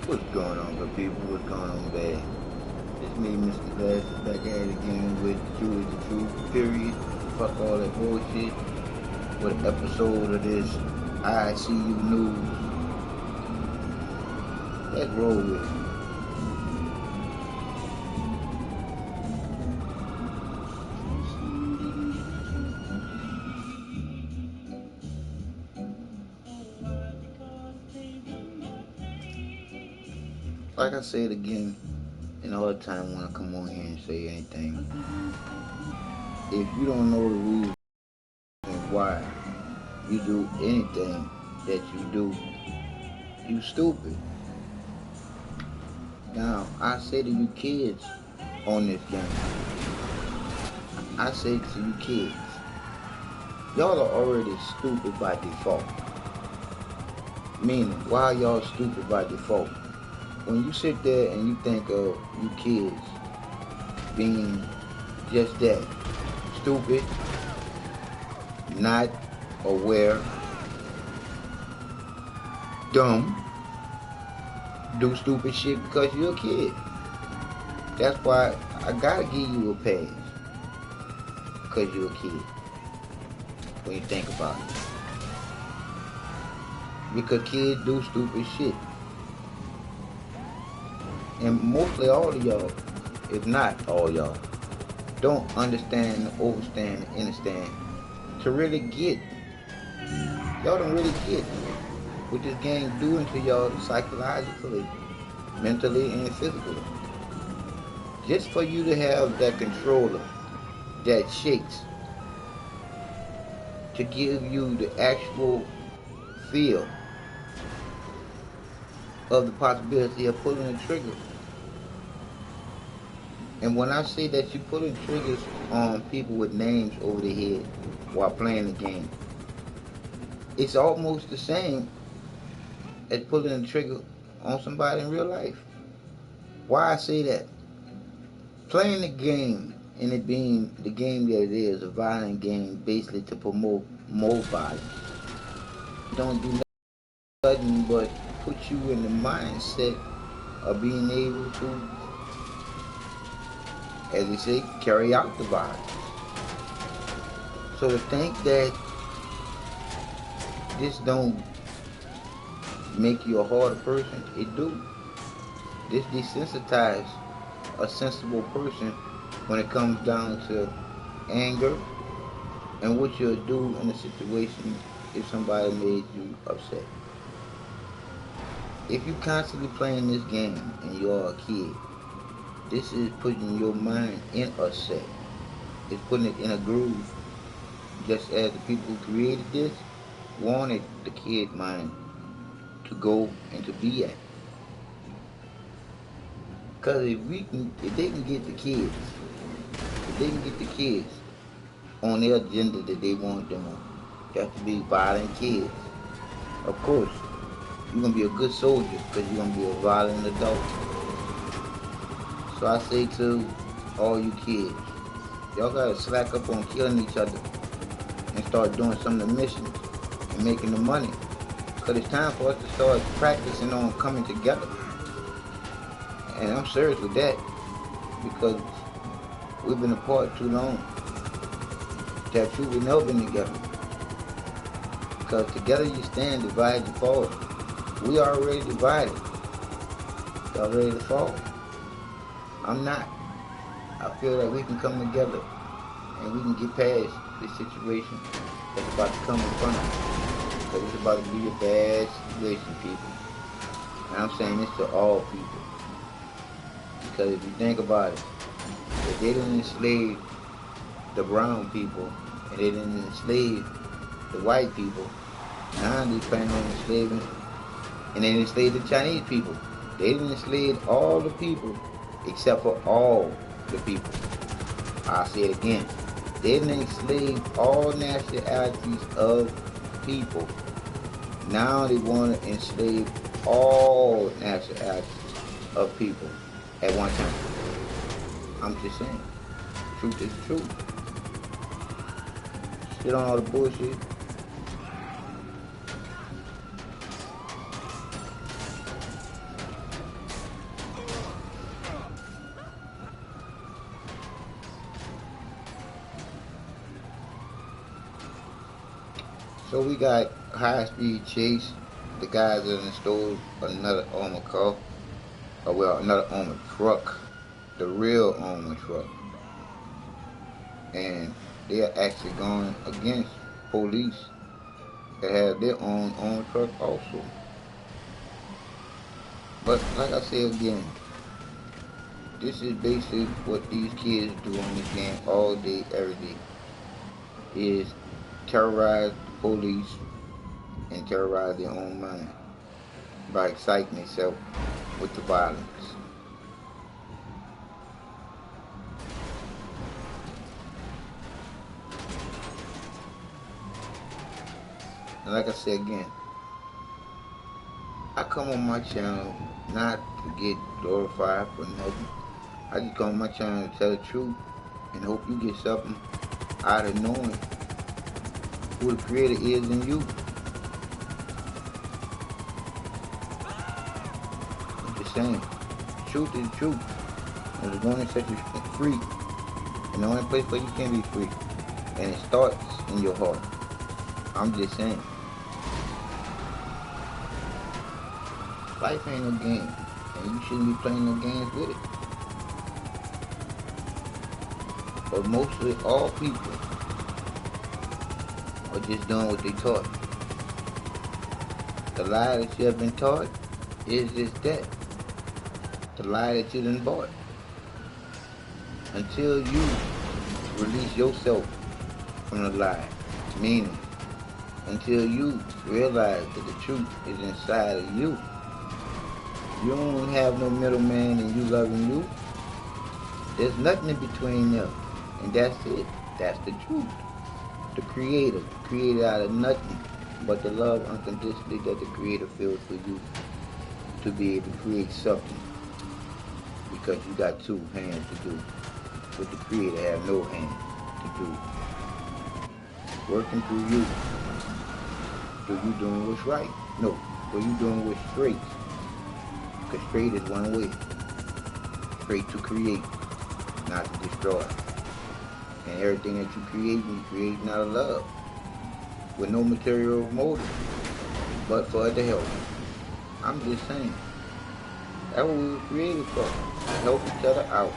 What's going on, good people? What's going on, bad? It's me, Mr. Glasses, back at it again with the truth is the truth, period. Fuck all that bullshit. With an episode of this I See You News. Let's roll with it. Like I said again, and all the time when I come on here and say anything, if you don't know the reason why you do anything that you do, you stupid. Now, I say to you kids on this game, I say to you kids, y'all are already stupid by default. Meaning, why are y'all stupid by default? When you sit there and you think of you kids being just that, stupid, not aware, dumb, do stupid shit because you're a kid. That's why I gotta give you a pass. Because you're a kid. When you think about it. Because kids do stupid shit. And mostly all of y'all, if not all y'all, don't understand, overstand, understand to really get. Y'all don't really get what this game doing to y'all psychologically, mentally, and physically. Just for you to have that controller that shakes to give you the actual feel of the possibility of pulling the trigger. And when I say that you're pulling triggers on people with names over their head while playing the game, it's almost the same as pulling the trigger on somebody in real life. Why I say that? Playing the game and it being the game that it is, a violent game basically to promote more violence, don't do nothing but put you in the mindset of being able to, as they say, carry out the violence. So to think that this don't make you a harder person, it do. This desensitize a sensible person when it comes down to anger and what you'll do in a situation if somebody made you upset. If you constantly playing this game and you're a kid, this is putting your mind in a set. It's putting it in a groove, just as the people who created this wanted the kid mind to go and to be at. Because if they can get the kids, on their agenda that they want them on, got to be violent kids. Of course, you're gonna be a good soldier because you're gonna be a violent adult. So I say to all you kids, y'all gotta slack up on killing each other and start doing some of the missions and making the money. Because it's time for us to start practicing on coming together. And I'm serious with that because we've been apart too long. That truth, we've never been together. Because together you stand, divided you fall. We are already divided. Y'all ready to fall? I'm not. I feel that we can come together and we can get past this situation that's about to come in front of us. Because it's about to be a bad situation, people. And I'm saying this to all people. Because if you think about it, if they didn't enslave the brown people and they didn't enslave the white people, now they planning on enslaving, and they enslaved the Chinese people. They didn't enslave all the people except for all the people. I'll say it again. They didn't enslave all nationalities of people. Now they want to enslave all nationalities of people at one time. I'm just saying. Truth is truth. Shit on all the bullshit. So we got high-speed chase. The guys that stole another armored car, or well, another armored truck, the real armored truck, and they are actually going against police that have their own armored truck also. But like I say again, this is basically what these kids do on this game all day, every day, is terrorize the police and terrorize their own mind by exciting themselves with the violence. And like I said again, I come on my channel not to get glorified for nothing. I just come on my channel to tell the truth and hope you get something out of knowing who the creator is in you. I'm just saying, truth is the truth. And the one that sets you free. And the only place where you can be free. And it starts in your heart. I'm just saying. Life ain't no game. And you shouldn't be playing no games with it. But mostly all people are just doing what they taught. The lie that you have been taught is just that. The lie that you done bought. Until you release yourself from the lie. Meaning, until you realize that the truth is inside of you. You don't have no middleman and you loving you. There's nothing in between them. And that's it. That's the truth. The creator created out of nothing but the love unconditionally that the creator feels for you to be able to create something. Because you got two hands to do what the creator have no hands to do. Working through you. So you doing what's right? No. So you doing what's straight. Because straight is one way. Straight to create, not to destroy. And everything that you create out of love. With no material motive, but for the help. I'm just saying. That's what we were created for. To help each other out.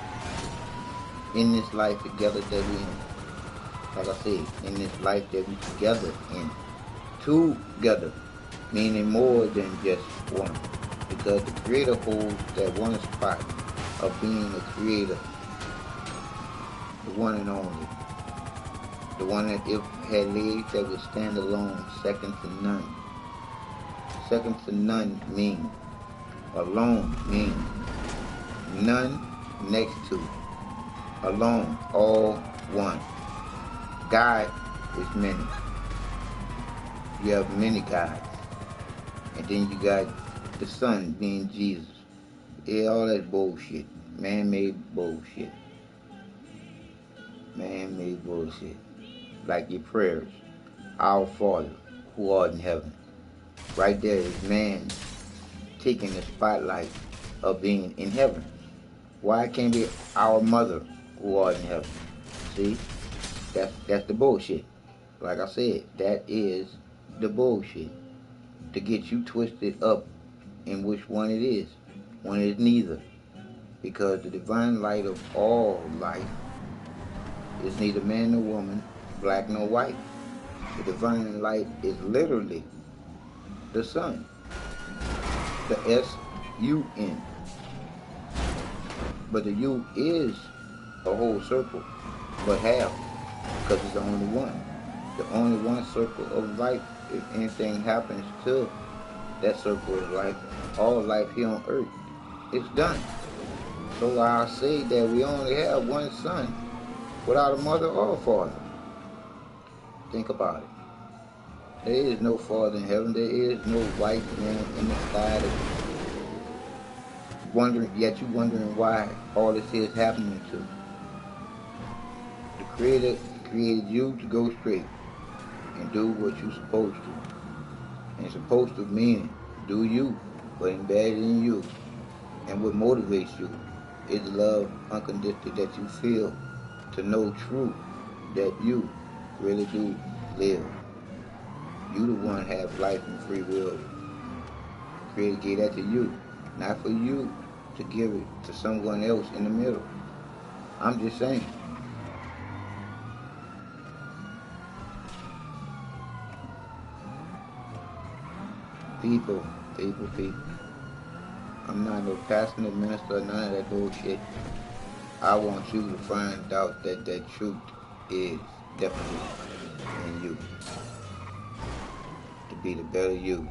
In this life together that we in. Like I said, in this life that we together in. Together. Meaning more than just one. Because the creator holds that one spot of being the creator. The one and only. The one that if had legs that would stand alone, second to none. Second to none means alone means none next to. Alone, all one. God is many. You have many gods. And then you got the Son being Jesus. Yeah, all that bullshit. Man-made bullshit. Man-made bullshit. Like your prayers. Our Father, who art in heaven. Right there is man taking the spotlight of being in heaven. Why can't it be our Mother, who art in heaven? See? That's the bullshit. Like I said, that is the bullshit. To get you twisted up in which one it is. One is neither. Because the divine light of all life is neither man nor woman, black nor white. The divine light is literally the sun. The S-U-N. But the U is a whole circle, but half, because it's the only one. The only one circle of life. If anything happens to that circle of life, all life here on earth, it's done. So I'll say that we only have one son without a mother or a father. Think about it. There is no father in heaven. There is no white man in the sky that wondering, yet you wondering why all this is happening to. The Creator created you to go straight and do what you're supposed to. And supposed to mean do you, but embedded in you. And what motivates you is the love unconditional that you feel to know true that you really do live. You the one have life and free will. Creator gave that to you, not for you to give it to someone else in the middle. I'm just saying. People, people. I'm not no pastor, no minister, none of that bullshit. I want you to find out that that truth is definitely in you. To be the better you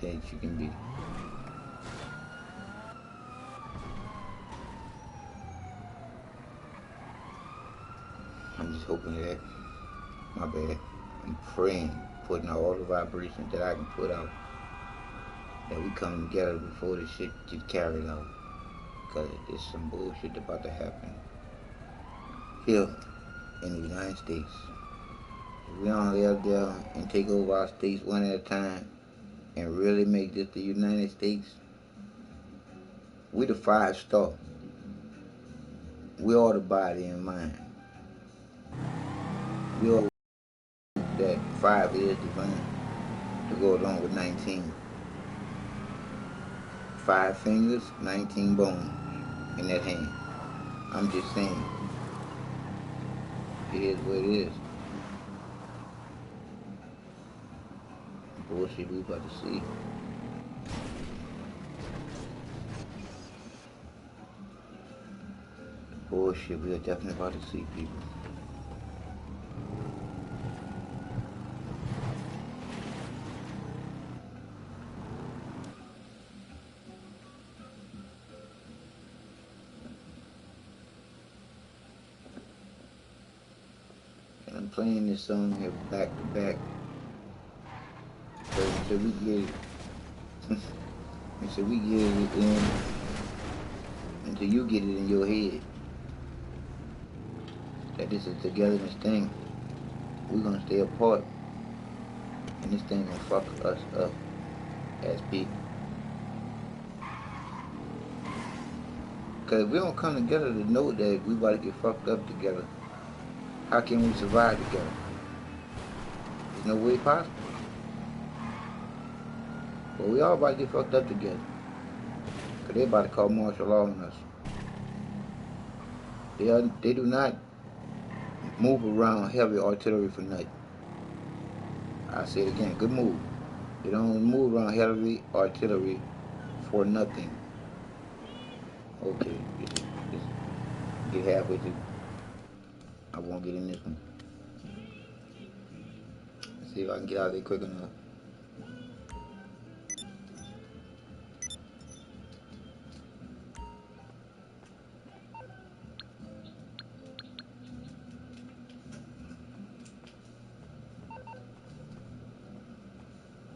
that you can be. I'm just hoping that, my bad, I'm praying, putting out all the vibrations that I can put out, that we come together before this shit gets carried out. Because there's some bullshit about to happen here in the United States. If we don't live there and take over our states one at a time and really make this the United States, we the 5 star. We are the body and mind. We are that 5 is divine to go along with 19. 5 fingers, 19 bones in that hand. I'm just saying, it is what it is. Bullshit we about to see. Bullshit we are definitely about to see, people. And I'm playing this song here back to back. So until we get it, until we get it in, until you get it in your head, that this is a togetherness thing, we're gonna stay apart, and this thing gonna fuck us up as people. Cause if we don't come together to know that we about to get fucked up together, how can we survive together? There's no way possible. But we all about to get fucked up together. Cause they about to call martial law on us. They do not move around heavy artillery for nothing. I say it again, good move. They don't move around heavy artillery for nothing. Okay, just get halfway through. I won't get in this one. Let's see if I can get out of there quick enough.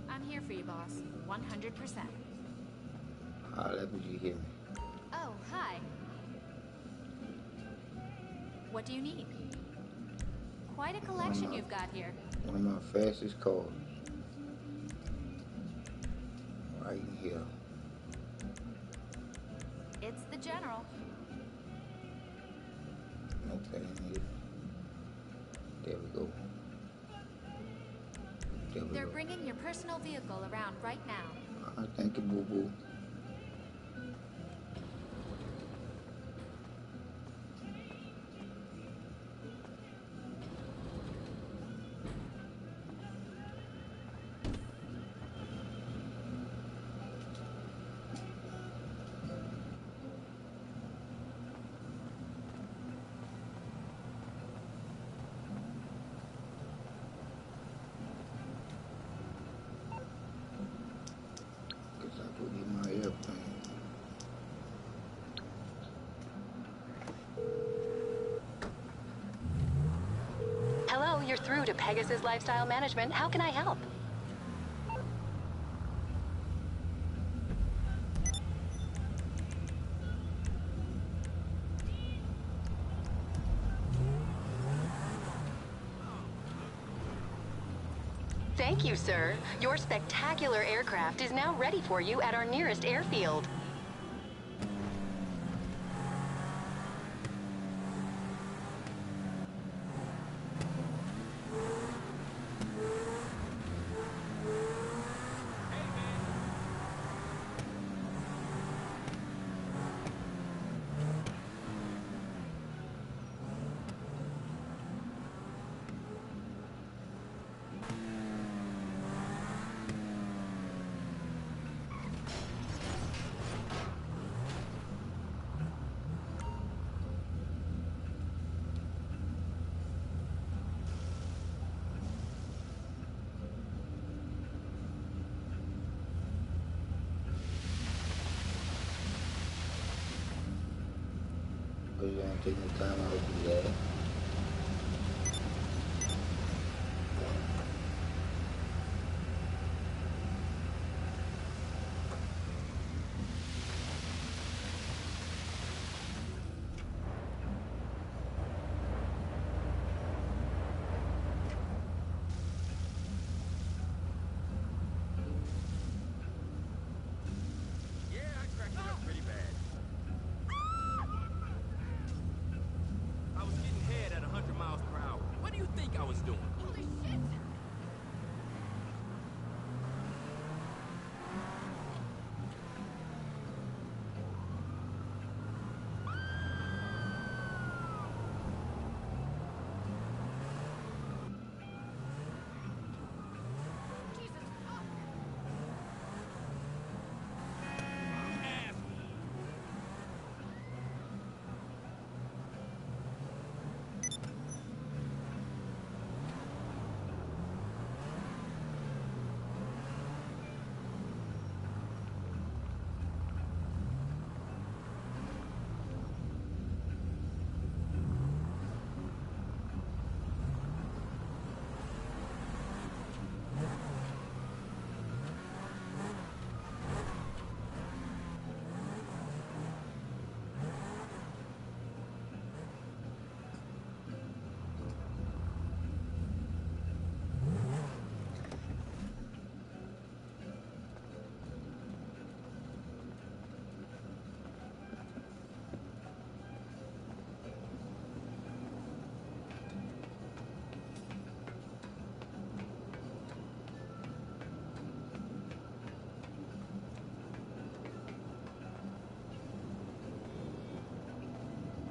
I'm here for you, boss. 100%. That's what you hear me. Oh, hi. What do you need? Quite a collection you've got here. One of my fastest calls. Right here. It's the General. Nope, that ain't it. There we go. They're bringing your personal vehicle around right now. Thank you, boo-boo. Guess I put in my airplane. Hello, you're through to Pegasus Lifestyle Management. How can I help? Thank you, sir. Your spectacular aircraft is now ready for you at our nearest airfield. because you don't take no time out to do that.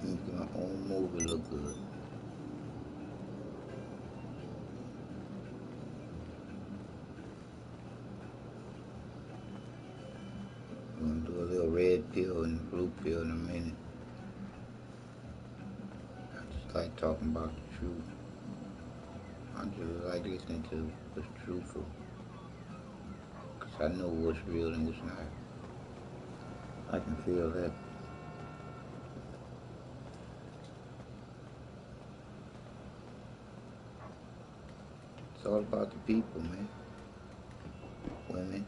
Make my own movie look good. I'm gonna do a little red pill and blue pill in a minute. I just like talking about the truth. I just like listening to what's truthful. Cause I know what's real and what's not. I can feel that. It's all about the people, man. Women.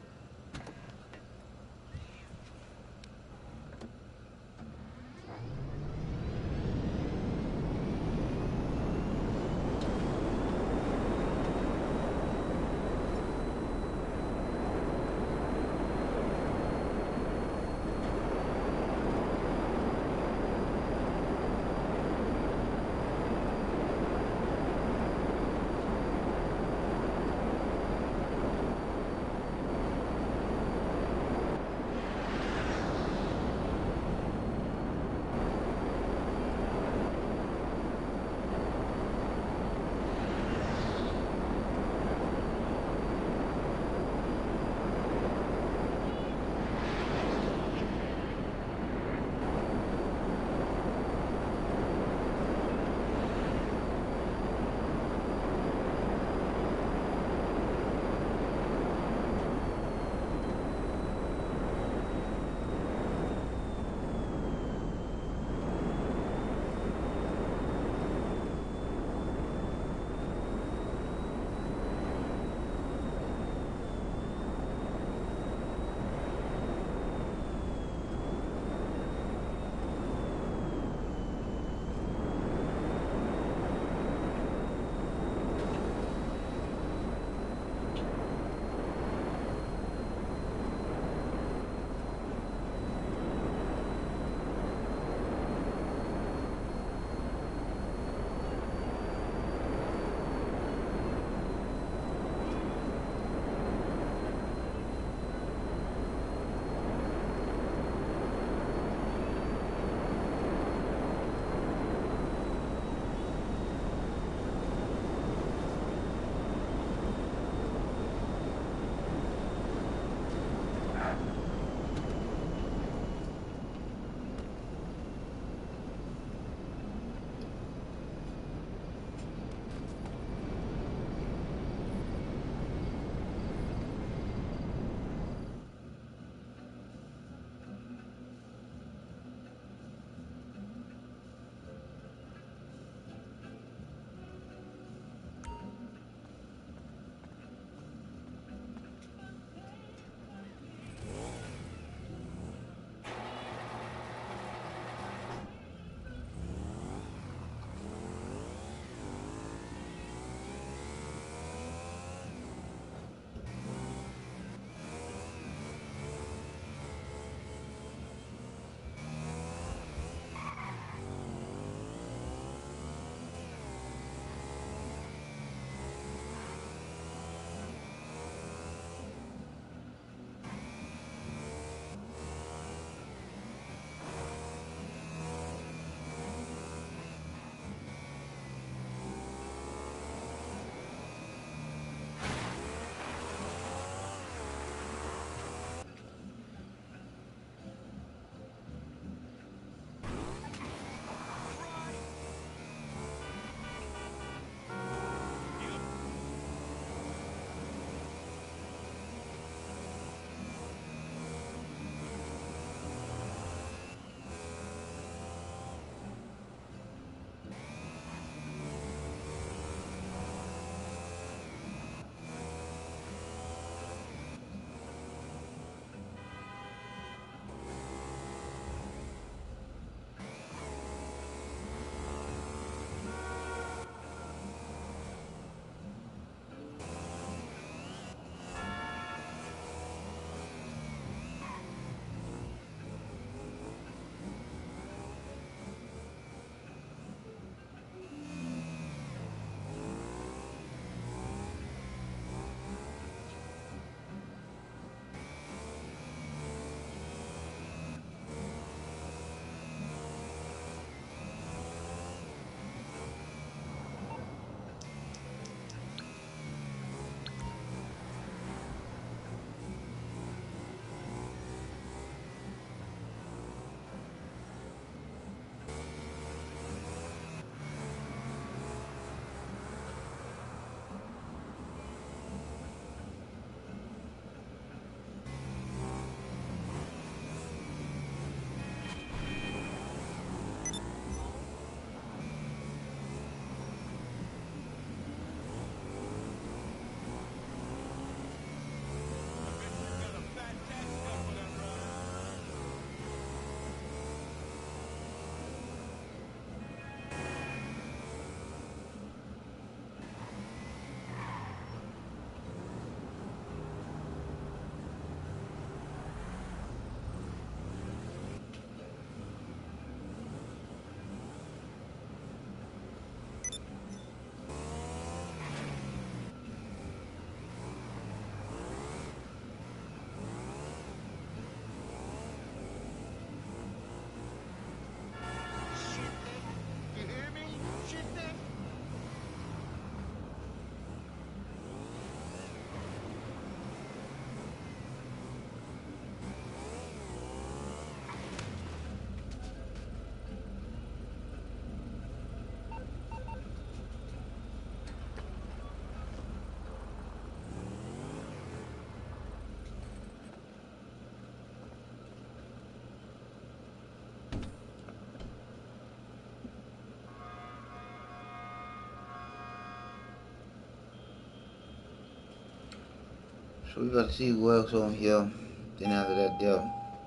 So we got to see who else on here. Then after that, there,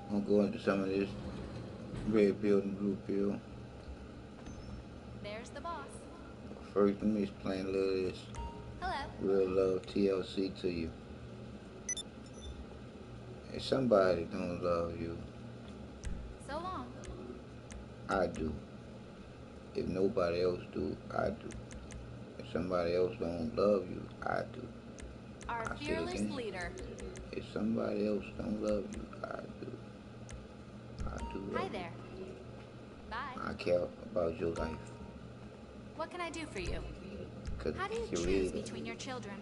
I'm gonna go into some of this red pill and blue pill. There's the boss. First, let me explain a little of this Hello. real love TLC to you. If somebody don't love you, So long. I do. If nobody else do, I do. If somebody else don't love you, I do. Our I say it fearless again. leader. If somebody else don't love you, I do. I do Hi love you. there. Bye. I care about your life. What can I do for you? Because How do you the choose creator between your children?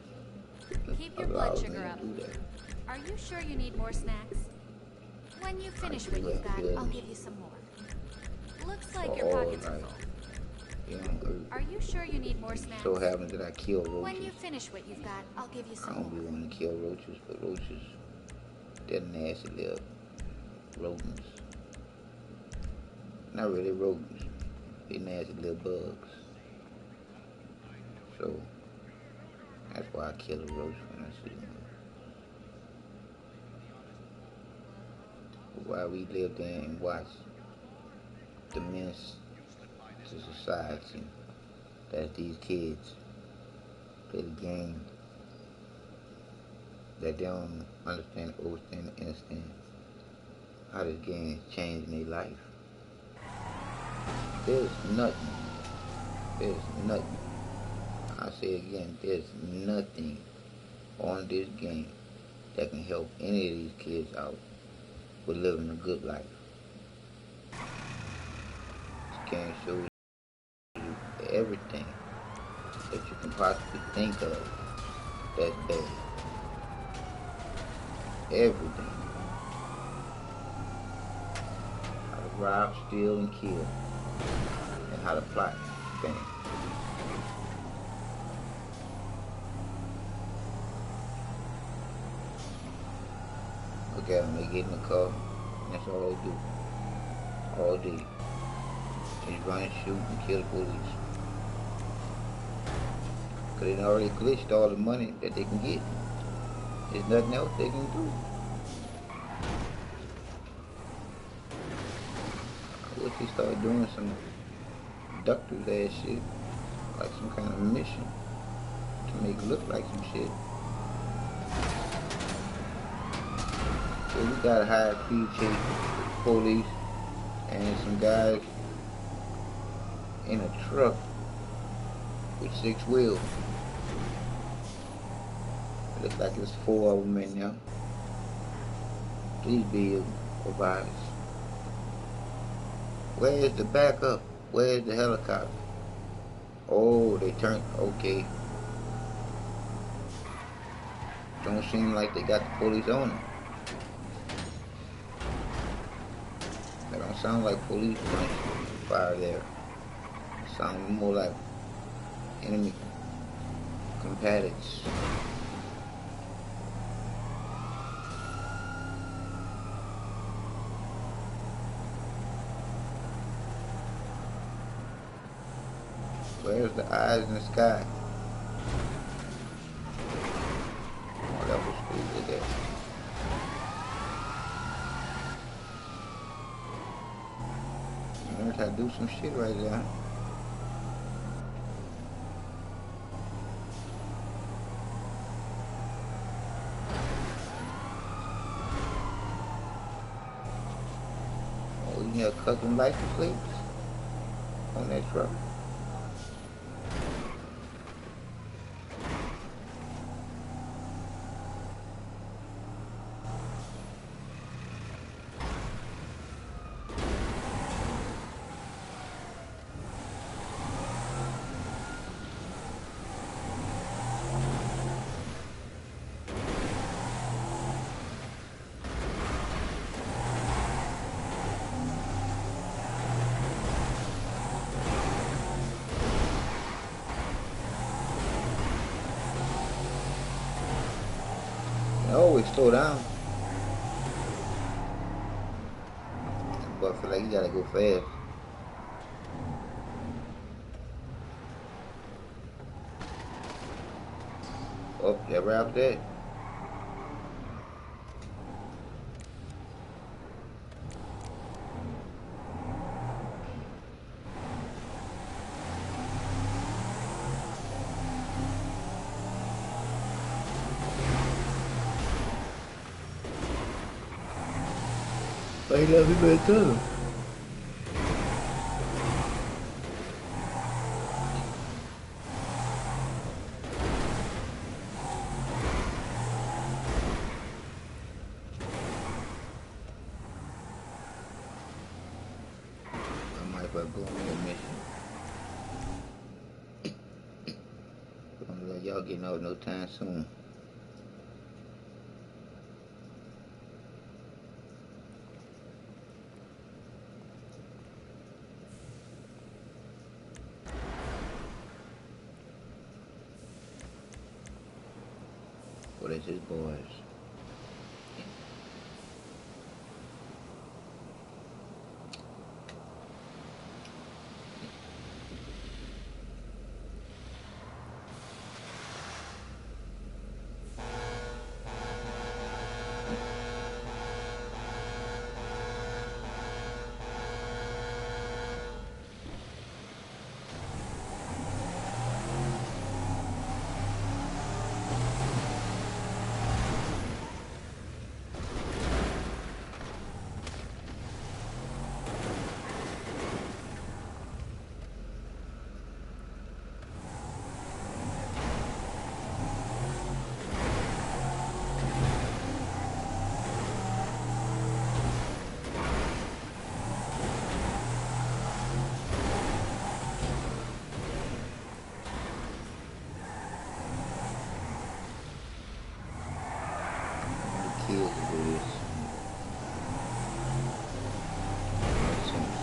Keep your blood allows me sugar up. to do that. Are you sure you need more snacks? When you I finish do what you've have got, I'll feelings give you some more. Looks like for your all pockets are life full. here on earth. Are you sure you need more It snacks? so happens that I kill When you roaches. finish what you've got, I'll give you I some don't be more. wanting to kill roaches, but roaches, they're nasty little rodents. Not really rodents. They nasty little bugs. So that's why I kill a roach when I see one. But while we live there and watch the menace to society that these kids play the game that they don't understand, overstand, and understand how this game is changing their life. There's nothing. There's nothing. I'll say it again. There's nothing on this game that can help any of these kids out with living a good life. This game shows you everything that you can possibly think of that's bad. Everything. How to rob, steal, and kill. And how to plot things. Look at them, they get in the car, and that's all they do. All day. Just run, shoot, and kill the police. Because they done already glitched all the money that they can get. There's nothing else they can do. I wish they started doing some doctors ass shit, like some kind of mission to make it look like some shit. So we got a high speed chase with police and some guys in a truck with 6 wheels. It looks like there's 4 of them in there. Please be advised. Where is the backup? Where is the helicopter? Oh, they turned, okay. Don't seem like they got the police on them. That don't sound like police fire there. It sounds more like enemy combatants. Where's the eyes in the sky? Oh, that was cool. Look at that. Learned how to do some shit right there. Oh, you have custom license plates on that truck. They always slow down. But I feel like you gotta go fast. Oh, that wrapped that. Why you love me better tell him? I might well go on a mission. Don't let y'all getting out no time soon. What is his boys? The kids will do this. Makes sense.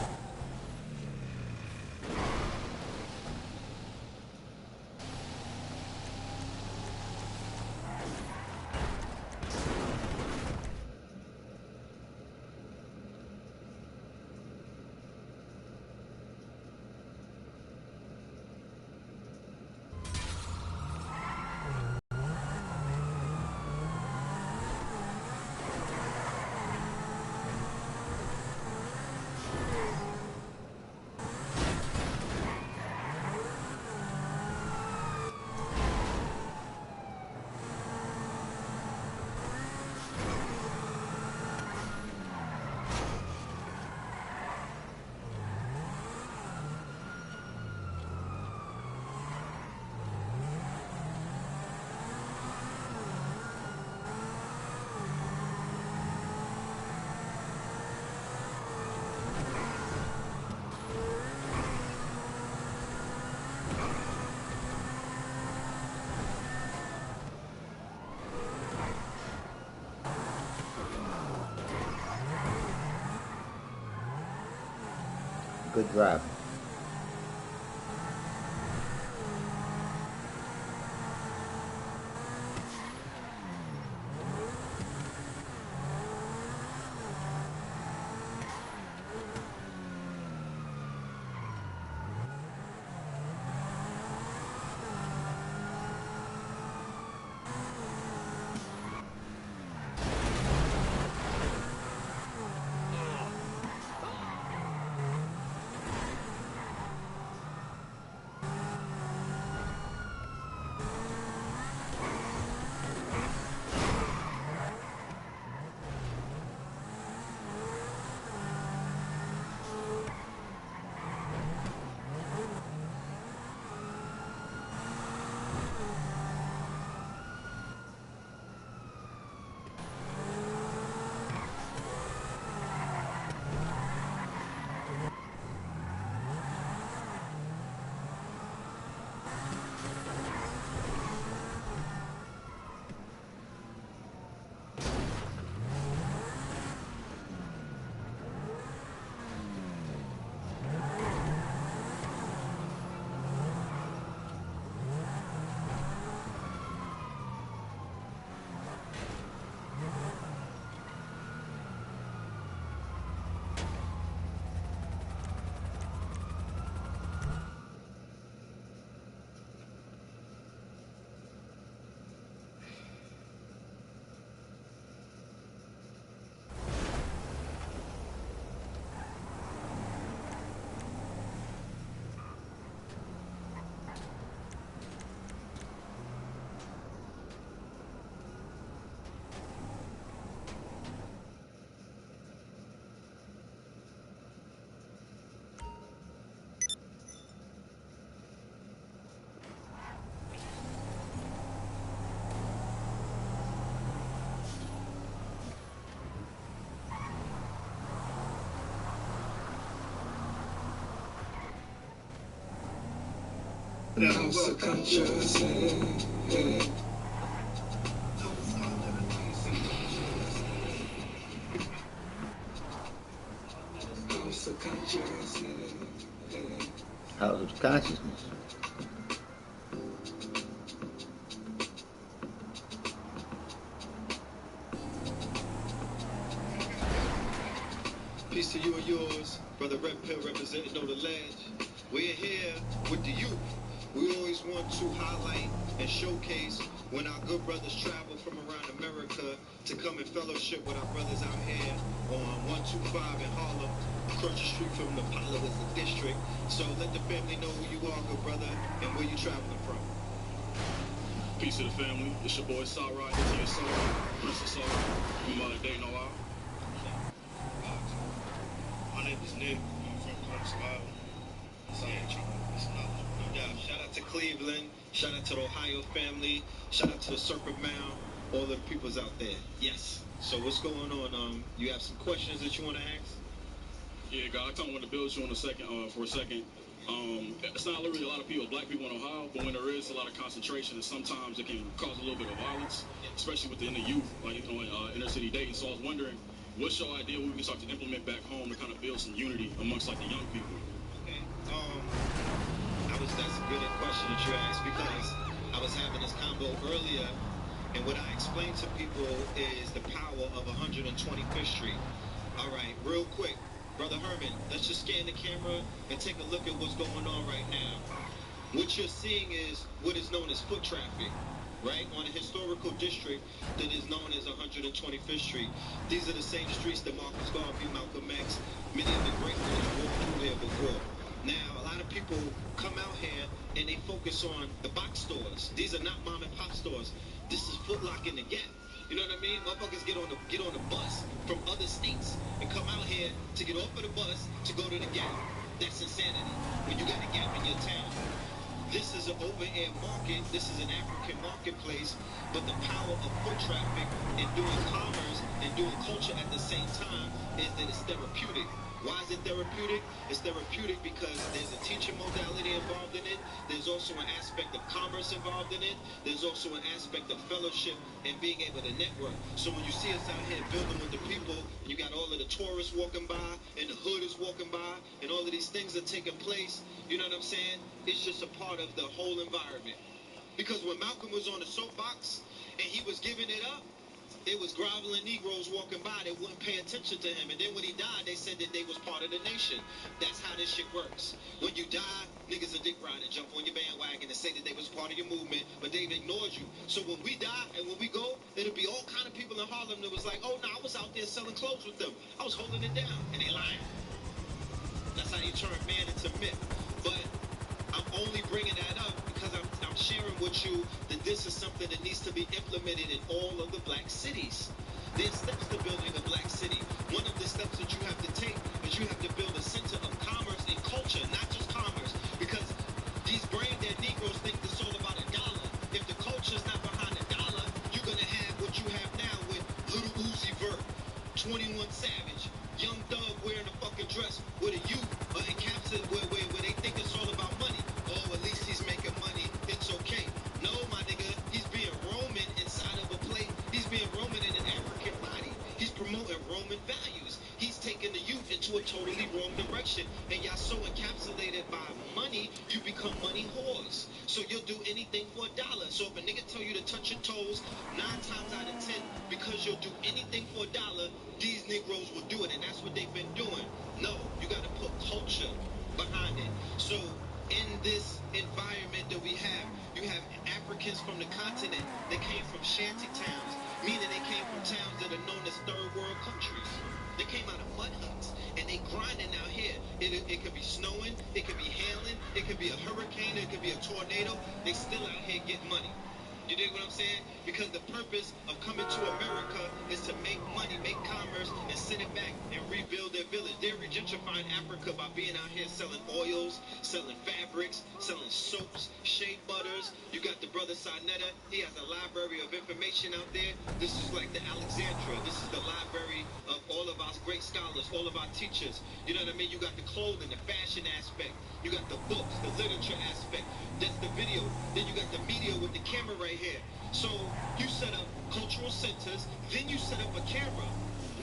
Good drive. House of conscious. House of conscious. House of consciousness. Peace to you and yours, Brother Red Pill representing Know the Ledge. We're here with the youth. We always want to highlight and showcase when our good brothers travel from around America to come and fellowship with our brothers out here on 125 in Harlem, across the street from the Politica District. So let the family know who you are, good brother, and where you traveling from. Peace to the family. It's your boy Sarah, it's your soul, Princess Soul, from Day No Out. My name is Nick. I'm from Columbus, Ohio. No doubt. Shout out to Cleveland. Shout out to the Ohio family. Shout out to the Serpent Mound. All the peoples out there. Yes. So what's going on? You have some questions that you want to ask? Yeah, God, I kind of want to build you on for a second. It's not really a lot of people, black people in Ohio, but when there is a lot of concentration, and sometimes it can cause a little bit of violence, especially within the youth, like in inner city dating. So I was wondering, what's your idea what we can start to implement back home to kind of build some unity amongst like the young people? Okay. That's a good question that you asked, because I was having this convo earlier, and what I explained to people is the power of 125th Street. All right, real quick, Brother Herman, let's just scan the camera and take a look at what's going on right now. What you're seeing is what is known as foot traffic, right, on a historical district that is known as 125th Street. These are the same streets that Marcus Garvey, Malcolm X, many of the great ones walked through here before. Now, a lot of people come out here and they focus on the box stores. These are not mom and pop stores. This is Foot Locker and the Gap. You know what I mean? Motherfuckers get on the bus from other states and come out here to get off of the bus to go to the Gap. That's insanity. When you got a Gap in your town. This is an open-air market. This is an African marketplace. But the power of foot traffic and doing commerce and doing culture at the same time is that it's therapeutic. Why is it therapeutic? It's therapeutic because there's a teaching modality involved in it. There's also an aspect of commerce involved in it. There's also an aspect of fellowship and being able to network. So when you see us out here building with the people, you got all of the tourists walking by, and the hood is walking by, and all of these things are taking place, you know what I'm saying? It's just a part of the whole environment. Because when Malcolm was on the soapbox and he was giving it up, it was groveling Negroes walking by that wouldn't pay attention to him. And then when he died, they said that they was part of the nation. That's how this shit works. When you die, niggas are dick riding, jump on your bandwagon and say that they was part of your movement, but they've ignored you. So when we die and when we go, it'll be all kind of people in Harlem that was like, oh, no, I was out there selling clothes with them. I was holding it down. And they lying. That's how you turn man into myth. But I'm only bringing that up because I'm sharing with you that this is something that needs to be implemented in all of the black cities. There's steps to building a black city. One of the steps that you have to take is you have to build a center of commerce and culture, not just commerce. Because these brain-dead Negroes think it's all about a dollar. If the culture's not behind the dollar, you're going to have what you have now with Little Uzi Vert, 21 Savage, Young Thug wearing a fucking dress with a youth encapsulated where they think it's all about money. Oh, at least he's making money. It's okay. No, my nigga, he's being Roman inside of a plate. He's being Roman in an African body. He's promoting Roman values. He's taking the youth into a totally wrong direction. And y'all so encapsulated by money, you become money whores. So you'll do anything for a dollar. So if a nigga tell you to touch your toes, 9 times out of 10, because you'll do anything for a dollar, these Negroes will do it. And that's what they've been doing. No, you got to put culture behind it. So in this environment that we have, you have Africans from the continent that came from shanty towns, meaning they came from towns that are known as third world countries. They came out of mud huts, and they grinding out here. It could be snowing, it could be hailing, it could be a hurricane, it could be a tornado. They still out here getting money. You dig what I'm saying? Because the purpose of coming to America is to make money, make commerce, and send it back and rebuild their village. They're regentrifying Africa by being out here selling oils, selling fabrics, selling soaps, shea butters. You got the brother Sinetta. He has a library of information out there. This is like the Alexandria. This is the library of all of our great scholars. scholars, all of our teachers. You know what I mean? You got the clothing, the fashion aspect. You got the books, the literature aspect. That's the video. Then you got the media with the camera right here. So you set up cultural centers, then you set up a camera.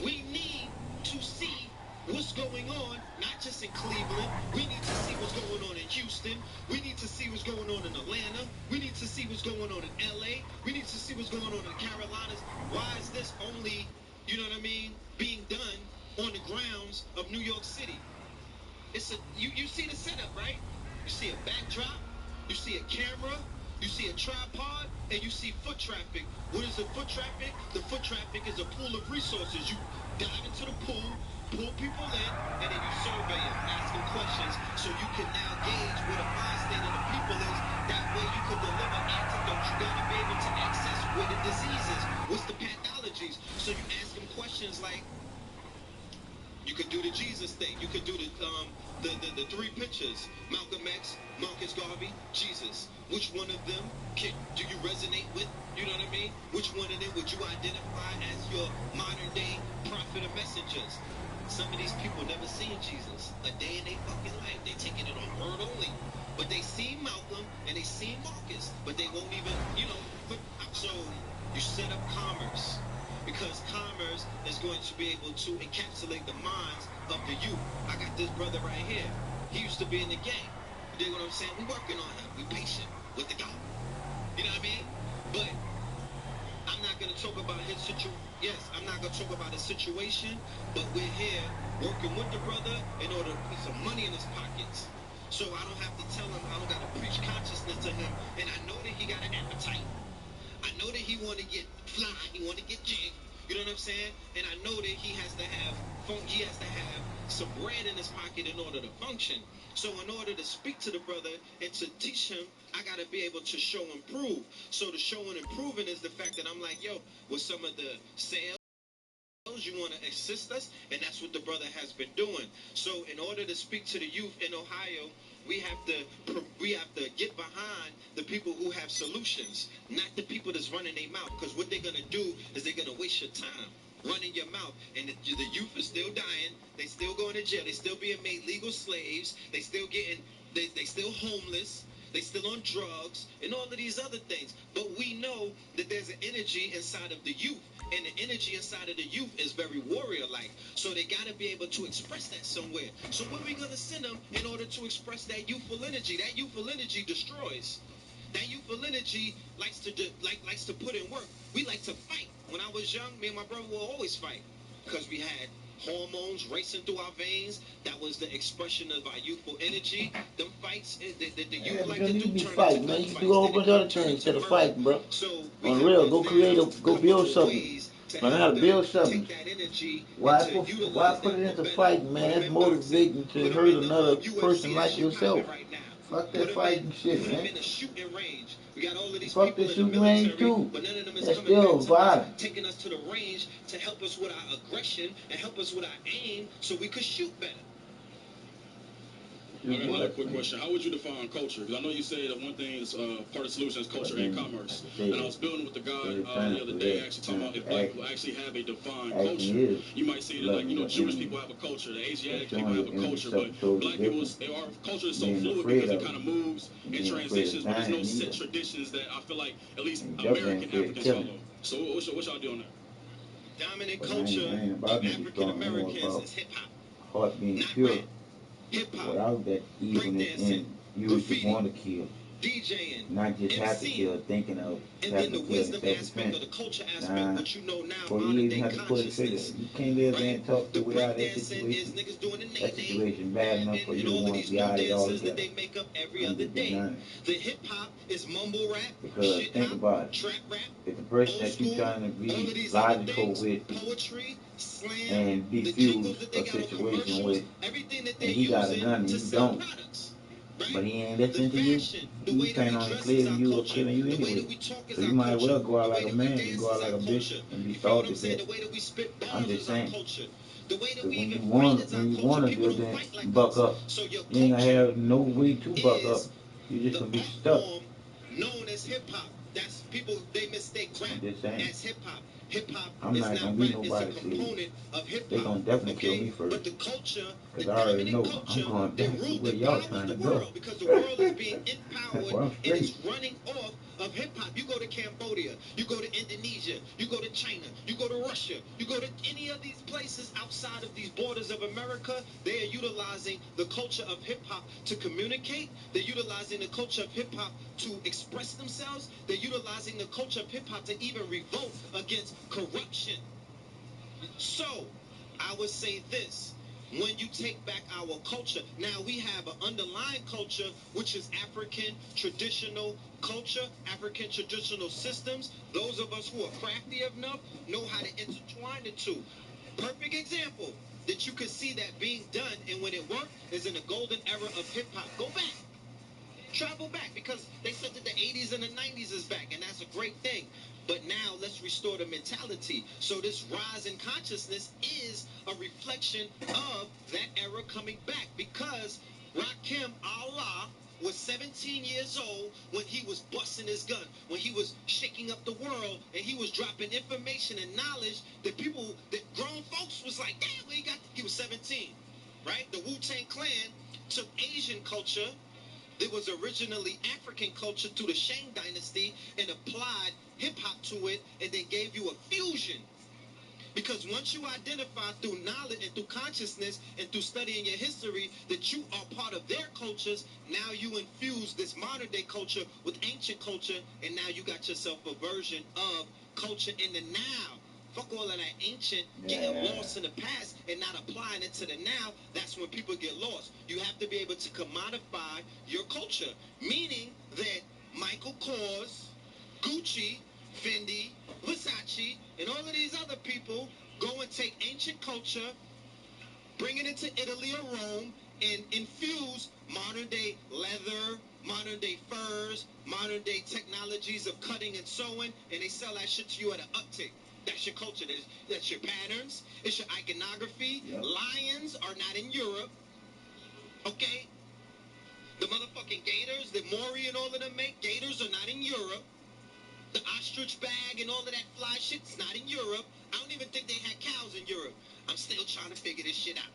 We need to see what's going on, not just in Cleveland. We need to see what's going on in Houston. We need to see what's going on in Atlanta. We need to see what's going on in LA. We need to see what's going on in the Carolinas. Why is this only, you know what I mean, being done on the grounds of New York City? It's a you see the setup, right? You see a backdrop, you see a camera, you see a tripod, and you see foot traffic. What is the foot traffic? The foot traffic is a pool of resources. You dive into the pool, pull people in, and then you survey them, ask them questions, so you can now gauge what the mind state of the people is. That way you can deliver antidotes. You gotta be able to access where the disease is. What's the pathologies? So you ask them questions like, you could do the Jesus thing. You could do the three pictures. Malcolm X, Marcus Garvey, Jesus. Which one of them do you resonate with? You know what I mean? Which one of them would you identify as your modern day prophet or messengers? Some of these people never seen Jesus a day in their fucking life. They taking it on word only. But they see Malcolm and they see Marcus, but they won't even, you know. So you set up commerce. Because commerce is going to be able to encapsulate the minds of the youth. I got this brother right here. He used to be in the gang. You dig what I'm saying? We working on him. We patient with the guy. You know what I mean? But I'm not going to talk about his situation. Yes, I'm not going to talk about his situation, but we're here working with the brother in order to put some money in his pockets. So I don't have to tell him, I don't got to preach consciousness to him. And I know that he got an appetite. I know that he want to get fly, he want to get jig, you know what I'm saying? And I know that he has to have some bread in his pocket in order to function. So in order to speak to the brother and to teach him, I got to be able to show and prove. So the show and improving is the fact that I'm like, yo, with some of the sales, you want to assist us, and that's what the brother has been doing. So in order to speak to the youth in Ohio, we have to get behind the people who have solutions, not the people that's running their mouth. Because what they're gonna do is they're gonna waste your time running your mouth, and the youth is still dying. They still going to jail. They still being made legal slaves. They still getting they still homeless. They still on drugs and all of these other things. But we know that there's an energy inside of the youth. And the energy inside of the youth is very warrior-like. So they got to be able to express that somewhere. So where are we going to send them in order to express that youthful energy? That youthful energy destroys. That youthful energy likes to put in work. We like to fight. When I was young, me and my brother would always fight. Because we had hormones racing through our veins. That was the expression of our youthful energy. Them fights, the youth like to do turn fight, into man. You gunfights. can do a whole bunch of other things instead of fighting, bro. On real, go create go build something. Learn how to build something. Why put it into fighting, man? That's motivating to hurt another person like yourself. Fuck that fighting shit, man. Fuck the shooting range too. That's still violent. Taking us to the range to help us with our aggression and help us with our aim so we could shoot better. I got another quick question. How would you define culture? Because I know you said that one thing is part of the solution is culture and commerce. And I was building with the guy the other day, actually talking about if black people actually have a defined culture. You might say that, like, you know, Jewish people have a culture, the Asiatic people have a culture, but black people, our culture is so fluid because it kind of moves and transitions, but there's no set traditions that I feel like at least American Africans follow. So what's y'all doing there? Dominant culture of African Americans is hip hop. Heart being pure. Without that evilness in you just want to kill. DJing, not just have to kill, thinking of having to kill in self-defense. Nah, or you even have to pull the trigger. You can't live there and talk to without that situation. That situation bad enough for you to want to be out of it altogether. The hip hop is mumble rap, because think about it. If the person that you're trying to be logical with poetry, slam, and defuse a situation with, and he got a gun and you don't, but he ain't listening to you, he plan on clearing you or killing you anyway. So you might as well go out like a man and go out like a bitch and be salty there. I'm just saying. Because when you want to do it, then buck up. You ain't gonna have no way to buck up. You're just gonna be stuck. Known as hip hop. That's people, they mistake rap as hip hop. Hip hop I'm is not now gonna be rap. It's a nobody's slave. component of hip They gonna hop. definitely kill Okay, me first. but the culture, the Cause I already dominant know I'm culture going that back to ruled where and y'all powers trying the to go. world, because the world is being empowered Well, I'm and it's straight. running off of hip hop. You go to Cambodia, you go to Indonesia, you go to China, you go to Russia, you go to any of these places outside of these borders of America, they are utilizing the culture of hip hop to communicate. They're utilizing the culture of hip hop to express themselves. They're utilizing the culture of hip hop to even revolt against corruption. So, I would say this. When you take back our culture, now we have an underlying culture, which is African traditional culture, African traditional systems. Those of us who are crafty enough know how to intertwine the two. Perfect example that you could see that being done, and when it worked, is in the golden era of hip hop. Go back. Travel back, because they said that the 80s and the 90s is back, and that's a great thing. But now let's restore the mentality. So this rise in consciousness is a reflection of that era coming back, because Rakim Allah was 17 years old when he was busting his gun, when he was shaking up the world, and he was dropping information and knowledge that people, that grown folks was like, damn, where he got, he was 17, right? The Wu-Tang Clan took Asian culture. It was originally African culture through the Shang dynasty and applied hip-hop to it, and then gave you a fusion. Because once you identify through knowledge and through consciousness and through studying your history that you are part of their cultures, now you infuse this modern day culture with ancient culture, and now you got yourself a version of culture in the now. Fuck all of that ancient, getting lost in the past and not applying it to the now. That's when people get lost. You have to be able to commodify your culture, meaning that Michael Kors, Gucci, Fendi, Versace, and all of these other people go and take ancient culture, bring it into Italy or Rome, and infuse modern day leather, modern day furs, modern day technologies of cutting and sewing, and they sell that shit to you at an uptick. That's your culture. That's your patterns. It's your iconography. Yep. Lions are not in Europe. Okay? The motherfucking gators that Maury and all of them make, gators are not in Europe. The ostrich bag and all of that fly shit's not in Europe. I don't even think they had cows in Europe. I'm still trying to figure this shit out.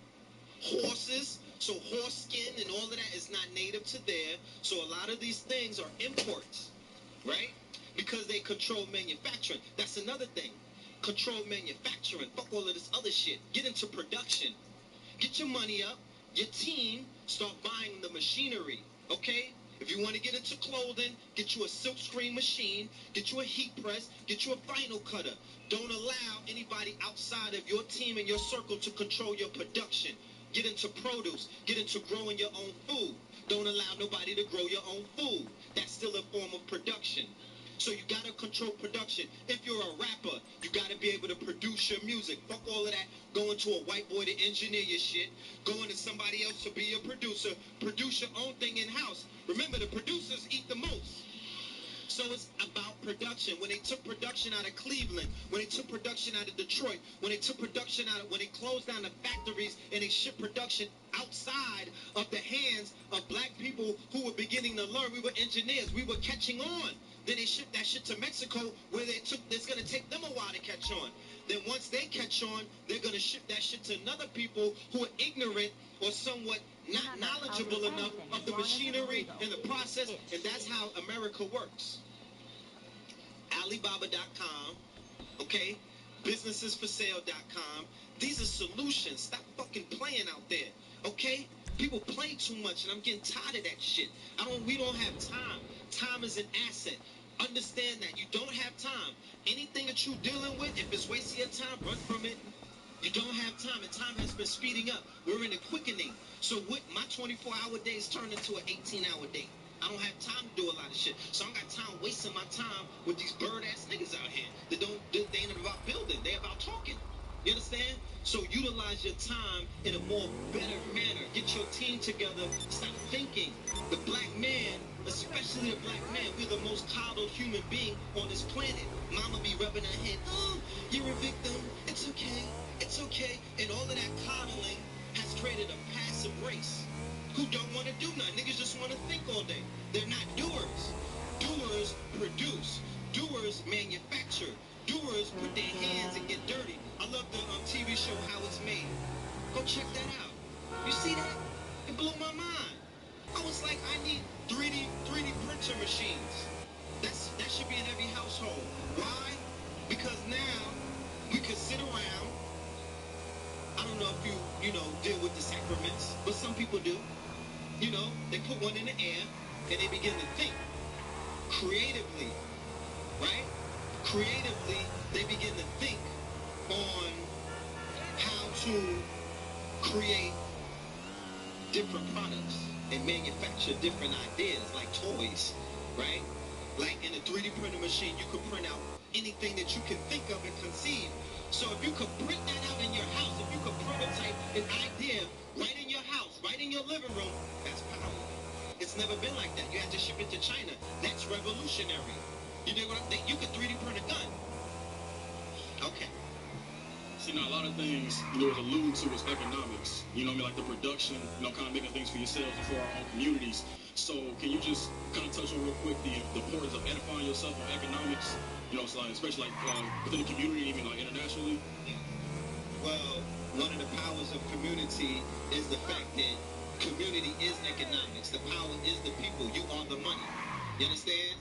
Horses, so horse skin and all of that is not native to there. So a lot of these things are imports, right? Because they control manufacturing. That's another thing. Control manufacturing. Fuck all of this other shit. Get into production. Get your money up. Your team, start buying the machinery, okay? If you want to get into clothing, get you a silk screen machine, get you a heat press, get you a vinyl cutter. Don't allow anybody outside of your team and your circle to control your production. Get into produce. Get into growing your own food. Don't allow nobody to grow your own food. That's still a form of production. So you gotta control production. If you're a rapper, you gotta be able to produce your music. Fuck all of that. Going to a white boy to engineer your shit. Going to somebody else to be your producer. Produce your own thing in-house. Remember, the producers eat the most. So it's about production. When they took production out of Cleveland, when they took production out of Detroit, when they took production out of, when they closed down the factories and they shipped production outside of the hands of black people who were beginning to learn. We were engineers. We were catching on. Then they shipped that shit to Mexico, where it's going to take them a while to catch on. Then once they catch on, they're going to ship that shit to another people who are ignorant or somewhat not knowledgeable enough of the machinery and the process, and that's how America works. Alibaba.com, okay? Businessesforsale.com. These are solutions. Stop fucking playing out there, okay? People play too much, and I'm getting tired of that shit. We don't have time. Time is an asset. Understand that. You don't have time. Anything that you're dealing with, if it's wasting your time, run from it. You don't have time, and time has been speeding up. We're in a quickening. So what my 24-hour days turned into an 18-hour day. I don't have time to do a lot of shit. So I don't got time wasting my time with these bird-ass niggas out here that they ain't about building. They about talking. You understand? So utilize your time in a more better manner. Get your team together. Stop thinking. The black man, especially the black man, we're the most coddled human being on this planet. Mama be rubbing her head. Oh, you're a victim. It's okay. It's okay. And all of that coddling has created a passive race who don't want to do nothing. Niggas just want to think all day. They're not doers. Doers produce. Doers manufacture. doers put their hands and get dirty. I love the TV show How It's Made. Go check that out. You see that? It blew my mind. I was like, I need 3D printer machines. That should be in every household. Why? Because now we could sit around. I don't know if you deal with the sacraments, but some people do. You know, they put one in the air and they begin to think creatively, right? Creatively, they begin to think on how to create different products and manufacture different ideas, like toys, right? Like in a 3D printer machine, you could print out anything that you can think of and conceive. So if you could print that out in your house, if you could prototype an idea right in your house, right in your living room, that's power. It's never been like that. You had to ship it to China. That's revolutionary. You know what I'm saying? You could 3D print a gun. Okay. See, now a lot of things, was alluding to is economics. You know what I mean? Like the production, kind of making things for yourselves and for our own communities. So can you just kind of touch on real quick the importance of edifying yourself on economics? It's like, especially like within the community, even like internationally. Well, one of the powers of community is the fact that community is economics. The power is the people. You are the money. You understand?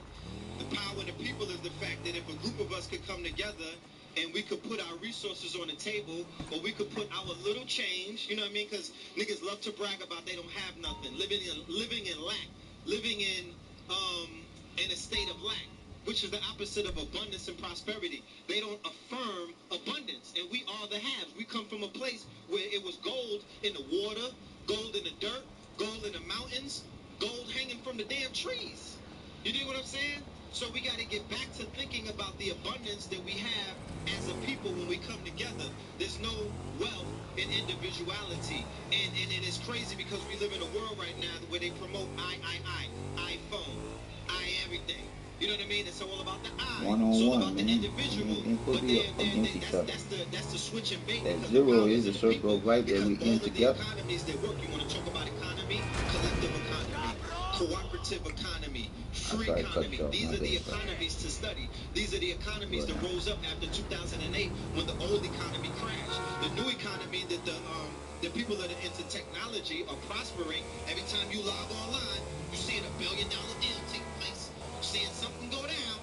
The power of the people is the fact that if a group of us could come together and we could put our resources on the table, or we could put our little change, you know what I mean? Because niggas love to brag about they don't have nothing, living in lack, living in a state of lack, which is the opposite of abundance and prosperity. They don't affirm abundance, and we are the haves. We come from a place where it was gold in the water, gold in the dirt, gold in the mountains, gold hanging from the damn trees. You dig what I'm saying? So we got to get back to thinking about the abundance that we have as a people when we come together. There's no wealth in individuality. And it is crazy because we live in a world right now where they promote iPhone, everything. You know what I mean? It's all about the I. It's all about the individual. But that's the switch and bait. That zero is the circle of life that we in together. Economies that work. You want to talk about economy? Collective economy, cooperative economy, free economy. These are the economies to study. These are the economies that rose up after 2008 when the old economy crashed. The new economy that the people that are into technology are prospering. Every time you log online, you're seeing $1 billion deal take place. You're seeing something go down.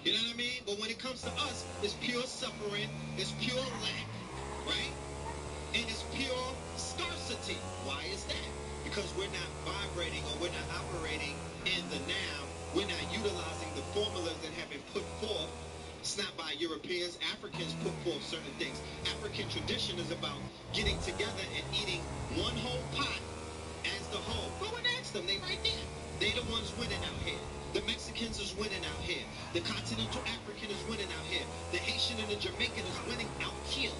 You know what I mean? But when it comes to us, it's pure suffering, it's pure lack, right? And it's pure scarcity. Why is that? Because we're not vibrating or we're not operating in the now. We're not utilizing the formulas that have been put forth. It's not by Europeans. Africans put forth certain things. African tradition is about getting together and eating one whole pot as the whole. Go and ask them. They right there. They the ones winning out here. The Mexicans is winning out here. The continental African is winning out here. The Haitian and the Jamaican is winning out here.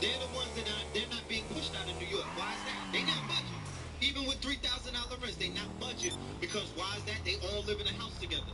They're the ones that they're not being pushed out of New York. Why is that? They not budget. Even with $3,000 rents, they not budget. Because why is that? They all live in a house together.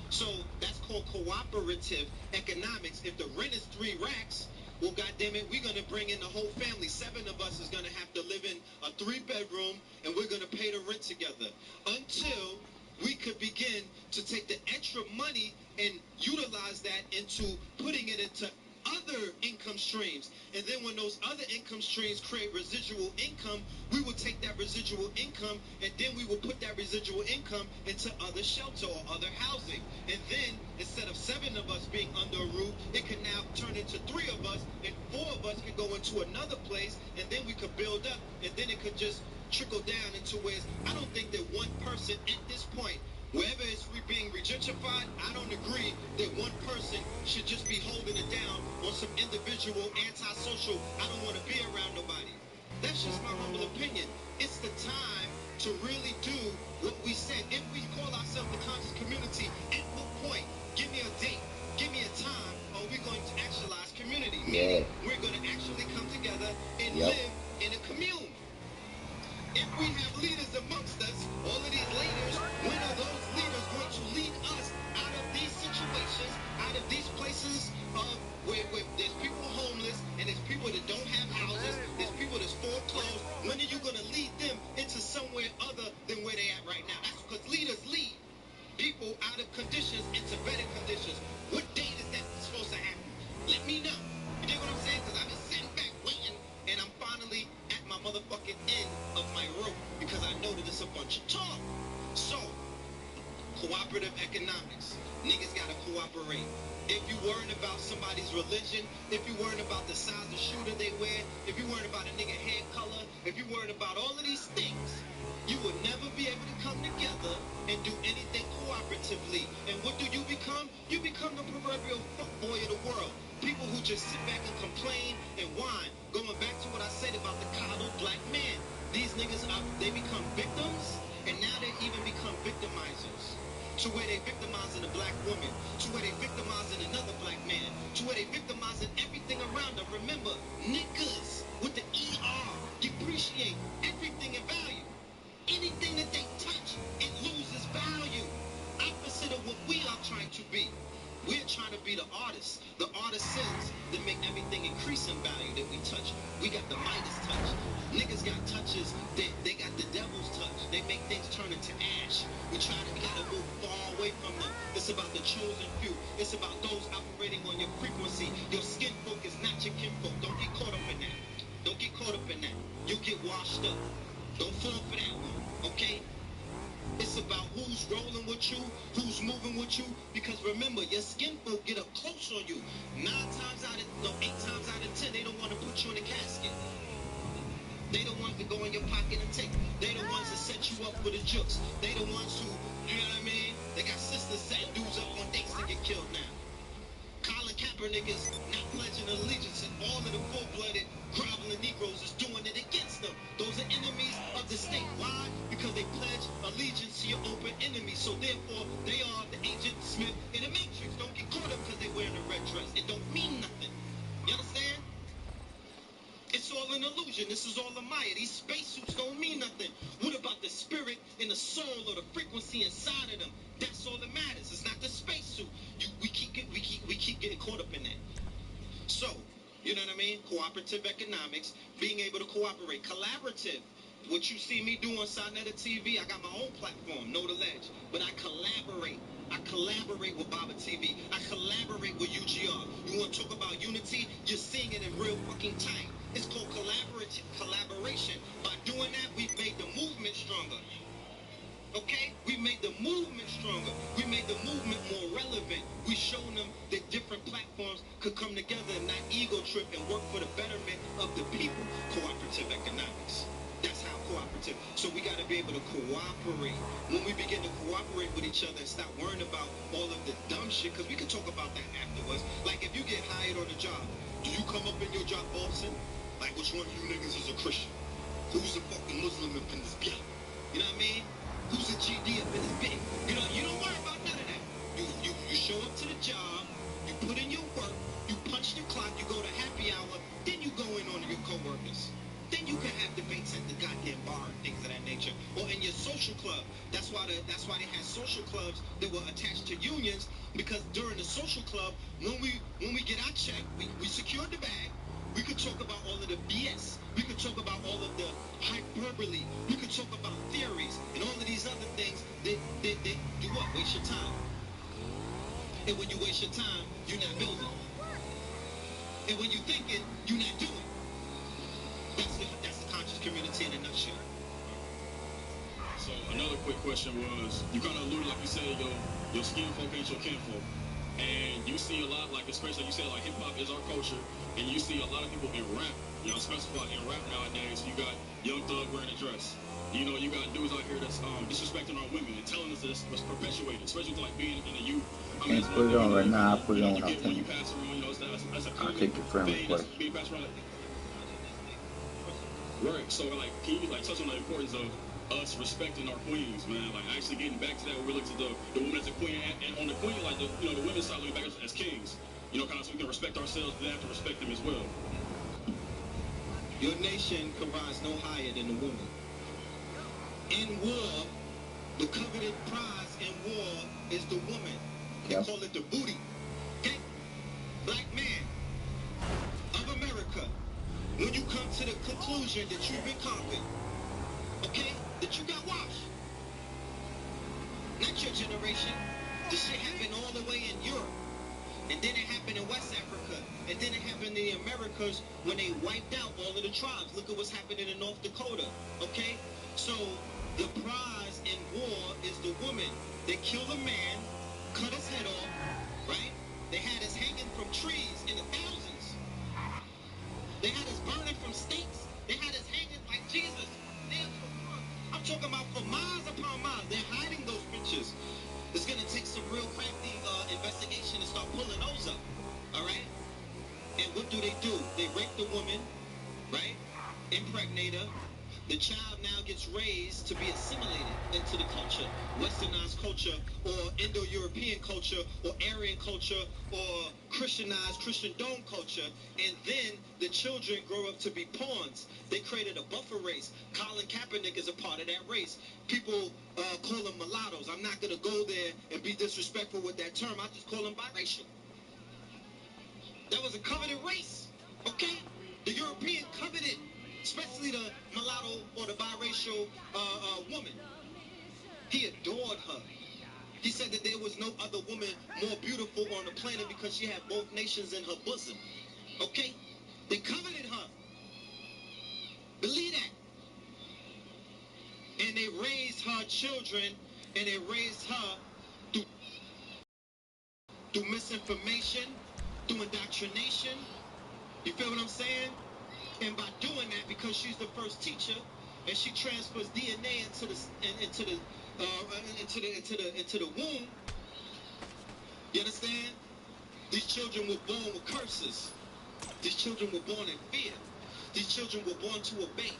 So that's called cooperative economics. If the rent is 3 racks, well, goddammit, we're going to bring in the whole family. 7 of us is going to have to live in a 3-bedroom, and we're going to pay the rent together. Until we could begin to take the extra money and utilize that into putting it into other income streams. And then when those other income streams create residual income, we will take that residual income and then we will put that residual income into other shelter or other housing. And then instead of 7 of us being under a roof, it can now turn into 3 of us, and 4 of us can go into another place, and then we could build up, and then it could just trickle down into ways. I don't think that one person at this point, wherever it's being regentrified, I don't agree that one person should just be holding it down on some individual antisocial, I don't want to be around nobody. That's just my humble opinion. It's the time to really do what we said. If we call ourselves the conscious community, at what point? Give me a date, give me a time, are we going to actualize community? Meaning we're going to actually come together and live in a commune. If we have leaders amongst us, all of these leaders, when are those leaders going to lead us out of these situations, out of these places where there's people homeless and there's people that don't have houses, there's people that's foreclosed? When are you going to lead them into somewhere other than where they're at right now? That's because leaders lead people out of conditions into better conditions. What date is that supposed cooperative economics. Niggas gotta cooperate. If you worrying about somebody's religion, if you worrying about the size of shooter they wear, if you worrying about a nigga hair color, if you worrying about all of these things, you will never be able to come together and do anything cooperatively. And what do you become? You become the proverbial fuckboy of the world. People who just sit back and complain and whine. Going back to what I said about the coddled black man. These niggas, they become victims, and now they even become victimizers. To where they victimizing a black woman, to where they victimizing another black man, to where they victimizing everything around them. Remember, niggas with the ER depreciate everything in value. Anything that they touch, it loses value. Opposite of what we are trying to be. We're trying to be the artists that make everything increase in value that we touch. We got the Midas touch. Niggas got touches, they got the devil's touch. They make things turn into ash. We gotta move far away from them. It's about the chosen few. It's about those operating on your frequency. Your skin folk is not your kinfolk. Don't get caught up in that. Don't get caught up in that. You'll get washed up. Don't fall for that one, okay? It's about who's rolling with you, who's moving with you, because remember, your skin folk get up close on you. 8 times out of 10, they don't want to put you in a casket. They the ones that go in your pocket and take. They the ones that set you up for the jokes. They the ones who, you know what I mean? They got sisters setting dudes up on dates to get killed now. Colin Kaepernick is not pledging allegiance, and all of the full-blooded, groveling Negroes is doing it against them. Those are enemies of the state. Why? Because they pledge allegiance to your open enemy. So therefore, they are the Agent Smith in the Matrix. Don't get caught up because they're wearing a red dress. It don't mean nothing. You understand? It's all an illusion. This is all a Maya. These spacesuits don't mean nothing. What about the spirit and the soul or the frequency inside of them? That's all that matters. It's not the spacesuit. We keep getting caught up in that. So, you know what I mean? Cooperative economics, being able to cooperate. Collaborative. What you see me do on Sinetta TV, I got my own platform, Know the Ledge. But I collaborate. I collaborate with Baba TV. I collaborate with UGR. You want to talk about unity? You're seeing it in real fucking time. It's called collaboration. By doing that, we've made the movement stronger. Okay? We made the movement stronger. We made the movement more relevant. We shown them that different platforms could come together and not ego trip and work for the betterment of the people. Cooperative economics. That's how cooperative. So we got to be able to cooperate. When we begin to cooperate with each other and stop worrying about all of the dumb shit, because we can talk about that afterwards. Like if you get hired on a job, do you come up in your job, Boston? Like which one of you niggas is a Christian? Who's a fucking Muslim up in this bitch? You know what I mean? Who's a GD up in this bitch? You know, you don't worry about none of that. You show up to the job, you put in your work, you punch your clock, you go to happy hour, then you go in on your coworkers. Then you can have debates at the goddamn bar and things of that nature, or in your social club. That's why they had social clubs that were attached to unions, because during the social club, when we get our check, we secured the bag. We could talk about all of the BS. We could talk about all of the hyperbole. We could talk about theories and all of these other things that do what? Waste your time. And when you waste your time, you're not building. And when you're thinking, you're not doing. That's the conscious community in a nutshell. So another quick question was, you kind of alluded, like you said, your skin folk ain't your kinfolk. And you see a lot, like especially like you said, like hip hop is our culture, and you see a lot of people in rap, you know, specify in rap nowadays. You got Young Thug wearing a dress. You know, you got dudes out here that's disrespecting our women and telling us this was perpetuated, especially with, like being in the youth. I mean, Can't put it on right now. I'll put it on when I when you finish. pass around, you know, that's a I'll take your friend thing request. that's being passed around. Right. So like, can you like touch on the importance of us respecting our queens, man? Like actually getting back to that, where we look to the woman as a queen, and on the queen, like the women's side, looking back as kings. You know, kind of so we can respect ourselves, but they have to respect them as well. Your nation can rise no higher than the woman. In war, the coveted prize in war is the woman. They Yep. call it the booty. Okay? Black man of America, when you come to the conclusion that you've been conquered, okay, that you got washed, not your generation, this shit happened all the way in Europe, and then it happened in West Africa, and then it happened in the Americas when they wiped out all of the tribes. Look at what's happening in North Dakota, okay? So The prize in war is the woman. They kill a man, cut his head off, right? They had us hanging from trees in the thousands. They had us burning from stakes. They had us hanging like Jesus. I'm talking about for miles upon miles. They're hiding those pictures. It's going to take some real crafty investigation to start pulling those up. All right? And what do? They rape the woman, right? Impregnate her. The child now gets raised to be assimilated into the culture, westernized culture, or Indo-European culture, or Aryan culture, or Christianized Christian dome culture, and then the children grow up to be pawns. They created a buffer race. Colin Kaepernick is a part of that race. People call them mulattoes. I'm not going to go there and be disrespectful with that term. I just call them biracial. That was a coveted race, okay? The European coveted, especially the mulatto or the biracial woman. He adored her. He said that there was no other woman more beautiful on the planet because she had both nations in her bosom, okay? They coveted her. Believe that. And they raised her children, and they raised her through misinformation, through indoctrination. You feel what I'm saying? And by doing that, because she's the first teacher, and she transfers DNA into the womb. You understand? These children were born with curses. These children were born in fear. These children were born to obey.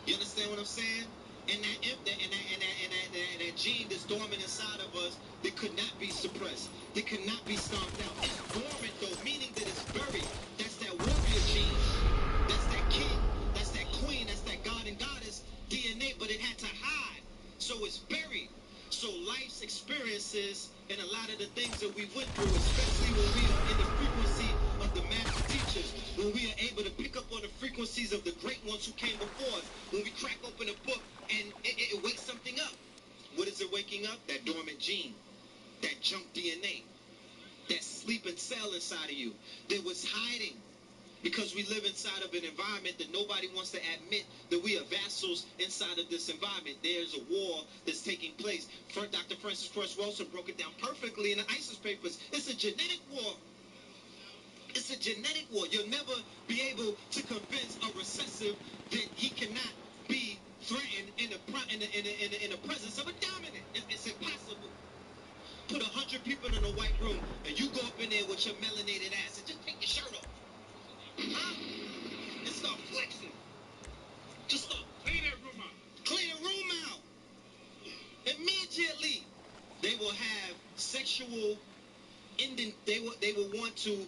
You understand what I'm saying? And that gene that's dormant inside of us that could not be suppressed, that could not be stomped out. It's dormant though, meaning that it's buried. That's that warrior gene. That's that king. That's that queen. That's that god and goddess DNA, but it had to hide. So it's buried. So life's experiences and a lot of the things that we went through, especially when we are in the frequency of the master teachers, when we are able to pick up on the frequencies of the great ones who came before us, when we crack open a book and it wakes something up. What is it waking up? That dormant gene, that junk DNA, that sleeping cell inside of you that was hiding. Because we live inside of an environment that nobody wants to admit that we are vassals inside of this environment. There's a war that's taking place. Dr. Francis Cross Wilson broke it down perfectly in the ISIS papers. It's a genetic war. It's a genetic war. You'll never be able to convince a recessive that he cannot be threatened in the presence of a dominant. It's impossible. Put 100 people in a white room and you go up in there with your melanated ass and just take your shirt off. Huh? And start flexing. Just start clean that room out. Clean the room out. Immediately, they will have sexual they will want to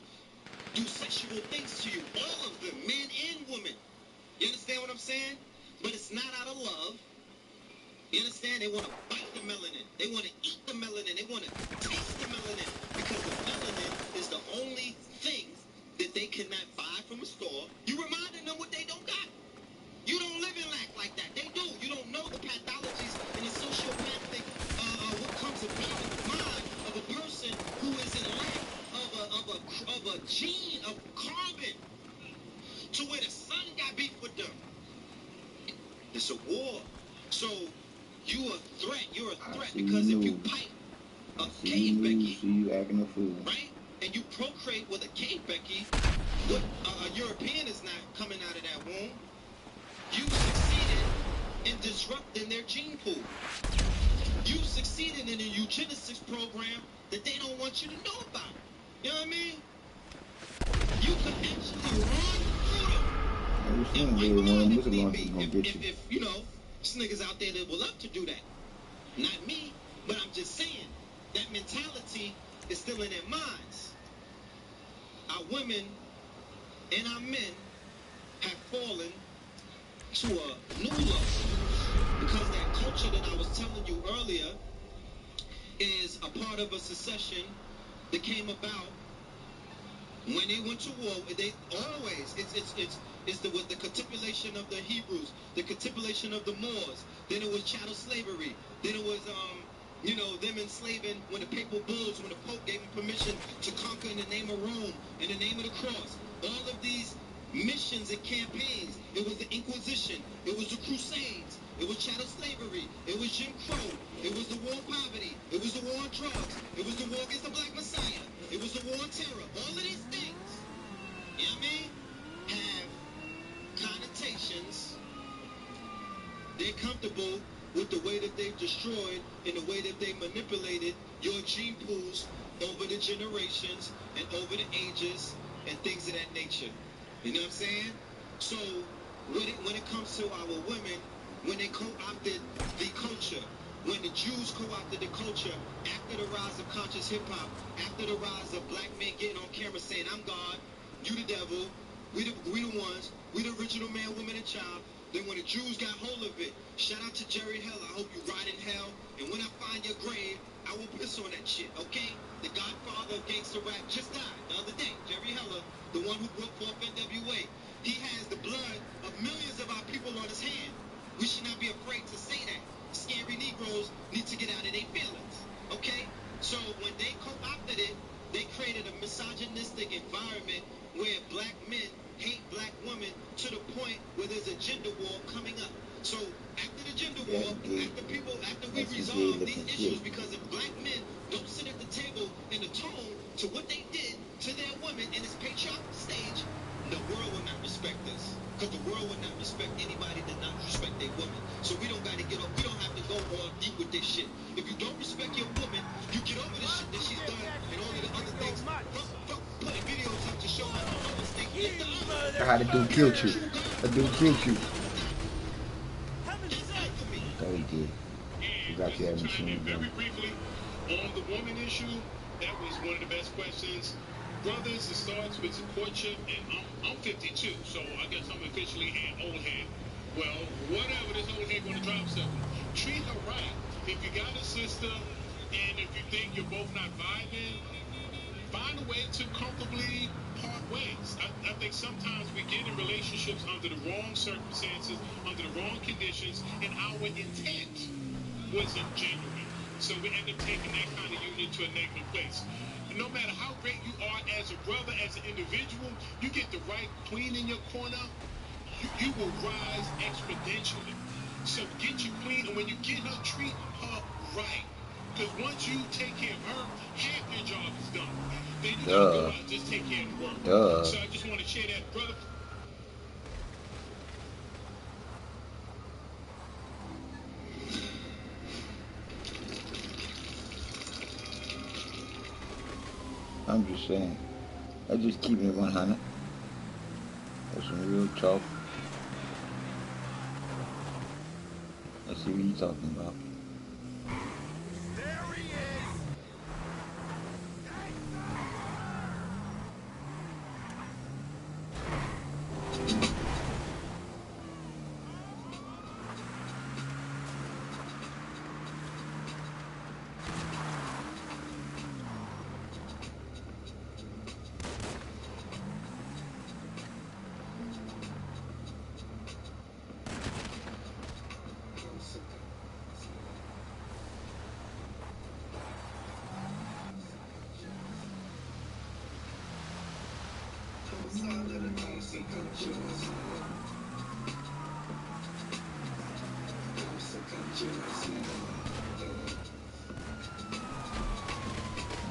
do sexual things to you. All of them, men and women. You understand what I'm saying? But it's not out of love. You understand? They want to bite the melanin. They want to eat the melanin. They want to taste the melanin. Because the melanin is the only thing that they cannot buy from a store. You reminding them what they don't got. You don't live in lack like that. They do. You don't know the pathologies and the sociopathic, what comes about in the mind of a person who is in lack of a gene of carbon to where the sun got beef with them. It's a war. So you're a threat. You're a threat because if you pipe a cave Becky, see you acting a fool, right? And you procreate with a cave Becky, what a European is not coming out of that womb. You succeeded in disrupting their gene pool. You succeeded in a eugenics program that they don't want you to know about. You know what I mean? You could actually run through them and wipe them out if need be. If you know, there's niggas out there that will love to do that. Not me, but I'm just saying that mentality is still in their minds. Our women and our men have fallen to a new level because that culture that I was telling you earlier is a part of a secession that came about when they went to war. They always it's the capitulation of the Hebrews, the capitulation of the Moors. Then it was chattel slavery. Then it was them enslaving when the papal bulls, when the Pope gave them permission to conquer in the name of Rome, in the name of the cross. All of these missions demonstrations and campaigns. It was the Inquisition. It was the Crusades. It was chattel slavery. It was Jim Crow. It was the war on poverty. It was the war on drugs. It was the war against the Black Messiah. It was the war on terror. All of these things, you know what I mean, have connotations. They're comfortable with the way that they've destroyed and the way that they manipulated your gene pools over the generations and over the ages and things of that nature. You know what I'm saying? So when it comes to our women, when they co-opted the culture, when the Jews co-opted the culture after the rise of conscious hip-hop, after the rise of black men getting on camera saying, I'm God, you the devil, we the ones, we the original man, woman, and child. Then when the Jews got hold of it, shout out to Jerry Heller, I hope you ride in hell, and when I find your grave, I will piss on that shit, okay? The godfather of gangster rap just died the other day. Jerry Heller, the one who broke forth NWA. He has the blood of millions of our people on his hand. We should not be afraid to say that. Scary Negroes need to get out of their feelings, okay? So when they co-opted it, they created a misogynistic environment where black men hate black women to the point where there's a gender war coming up. So after the gender war, after we resolve these issues, because if black men don't sit at the table and atone to what they did to their women in this patriarchal stage, the world will not respect us. Because the world will not respect anybody that not respect their woman. So we don't got to get up. We don't have to go all deep with this shit. If you don't respect your woman, you get over the shit that she's done and all of the other things. Fuck putting videos up to show how the other things. How the dude killed you. The dude killed you. Oh, he did. You got your machine gun. Very briefly, on the woman issue, that was one of the best questions. Brothers, it starts with the courtship, and I'm 52, so I guess I'm officially an old head. Well, whatever, this old head gonna drop something. Treat her right. If you got a sister, and if you think you're both not vibing, find a way to comfortably part ways. I think sometimes we get in relationships under the wrong circumstances, under the wrong conditions, and our intent wasn't genuine. So we end up taking that kind of union to a negative place. No matter how great you are as a brother, as an individual, you get the right queen in your corner, you will rise exponentially. So get your queen, and when you get her, treat her right. Because once you take care of her, half your job is done. Then you gotta go out and just take care of the work. So I just want to share that, brother. I'm just saying. I just keep it 100. That's some real talk. Let's see what you're talking about. There he is!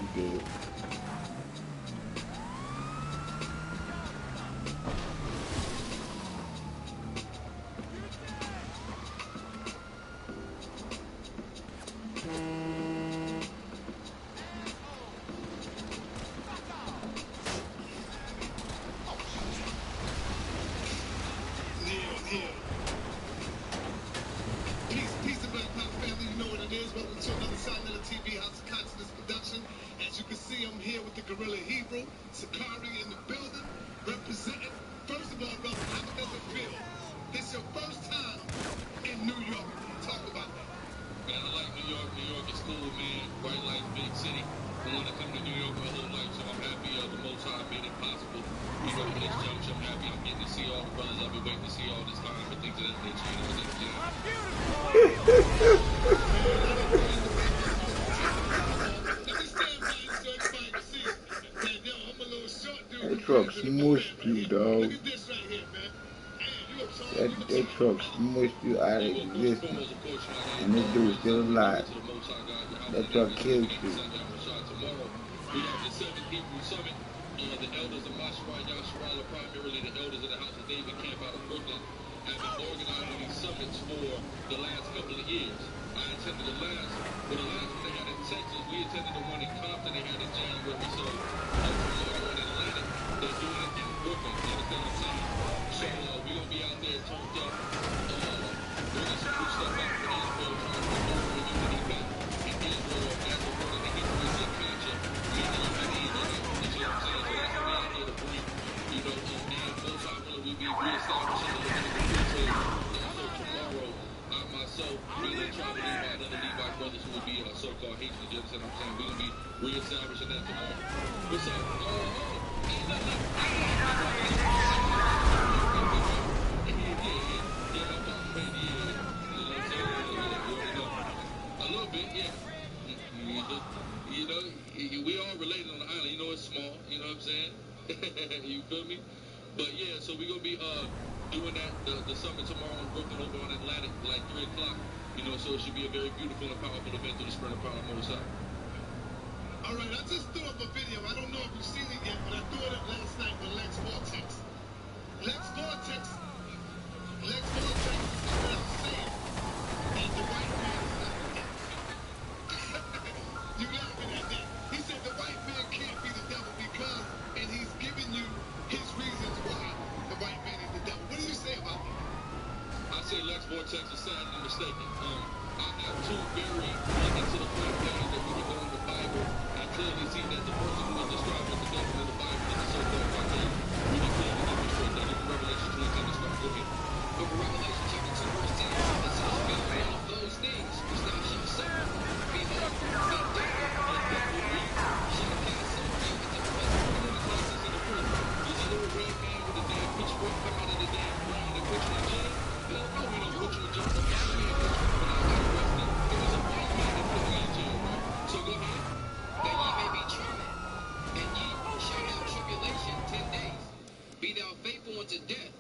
You did. Peace to Black Power family, you know what it is. Welcome to another Silent TV House of Consciousness production. As you can see, I'm here with the Gorilla Hebrew, Sakari in the building, representing. First of all, brother, how does it feel? This your first time in New York. Talk about that. Man, I like New York. New York is cool, man. Bright lights, big city. I want to come to New York my whole life, so I'm happy the Most High made it possible. You know, at this juncture, I'm happy I'm getting to see all the brothers I've been waiting to see all this time and things of that nature. You know what I'm saying? That truck smushed you, dog. Look at this right here, man. That truck smushed you out of existence. And this dude's still alive. That truck killed you. Tomorrow, we have the 7th Hebrew Summit. The elders of Masharai Yasharala, primarily the elders of the House of David camp out of Brooklyn, have been organizing these summits for the last couple of years. I attended the last one they had in Texas. We attended the one in Compton they had in January. So tomorrow in Atlanta, they're doing it in Brooklyn. You understand what I'm saying? So we're going to be out there turned up, bringing some good stuff out for Israel, trying to bring more unity back in Israel as the word of the Hebrew is Zakacha, meaning unity in the house. You see what I'm saying? So that's what we're out there to bring. You know, and most likely we'll be reestablishing the Levitical priesthood. Also tomorrow, I myself, me and Travel Levi and other Levi brothers who will be so-called Haitians, you understand what I'm saying? We're going to be reestablishing that tomorrow. What's up? A little bit, yeah. You know, we all related on the island. You know, it's small. You know what I'm saying? You feel me? But yeah, so we're gonna be doing that the summit tomorrow in Brooklyn over on Atlantic, like 3 o'clock. You know, so it should be a very beautiful and powerful event to the spread of power of Most High. All right, I just threw up a video. I don't know if you've seen it yet, but I threw it up last night with Lex Vortex. Lex Vortex is what I'm saying. And the white man is not the devil. You laughing at that? He said the white man can't be the devil because, and he's giving you his reasons why the white man is the devil. What do you say about that? I say Lex Vortex is sadly mistaken. I have two very into the point things that we can go in the Bible and clearly see that the person who is described as the devil in the Bible is the so-called white man. We can clearly demonstrate that in Revelation 22 and start. Go ahead. Book of Revelation chapter 2 verse 10, it says, "Behold, all of those things which thou shalt suffer, behold, the devil shall cast some of you into the presence of the classes in the prison." There's a little red man with a damn pitchfork come out of the damn ground and put you in jail. Hell no, we don't put you in jail. The black man put you in arrested. It was a white man that put me in jail, right? So go ahead. That ye may be tried, and ye shall have tribulation 10 days. Be thou faithful unto death,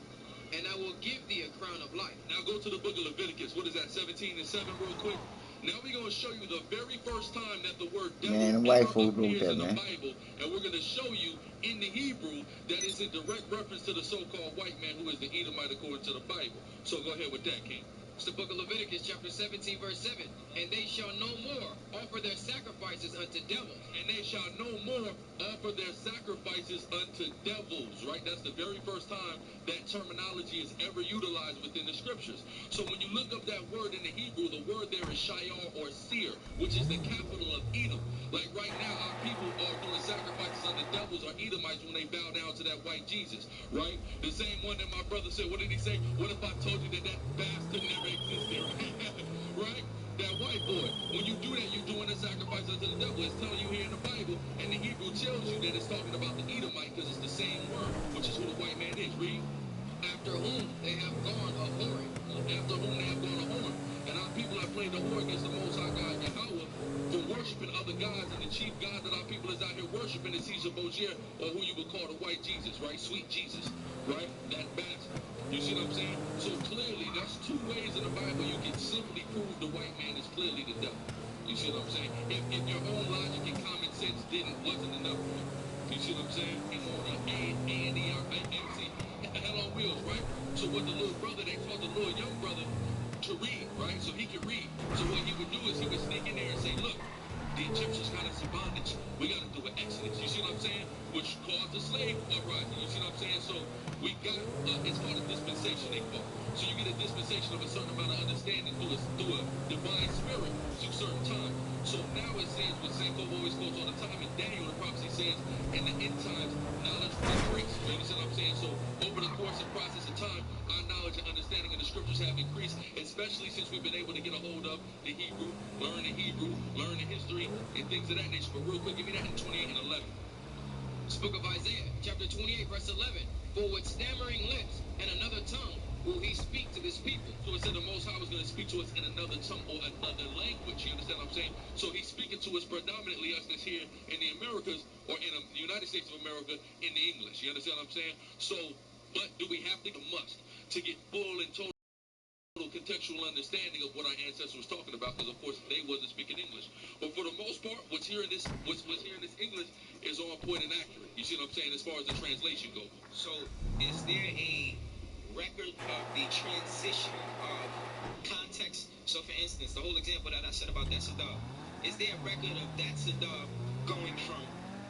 and I will give thee a crown of life. Now go to the book of Leviticus. What is that, 17 and 7 real quick? Now we're going to show you the very first time that the word devil Man, white ever folk wrote appears that, in the man. Bible. And we're going to show you in the Hebrew that it's in direct reference to the so-called white man who is the Edomite according to the Bible. So go ahead with that, King. It's the book of Leviticus chapter 17 verse 7. "And they shall no more offer their sacrifices unto devils." And they shall no more offer their sacrifices unto devils, right? That's the very first time that terminology is ever utilized within the scriptures. So when you look up that word in the Hebrew, the word there is Shayar or Seir, which is the capital of Edom. Like right now, our people are doing sacrifices unto devils or Edomites when they bow down to that white Jesus, right? The same one that my brother said, what did he say? What if I told you that that bastard never existed, right? That white boy. When you do that, you're doing a sacrifice unto the devil. It's telling you here in the Bible, and the Hebrew tells you that it's talking about the Edomite because it's the same word, which is who the white man is. Read. After whom they have gone a whoring. After whom they have gone a whore. And our people have played the whore against the Most High God, Yahweh, for worshiping other gods, and the chief god that our people is out here worshiping is Caesar Borgia, or who you would call the white Jesus, right? Sweet Jesus, right? That bastard. You see what I'm saying? So clearly, that's two ways in the Bible you can simply prove the white man is clearly the devil. You see what I'm saying? If your own logic and common sense wasn't enough for you. You see what I'm saying? And on A&D-R-A-M-C, hell on wheels, right? So what the little brother, they taught the little young brother to read, right? So he could read. So what he would do is he would sneak in there and say, look, the Egyptians got us in bondage. We got to do an exodus. You see what I'm saying? Which caused the slave uprising. You see what I'm saying? So we got, it's called a dispensation, they call. So you get a dispensation of a certain amount of understanding through a divine spirit to a certain time. So now it says what Senko always quotes all the time, and Daniel, the prophecy says, in the end times, knowledge will increase. You understand what I'm saying? So over the course and process of time, our knowledge and understanding of the scriptures have increased, especially since we've been able to get a hold of the Hebrew, learn the Hebrew, learn the history, and things of that nature. But real quick, give me that in 28 and 11. It's the book of Isaiah, chapter 28, verse 11. "For with stammering lips and another tongue will he speak to this people." So it said the Most High was going to speak to us in another tongue or another language. You understand what I'm saying? So he's speaking to us predominantly, us that's here in the Americas or in the United States of America, in the English. You understand what I'm saying? So, but do we have to? A must. to get full and total contextual understanding of what our ancestors was talking about, because of course they wasn't speaking English. But for the most part, what's here in this English is on point and accurate. You see what I'm saying, as far as the translation goes. So, is there a record of the transition of context? So, for instance, the whole example that I said about that Saddam, is there a record of that Saddam going from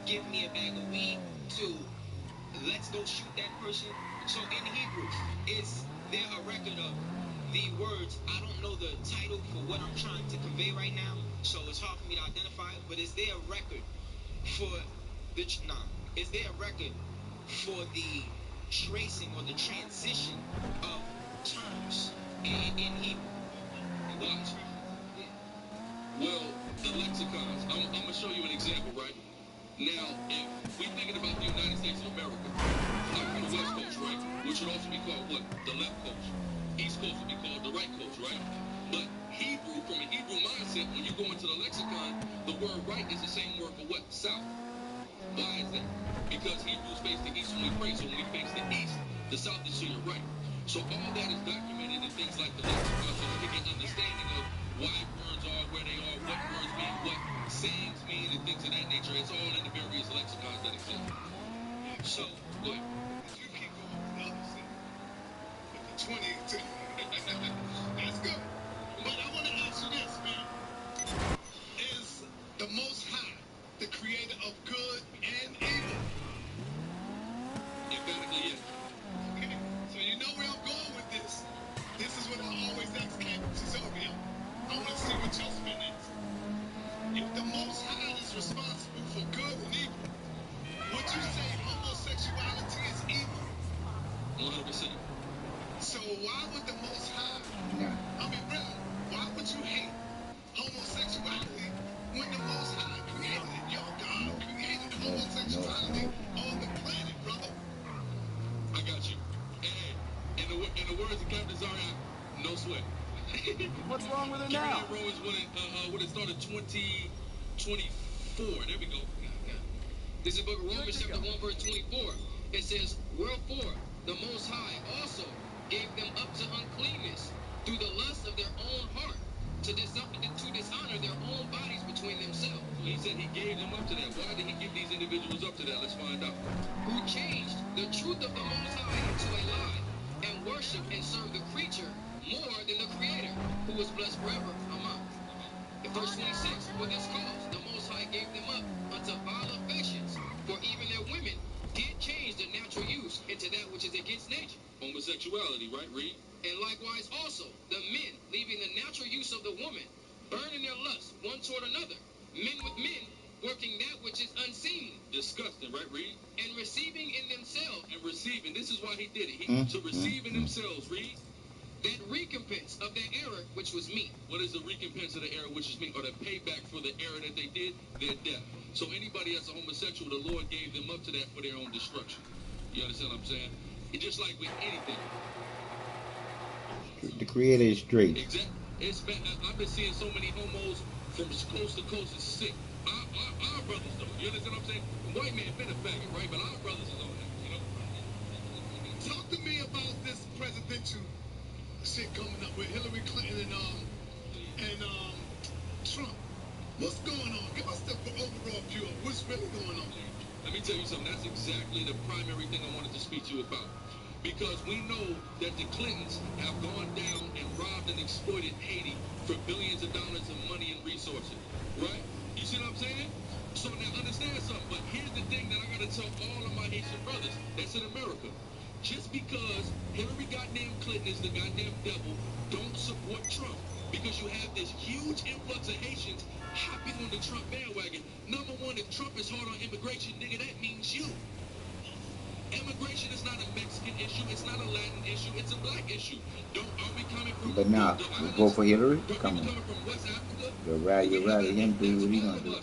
give me a bag of weed to let's go shoot that person? So, in Hebrew, is there a record of the words? I don't know the title for what I'm trying to convey right now, so it's hard for me to identify it, but is there a record for the is there a record for the tracing or the transition of terms in Hebrew? Well, the lexicons. I'm gonna show you an example, right? Now, if we're thinking about the United States of America, I'm from the West Coast, right? Which would also be called what? The left coast. East Coast would be called the right coast, right? But Hebrew, from a Hebrew mindset, when you go into the lexicon, the word right is the same word for what? South. Why is that? Because Hebrews face the east when we pray. So when we face the east, the south is to your right. So all that is documented in things like the lexicon, so you can get understanding of why words are where they are, what words mean, what sayings mean, and things of that nature. It's all in the various lexicons that exist. So, go ahead. You keep going with the other thing. With the 22. That's good. But I want to ask you this, man. Is the Most High the creator of good and evil? Emphatically, yes. Okay. So you know where I'm going with this. This is what I always ask Captain Cesario. I want to see what your spin is. If the Most High is responsible for good and evil, would you say homosexuality is evil? 100%. So why would the Most High, Nah. I mean, really, why would you hate homosexuality when the Most High created it? Your God created homosexuality on the planet, brother. I got you. And in the words of Captain Zarya, no sweat. What's wrong with it Carry now? that Romans when it started 2024. There we go. This is the book of Romans, Good to chapter go. 1, verse 24. It says, wherefore the Most High also gave them up to uncleanness through the lust of their own heart, to dishonor their own bodies between themselves. He said he gave them up to that. Why did he give these individuals up to that? Let's find out. Who changed the truth of the Most High into a lie, and worship and serve the creature more than the Creator, who was blessed forever. Amen. In verse 26, for this cause the Most High gave them up unto vile affections, for even their women did change their natural use into that which is against nature. Homosexuality, right? Read. And likewise also, the men, leaving the natural use of the woman, burning their lust one toward another, men with men, working that which is unseemly. Disgusting, right? Read. And receiving in themselves. And receiving. This is why he did it. To receive in themselves. Read. That recompense of their error which was meet. What is the recompense of the error which is meet, or the payback for the error that they did? Their death. So anybody that's a homosexual, the Lord gave them up to that for their own destruction. You understand what I'm saying? It's just like with anything. The Creator is straight. Exactly. I've been seeing so many homos from coast to coast. It's sick. Our brothers though. You understand what I'm saying? White man been a faggot, right? But our brothers is on that. You know. Talk to me about this presidential shit coming up with Hillary Clinton and Trump. What's going on? Give us the overall view of what's really going on. Let me tell you something. That's exactly the primary thing I wanted to speak to you about. Because we know that the Clintons have gone down and robbed and exploited Haiti for billions of dollars of money and resources. Right? You see what I'm saying? So now understand something. But here's the thing that I got to tell all of my Haitian brothers that's in America. Just because Hillary goddamn Clinton is the goddamn devil, don't support Trump. Because you have this huge influx of Haitians hopping on the Trump bandwagon. Number one, if Trump is hard on immigration, nigga, that means you. Immigration is not a Mexican issue. It's not a Latin issue. It's a black issue. Are we coming from? But now, we vote for Hillary? Come on. Coming from West Africa? You'll rather him do what he gonna do.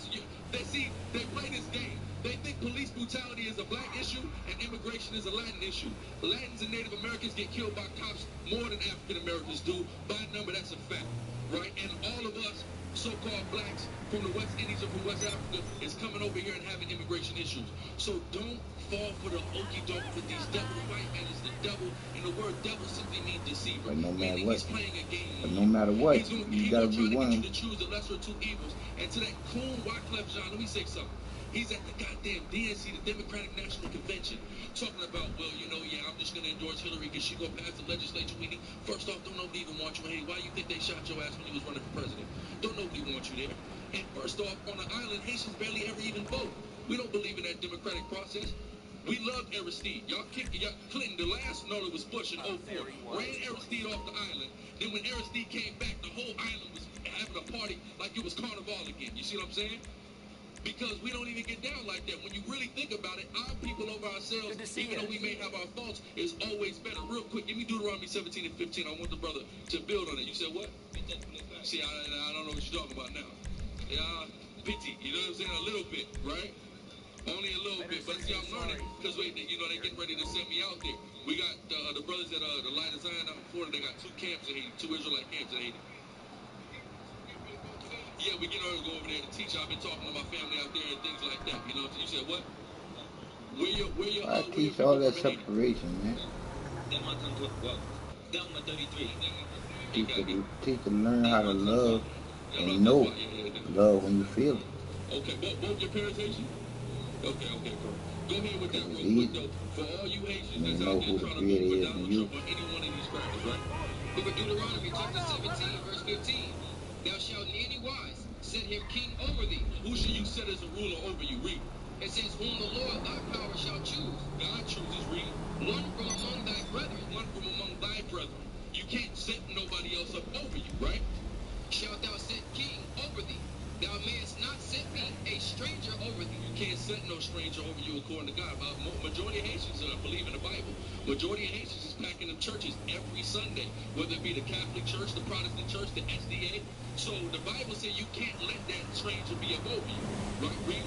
They play this game. They think police brutality is a black issue and immigration is a Latin issue. Latins and Native Americans get killed by cops more than African Americans do. By number, that's a fact, right? And all of us so-called blacks from the West Indies or from West Africa is coming over here and having immigration issues. So don't fall for the okey doke with these devil. White man is the devil, and the word devil simply means deceiver. But no matter Meaning what, he's playing a game. but no matter what, He's you gonna gotta try be to get one. you to choose the lesser of two evils. And to that coon Wyclef Jean, let me say something. He's at the goddamn DNC, the Democratic National Convention, talking about, well, you know, yeah, I'm just going to endorse Hillary because she going to pass the legislature we need. First off, don't nobody even want you. Hey, why you think they shot your ass when you was running for president? Don't nobody want you there. And first off, on the island, Haitians barely ever even vote. We don't believe in that democratic process. We love Aristide. Y'all kicked Clinton. The last no, it was Bush in 04. Ran Aristide off the island. Then when Aristide came back, the whole island was having a party like it was Carnival again. You see what I'm saying? Because we don't even get down like that. When you really think about it, our people over ourselves, even though we may have our faults, is always better. Real quick, give me Deuteronomy 17 and 15. I want the brother to build on it. You said what? See, I don't know what you're talking about now. Yeah, pity. You know what I'm saying? A little bit, right? Only a little bit. But see, I'm learning because they getting ready to send me out there. We got the brothers at the Light of Zion out in Florida. They got 2 camps in Haiti, 2 Israelite camps in Haiti. Yeah, we get ready to go over there to teach. I've been talking to my family out there and things like that. You know what I'm saying? You said what? I teach all that separation, man. Teach them learn how to love and know love when you feel it. Okay, both your parents Haitian? Okay, cool. Go ahead with that real quick, though. For all you Haitians that's out there trying to vote for Donald Trump or any one of these crackers, right? Book of Deuteronomy, chapter 17, verse 15. Thou shalt in any wise set him king over thee. Who shall you set as a ruler over you? Read. It says, whom the Lord thy power shall choose. God chooses, read. One from among thy brethren. One from among thy brethren. You can't set nobody else up over you, right? Shalt thou set king over thee. Thou mayest not set me a stranger over thee. You can't set no stranger over you according to God. Majority of Haitians believe in the Bible. Majority of Haitians is packing them churches every Sunday, whether it be the Catholic Church, the Protestant Church, the SDA. So the Bible says you can't let that stranger be above you. Right, read?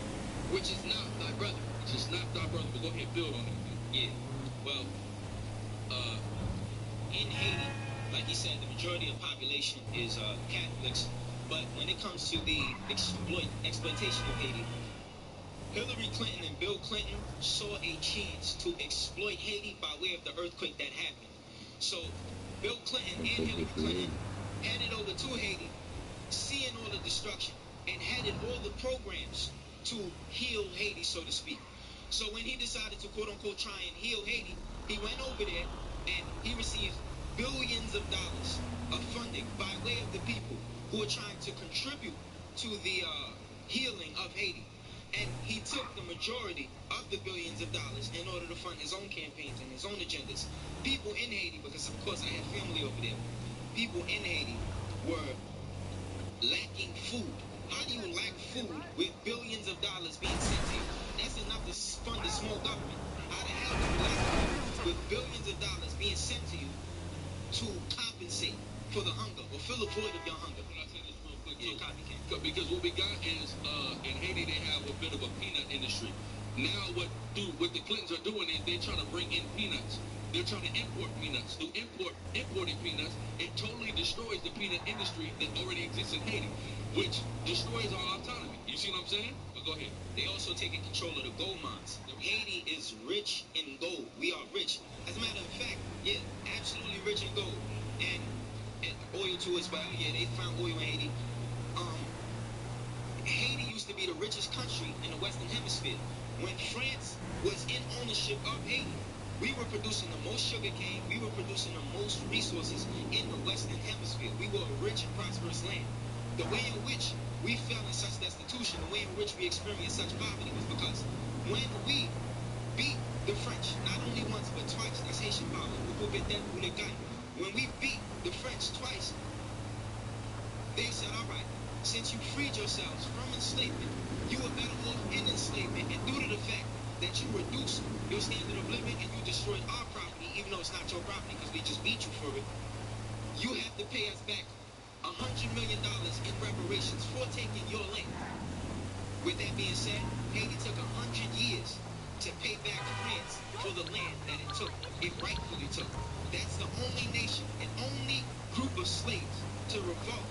Which is not thy brother. Which is not thy brother. But go ahead, build on it. Yeah. Well, in Haiti, like you said, the majority of the population is Catholics. But when it comes to the exploitation of Haiti, Hillary Clinton and Bill Clinton saw a chance to exploit Haiti by way of the earthquake that happened. So Bill Clinton and Hillary Clinton headed over to Haiti, seeing all the destruction, and headed all the programs to heal Haiti, so to speak. So when he decided to quote-unquote try and heal Haiti, he went over there and he received billions of dollars of funding by way of the people who are trying to contribute to the healing of Haiti. And he took the majority of the billions of dollars in order to fund his own campaigns and his own agendas. People in Haiti, because of course I had family over there, people in Haiti were lacking food. How do you lack food with billions of dollars being sent to you? That's enough to fund a small government. How the hell do you lack food with billions of dollars being sent to you to compensate for the hunger or fill the void of your hunger? Can I say this real quick? Yeah. Because what we got is in Haiti they have a bit of a peanut industry. Now what the Clintons are doing is they're trying to bring in peanuts. They're trying to import peanuts. Through importing peanuts, it totally destroys the peanut industry that already exists in Haiti, which destroys our autonomy. You see what I'm saying? But go ahead. They also taking control of the gold mines. Haiti is rich in gold. We are rich. As a matter of fact, yeah, absolutely rich in gold. And oil too as well. Yeah, they found oil in Haiti. Haiti used to be the richest country in the Western Hemisphere. When France was in ownership of Haiti, we were producing the most sugar cane. We were producing the most resources in the Western Hemisphere. We were a rich and prosperous land. The way in which we fell in such destitution, the way in which we experienced such poverty was because when we beat the French, not only once but twice, that's Haitian power. When we beat the French twice, they said, all right, since you freed yourselves from enslavement, you were better off in enslavement. And due to the fact that you reduced your standard of living and you destroyed our property, even though it's not your property because we just beat you for it, you have to pay us back $100 million in reparations for taking your land. With that being said, Haiti took 100 years to pay back France for the land that it took, it rightfully took. That's the only nation and only group of slaves to revolt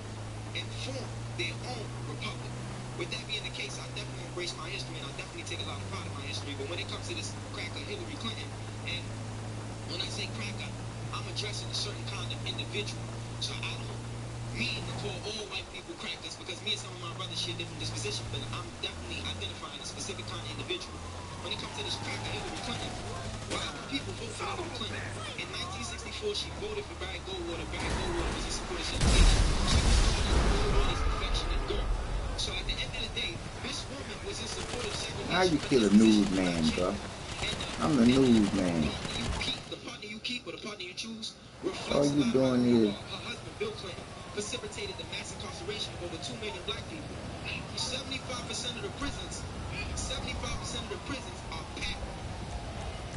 and form their own republic. With that being the case, I definitely embrace my history and I definitely take a lot of pride in my history. But when it comes to this cracker Hillary Clinton, and when I say cracker, I'm addressing a certain kind of individual. So I don't mean to call all white people crackers because me and some of my brothers share different dispositions, but I'm definitely identifying a specific kind of individual. When it comes to this cracker Hillary Clinton, why would people vote for Hillary Clinton? In 1964, she voted for Barry Goldwater. Barry Goldwater was a supporter of segregation. She was known as Goldwater's affectionate girl. So at the end of the day, this woman was in support of segregation. How you kill a newsman, bro? I'm the newsman. The partner you keep or the partner you choose All reflects a you lot doing about who you is are. Her husband, Bill Clinton, precipitated the mass incarceration of over 2 million black people. 75% of the prisons, 75% of the prisons are packed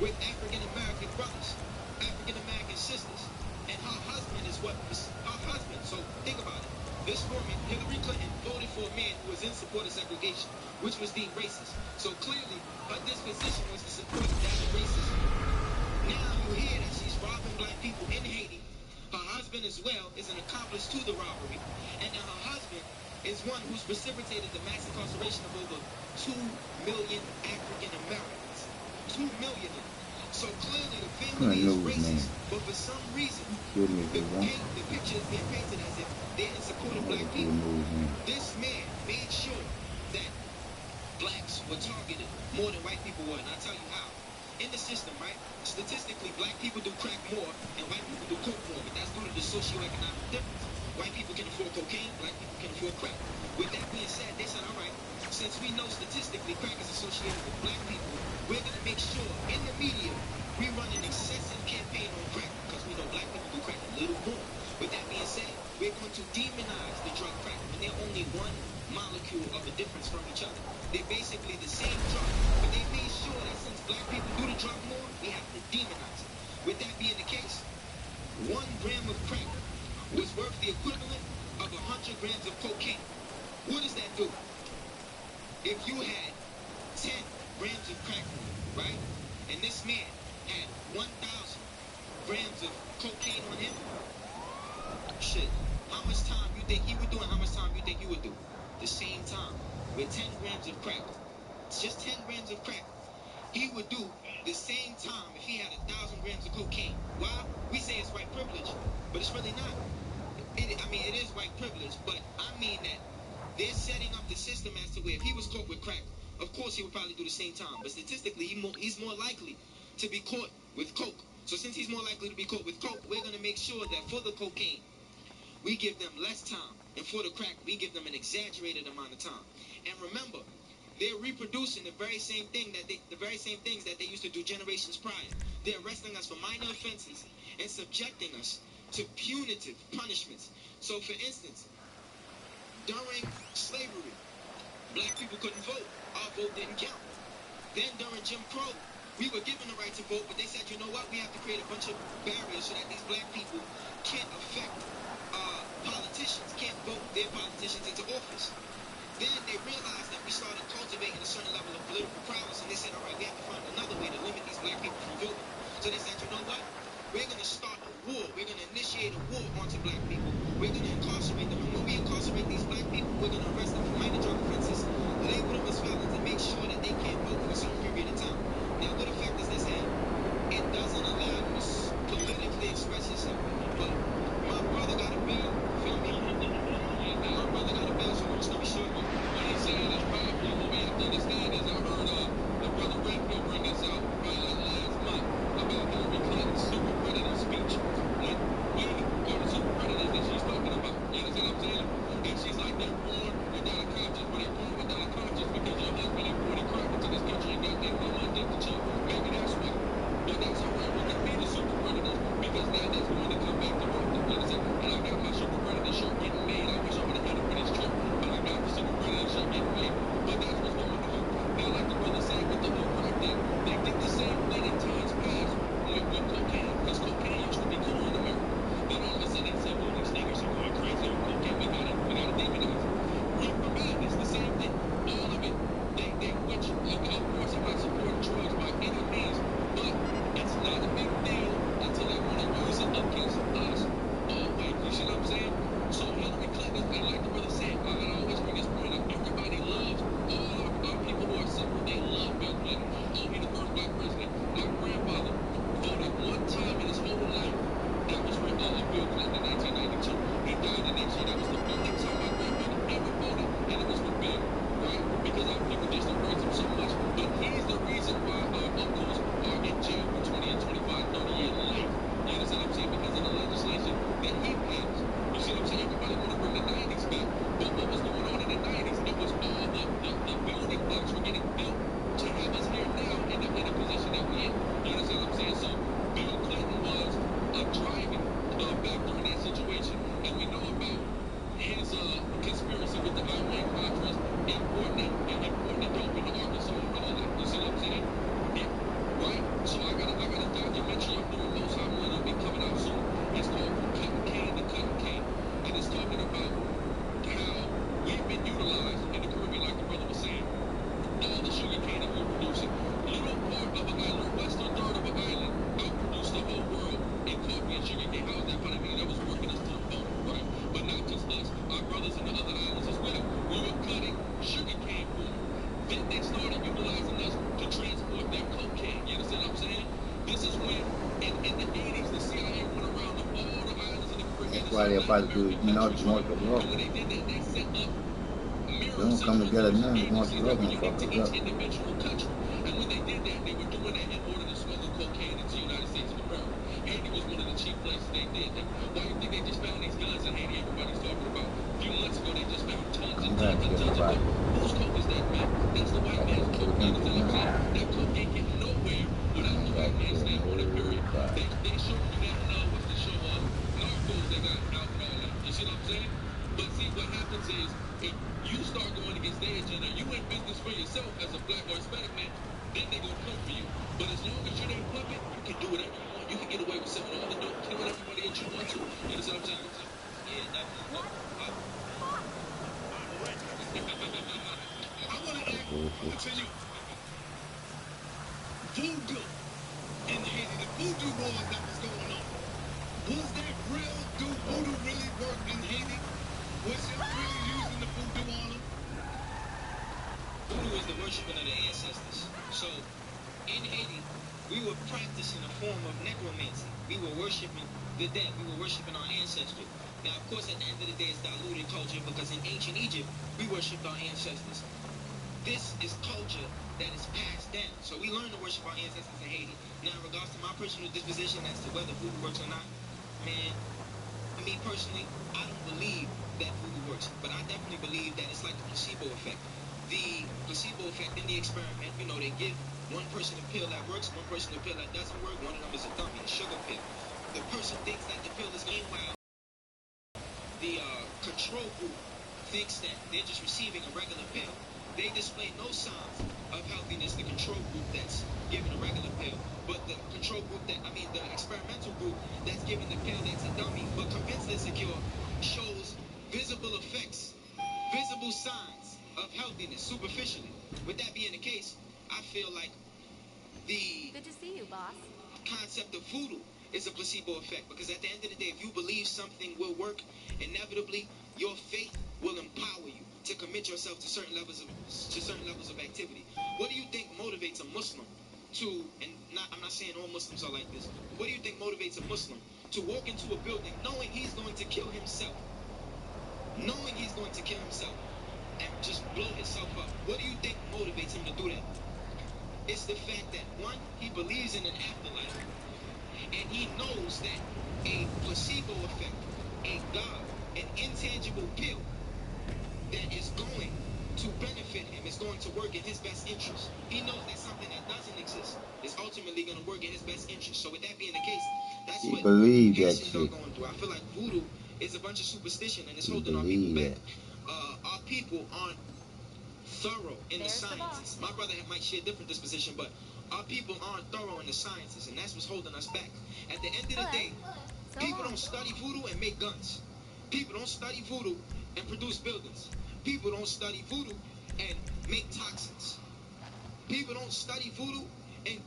with African American brothers, African American sisters, and her husband is what her husband. So think about it. This woman, Hillary Clinton, voted for a man who was in support of segregation, which was deemed racist. So clearly, her disposition was to support that racism. Now you hear that she's robbing black people in Haiti. Her husband as well is an accomplice to the robbery. And now her husband is one who's precipitated the mass incarceration of over 2 million African Americans. 2 million of them. So clearly the family is racist, but for some reason, the picture is being painted as if they're in support of black people. This man made sure that blacks were targeted more than white people were, and I'll tell you how. In the system, right, statistically, black people do crack more and white people do coke more, but that's due to the socioeconomic difference. White people can afford cocaine, black people can afford crack. With that being said, they said, all right, since we know statistically crack is associated with black people, we're going to make sure in the media we run an excessive campaign on crack because we know black people do crack a little more. With that being said, we're going to demonize the drug crack when they're only one molecule of a difference from each other. They're basically the same drug, but they made sure that since black people do the drug more, we have to demonize it. With that being the case, 1 gram of crack was worth the equivalent of 100 grams of cocaine. What does that do? If you had 10 grams of crack, right, and this man had 1,000 grams of cocaine on him, shit, how much time you think he would do and how much time you think you would do? The same time. With 10 grams of crack, just 10 grams of crack, he would do the same time if he had 1,000 grams of cocaine. Why? We say it's white privilege, but it's really not. It is white privilege, but I mean that they're setting up the system as to where if he was caught with crack, of course he would probably do the same time. But statistically, he's more likely to be caught with coke. So since he's more likely to be caught with coke, we're going to make sure that for the cocaine, we give them less time. And for the crack, we give them an exaggerated amount of time. And remember, they're reproducing the very same things that they used to do generations prior. They're arresting us for minor offenses and subjecting us to punitive punishments. So for instance, during slavery, black people couldn't vote. Our vote didn't count. Then during Jim Crow, we were given the right to vote, but they said, you know what, we have to create a bunch of barriers so that these black people can't affect politicians, can't vote their politicians into office. Then they realized that we started cultivating a certain level of political prowess, and they said, all right, we have to find another way to limit these black people from voting. So they said, you know what, we're going to start a war. We're going to initiate a war onto black people. We're going to incarcerate them. And when we incarcerate these black people, we're going to arrest them for minor drug offenses, label them as felons, and make sure that they can't vote for a certain period of time. Now, what effect does this have? It doesn't allow you to politically express yourself. But my brother got a bill, feel me? My brother got a bill, so let me show you. What he's saying is powerful. What we have to understand is I heard the brother Redfield bring this out probably like last month about Hillary Clinton's super predator speech. When we go to super predators that she's talking about, you understand what I'm saying? And she's like, they're born without a conscience, but they're born without a conscience because your husband imported crack. That's why they're about to do martial law. And when they did that, they set up They mirror don't come together sequences, now. Martial agencies law that were gonna fuck unique to us each up. individual country. And when they did that, they were doing that in order to smuggle cocaine into the United States of America. Haiti was one of the chief places they did that. Why do you think they just found these guns in Haiti everybody's talking about? A few months ago, they just found tons Come and back, tons and kill tons of nobody. coke. Whose coke is that, man? That's the white Got to man's go kill coke. You them understand people what I'm now. saying? That coke ain't getting nowhere without I the ain't got white to man's kill stamp on it, period. nobody. They showing you that in, what's the show, Narcos they got out and all that. You see what I'm saying? But see, what happens is, if you start going against their agenda, you in business for yourself as a black or Hispanic man, then they gonna come for you. But as long as you're their puppet, you can do whatever you want. You can get away with selling all the dope, killing everybody that you want to. You understand what I'm saying? Yeah, definitely. What? I want to continue. Voodoo in Haiti, the voodoo wars that was going on. Was that real? Do voodoo really work in Haiti? Was y'all really using the voodoo on them? Voodoo is the worshiping of the ancestors. So, in Haiti, we were practicing a form of necromancy. We were worshiping the dead. We were worshiping our ancestry. Now, of course, at the end of the day, it's diluted culture because in ancient Egypt, we worshipped our ancestors. This is culture that is passed down. So we learn to worship our ancestors in Haiti. Now, in regards to my personal disposition as to whether voodoo works or not, man, me personally, I don't believe that voodoo works, but I definitely believe that it's like the placebo effect. The placebo effect in the experiment, they give one person a pill that works, one person a pill that doesn't work. One of them is a dummy, a sugar pill. The person thinks that the pill is meanwhile. The control group thinks that they're just receiving a regular pill. They display no signs of healthiness, the control group that's given a regular pill. But the control group the experimental group that's given the pill that's a dummy, but convinced it's secure, shows visible effects, visible signs of healthiness superficially. With that being the case, I feel like the Good to see you, boss. concept of voodoo is a placebo effect, because at the end of the day, if you believe something will work, inevitably your faith will empower you to commit yourself to certain levels of activity. What do you think motivates a Muslim to, I'm not saying all Muslims are like this, but what do you think motivates a Muslim to walk into a building knowing he's going to kill himself, and just blow himself up? What do you think motivates him to do that? It's the fact that, one, he believes in an afterlife, and he knows that a placebo effect, a God, an intangible pill that is going to benefit him, is going to work in his best interest. He knows that something that doesn't exist is ultimately going to work in his best interest. So with that being the case, that's what Haitians are going through. I feel like voodoo is a bunch of superstition, and it's holding our people back. Our people aren't thorough in the sciences. My brother might share a different disposition, but our people aren't thorough in the sciences, and that's what's holding us back. At the end of the day, people don't study voodoo and make guns. People don't study voodoo and produce buildings. People don't study voodoo and make toxins. People don't study voodoo and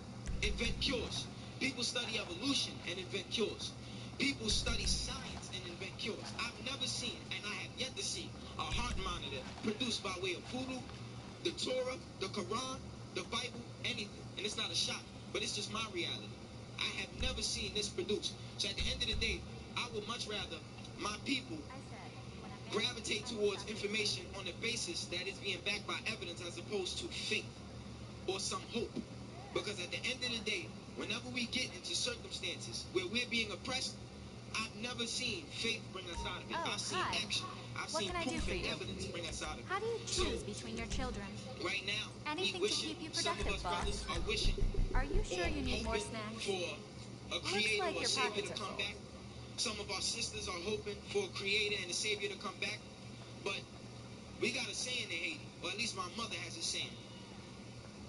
invent cures. People study evolution and invent cures. People study science and invent cures. I've never seen, and I have yet to see, a heart monitor produced by way of voodoo, the Torah, the Quran, the Bible, anything. And it's not a shot, but it's just my reality. I have never seen this produced. So at the end of the day, I would much rather my people gravitate towards information on the basis that is being backed by evidence as opposed to faith or some hope. Because at the end of the day, whenever we get into circumstances where we're being oppressed, I've never seen faith bring us out of it. I've seen action. I've seen proof and evidence bring us out of it. How do you choose between your children? Right now, Anything we to wishing, keep you some of productive, us boss. brothers are wishing Are you sure or you need more hoping snacks? for a Looks creator like or a your savior pockets to are come full. back. Some of our sisters are hoping for a creator and a savior to come back. But we got a saying in Haiti, or at least my mother has a saying.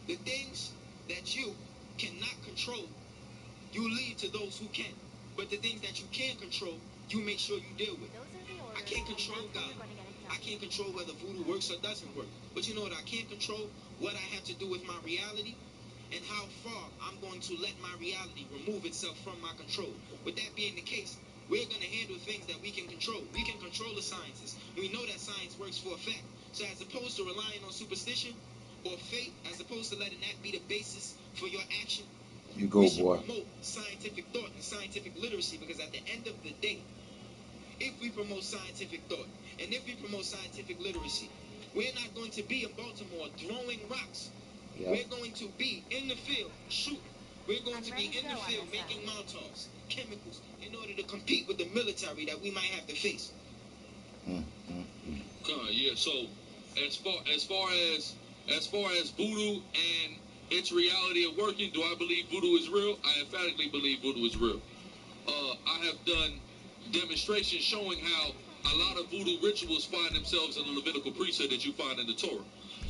The things that you cannot control, you leave to those who can. But the things that you can control, you make sure you deal with. I can't control God. I can't control whether voodoo works or doesn't work. But you know what I can control? What I have to do with my reality and how far I'm going to let my reality remove itself from my control. With that being the case, we're going to handle things that we can control. We can control the sciences. We know that science works for a fact. So as opposed to relying on superstition or faith, as opposed to letting that be the basis for your action, you go, we should boy. promote scientific thought and scientific literacy, because at the end of the day, if we promote scientific thought and if we promote scientific literacy. We're not going to be in Baltimore throwing rocks. Yep. We're going to be in the field shooting. We're going to be in the field making Molotovs, chemicals, in order to compete with the military that we might have to face. Yeah. So, as far as voodoo and its reality of working, do I believe voodoo is real? I emphatically believe voodoo is real. I have done demonstrations showing how a lot of voodoo rituals find themselves in the Levitical priesthood that you find in the Torah,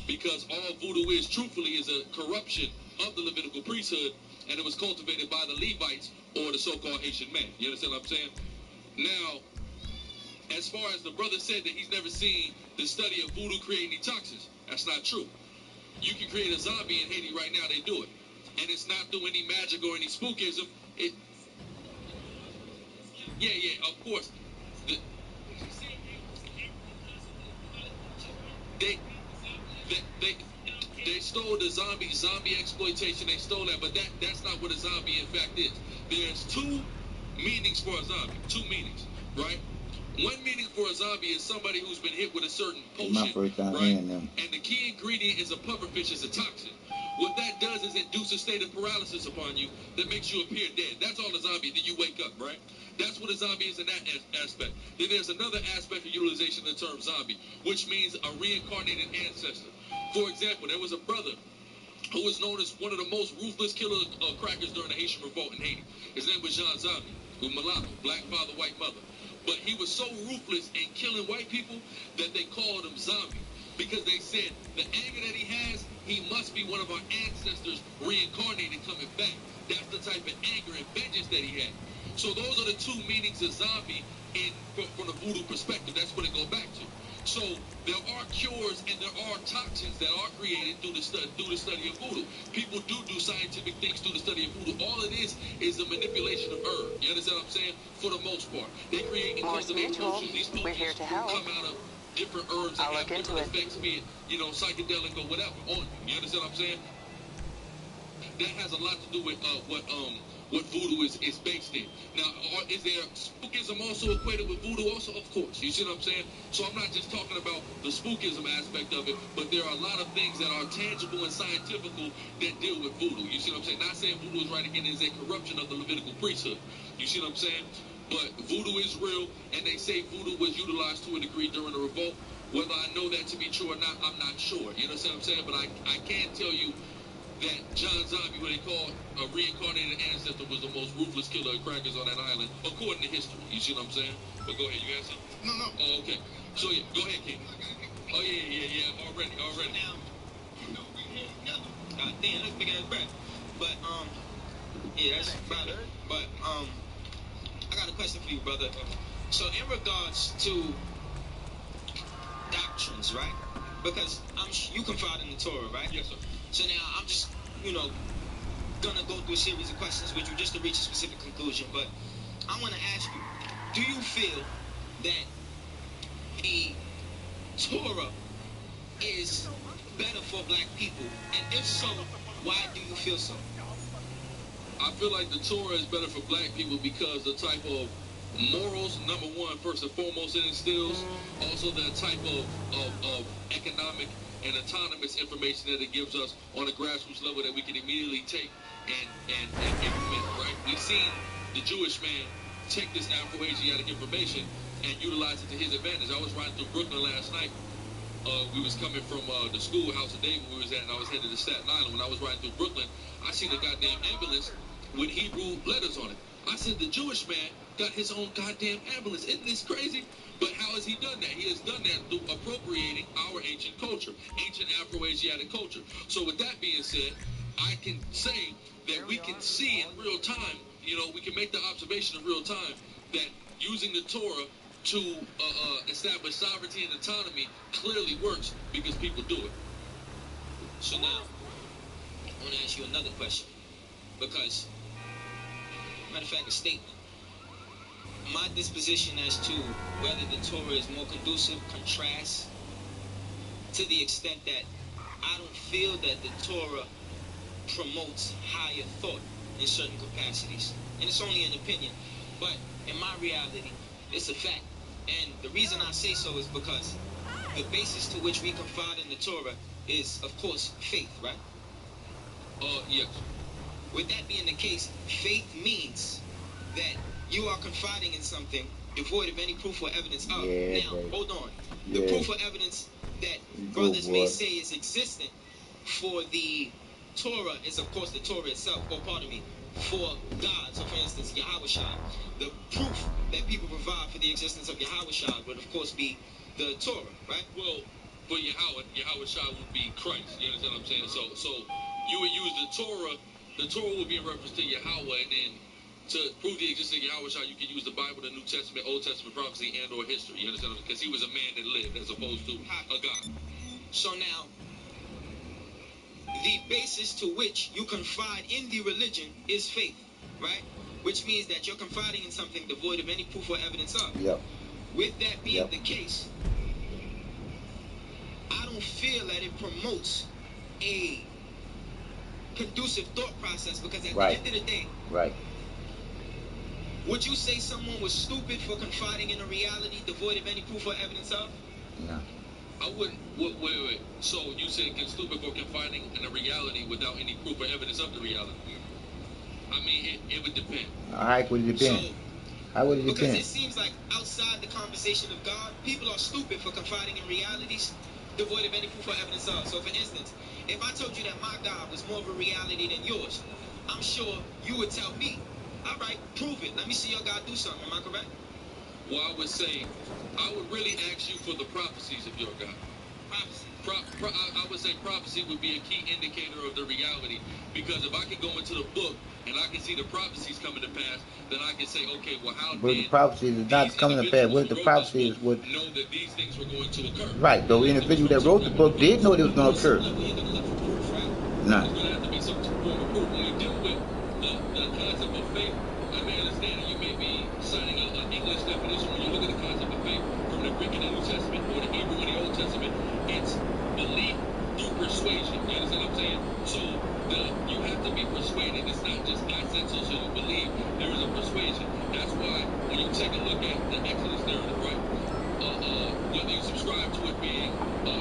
because all voodoo is, truthfully, is a corruption of the Levitical priesthood, and it was cultivated by the Levites or the so-called Haitian man. You understand what I'm saying? Now, as far as the brother said that he's never seen the study of voodoo creating toxins, that's not true. You can create a zombie in Haiti right now, they do it. And it's not through any magic or any spookism. Yeah, of course. They stole the zombie exploitation. They stole that, but that's not what a zombie in fact is. There's two meanings for a zombie. Two meanings, right? One meaning for a zombie is somebody who's been hit with a certain potion, my first time right? hearing them. And the key ingredient is a pufferfish, is a toxin. What that does is induce a state of paralysis upon you that makes you appear dead. That's all a zombie. Then you wake up, right? That's what a zombie is in that aspect. Then there's another aspect of utilization of the term zombie, which means a reincarnated ancestor. For example, there was a brother who was known as one of the most ruthless killer crackers during the Haitian revolt in Haiti. His name was Jean Zombie, who mulatto, black father, white mother. But he was so ruthless in killing white people that they called him Zombie, because they said the anger that he has, he must be one of our ancestors reincarnated coming back. That's the type of anger and vengeance that he had. So those are the two meanings of zombie from the voodoo perspective. That's what it goes back to. So there are cures and there are toxins that are created through the study of voodoo. People do scientific things through the study of voodoo. All it is a manipulation of herb. You understand what I'm saying? For the most part, they create and cultivate potions. These potions We're here to help. come out of different herbs that have different effects, be it psychedelic or whatever. On you understand what I'm saying? That has a lot to do with what voodoo is based in. Now, is there spookism also equated with voodoo also? Of course. You see what I'm saying? So I'm not just talking about the spookism aspect of it, but there are a lot of things that are tangible and scientifical that deal with voodoo. You see what I'm saying? Not saying voodoo is right again, is a corruption of the Levitical priesthood. You see what I'm saying? But voodoo is real, and they say voodoo was utilized to a degree during the revolt. Whether I know that to be true or not, I'm not sure. You understand what I'm saying? But I can tell you that John Zombie, what they call a reincarnated ancestor, was the most ruthless killer of crackers on that island, according to history. You see what I'm saying? But go ahead, you have something? No. Oh, okay. So yeah, go ahead, King. Oh yeah. Already. Now, God damn, that's big ass breath. But yeah, that's about it. But I got a question for you, brother. So in regards to doctrines, right? Because you confide in the Torah, right? Yes, sir. So now I'm just, gonna go through a series of questions with you just to reach a specific conclusion. But I want to ask you, do you feel that the Torah is better for black people? And if so, why do you feel so? I feel like the Torah is better for black people because the type of morals, number one, first and foremost, it instills. Also the type of economic and autonomous information that it gives us on a grassroots level that we can immediately take and implement, right? We've seen the Jewish man take this Afro-Asiatic information and utilize it to his advantage. I was riding through Brooklyn last night. We was coming from the schoolhouse of David we was at, and I was headed to Staten Island. When I was riding through Brooklyn, I seen a goddamn ambulance with Hebrew letters on it. I said, the Jewish man got his own goddamn ambulance. Isn't this crazy? But how has he done that? He has done that through appropriating our ancient culture, ancient Afro-Asiatic culture. So with that being said, I can say that we can see in real time, we can make the observation in real time that using the Torah to establish sovereignty and autonomy clearly works because people do it. So now, I want to ask you another question. Because, matter of fact, a statement. My disposition as to whether the Torah is more conducive contrasts to the extent that I don't feel that the Torah promotes higher thought in certain capacities. And it's only an opinion. But in my reality, it's a fact And the reason I say so is because the basis to which we confide in the Torah is, of course, faith, right? Yes. With that being the case, faith means that you are confiding in something devoid of any proof or evidence of. Yeah, now, baby. hold on. Yeah. The proof or evidence that brothers may say is existent for the Torah is, of course, the Torah itself, or pardon me, for God. So, for instance, Yahushua. The proof that people provide for the existence of Yahushua would, of course, be the Torah, right? Well, for Yahushua would be Christ. You understand what I'm saying? So you would use the Torah. The Torah would be in reference to Yahweh, and then to prove the existence of Yahushua, you can use the Bible, the New Testament, Old Testament prophecy, and or history. You understand? Because he was a man that lived, as opposed to a God. So now, the basis to which you confide in the religion is faith, right? Which means that you're confiding in something devoid of any proof or evidence of. Yep. With that being the case, I don't feel that it promotes a conducive thought process, because at the end of the day, would you say someone was stupid for confiding in a reality devoid of any proof or evidence of? No. I wouldn't. Wait. So you said stupid for confiding in a reality without any proof or evidence of the reality? I mean, it would depend. How would it depend? So, how would it because depend? it seems like outside the conversation of God, people are stupid for confiding in realities devoid of any proof or evidence of. So, for instance, if I told you that my God was more of a reality than yours, I'm sure you would tell me, all right, prove it. Let me see your God do something. Am I correct? Well, I would say, I would really ask you for the prophecies of your God. Prophecy. I would say prophecy would be a key indicator of the reality, because if I could go into the book and I can see the prophecies coming to pass, then I can say, okay, well, how But did the prophecies is not coming to pass. What the prophecy is what know that these things were going to occur? Right. The individual that wrote the book did know it was going to occur. Nah. There's going to have to be some form of proof. When we deal with the concept of faith, I may understand that you may be citing an English definition. When you look at the concept of faith from the Greek in the New Testament or the Hebrew in the Old Testament, it's belief through persuasion. You understand what I'm saying? So you have to be persuaded. It's not just I said so, so you believe. There is a persuasion. That's why when you take a look at the Exodus narrative, right? Whether you subscribe to it being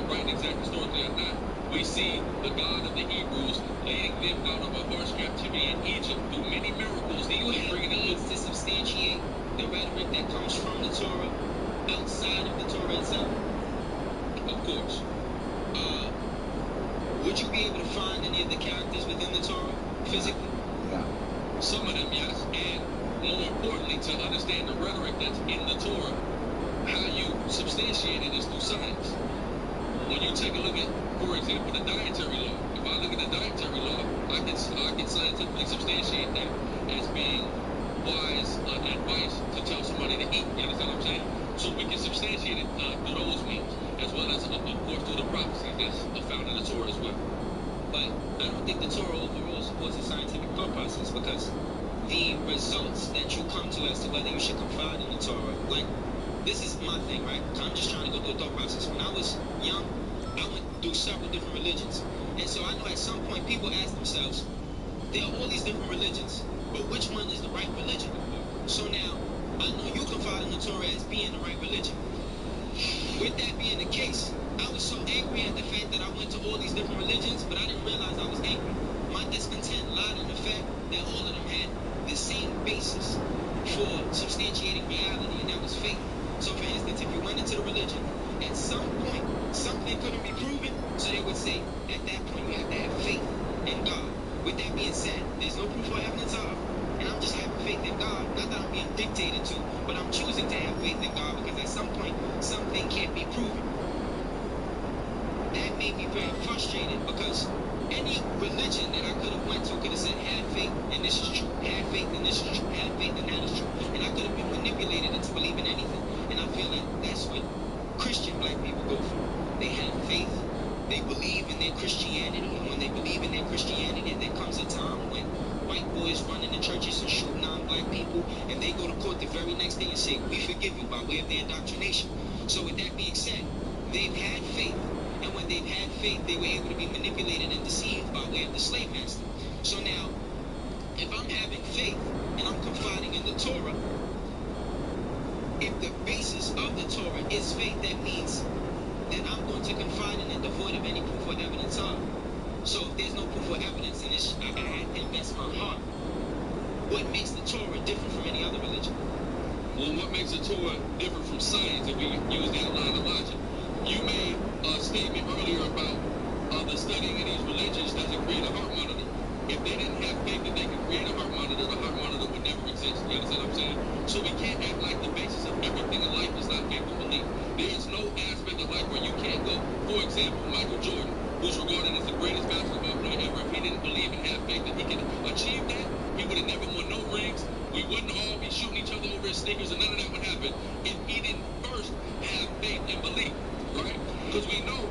right and exact historically or not, we see the God of the Hebrews leading them out of a harsh captivity in Egypt through many miracles. Do you have means to substantiate the rhetoric that comes from the Torah outside of the Torah itself? Of course. Would you be able to find any of the characters within the Torah physically? No. Some of them, yes. And more importantly, to understand the rhetoric that's in the Torah, how you substantiate it is through science. When you take a look at, for example, the dietary law. If I look at the dietary law, I can scientifically substantiate that as being wise advice to tell somebody to eat. You understand what I'm saying? So we can substantiate it through those means, as well as, of course, through the prophecies that's found in the Torah as well. But I don't think the Torah overall supports a scientific thought process, because the results that you come to as to whether you should confide in the Torah, like, this is my thing, right? I'm just trying to go through a thought process. When I was young, I went through several different religions. And so I know at some point people ask themselves, there are all these different religions, but which one is the right religion? So now, I know you confide in the Torah as being the right religion. With that being the case, I was so angry at the fact that I went to all these different religions, but I didn't realize I was angry. My discontent lied in the fact that all of them had the same basis for substantiating reality, and that was faith. So, for instance, if you went into the religion, at some point, something couldn't be proven, so they would say, at that point, you have to have faith in God. With that being said, there's no proof or evidence of, and I'm just having faith in God. Not that I'm being dictated to, but I'm choosing to have faith in God, because at some point, something can't be proven. That made me very frustrated, because any religion that I could have went to could have said, have faith, and this is true. Have faith, and this is true. Have faith, and that is true. And I could have been manipulated into believing anything. And I feel that that's what Christian black people go through. They have faith. They believe in their Christianity. And when they believe in their Christianity, there comes a time when white boys run in the churches and shoot non-black people, and they go to court the very next day and say, we forgive you, by way of their indoctrination. So with that being said, they've had faith. And when they've had faith, they were able to be manipulated and deceived by way of the slave master. So now, if I'm having faith and I'm confiding in the Torah, if the basis of the Torah is faith that means that I'm going to confide in it devoid of any proof or evidence of. So if there's no proof or evidence, then I have to invest my heart. What makes the Torah different from any other religion? Well, what makes the Torah different from science, if we use that line of logic? You made a statement earlier about the studying of these religions doesn't create a heart monitor. If they didn't have faith that they could create a heart monitor would never exist. You understand what I'm saying? So we can't act like the basis of everything in life is not faith and belief. There is no aspect of life where you can't go. For example, Michael Jordan, who's regarded as the greatest basketball player ever, if he didn't believe and have faith that he could achieve that, he would have never won no rings. We wouldn't all be shooting each other over his sneakers, and none of that would happen if he didn't first have faith and belief, right? Because we know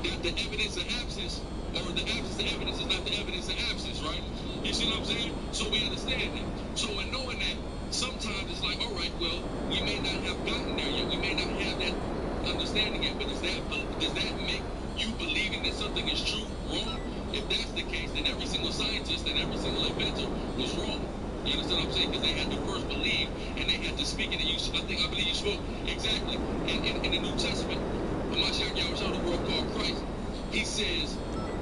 that the evidence of absence, or the absence of evidence, is not the evidence of absence, right? You see what I'm saying? So we understand that. So in knowing that, sometimes it's like, all right, well, we may not have gotten there yet. We may not have that understanding yet. But does that make you believing that something is true wrong? If that's the case, then every single scientist and every single inventor was wrong. You understand what I'm saying? Because they had to first believe and they had to speak it. And I believe you spoke exactly in the New Testament. Mashiach Yahushua, the world called Christ. He says,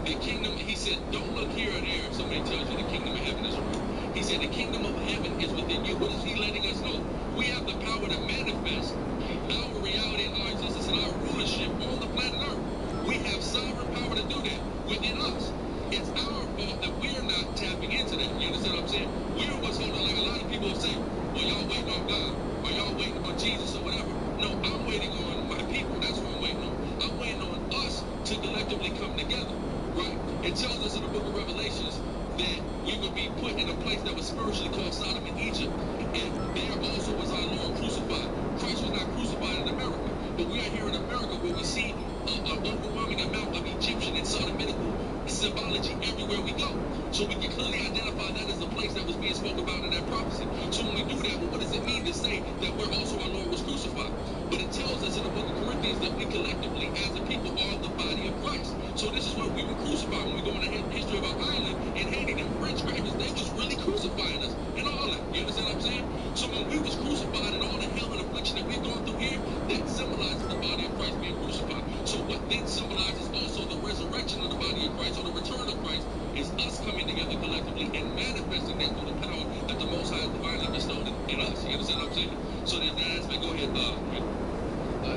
the kingdom, he said, don't look here or there if somebody tells you the kingdom of heaven is around. He said, the kingdom of heaven is within you. What is he letting us know? We have the power to manifest our reality and our existence and our rulership on the planet Earth. We have sovereign power to do that within us. It's our fault that we're not tapping into that. You understand what I'm saying? We're what's holding, like a lot of people say, well, y'all waiting on God, or y'all waiting on Jesus or whatever. No, I'm waiting on my people. That's what I'm waiting on. I'm waiting on us to collectively come together, right? It tells us in the book of Revelations that we would be put in a place that was spiritually called Sodom and Egypt. And there also was our Lord crucified. Christ was not crucified in America, but we are here in America where we see an overwhelming amount of Egyptian and Sodomitical symbology everywhere we go. So we can clearly identify that as the place that was being spoken about in that prophecy. So when we do that, well, what does it mean to say that we're also our Lord was crucified? But it tells us in the book of Corinthians that we collectively, as a people, are the body of Christ. So this is where we were crucified. When we go into the history of our island in Haiti, them French crackers, they was really crucifying us and all that. You understand what I'm saying? So when we was crucified and all the hell and affliction that we've gone through here, that symbolizes the body of Christ being crucified. So what then symbolizes also the resurrection of the body of Christ, or the return of Christ, is us coming together collectively and manifesting that through the power that the Most High has divinely bestowed in us. You understand what I'm saying? So there's that aspect. Go ahead,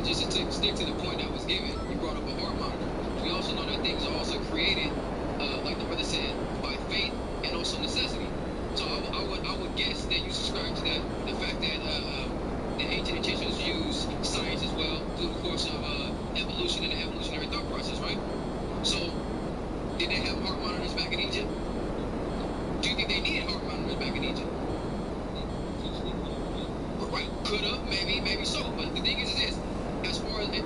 Just to stick to the point that was given, you brought up a heart monitor. We also know that things are also created, like the brother said, by faith and also necessity. So I would guess that you subscribe to that, the fact that the ancient Egyptians used science as well through the course of evolution and the evolutionary thought process, right? So did they have heart monitors back in Egypt? Do you think they needed heart monitors back in Egypt? Right, could have, maybe so. But the thing is this, as far as the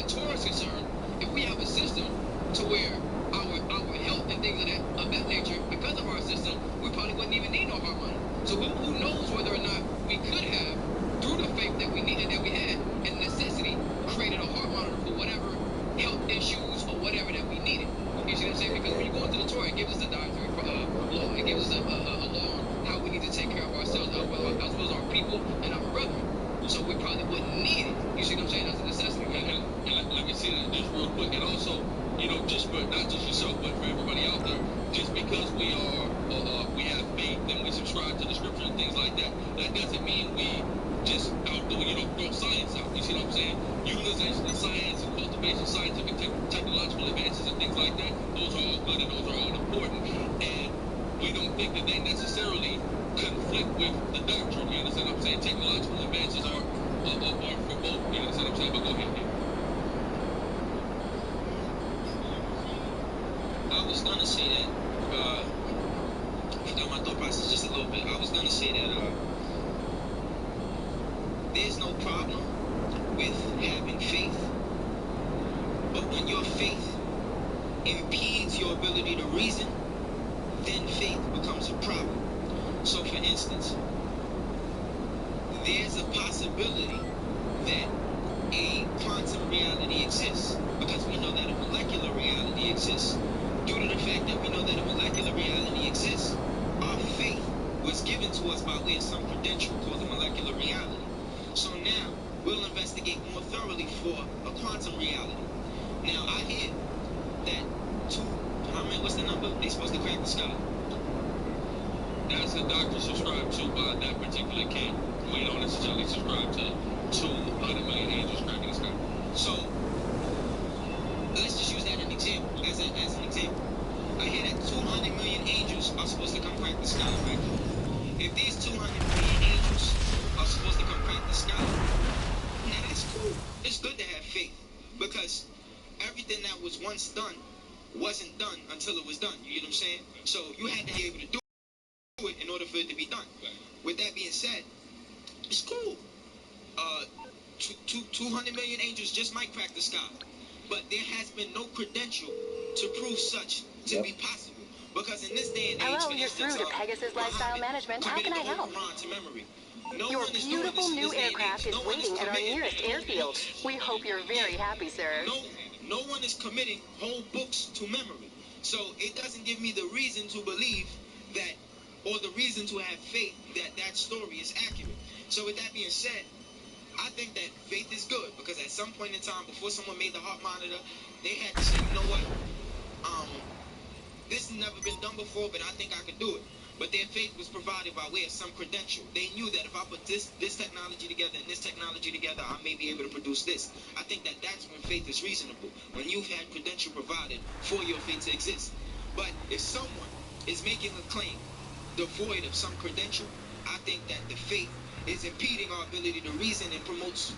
Torah is concerned, if we have a system to where our health and things of that nature, because of our system, we probably wouldn't even need no heart monitor. So who knows whether or not we could have, through the faith that we needed, that we had, and necessity, created a heart monitor for whatever health issues or whatever that we needed. You see what I'm saying? Because when you go into the Torah, it gives us a dietary law. It gives us a law on how we need to take care of ourselves, as well as our people and our brethren. So we probably wouldn't need it. You see what I'm saying? That's a necessity. And let me say that just real quick. And also, just for not just yourself, but for everybody out there, just because we we have faith and we subscribe to the scripture and things like that, that doesn't mean we just throw science out. You see what I'm saying? Utilization of science and cultivation of scientific technological advances and things like that, those are all good and those are all important. And we don't think that they necessarily conflict with the doctrine. You understand what I'm saying? Technological advances are for both. You understand what I'm saying? But go ahead. I was gonna say that, if you got my thought process just a little bit, I was gonna say that there's no problem with having faith, but when your faith impedes your ability to reason, then faith becomes a problem. So for instance, there's a possibility that a quantum reality exists, because we know that a molecular reality exists. Due to the fact that we know that a molecular reality exists, our faith was given to us by way of some credential called a molecular reality. for a quantum reality. Now, I hear that what's the number? They supposed to crack the sky. That's a doctrine subscribed to by that particular king. We don't necessarily subscribe to 200 million angels cracking the sky. So, let's just use that as an example. I hear that 200 million angels are supposed to come crack the sky, right? If these 200 million angels are supposed to come crack the sky, now that's cool. It's good to have faith, because everything that was once done wasn't done until it was done. You get what I'm saying? So you had to be able to do it in order for it to be done. With that being said, it's cool. 200 million angels just might crack the sky, but there has been no credential to prove such to be possible. Because in this day and age, Hello, you're through to Pegasus Lifestyle Management. How can I help? Your beautiful new aircraft is waiting at our nearest airfield. We hope you're very happy, sir. No one is committing whole books to memory. So it doesn't give me the reason to believe that, or the reason to have faith that that story is accurate. So with that being said, I think that faith is good, because at some point in time, before someone made the heart monitor, they had to say, you know what, this has never been done before, but I think I can do it. But their faith was provided by way of some credential. They knew that if I put this technology together and this technology together, I may be able to produce this. I think that that's when faith is reasonable, when you've had credential provided for your faith to exist. But if someone is making a claim devoid of some credential, I think that the faith is impeding our ability to reason and promotes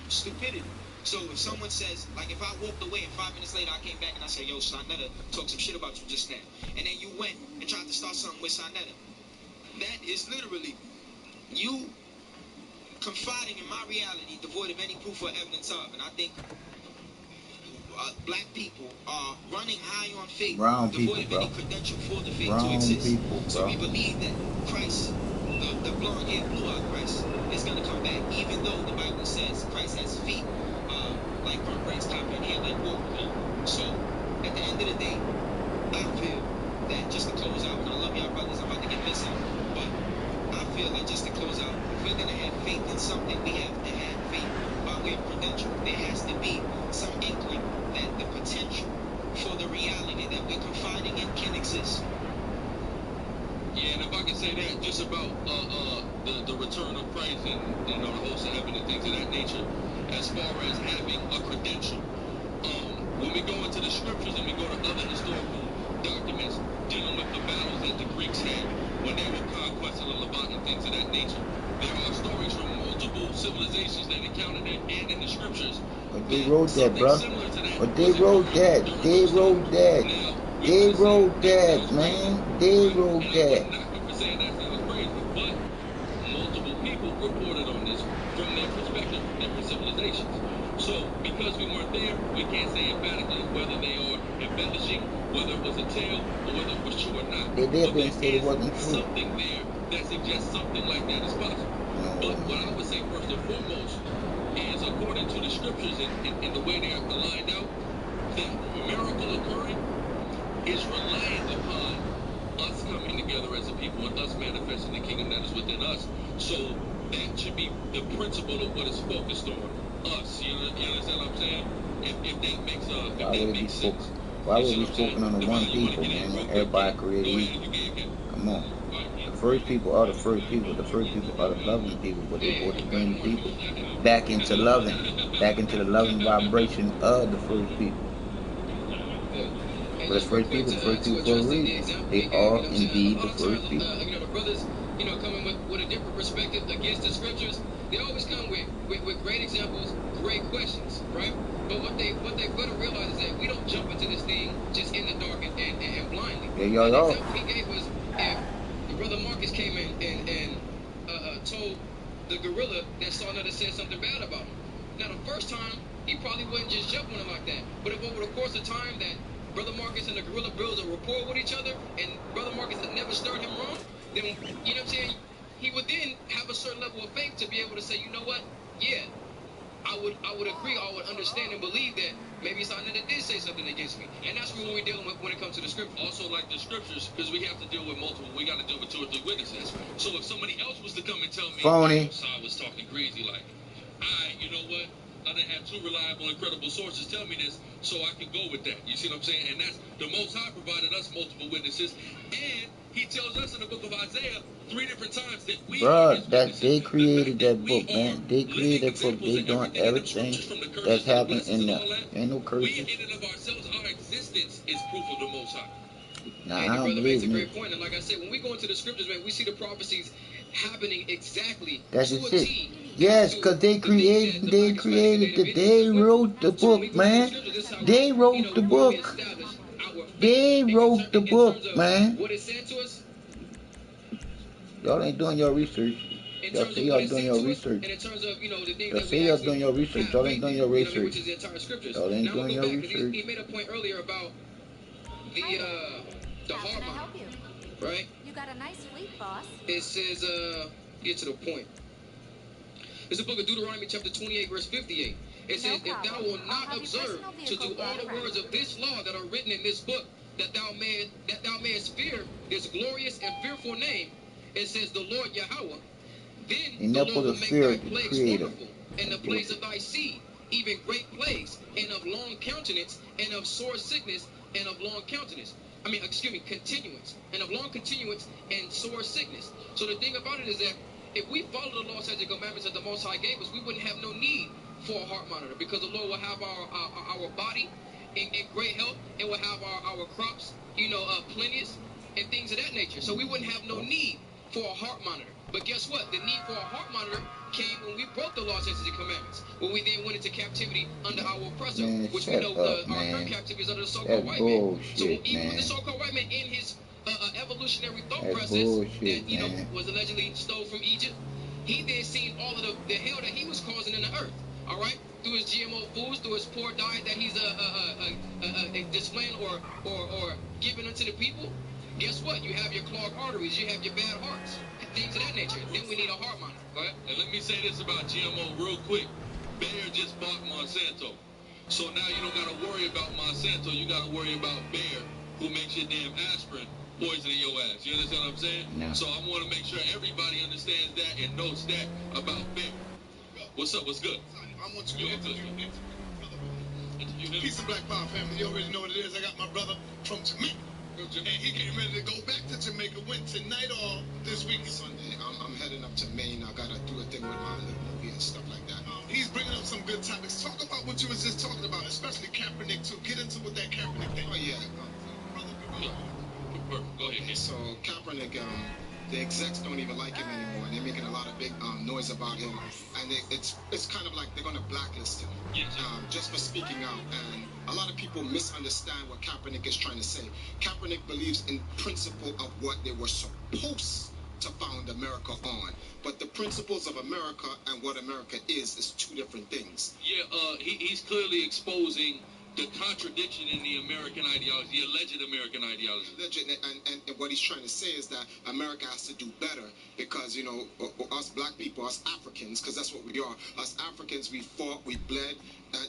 stupidity. So if someone says, like if I walked away and 5 minutes later I came back and I said, yo, Sarnetta talked some shit about you just now, and then you went and tried to start something with Sarnetta, that is literally you confiding in my reality devoid of any proof or evidence of. And I think black people are running high on faith, devoid of any credential for the faith to exist. So we believe that Christ, the blonde-haired, blue-eyed Christ, is going to come back, even though the Bible says Christ has feet like burnt brains, copper, and hair like wool. So at the end of the day, I feel that just to close out, and I love y'all brothers, I'm about to get missing, but I feel that just to close out, if we're going to have faith in something, we have to have faith by way of credential. There has to be some inkling that the potential for the reality that we're confiding in can exist. Yeah, and if I can say that, just about the return of Christ and the host of heaven and things of that nature, as far as having a credential. When we go into the scriptures and we go to other historical documents dealing with the battles that the Greeks had when they were conquesting the Levant and things of that nature, there are stories from multiple civilizations that encountered that, and in the scriptures. But they wrote that, bro. But they wrote that. They wrote that. They wrote that, man. They wrote that. I'm not for saying that sounds crazy, but multiple people reported on this from their perspective, from different civilizations. So, because we weren't there, we can't say emphatically whether they are embellishing, whether it was a tale, or whether it was true or not. They did and said it wasn't true. Something there that suggests something like that is possible. No, but what I would say first and foremost is, according to the scriptures and the way they are lined out, that miracle occurring is reliant upon us coming together as a people and us manifesting the kingdom that is within us. So that should be the principle of what is focused on us. You understand what I'm saying? If that makes sense. Why would we focus on the one people, man? When everybody created equal. Come on. The first people are the first people. The first people are the loving people, but they supposed to bring the people back into loving, back into the loving vibration of the first people. But the first people for a reason. They are indeed the first people. The brothers, coming with a different perspective against the scriptures, they always come with great examples, great questions, right? But what they've got to realize is that we don't jump into this thing just in the dark and blindly. Yeah, y'all The are. example he gave was if the brother Marcus came in and told the gorilla that Sarnetta said something bad about him. Now, the first time, he probably wouldn't just jump on it like that. But if over the course of time that Brother Marcus and the gorilla builds a rapport with each other, and Brother Marcus has never stirred him wrong, then, you know what I'm saying, he would then have a certain level of faith to be able to say, you know what, yeah, I would agree, I would understand and believe that maybe Sarnetta did say something against me. And that's what we're dealing with when it comes to the scripture. Also, like the scriptures, because we have to deal with multiple, we got to deal with 2 or 3 witnesses. So if somebody else was to come and tell me, Phony. Sar was talking crazy, like, all right, you know what, didn't have two reliable and credible sources tell me this, so I can go with that. You see what I'm saying? And that's the Most High provided us multiple witnesses, and He tells us in the book of Isaiah 3 different times that we are His Bruh, that witnesses. they created The fact that we book, are man. They created that book. They doing everything from the curses that's to the happening blessings in and there. all that, Ain't no we curses. in and of ourselves, our existence is proof of the Most High. Nah, And I your don't brother makes believe a in great it. point. And like I said, when we go into the scriptures, man, we see the prophecies happening exactly That's to just a it. T. Yes, as to cause they the things created, that the they black Hispanic and created Native the, Indians they have went through. wrote the So when we book, go into the man. scriptures, this is how They we, wrote the we book. establish our faith They wrote the in book, terms of man. what is said to us. Y'all ain't doing your research. In Y'all terms say of what y'all is doing said your to us, research. and in terms of the things Y'all that we say y'all actually doing your research. have Y'all faith ain't doing in, your you know what I mean, research. which is the entire scriptures. Y'all ain't Now I'm doing gonna your go back because research. he made a point earlier about the How heart can I help monitor, you? right? You got a nice fleet, boss. It says get to the point. It's the book of Deuteronomy chapter 28 verse 58. It says, if thou wilt not observe to do all the words of this law that are written in this book, that thou mayest fear this glorious and fearful name, it says the Lord Yahweh, then You're the not Lord supposed will to make fear thy the plagues Creator. wonderful, and the plagues of thy seed, even great plagues, and of long countenance, and of sore sickness, and of long countenance. I mean, excuse me, continuance, and of long continuance, and sore sickness. So the thing about it is that if we follow the law, statutes, and commandments that the Most High gave us, we wouldn't have no need for a heart monitor, because the Lord will have our body in great health, and will have our crops, plenteous, and things of that nature. So we wouldn't have no need for a heart monitor. But guess what? The need for a heart monitor came when we broke the law, statutes, and commandments. When we then went into captivity under our oppressor, Man, which we shut know up, our current man. captivity is under the so-called That's white man. So bullshit, even with the man. so-called white man in his evolutionary thought That's process that bullshit, man. was allegedly stole from Egypt, he then seen all of the hell that he was causing in the earth. All right, through his GMO foods, through his poor diet that he's displaying or giving unto the people. Guess what? You have your clogged arteries, you have your bad hearts, things of that nature. Then we need a heart monitor. Go ahead. And let me say this about GMO real quick. Bayer just bought Monsanto. So now you don't got to worry about Monsanto. You got to worry about Bayer, who makes your damn aspirin poisoning your ass. You understand what I'm saying? No. So I want to make sure everybody understands that and knows that about Bayer. What's up? What's good? I want you to interview him. Peace of Black Power family. You already know what it is. I got my brother from Jamaica. And he getting ready to go back to Jamaica. Went tonight or this week? Sunday. I'm heading up to Maine. I gotta do a thing with my little movie and stuff like that. He's bringing up some good topics. Talk about what you was just talking about, especially Kaepernick too. Get into what that Kaepernick thing. Oh yeah. Go ahead. Okay, so Kaepernick, the execs don't even like him anymore. They're making a lot of big noise about him, and it's kind of like they're going to blacklist him just for speaking out. And a lot of people misunderstand what Kaepernick is trying to say. Kaepernick believes in principle of what they were supposed to found America on, but the principles of America and what America is two different things. Yeah, he's clearly exposing the contradiction in the American ideology, the alleged American ideology. And what he's trying to say is that America has to do better because, us black people, us Africans, because that's what we are. Us Africans, we fought, we bled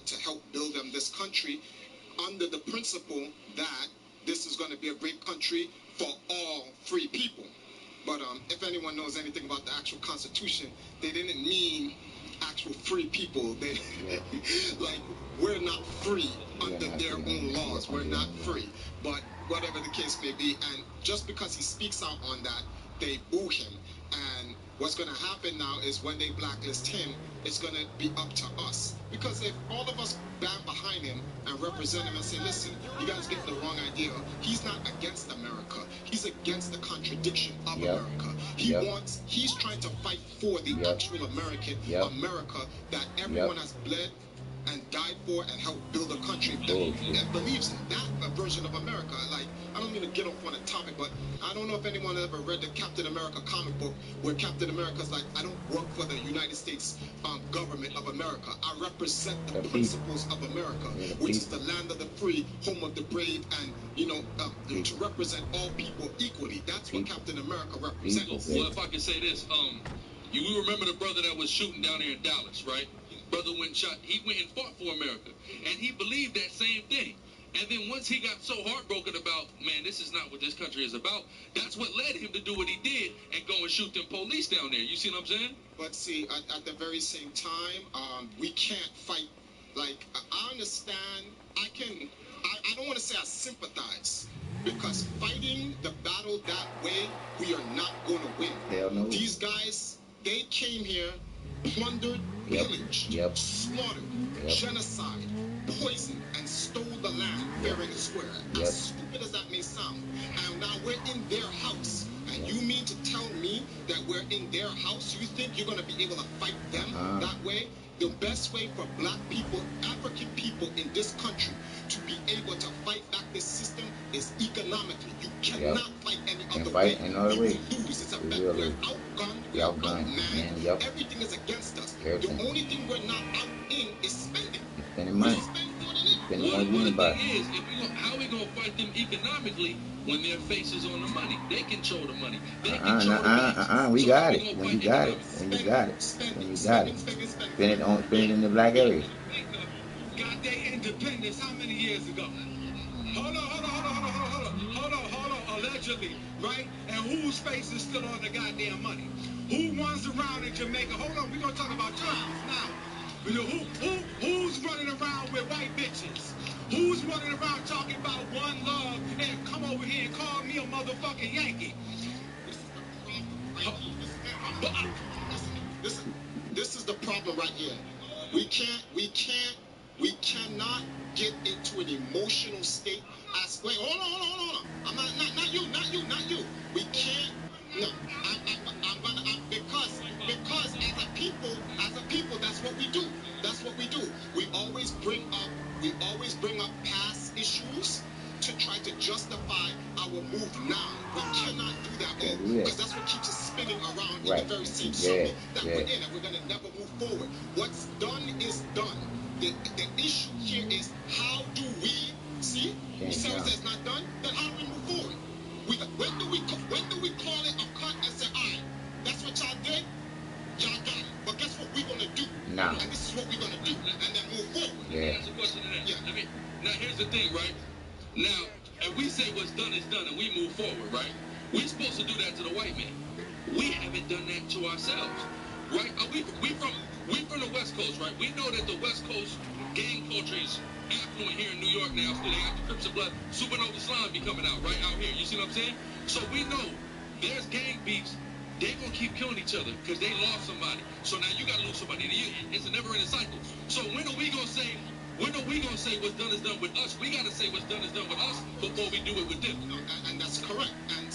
to help build them this country under the principle that this is going to be a great country for all free people. But if anyone knows anything about the actual Constitution, they didn't mean actual free people. They like we're not free under their own laws. We're not free. But whatever the case may be, and just because he speaks out on that, they boo him. And what's going to happen now is when they blacklist him, it's going to be up to us. Because if all of us band behind him and represent him and say, listen, you guys get the wrong idea. He's not against America. He's against the contradiction of America. He's trying to fight for the actual American America that everyone has bled and died for and helped build a country that believes in that version of America. Like, I don't mean to get off on a topic, but I don't know if anyone ever read the Captain America comic book where Captain America's like, I don't work for the United States government of America. I represent the principles of America, which is the land of the free, home of the brave, and, to represent all people equally. That's what Captain America represents. Well, if I can say this, you remember the brother that was shooting down there in Dallas, right? Brother went and shot. He went and fought for America, and he believed that same thing. And then once he got so heartbroken about, man, this is not what this country is about, that's what led him to do what he did and go and shoot them police down there. You see what I'm saying? But see, at the very same time, we can't fight. Like, I understand. I don't want to say I sympathize. Because fighting the battle that way, we are not going to win. Hell no. These guys, they came here, plundered, pillaged, slaughtered, genocide, poisoned, and stole the land fair and square. As stupid as that may sound. And now we're in their house. And you mean to tell me that we're in their house? You think you're going to be able to fight them that way? The best way for black people, African people in this country to be able to fight back this system is economically. You cannot fight any other way. You will lose. It's a bet. We're outgunned. We're outmanned. Everything is against us. The only thing we're not out in is spending. Spending money. Spending money to anybody. The thing is, how are we going to fight them economically when their face is on the money? They control the money. They control the we got it. When you got it. When you got it. When you got it. Spend it in the black area. Got their independence how many years ago? Hold on. Allegedly, right? And whose face is still on the goddamn money? Who runs around in Jamaica? Hold on, we're gonna talk about jobs now. Who's running around with white bitches? Who's running around talking about one love and come over here and call me a motherfucking Yankee? This is the problem right here. We cannot get into an emotional state. Wait, hold on. I'm not you. We can't. No, because as a people, that's what we do. We always bring up past issues to try to justify our move now. We cannot do that because that's what keeps us spinning around in the very same circle that we're in, and we're gonna never move forward. What's done is done. The issue here is how do we see? You say it's not done, then how do we move forward? When do we call it a cut and say, all right, that's what y'all did, y'all got it. But guess what we're gonna do? Now. And this is what we're gonna do, and then move forward. That's a question to that. Yeah. Now here's the thing, right? Now, if we say what's done is done and we move forward, right? We're supposed to do that to the white man. We haven't done that to ourselves, right? We from the West Coast, right? We know that the West Coast gang culture is affluent here in New York now. So they got the Crips and Blood, Supernova Slime be coming out right out here. You see what I'm saying? So we know there's gang beefs. They're going to keep killing each other because they lost somebody. So now you got to lose somebody. It's a never-ending cycle. So when are we going to say what's done is done with us? We got to say what's done is done with us before we do it with them. And that's correct. And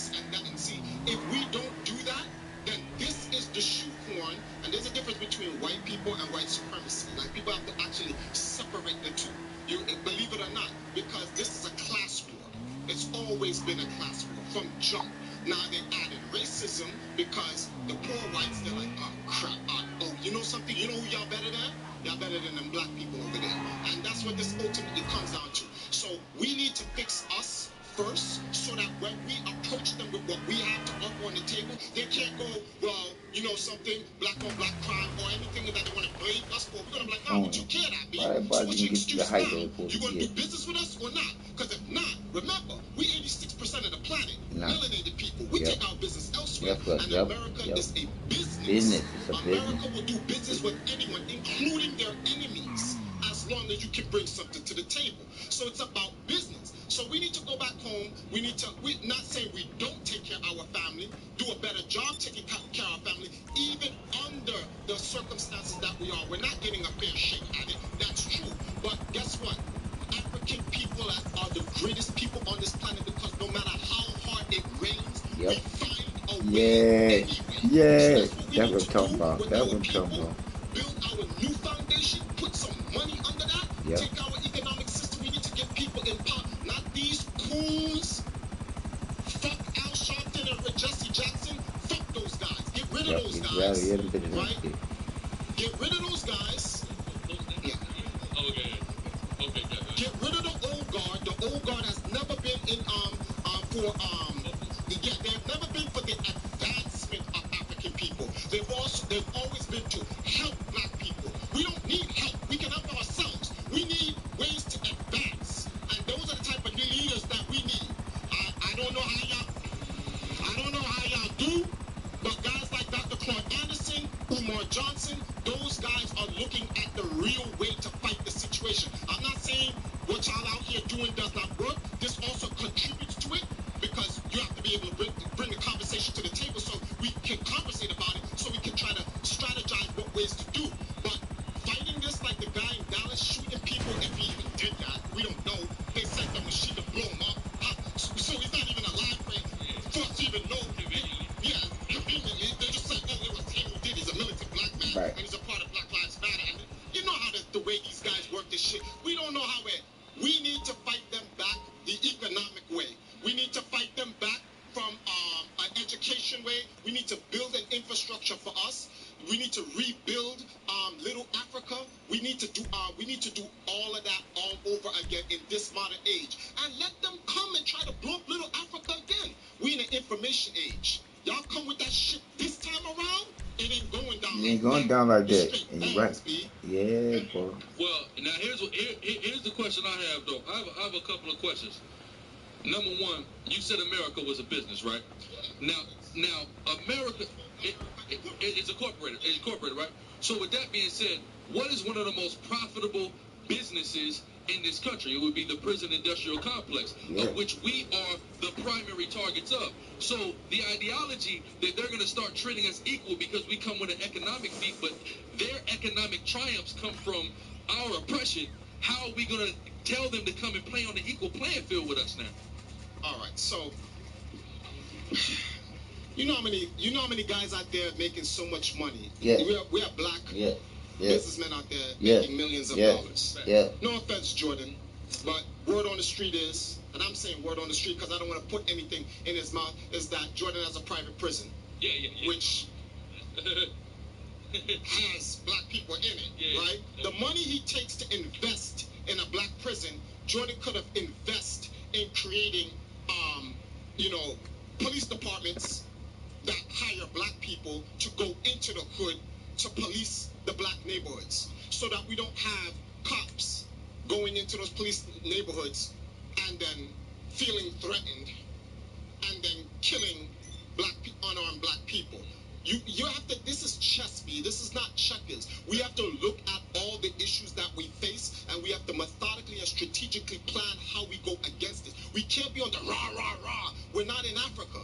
see, if we don't do that, then this is the shoehorn. And there's a difference between white people and white supremacy. Like, people have to actually separate the two. You believe it or not, because this is a class war. It's always been a class war from jump. Now they added racism because the poor whites, they're like, oh crap, oh, you know something? You know who y'all better than? Y'all better than them black people over there. And that's what this ultimately comes down to. So we need to fix us first so that when we approach them with what we have to offer on the table, they can't go, well, you know something, black on black crime or anything that they want to blame us for. We're going to be like, no, what you care that be? So what's your excuse now? You going to do business with us or not? Because if not, remember, we 86% of the planet, melanated people. We take our business elsewhere. And America is a business. America will do business with anyone, including their enemies, as long as you can bring something to the table. So it's about business. So we need to go back home. We're not saying we don't take care of our family, do a better job taking care of our family, even under the circumstances that we are. We're not getting a fair shake at it. That's true. But guess what? African people are the greatest people on this planet because no matter how hard it rains, we find a way anyway. Yeah. So that's what I'm talking about. That's what I'm talking about. Build our new foundation, put some money under that, take our economic system. We need to get people in power, not these coons. Fuck Al Sharpton and Jesse Jackson. Fuck those guys. Get rid of those guys. Right? Get rid of those guys. Get rid of the old guard. The old guard has never been they've never been for the advancement of African people. They've always been to help black people. We don't need help. We can help ourselves. We need ways to advance. And those they're doing does not work, this also contributes to it because you have to be able to bring the conversation to the table so we can conversate about it, so we can try to strategize what ways to do. But fighting this like the guy in Dallas shooting people, if he even did that, we don't know. They sent the machine to blow him up. So he's not even alive for us to even know. Yeah, conveniently, they just say, oh, it was him who did. He's a militant black man, Right. and he's a part of Black Lives Matter. And you know how the way these guys work this shit. We don't know how it. We need to fight them back the economic way. We need to fight them back from an education way. We need to build an infrastructure for us. We need to rebuild Little Africa. We need to do all of that all over again in this modern age, and let them come and try to blow up Little Africa again. We in an information age. Y'all come with that shit this time around, it ain't going down. It ain't going down like that. Straight And you're right. B. Yeah, boy. Well, now here's the question I have though. I have a couple of questions. Number one, you said America was a business, right? Now America it's incorporated. It's incorporated, right? So with that being said, what is one of the most profitable businesses in this country? It would be the prison industrial complex, of which we are the primary targets of. So the ideology that they're going to start treating us equal because we come with an economic beat, but their economic triumphs come from our oppression. How are we going to tell them to come and play on the equal playing field with us now? All right, so you know how many guys out there making so much money? Yeah. We are black businessmen out there making millions of dollars. Yeah. No offense, Jordan, but word on the street is, and I'm saying word on the street because I don't want to put anything in his mouth, is that Jordan has a private prison. Yeah. Which has black people in it, right? The money he takes to invest in a black prison, Jordan could have invested in creating, police departments that hire black people to go into the hood to police the black neighborhoods, so that we don't have cops going into those police neighborhoods and then feeling threatened and then killing unarmed black people. You have to, this is chess, B. This is not checkers. We have to look at all the issues that we face, and we have to methodically and strategically plan how we go against it. We can't be on the rah, rah, rah. We're not in Africa.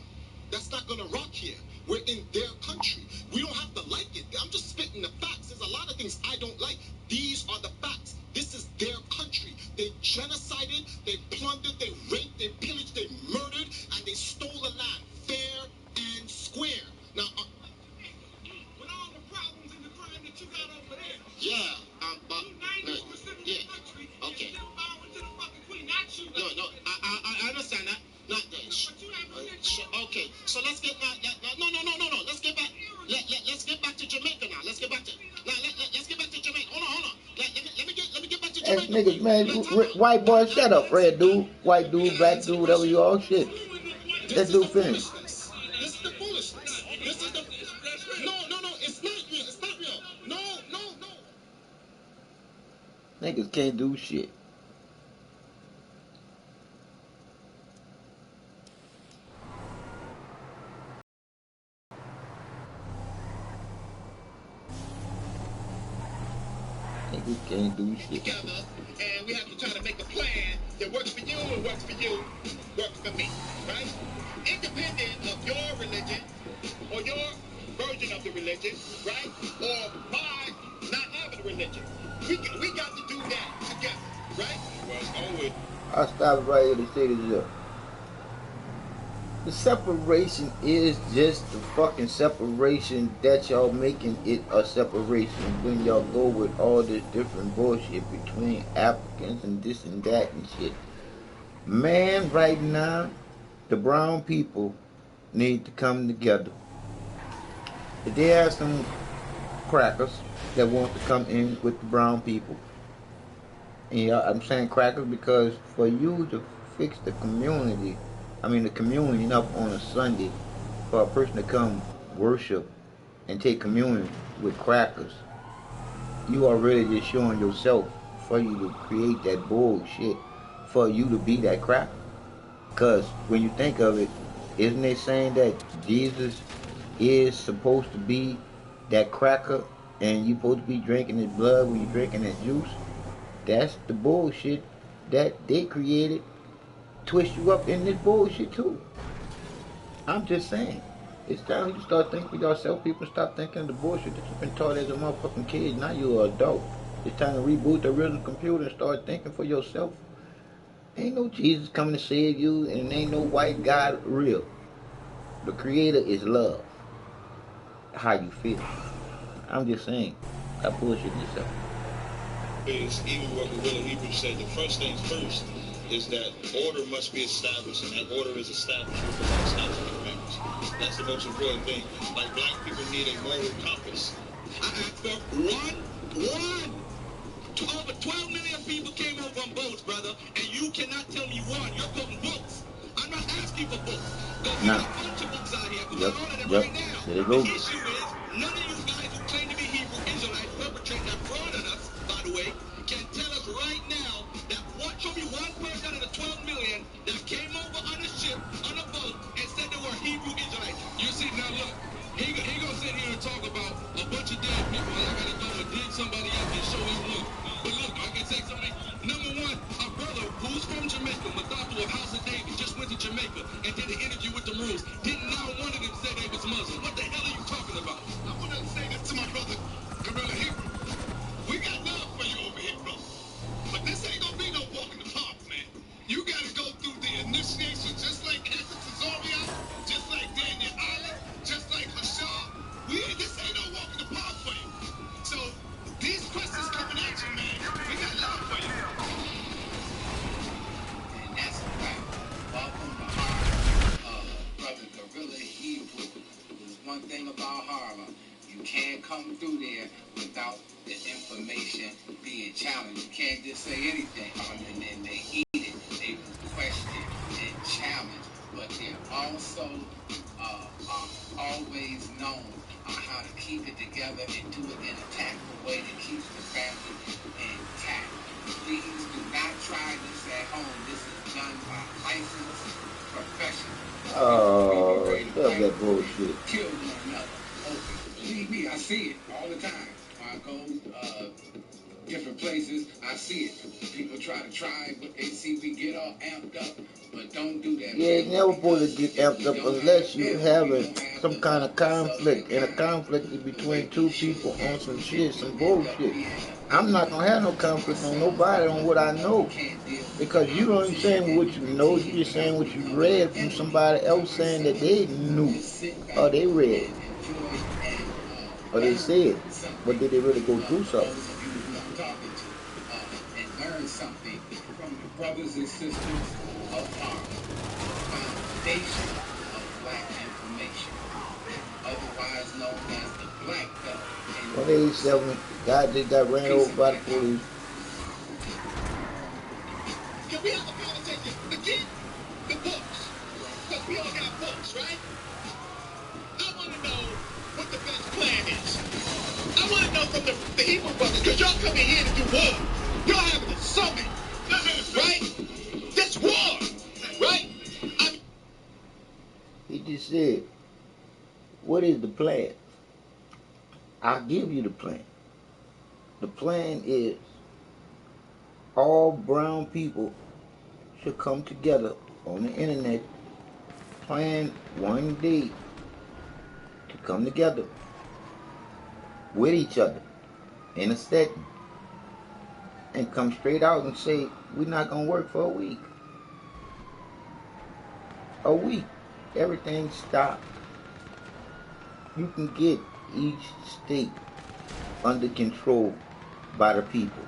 That's not going to rock here. We're in their country. We don't have to like it. I'm just spitting the facts. There's a lot of things I don't like. These are the facts. This is their country. They genocided, they plundered, they raped, they pillaged, they murdered, and they stole the land fair and square. Now, with all the problems and the crime that you got over there. Yeah, okay. No, I understand that. Not that. Okay, so let's get back. No. Let's get back. Let's get back to Jamaica now. Let's get back to Jamaica. Hold on. Let me get back to Jamaica. As niggas, man, white boy, shut up, red dude, white dude, black dude, whatever you all shit. Let's do finish. This is the foolishness. This is the. No. It's not real. It's not real. No. Niggas can't do shit. Niggas can't do shit. Together, and we have to try to make a plan that works for you and works for you, works for me, right? Independent of your religion or your version of the religion, right? Or my not having a religion. We got to do that together, right? Well, I'll stop right here to say this up. The separation is just the fucking separation that y'all making it a separation when y'all go with all this different bullshit between Africans and this and that and shit. Man, right now, the brown people need to come together. If they have some crackers that want to come in with the brown people, and I'm saying crackers because for you to fix the community, the communion up on a Sunday, for a person to come worship and take communion with crackers, you are really just showing yourself for you to create that bullshit, for you to be that cracker. Because when you think of it, isn't it saying that Jesus is supposed to be that cracker and you're supposed to be drinking his blood when you're drinking his juice? That's the bullshit that they created twist you up in this bullshit too. I'm just saying. It's time you start thinking for yourself. People stop thinking of the bullshit that you've been taught as a motherfucking kid. Now you're an adult. It's time to reboot the original computer and start thinking for yourself. Ain't no Jesus coming to save you, and ain't no white God real. The creator is love. How you feel. I'm just saying. Stop bullshitting yourself. Is even what the Will of Hebrews said, the first things first is that order must be established, and that order is established with the law, statutes, and commandments. That's the most important thing. Like black people need a moral compass. I asked for one. Over 12 million people came over on boats, brother, and you cannot tell me one. You're quoting books. I'm not asking for books. Because we got a bunch of books out here. We got all of them right now. There you go. The issue is, none of you guys who claim to be Hebrew Israelites perpetrating that fraud on us, by the way, can tell us right now that show me one person out of the 12 million that came over on a ship, on a boat, and said they were Hebrew Israelites. You see, now look, he gonna sit here and talk about a bunch of dead people, and I gotta go and dig somebody up and show him one. But look, I can say something. Number one, a brother who's from Jamaica, Mathafu of House of David, just went to Jamaica and did an interview with the Maroons. Didn't not one of them say they was Muslim. What the hell are you talking about? I want to say this to my brother, Gorilla Hebrew. We got love for you over here, bro. But this ain't gonna be no walk in the park, man. You gotta go through the initiation, just like Captain Cesario, just like Daniel Island, just like Hashar. This ain't no walk in the park for you. So these questions coming at you, man. We got love for you. And that's a fact. Welcome to Brother Gorilla Hebrew. There's one thing about Harlem. You can't come through there without the information being challenged. You can't just say anything. And then they eat it. They question and challenge. But they're also are always known how to keep it together and do it in a tactful way that keeps the family intact. Please do not try this at home. This is done by licensed professionals. Oh, stop that bullshit. Kill one another. Open. Believe me, I see it all the time. I go different places, I see it. People try to but they see we get all amped up. But don't do that. Yeah, it's never supposed to get amped up unless you having some kind of conflict. And a conflict is between two people on some shit, some bullshit. I'm not gonna have no conflict on nobody on what I know. Because you don't even saying what you know, you just saying what you read from somebody else saying that they knew. Or they read. Or they said. But did they really go through something? And learn something from the brothers and sisters of our foundation of black information, otherwise known as the Black Belt. 187, guy just got ran over by the police. Can we have a conversation? Again, the books. Because we all got books, right? I want to know what the best plan is. I want to know from the Hebrew brothers, because y'all coming here to do war. Y'all having a summit, right? That's war, right? He just said, what is the plan? I'll give you the plan. The plan is all brown people should come together on the internet, plan one day to come together with each other in a setting and come straight out and say, we're not going to work for a week. A week. Everything stopped. You can get each state under control by the people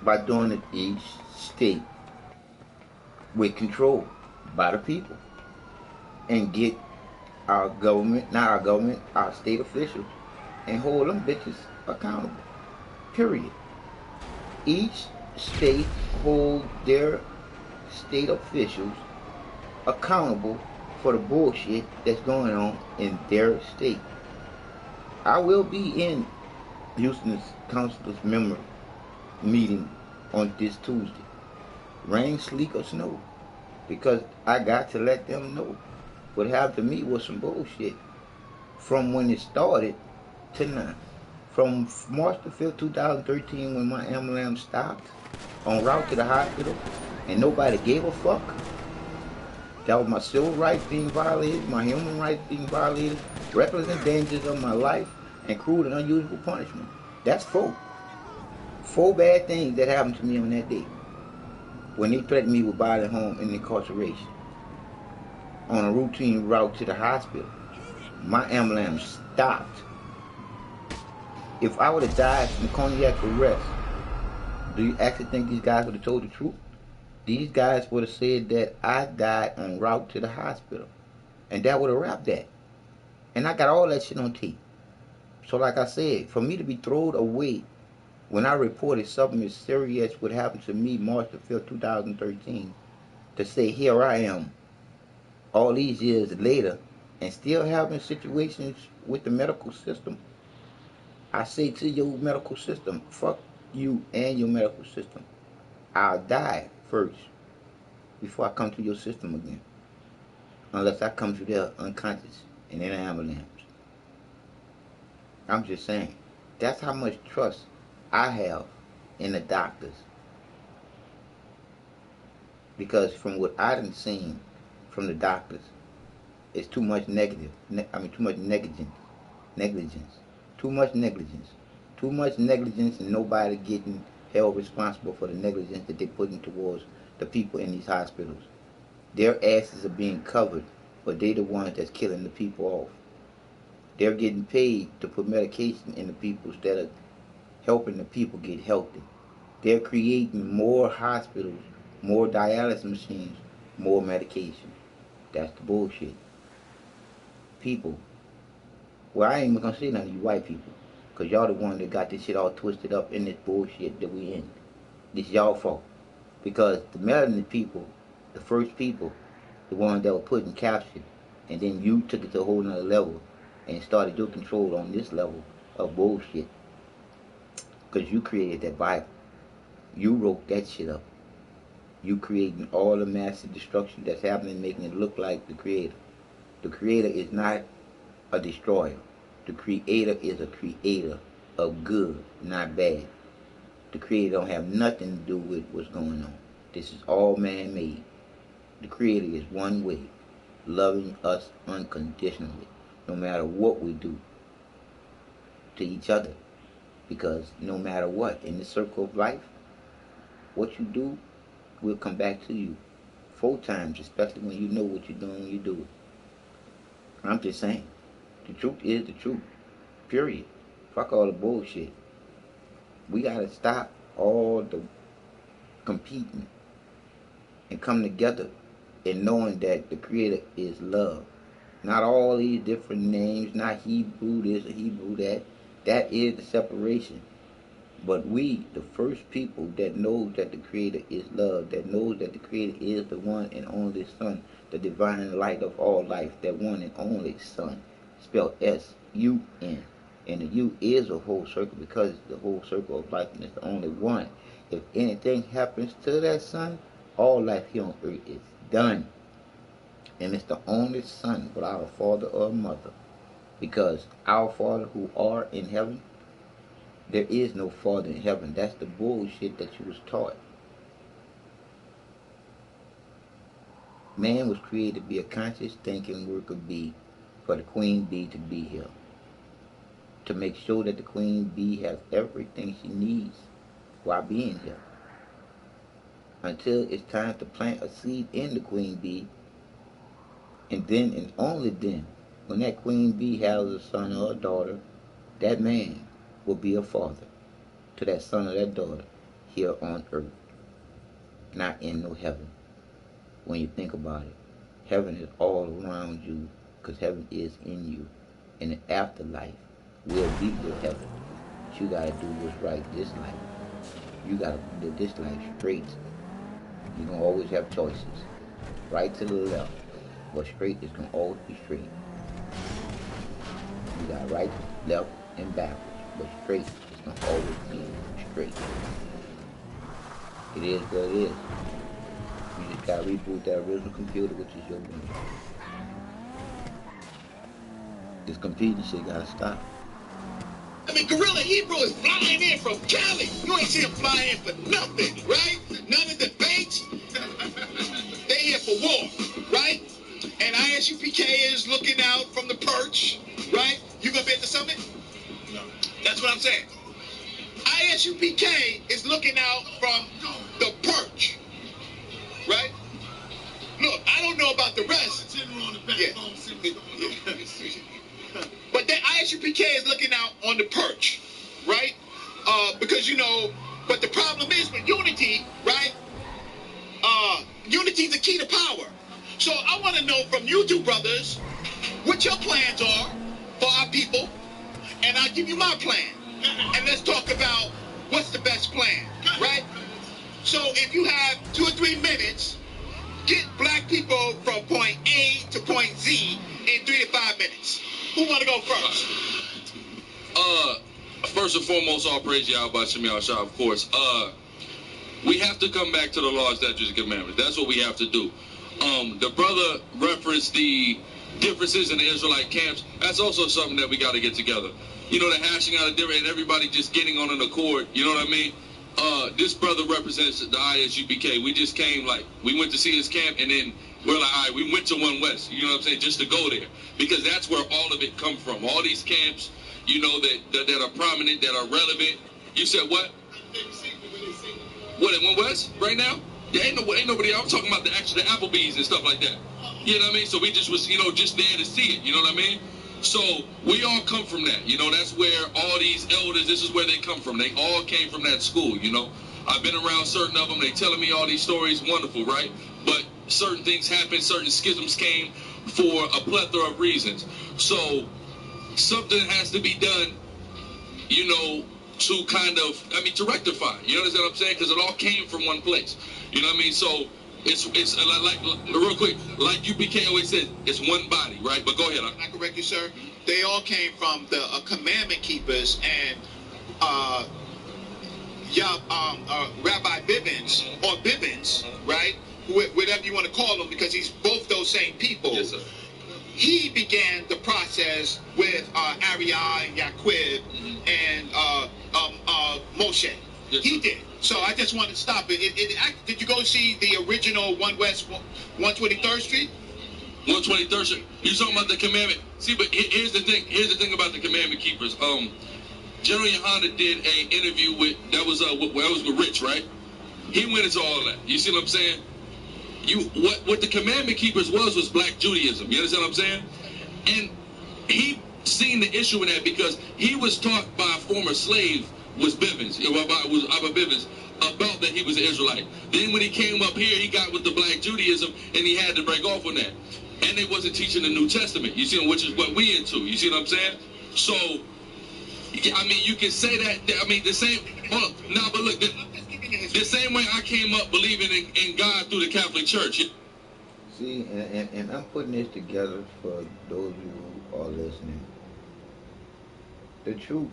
by doing it each state with control by the people and get our government, not our government, our state officials and hold them bitches accountable. Period. Each state hold their state officials accountable for the bullshit that's going on in their state. I will be in Houston's council's member meeting on this Tuesday. Rain, sleet, or snow. Because I got to let them know what happened to me was some bullshit. From when it started to now. From March the 5th, 2013 when my ambulance stopped en route to the hospital and nobody gave a fuck. That was my civil rights being violated, my human rights being violated, reckless endangers of my life, and cruel and unusual punishment. That's four. Four bad things that happened to me on that day when they threatened me with violent harm and incarceration on a routine route to the hospital. My ambulance stopped. If I would have died from cardiac arrest, do you actually think these guys would have told the truth? These guys would have said that I died en route to the hospital. And that would have wrapped that. And I got all that shit on tape. So like I said, for me to be thrown away when I reported something as serious would happen to me March the 5th, 2013, to say here I am all these years later and still having situations with the medical system, I say to your medical system, fuck you and your medical system. I'll die first before I come to your system again. Unless I come to there unconscious and in an ambulance. I'm just saying. That's how much trust I have in the doctors. Because from what I done seen from the doctors, it's too much negative. Too much negligence. Negligence. Too much negligence. Too much negligence and nobody getting held responsible for the negligence that they're putting towards the people in these hospitals. Their asses are being covered, but they the ones that's killing the people off. They're getting paid to put medication in the people instead of helping the people get healthy. They're creating more hospitals, more dialysis machines, more medication. That's the bullshit. People. Well, I ain't even gonna say none of you white people. Because y'all the one that got this shit all twisted up in this bullshit that we in. This y'all fault. Because the melanated people, the first people, the ones that were put in capture, and then you took it to a whole nother level and started your control on this level of bullshit. Because you created that Bible. You wrote that shit up. You creating all the massive destruction that's happening, making it look like the Creator. The Creator is not a destroyer. The Creator is a creator of good, not bad. The Creator don't have nothing to do with what's going on. This is all man-made. The Creator is one way, loving us unconditionally, no matter what we do to each other. Because no matter what, in the circle of life, what you do will come back to you 4 times, especially when you know what you're doing when you do it. I'm just saying, the truth is the truth, period. Fuck all the bullshit. We gotta stop all the competing and come together in knowing that the Creator is love. Not all these different names, not Hebrew this or Hebrew that. That is the separation. But we, the first people that knows that the Creator is love, that knows that the Creator is the one and only Son, the divine light of all life, that one and only Son, spelled S-U-N. And the U is a whole circle because it's the whole circle of life and it's the only one. If anything happens to that Son, all life here on earth is done. And it's the only Son without a father or a mother. Because our Father who are in heaven, there is no Father in heaven. That's the bullshit that you was taught. Man was created to be a conscious thinking worker bee for the queen bee to be here. To make sure that the queen bee has everything she needs while being here. Until it's time to plant a seed in the queen bee. And then and only then, when that queen bee has a son or a daughter, that man will be a father to that son or that daughter here on earth. Not in no heaven. When you think about it, heaven is all around you because heaven is in you. And the afterlife will be your heaven. But you gotta do what's right this life. You gotta live this life straight. You're gonna always have choices. Right to the left. But straight is gonna always be straight. You got right, left, and backwards. But straight is gonna always be straight. It is what it is. You just gotta reboot that original computer, which is your brain. This competing shit gotta stop. I mean, Gorilla Hebrew is flying in from Cali. You ain't see him fly in for nothing, right? None of the debates. They here for war, right? And ISUPK is looking out from the perch, right? You gonna be at the summit? No. That's what I'm saying. ISUPK is looking out from the perch, right? Look, I don't know about the rest. But then ISUPK is looking out on the perch, right? Because, you know, but the problem is with unity, right? Unity is the key to power. So I want to know from you two brothers what your plans are for our people, and I'll give you my plan. And let's talk about what's the best plan, right? So if you have 2 or 3 minutes, get black people from point A to point Z in 3 to 5 minutes. Who want to go first? First and foremost, all praise Yahweh Shem Yahshua, of course. We have to come back to the law, statutes, and commandments. That's what we have to do. The brother referenced the differences in the Israelite camps. That's also something that we got to get together. You know, the hashing out of different and everybody just getting on an accord. You know what I mean? This brother represents the ISUPK. We just came, like, we went to see his camp, and then we're like, all right, we went to One West. You know what I'm saying? Just to go there. Because that's where all of it come from. All these camps, you know, that are prominent, that are relevant. You said what? What, at One West right now? There ain't nobody. I'm talking about the Applebee's and stuff like that. You know what I mean? So we just was, you know, just there to see it. You know what I mean? So we all come from that. You know, that's where all these elders, this is where they come from. They all came from that school, you know. I've been around certain of them. They telling me all these stories. Wonderful, right? But certain things happened. Certain schisms came for a plethora of reasons. So something has to be done, you know, to kind of, I mean, to rectify. You understand what I'm saying? Because it all came from one place. You know what I mean? So it's like real quick, like UPK always says, it's one body, right? But go ahead. I correct you, sir. They all came from the commandment keepers and Rabbi Bibbins or Bibbins, right? Whatever you want to call him, because he's both those same people. Yes, sir. He began the process with Ariah and Yaqub and Moshe. Yes, he sir. did. So I just want to stop it. Did you go see the original One West 123rd Street? 123rd Street. You talking about the commandment? See, but here's the thing. Here's the thing about the commandment keepers. General Yohana did an interview with that was with Rich, right? He went into all that. You see what I'm saying? What the commandment keepers was Black Judaism. You understand what I'm saying? And he seen the issue in that because he was taught by a former slave, was Bivens, was Abba Bivens, about that he was an Israelite. Then when he came up here, he got with the Black Judaism, and he had to break off on that. And they wasn't teaching the New Testament, you see, which is what we into. You see what I'm saying? So, I mean, you can say that. I mean, the same. Hold on. No, but look, the same way I came up believing in God through the Catholic Church. See, and I'm putting this together for those who are listening. The truth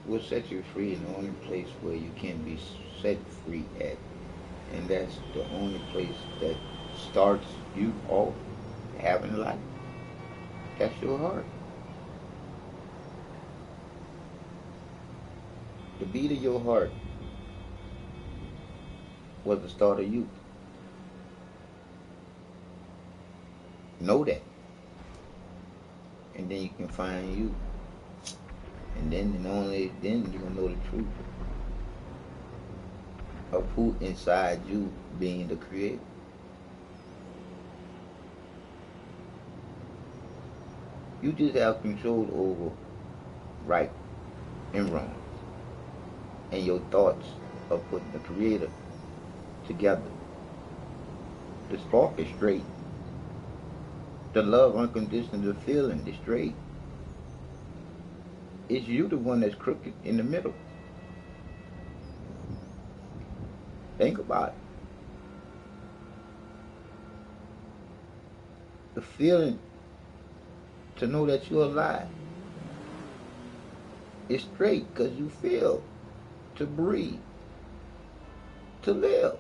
will set you free in the only place where you can be set free at. And that's the only place that starts you off having life. That's your heart. The beat of your heart was the start of you. Know that. And then you can find you. And then and only then you're going to know the truth of who inside you being the creator. You just have control over right and wrong. And your thoughts of putting the creator together. The spark is straight. The love unconditional, the feeling is straight. It's you the one that's crooked in the middle. Think about it. The feeling to know that you're alive is straight because you feel to breathe, to live,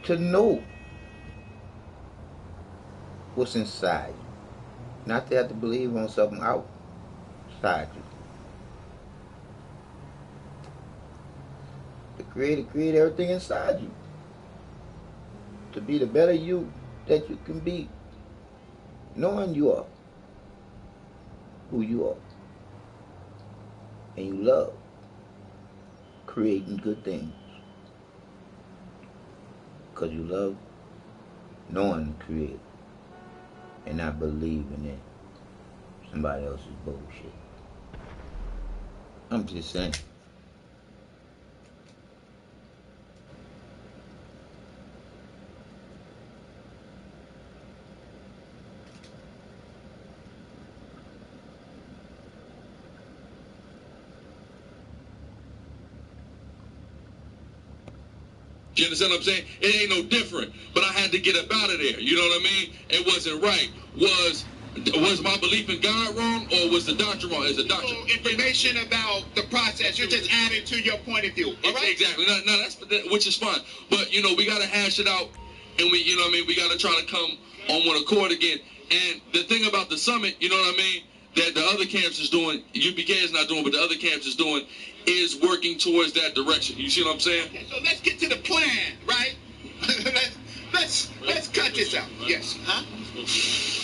to know what's inside you. Not to have to believe on something outside you. The Creator created everything inside you. To be the better you that you can be. Knowing you are. Who you are. And you love creating good things. Because you love knowing the Creator. And not believing in somebody else's bullshit. I'm just saying. You understand what I'm saying? It ain't no different. But I had to get up out of there. You know what I mean? It wasn't right. Was my belief in God wrong, or was the doctor wrong? Is the doctor information about the process? You're just adding to your point of view. All right? Exactly. No, that's which is fine. But you know, we gotta hash it out, and you know what I mean. We gotta try to come on one accord again. And the thing about the summit, you know what I mean, that the other camps is doing, UPK is not doing, but the other camps is doing, is working towards that direction. You see what I'm saying? Okay, so let's get to the plan, right? let's cut this out. Yes. Huh?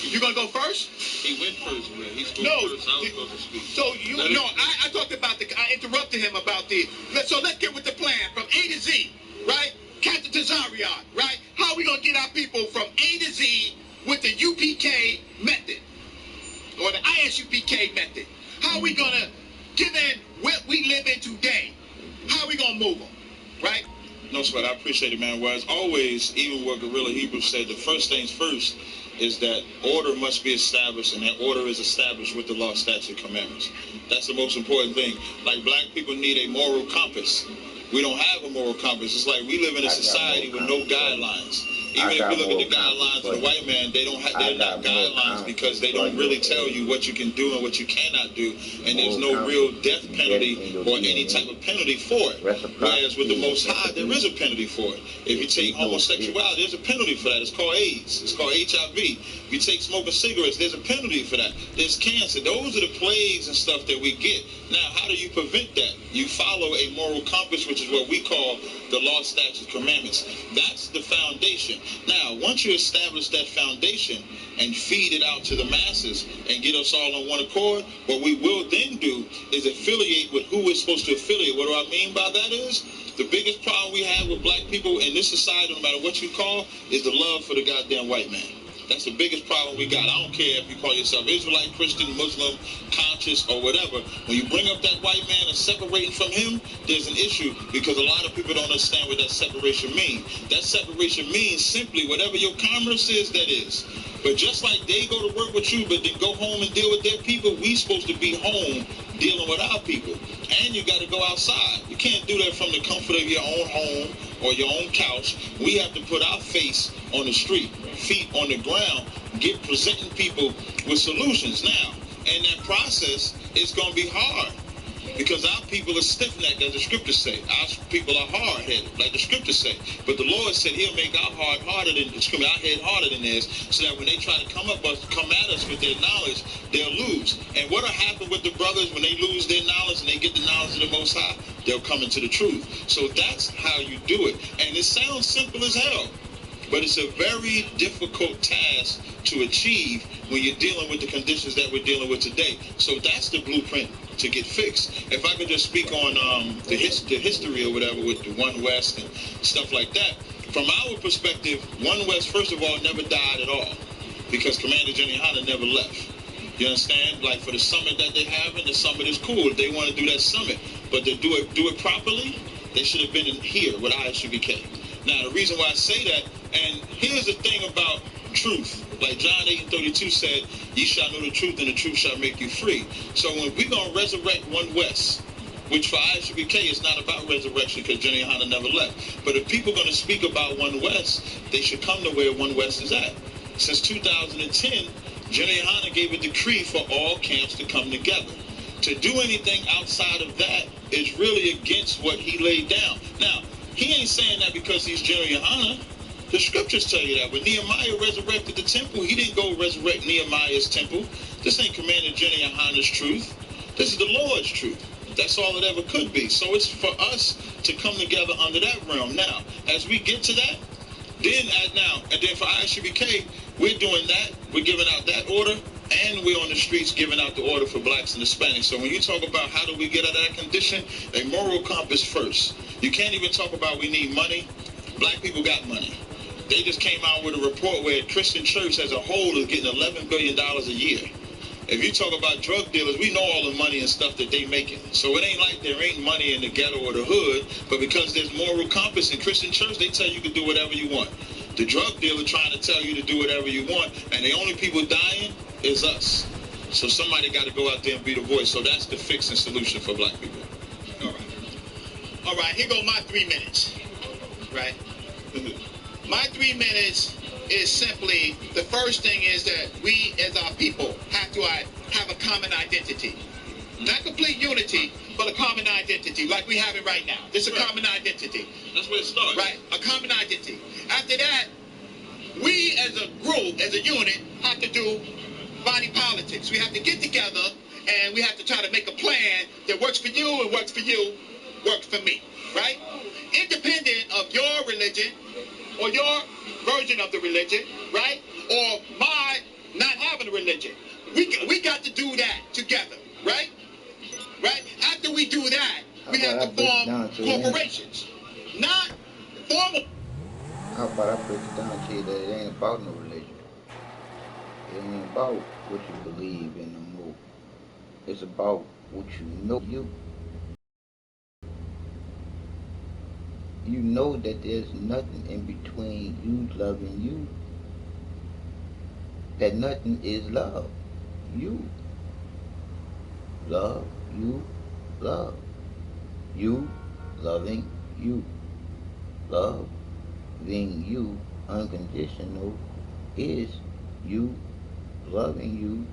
You gonna go first? He went first, man. He spoke first. I was supposed to speak. So I talked about I interrupted him about so let's get with the plan from A to Z, right? Captain Tazarian, right? How are we gonna get our people from A to Z with the UPK method? Or the ISUPK method? How are we gonna, given what we live in today, how are we gonna move them, right? No sweat, I appreciate it, man. Well, as always, even what Guerrilla Hebrew said, the first things first is that order must be established, and that order is established with the law, statute, commandments. That's the most important thing. Like, black people need a moral compass. We don't have a moral compass. It's like we live in a society with no guidelines. Even if you look at the guidelines of the white man, they're not guidelines because they don't really tell you what you can do and what you cannot do, and there's no real death penalty or any type of penalty for it. Whereas with the Most High, there is a penalty for it. If you take homosexuality, there's a penalty for that. It's called AIDS. It's called HIV. If you take smoking cigarettes, there's a penalty for that. There's cancer. Those are the plagues and stuff that we get. Now, how do you prevent that? You follow a moral compass, which is what we call the law, statutes, commandments. That's the foundation. Now, once you establish that foundation and feed it out to the masses and get us all on one accord, what we will then do is affiliate with who we're supposed to affiliate. What do I mean by that is, the biggest problem we have with black people in this society, no matter what you call, is the love for the goddamn white man. That's the biggest problem we got. I don't care if you call yourself Israelite, Christian, Muslim, conscious, or whatever. When you bring up that white man and separating from him, there's an issue because a lot of people don't understand what that separation means. That separation means simply whatever your commerce is, that is. But just like they go to work with you, but then go home and deal with their people, we supposed to be home dealing with our people. And you got to go outside. You can't do that from the comfort of your own home or your own couch. We have to put our face on the street, feet on the ground, presenting people with solutions. Now, in that process, it's going to be hard because our people are stiff-necked, as the scriptures say. Our people are hard-headed, like the scriptures say. But the Lord said he'll make our head harder than theirs, so that when they try to come at us with their knowledge, they'll lose. And what'll happen with the brothers when they lose their knowledge and they get the knowledge of the Most High? They'll come into the truth. So that's how you do it. And it sounds simple as hell, but it's a very difficult task to achieve when you're dealing with the conditions that we're dealing with today. So that's the blueprint to get fixed. If I could just speak on the history or whatever with the One West and stuff like that, from our perspective, One West, first of all, never died at all because Commander Jenny Hanna never left. You understand? Like for the summit that they're having, the summit is cool. If they want to do that summit, but to do it properly, they should have been in here with ISUBK. Now, the reason why I say that, and here's the thing about truth. Like John 8:32 said, ye shall know the truth and the truth shall make you free. So when we're going to resurrect One West, which for ISUBK is not about resurrection because Jenny Hanna never left. But if people are going to speak about One West, they should come to where One West is at. Since 2010, Jenny Hanna gave a decree for all camps to come together. To do anything outside of that is really against what he laid down. Now, he ain't saying that because he's Jenny Hanna. The scriptures tell you that. When Nehemiah resurrected the temple, he didn't go resurrect Nehemiah's temple. This ain't Commander Jenny Yohana's truth. This is the Lord's truth. That's all it ever could be. So it's for us to come together under that realm. Now, as we get to that, and then for ISUBK, we're doing that. We're giving out that order, and we're on the streets giving out the order for blacks and Hispanics. So when you talk about how do we get out of that condition, a moral compass first. You can't even talk about we need money. Black people got money. They just came out with a report where Christian church as a whole is getting $11 billion a year. If you talk about drug dealers, we know all the money and stuff that they making. So it ain't like there ain't money in the ghetto or the hood, but because there's moral compass in Christian church, they tell you can do whatever you want. The drug dealer trying to tell you to do whatever you want, and the only people dying is us. So somebody got to go out there and be the voice. So that's the fix and solution for black people. All right, here go my 3 minutes. Right? My 3 minutes is simply, the first thing is that we as our people have to have a common identity. Not complete unity, but a common identity, like we have it right now. This is a common identity. That's where it starts. Right, a common identity. After that, we as a group, as a unit, have to do body politics. We have to get together and we have to try to make a plan that works for you and works for you, works for me, right? Independent of your religion or your version of the religion, right? Or my not having a religion. We got to do that together, right? Right? After we do that, we have to form corporations. Not formal. How about I break it down to you that it ain't about no religion. It ain't about what you believe in no more. It's about what you know you. You know that there's nothing in between you loving you. That nothing is love. You. Love, you, love. You loving you. Loving you unconditional is you loving you.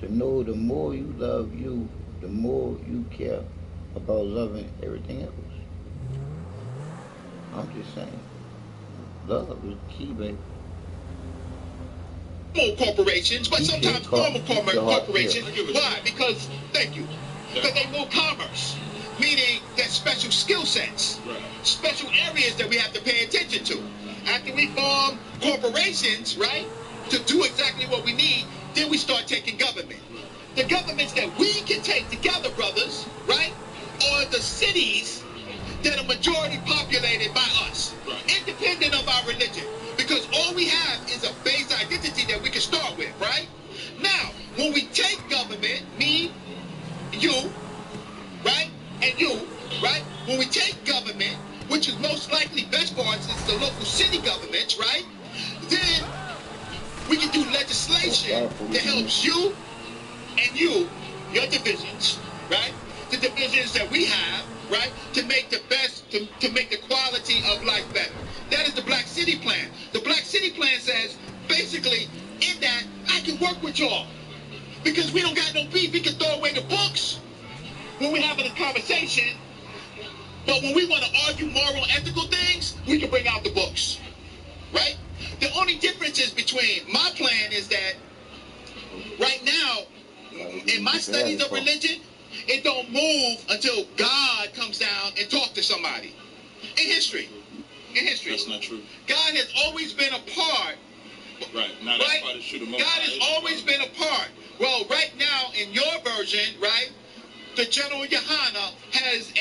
To know the more you love you, the more you care about loving everything else. I'm just saying, love is key, baby. Corporations, but sometimes formal corporations. Why? Because, thank you, because they move commerce, meaning that special skill sets, special areas that we have to pay attention to. After we form corporations, right, to do exactly what we need, then we start taking government. The governments that we can take together, brothers, right, are the cities that are majority populated by us, independent of our religion. Because all we have is a base identity that we can start with, right? Now, when we take government, me, you, right, and you, right? When we take government, which is most likely best for us is the local city governments, right? Then we can do legislation that helps you and you, your divisions, right? The divisions that we have, right? To make the best, to make the quality of life better. That is the Black City Plan. The Black City Plan says, basically, in that, I can work with y'all. Because we don't got no beef, we can throw away the books when we're having a conversation. But when we want to argue moral, ethical things, we can bring out the books. Right? The only differences between my plan is that right now, in my studies of religion, it don't move until God comes down and talk to somebody. In history. That's not true. God has always been a part. Right. Now that's why the shooter most. God has always been a part. Well, right now in your version, right, the General Yohana has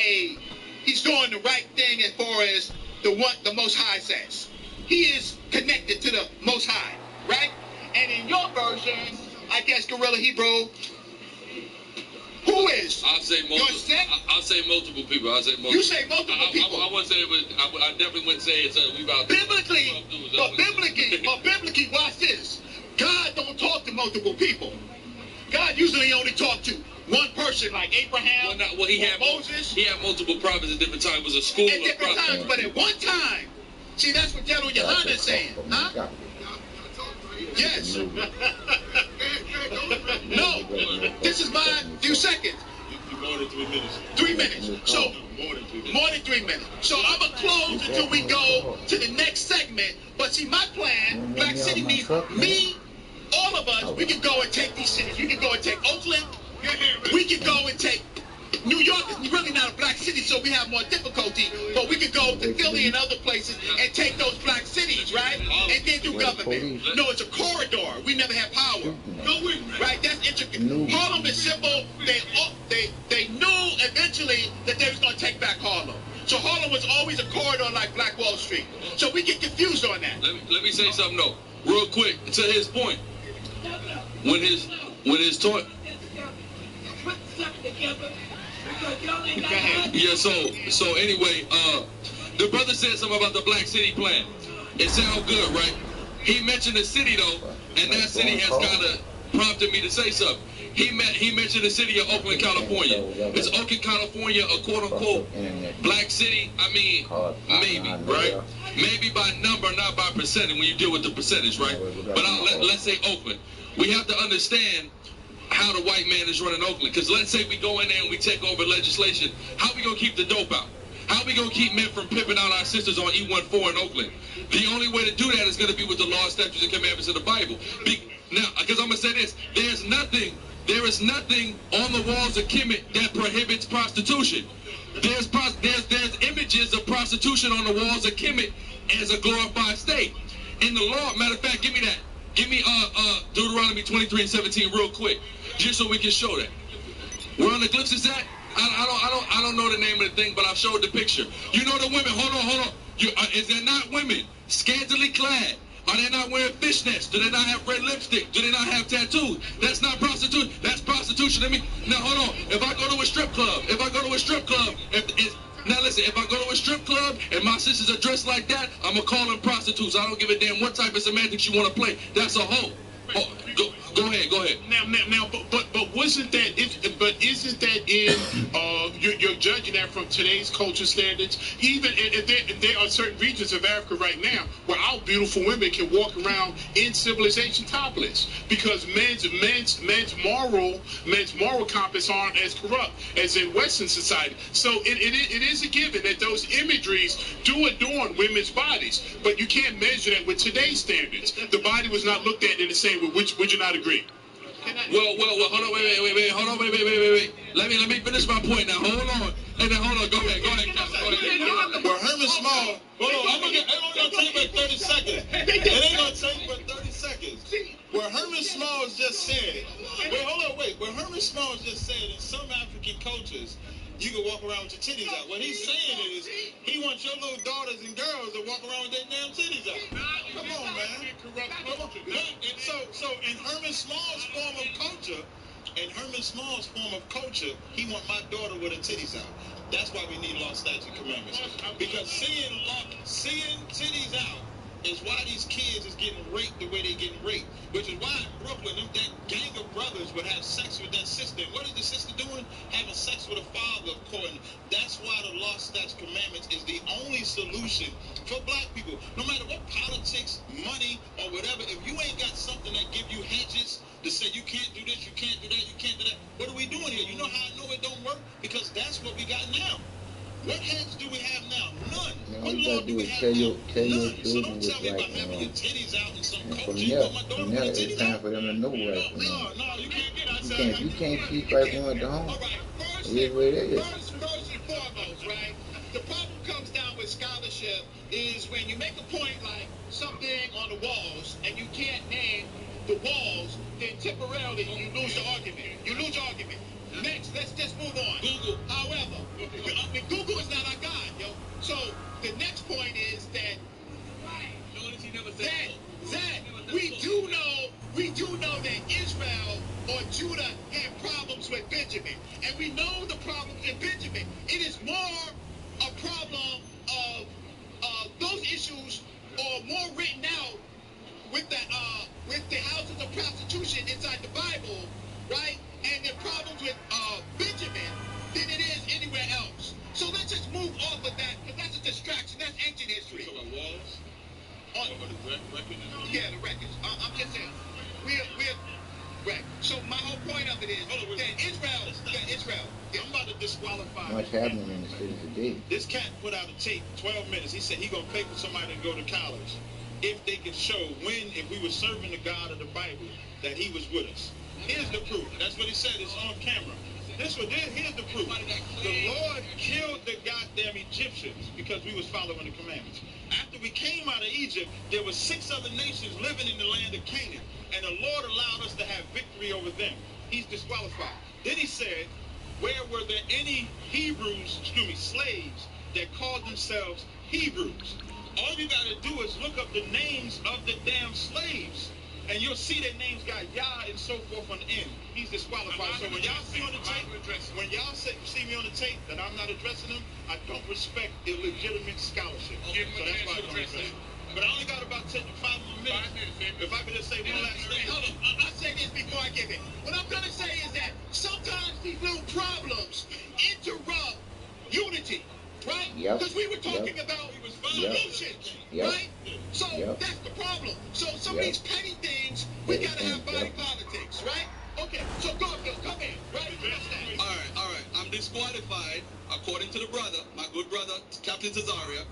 he's doing the right thing as far as the Most High says. He is connected to the Most High, right? And in your version, I guess Gorilla Hebrew, who is? I'll say multiple. I'll say multiple people. I'll say multiple. You say multiple people. I wouldn't say it was. I definitely wouldn't say it's we about. Biblically, but biblically, watch this. God don't talk to multiple people. God usually only talk to one person, like Abraham. He had Moses. He had multiple prophets at different times. It was a school at different times, but at one time. See, that's what General Yohana is saying, huh? Yes. No. This is my few seconds. You're going in 3 minutes. 3 3 minutes. So more than 3 minutes. So I'm gonna close until we go to the next segment. But see, my plan, Black City means me, all of us. We can go and take these cities. We can go and take Oakland. We can go and take New York. Is really not a black city, so we have more difficulty. But we could go to Philly and other places and take those black cities, right? And then do government. No, it's a corridor. We never had power. Right? That's intricate. Harlem is simple. They knew eventually that they was going to take back Harlem. So Harlem was always a corridor like Black Wall Street. So we get confused on that. Let me say something though, real quick, to his point. When his talk. Yeah, so anyway, the brother said something about the Black City plan. It sounds good, right? He mentioned the city though, and that city has kind of prompted me to say something. He mentioned the city of Oakland, California. Is Oakland, California a quote-unquote black city? I mean, maybe, right? Maybe by number, not by percentage when you deal with the percentage, right? But let's say Oakland. We have to understand how the white man is running Oakland. Because let's say we go in there and we take over legislation. How we going to keep the dope out? How we going to keep men from pimping out our sisters on E14 in Oakland? The only way to do that is going to be with the law, statutes, and commandments of the Bible. Now, because I'm going to say this, there is nothing on the walls of Kemet that prohibits prostitution. There's images of prostitution on the walls of Kemet as a glorified state. In the law, matter of fact, give me that. Give me Deuteronomy 23:17 real quick, just so we can show that. Where on the glyphs is that? I don't know the name of the thing, but I've showed the picture. You know the women. Hold on. Is there not women scantily clad? Are they not wearing fishnets? Do they not have red lipstick? Do they not have tattoos? That's not prostitution. That's prostitution to me. Now hold on. If I go to a strip club, now listen, if I go to a strip club and my sisters are dressed like that, I'm going to call them prostitutes. I don't give a damn what type of semantics you want to play. That's a hoe. Oh, go ahead. Now, but wasn't that? But isn't that in? You're judging that from today's culture standards. Even there are certain regions of Africa right now where our beautiful women can walk around in civilization topless because men's moral compass aren't as corrupt as in Western society. So it is a given that those imageries do adorn women's bodies, but you can't measure that with today's standards. The body was not looked at in the same way. Would you not agree? Well, hold on, wait. Let me finish my point now. Hold on. Go ahead, Captain. Well, Herman Small, hold on, it ain't gonna take but 30 seconds. It ain't gonna take but 30 seconds. What Herman Smalls just said, what Herman Smalls just said, in some African cultures, you can walk around with your titties out. What he's saying is, he wants your little daughters and girls to walk around with their damn titties out. Come on, man. So in Herman Small's form of culture, he want my daughter with her titties out. That's why we need law, statutes, and commandments. Because seeing titties out is why these kids is getting raped the way they getting raped. Which is why in Brooklyn, that gang of brothers would have sex with that sister. And what is the sister doing? Having sex with a father, of course. That's why the law, statutes, commandments is the only solution for black people. No matter what politics, money, or whatever, if you ain't got something that give you hedges to say you can't do this, you can't do that, you can't do that, what are we doing here? You know how I know it don't work? Because that's what we got now. What heads do we have now? None. All you gotta do is tell your children what's right and wrong. And from there, it's time for them to know right from wrong. You can't teach right from at the home. It is what it is. First and foremost, right? The problem comes down with scholarship is when you make a point like something on the walls and you can't name the walls, then temporarily you lose the argument. Next, let's just move on. Google. However, Google is not our God, yo. So the next point is that we do know that Israel or Judah had problems with Benjamin, and we know the problems in Benjamin. It is more a problem of those issues are more written out with the houses of prostitution inside the Bible, right? And the problems with Benjamin than it is anywhere else. So let's just move off of that, because that's a distraction. That's ancient history. So the walls? Yeah, the records. I'm just saying. We're right. So my whole point of it is that Israel. I'm about to disqualified. Much happening in the city today. This cat put out a tape, 12 minutes. He said he gonna pay for somebody to go to college if they could show when, if we were serving the God of the Bible, that he was with us. Here's the proof. That's what he said. It's on camera. Here's the proof. The Lord killed the goddamn Egyptians because we was following the commandments. After we came out of Egypt, there were 6 other nations living in the land of Canaan, and the Lord allowed us to have victory over them. He's disqualified. Then he said, where were there any slaves that called themselves Hebrews? All you got to do is look up the names of the damn slaves, and you'll see their names got Yah and so forth on the end. He's disqualified. So when y'all see on the tape, see me on the tape that I'm not addressing them, I don't respect illegitimate scholarship. So that's why I don't address it. But I only got about 5 more minutes. If I could just say one last thing. Hold on. I'll say this before I give it. What I'm going to say is that sometimes these little problems interrupt unity, right? Yep. Because we were talking about solutions, right? So that's the problem. So some of these petty things, we got to have body politics, right? Okay, so Garfield, come in, right? All right. I'm disqualified, according to the brother, my good brother, Captain Cesaria,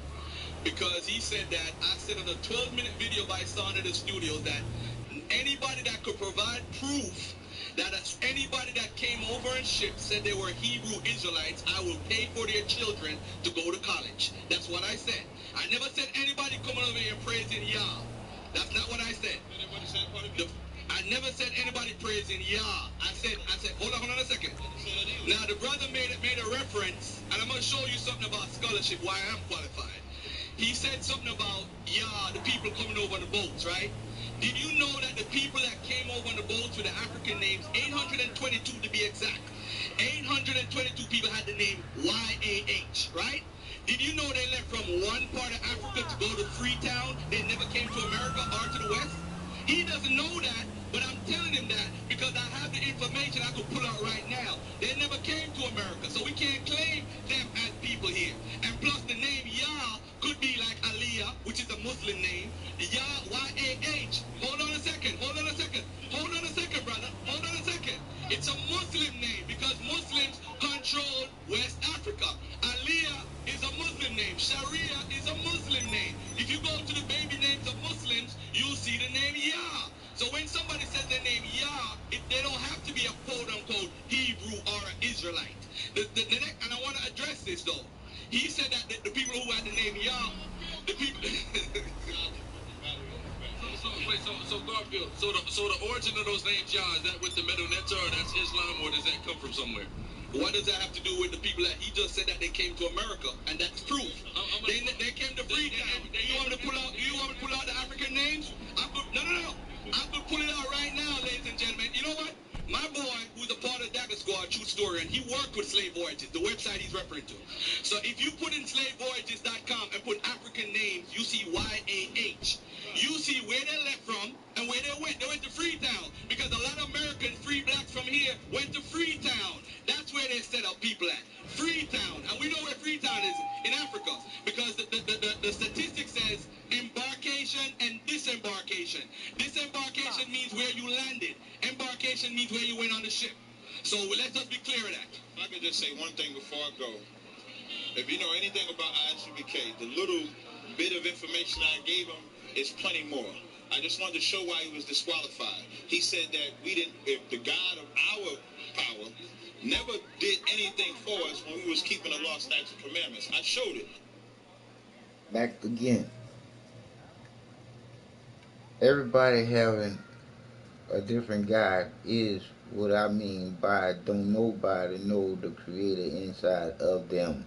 because he said that I said on a 12-minute video by Sound of the Studios that anybody that could provide proof that anybody that came over and shipped said they were Hebrew Israelites, I will pay for their children to go to college. That's what I said. I never said anybody coming over here praising Yah. That's not what I said. I never said anybody praising Yah. I said, hold on a second. Now the brother made a reference, and I'm going to show you something about scholarship, why I'm qualified. He said something about Yah, the people coming over on the boats, right? Did you know that the people that came over on the boats with the African names, 822 to be exact, 822 people had the name Y-A-H, right? Did you know they left from one part of Africa to go to Freetown? They never came to America or to the West? He doesn't know that, but I'm telling him that because I have the information I could pull out right now. They never came to America, so we can't claim them as people here. And plus the name Yah could be like Aliyah, which is a Muslim name. Yah, Y-A-H. Hold on a second, brother. Hold on a second. It's a Muslim name because Muslims control West Africa. Aliyah is a Muslim name. Sharia is a Muslim name. If you go to the baby names of Muslims, you'll see the name Yah. So when somebody says their name Yah, they don't have to be a quote-unquote Hebrew or an Israelite. And I want to address this, though. He said that the people who had the name Yah, the people... So Garfield, so the origin of those names, Yah, is that with the Medu Neter, or that's Islam, or does that come from somewhere? What does that have to do with the people that he just said that they came to America, and that's proof? They came to Freetown. You want me to pull out the African names? No. I'm gonna pull it out right now, ladies and gentlemen. You know what? My boy, who's a part of Dagger Squad, true story, and he worked with Slave Voyages, the website he's referring to. So if you put in slavevoyages.com and put African names, you see Y-A-H. You see where they left from and where they went. They went to Freetown because a lot of Americans, free blacks from here, went to Freetown. That's where they set up people at. Freetown. And we know where Freetown is in Africa because the statistic says embarkation and disembarkation. Disembarkation means where you landed. Embarkation means where you went on the ship. So let's just be clear of that. If I could just say one thing before I go. If you know anything about ISUBK, the little bit of information I gave him is plenty more. I just wanted to show why he was disqualified. He said that if the God of our power never did anything for us when we was keeping the law, statutes, and commandments. I showed it. Back again. Everybody having a different God is what I mean by don't nobody know the creator inside of them.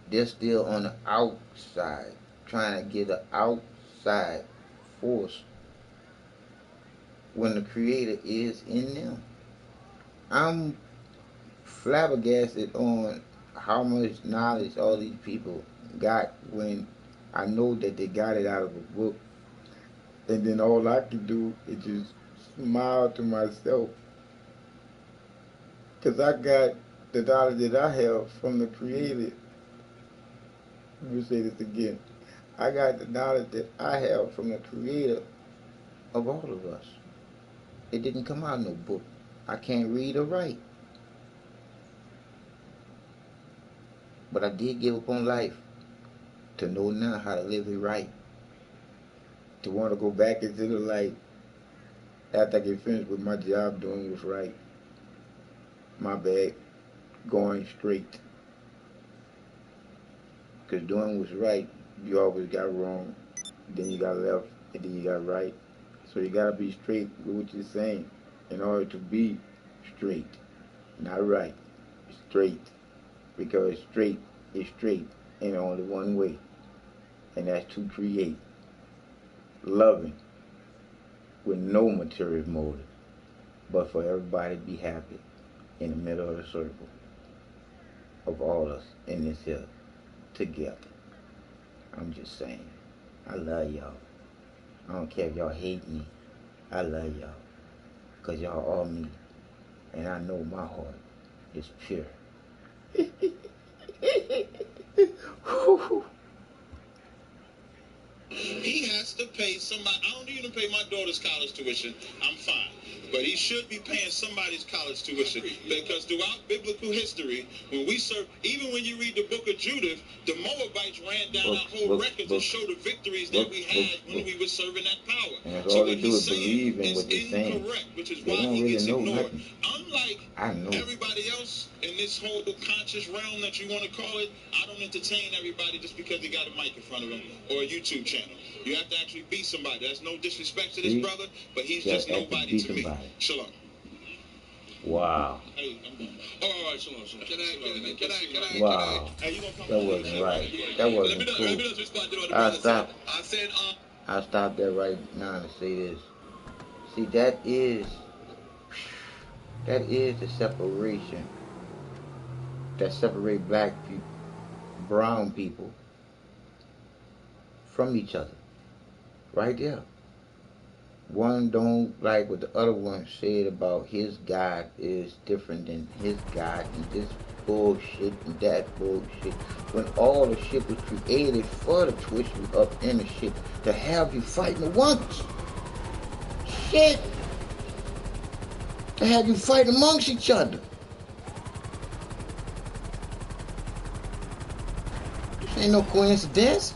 They're still on the outside, trying to get an outside force when the creator is in them. I'm flabbergasted on how much knowledge all these people got when I know that they got it out of a book. And then all I can do is just smile to myself. Because I got the knowledge that I have from the Creator. Let me say this again. I got the knowledge that I have from the Creator of all of us. It didn't come out in no book. I can't read or write. But I did give up on life to know now how to live it right. To want to go back into the light after I get finished with my job doing what's right. My bad. Going straight. Because doing what's right, you always got wrong. Then you got left, and then you got right. So you got to be straight with what you're saying in order to be straight. Not right. Straight. Because straight is straight and only one way. And that's to create. Loving. With no material motive. But for everybody to be happy in the middle of the circle of all us in this here together. I'm just saying. I love y'all. I don't care if y'all hate me. I love y'all. Because y'all all me. And I know my heart is pure. He has to pay somebody. I don't even pay my daughter's college tuition. I'm fine. But he should be paying somebody's college tuition. Because throughout biblical history, when we serve, even when you read the book of Judith, the Moabites ran down our whole record to show the victories that we had when we were serving that power. And that's all they do is believe in what they're saying. Which is They why don't he really gets know ignored. nothing. Unlike everybody else in this whole conscious realm that you want to call it, I don't entertain everybody just because they got a mic in front of them or a YouTube channel. You have to actually be somebody. There's no disrespect to this brother, but he's just nobody to me. Shalom. Wow. Hey, I'm done. All right, shalom. Can I? Wow. That wasn't right. That wasn't cool. I'll stop that right now and say this. See, that is the separation that separate black people, brown people from each other. Right there. One don't like what the other one said about his God is different than his God and this bullshit and that bullshit. When all the shit was created for the twist you up in the shit to have you fighting at once. Shit. To have you fight amongst each other. This ain't no coincidence.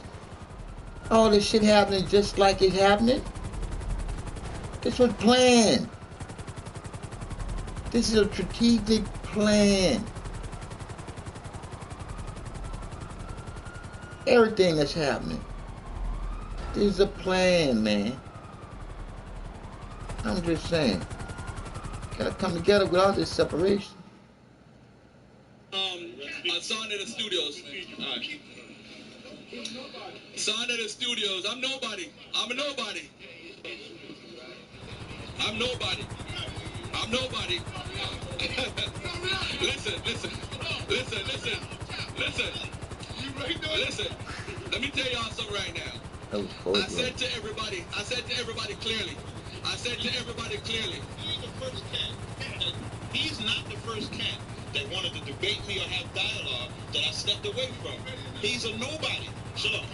All this shit happening just like it's happening. This was planned. This is a strategic plan. Everything that's happening. This is a plan, man. I'm just saying. Gotta come together with all this separation. Son of the Studios. Son of the Studios. I'm nobody. I'm a nobody. I'm nobody. I'm nobody. Listen. Let me tell y'all something right now. I said to everybody clearly. He's not the first cat that wanted to debate me or have dialogue that I stepped away from. He's a nobody. Shalom.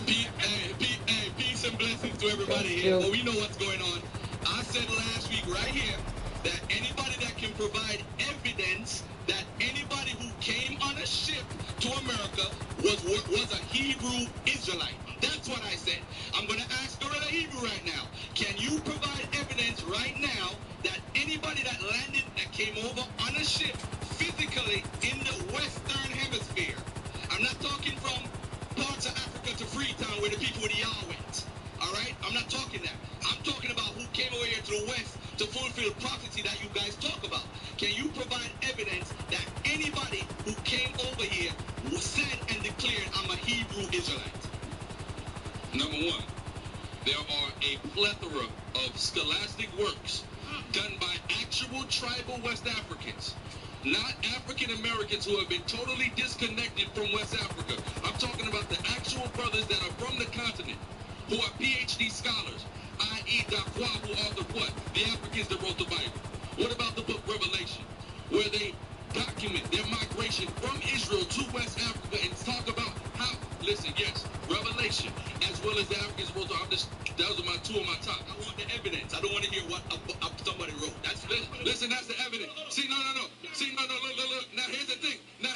Peace and blessings to everybody here. Well, we know what's going on. I said last week right here that anybody that can provide evidence that anybody who came on a ship to America was a Hebrew Israelite. That's what I said. I'm going to ask Gorilla Hebrew right now. Can you provide evidence right now that anybody that landed, that came over on a ship physically in the Western Hemisphere? I'm not talking from parts of Africa to Freetown where the people with the Yah went. All right? I'm not talking that. I'm talking about who came over here to the West to fulfill prophecy that you guys talk about. Can you provide evidence that anybody who came over here said and declared, I'm a Hebrew Israelite? Number one, there are a plethora of scholastic works done by actual tribal West Africans, not African Americans who have been totally disconnected from West Africa. I'm talking about the actual brothers that are from the continent, who are PhD scholars, i.e. Daqua, who authored what? The Africans that wrote the Bible. What about the book Revelation, where they document their migration from Israel to West Africa and talk about how, listen, yes, Revelation, as well as the Africans wrote, those are my two of my top. I want the evidence. I don't want to hear what somebody wrote. That's the evidence. See, no. See, no, look. Now, here's the thing. Now,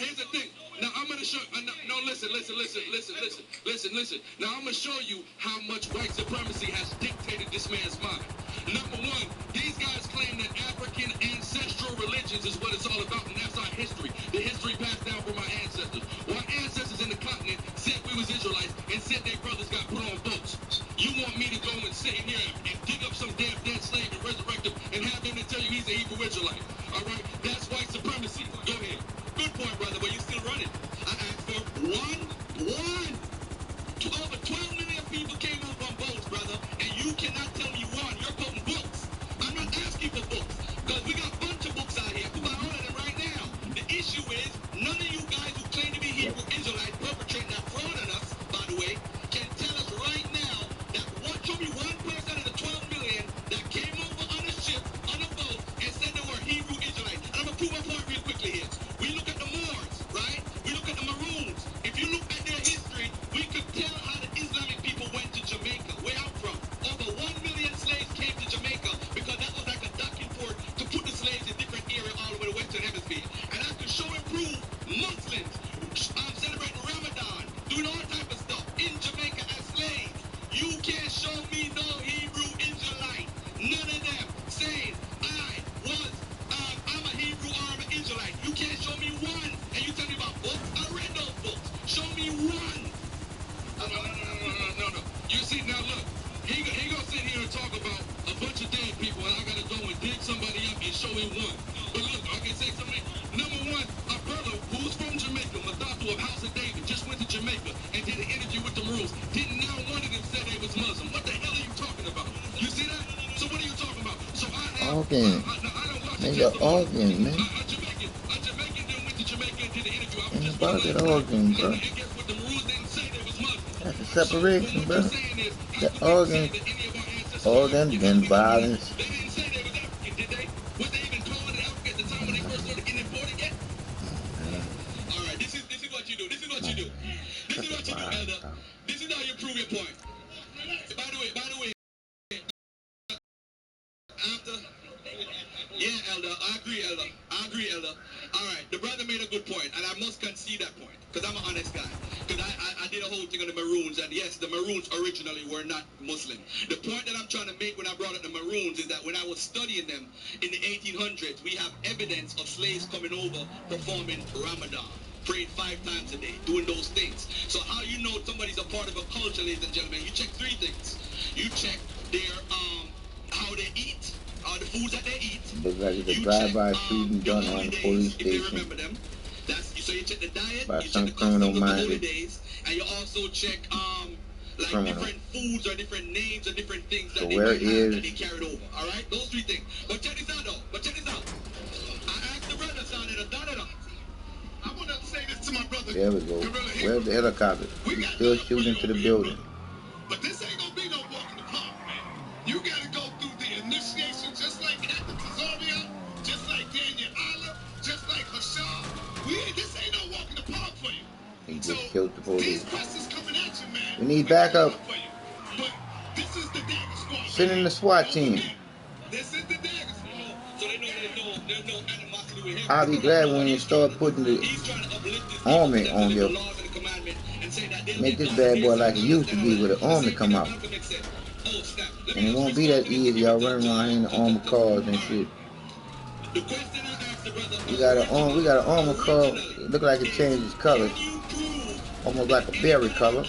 Listen. Now I'm gonna show you how much white supremacy has dictated this man's mind. Number one, these guys claim that African ancestral religions is what it's all about, and that's our history. The history passed down from our ancestors. Our ancestors in the continent said we was Israelites and said their brothers got put on boats. You want me to go and sit in here and dig up some damn dead slave and resurrect him and have him to tell you he's a Hebrew Israelite? All right, that's white supremacy. Go ahead. Good point, brother, but you still running. I asked for over 12 million people came over on boats, brother, and you cannot tell me one. You're quoting books. I'm not asking for books, because we got a bunch of books out here. We got all of them right now. The issue is, none of you guys who claim to be Hebrew Israelites perpetrating that fraud on us, by the way, can tell us right now that show me one person out of the 12 million that came over on a ship, on a boat, and said they were Hebrew Israelites. And I'm going to prove my point real quickly here. We look at the Moors, right? We look at the Maroons. If you look at their history, we could tell how the Islamic people went to Jamaica, where I'm from. Over 1 million slaves came to Jamaica because that was like a docking port to put the slaves in different areas all over the Western Hemisphere. And I could show and prove Muslims celebrating Ramadan, doing all type of stuff in Jamaica as slaves. You can't show me no Hebrew Israelite, none of them saying I'm a Hebrew or I'm an Israelite. You can't show me one. And you tell me about books? I read those books. Show me one. No. You see, now look, he gonna sit here and talk about a bunch of dead people, and I gotta go and dig somebody up and show him one. But look, I can say something. Number one, a brother who's from Jamaica, Matatu of House of David, just went to Jamaica and did an interview with the Maroons. Didn't now one of them say they was Muslim. What the hell are you talking about? You see that? So what are you talking about? So I don't watch it. Arguing, man. A Jamaican then went to Jamaica and did an interview. I was just about that arguing, bro. And guess what? The Maroons didn't say they was Muslim. That's a separation, bro. The organ and violence. They didn't say they was African, did they? Was they even calling it African at the time when they first started getting imported yet? All right, this is what you do. This is what you do, Elder. This is how you prove your point. By the way, after, yeah, Elder, I agree, Elder. All right, the brother made a good point, and I must concede that point, because I'm an honest guy. Because I did a whole thing on the Maroons, and yes, the Maroons originally were not Muslim. The point that I'm trying to make when I brought up the Maroons is that when I was studying them in the 1800s, we have evidence of slaves coming over performing Ramadan, praying 5 times a day, doing those things. So how you know somebody's a part of a culture, ladies and gentlemen? You check 3 things. You check their how they eat, the foods that they eat. Looks like it's a drive-by shooting done on the police station. So you check the diet, by you some check the customs of the criminal-minded holidays, and you also check like different foods or different names or different things that they might have that they carried over. All right, those 3 things. But check this out, though. I asked the brother, son, and done it up. I want to say this to my brother. There we go. Where's the helicopter? He's still shooting into the building. But this ain't gonna be no walk in the park, man. You gotta go through the initiation, just like Captain Cesario, just like Daniel Allah, just like Hashar. This ain't no walk in the park for you. He just killed the police. These questions coming at you, man. We need backup. But this is the Dagger Squad. Send in the SWAT team. This is the Dagger Squad. So they know there's no animosity with him. I'll be glad when you start putting the army on here. Make this bad boy like it used to be, with the army come out. And it won't be that easy. Y'all running around here in the armored cars and shit. We got an armored car. It look like it changed its colors, almost like a berry color.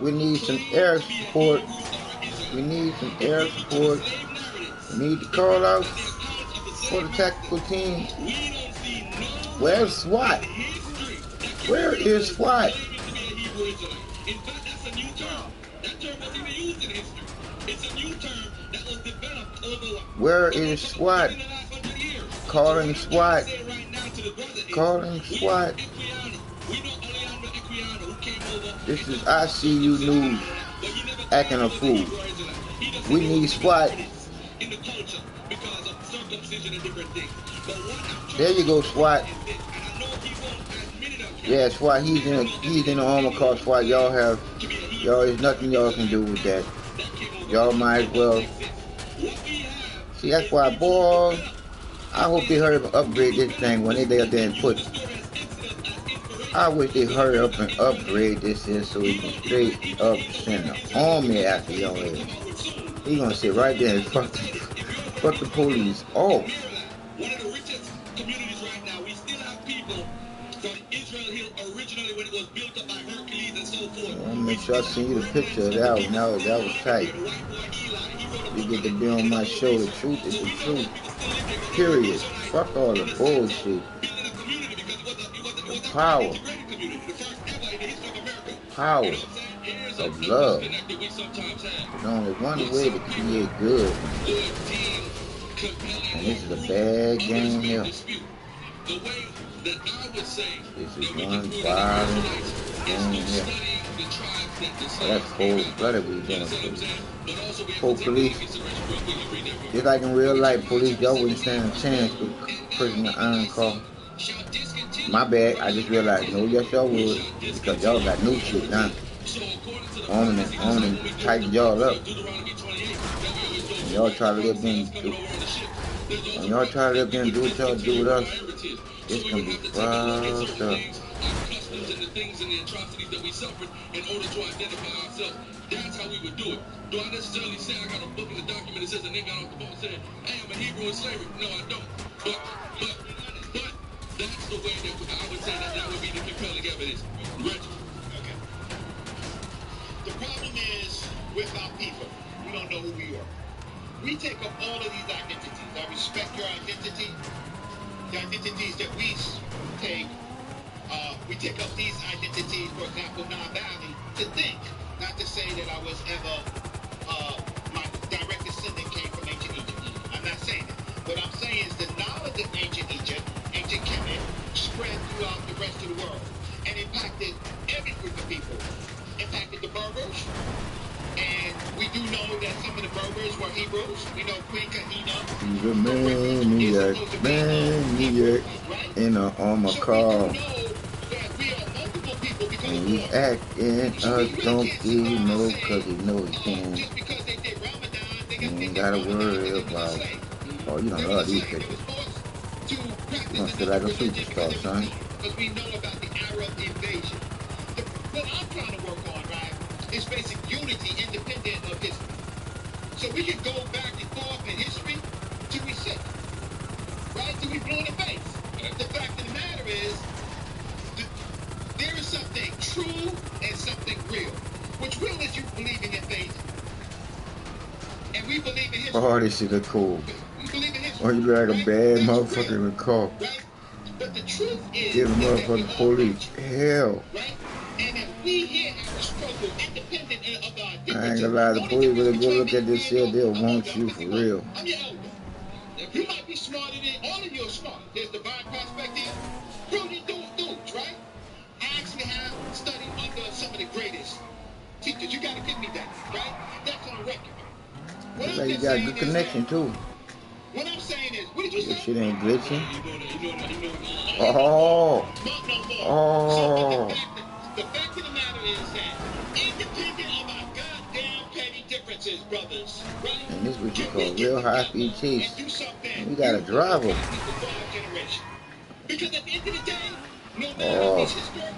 We need some air support. We need the call out for the tactical team. Where's SWAT? Where is SWAT? In fact, that's a new term. That term wasn't even used in history. It's a new term that was developed over. Where is SWAT? Calling SWAT. Calling SWAT. This is ICU News acting a fool. We need SWAT. There you go, SWAT. Yeah, SWAT. He's in the armor car. SWAT. Y'all, there's nothing y'all can do with that. Y'all might as well. See, that's why, boy, I hope they hurry up and upgrade this thing when they lay up there and put I wish they hurry up and upgrade this here so we can straight up send the army after your ass. He gonna sit right there and fuck the police off. One of the richest communities right now. We still have people from Israel Hill originally when it was built up by Hercules and so forth. I wanna make sure I send you the picture of that one. That was tight. You get to be on my show. The truth is the truth. Period. Fuck all the bullshit. The power. Power of love. There's only one way to create good. And this is a bad game here. This is one violent game here. Oh, that's cold-blooded we doing police. Poor police. Just like in real life, police, y'all wouldn't stand a chance with prisoner iron car. My bad, I just realized, no, yes y'all would, because y'all got new shit now. On and tighten y'all up. When y'all try to live in, when y'all try to live in and do what y'all do with us, it's gonna be fucked up. And the things and the atrocities that we suffered in order to identify ourselves. That's how we would do it. Do I necessarily say I got a book in the document that says a nigga got off the boat and said, hey, I'm a Hebrew in slavery? No, I don't. But that's the way that I would say that would be the compelling evidence. Reggie. Okay. The problem is with our people, we don't know who we are. We take up all of these identities. I respect your identity. The identities that we take up these identities, for example, non-binary, to think, not to say that I was ever, my direct descendant came from ancient Egypt. I'm not saying that. What I'm saying is the knowledge of ancient Egypt, ancient Kemet, spread throughout the rest of the world and impacted every group of people. Impacted the Berbers, and we do know that some of the Berbers were Hebrews. We know Queen Kahina. He's a maniac, in an armor car. And he's acting a donkey, cause he know he can. You ain't gotta worry about it. Oh, you don't love these pictures. You gonna feel like a superstar, son. Because we know about the Arab invasion. What I'm trying to work on, right, is basic unity independent of history. So we can go back and forth in history till we sick. Right? Till we blue in the face. The fact of the matter is, there is something true and something real. Which real is you believing in faith. And we believe in history. Oh, this shit look cool. We believe in history. Or you look like a bad motherfucker in the car. Right? But the truth is, give a motherfucking police hell. Right? And if we here have a struggle independent of our differences, I ain't gonna lie, the police will go look at this shit, they'll want you for real. I'm your elder. You might be smarter than all of you are smart. There's divine perspective. Brilliant dudes, right? I actually have studied under some of the greatest teachers. You gotta give me that, right? That's on record. Looks like you got a good connection too. What I'm saying is, what did you say? This shit ain't glitching. Oh. The fact of the matter is that, independent of our goddamn petty differences, brothers, right? And this is what you call real high-speed chase. We got a driver. Because at the end of the day, no oh,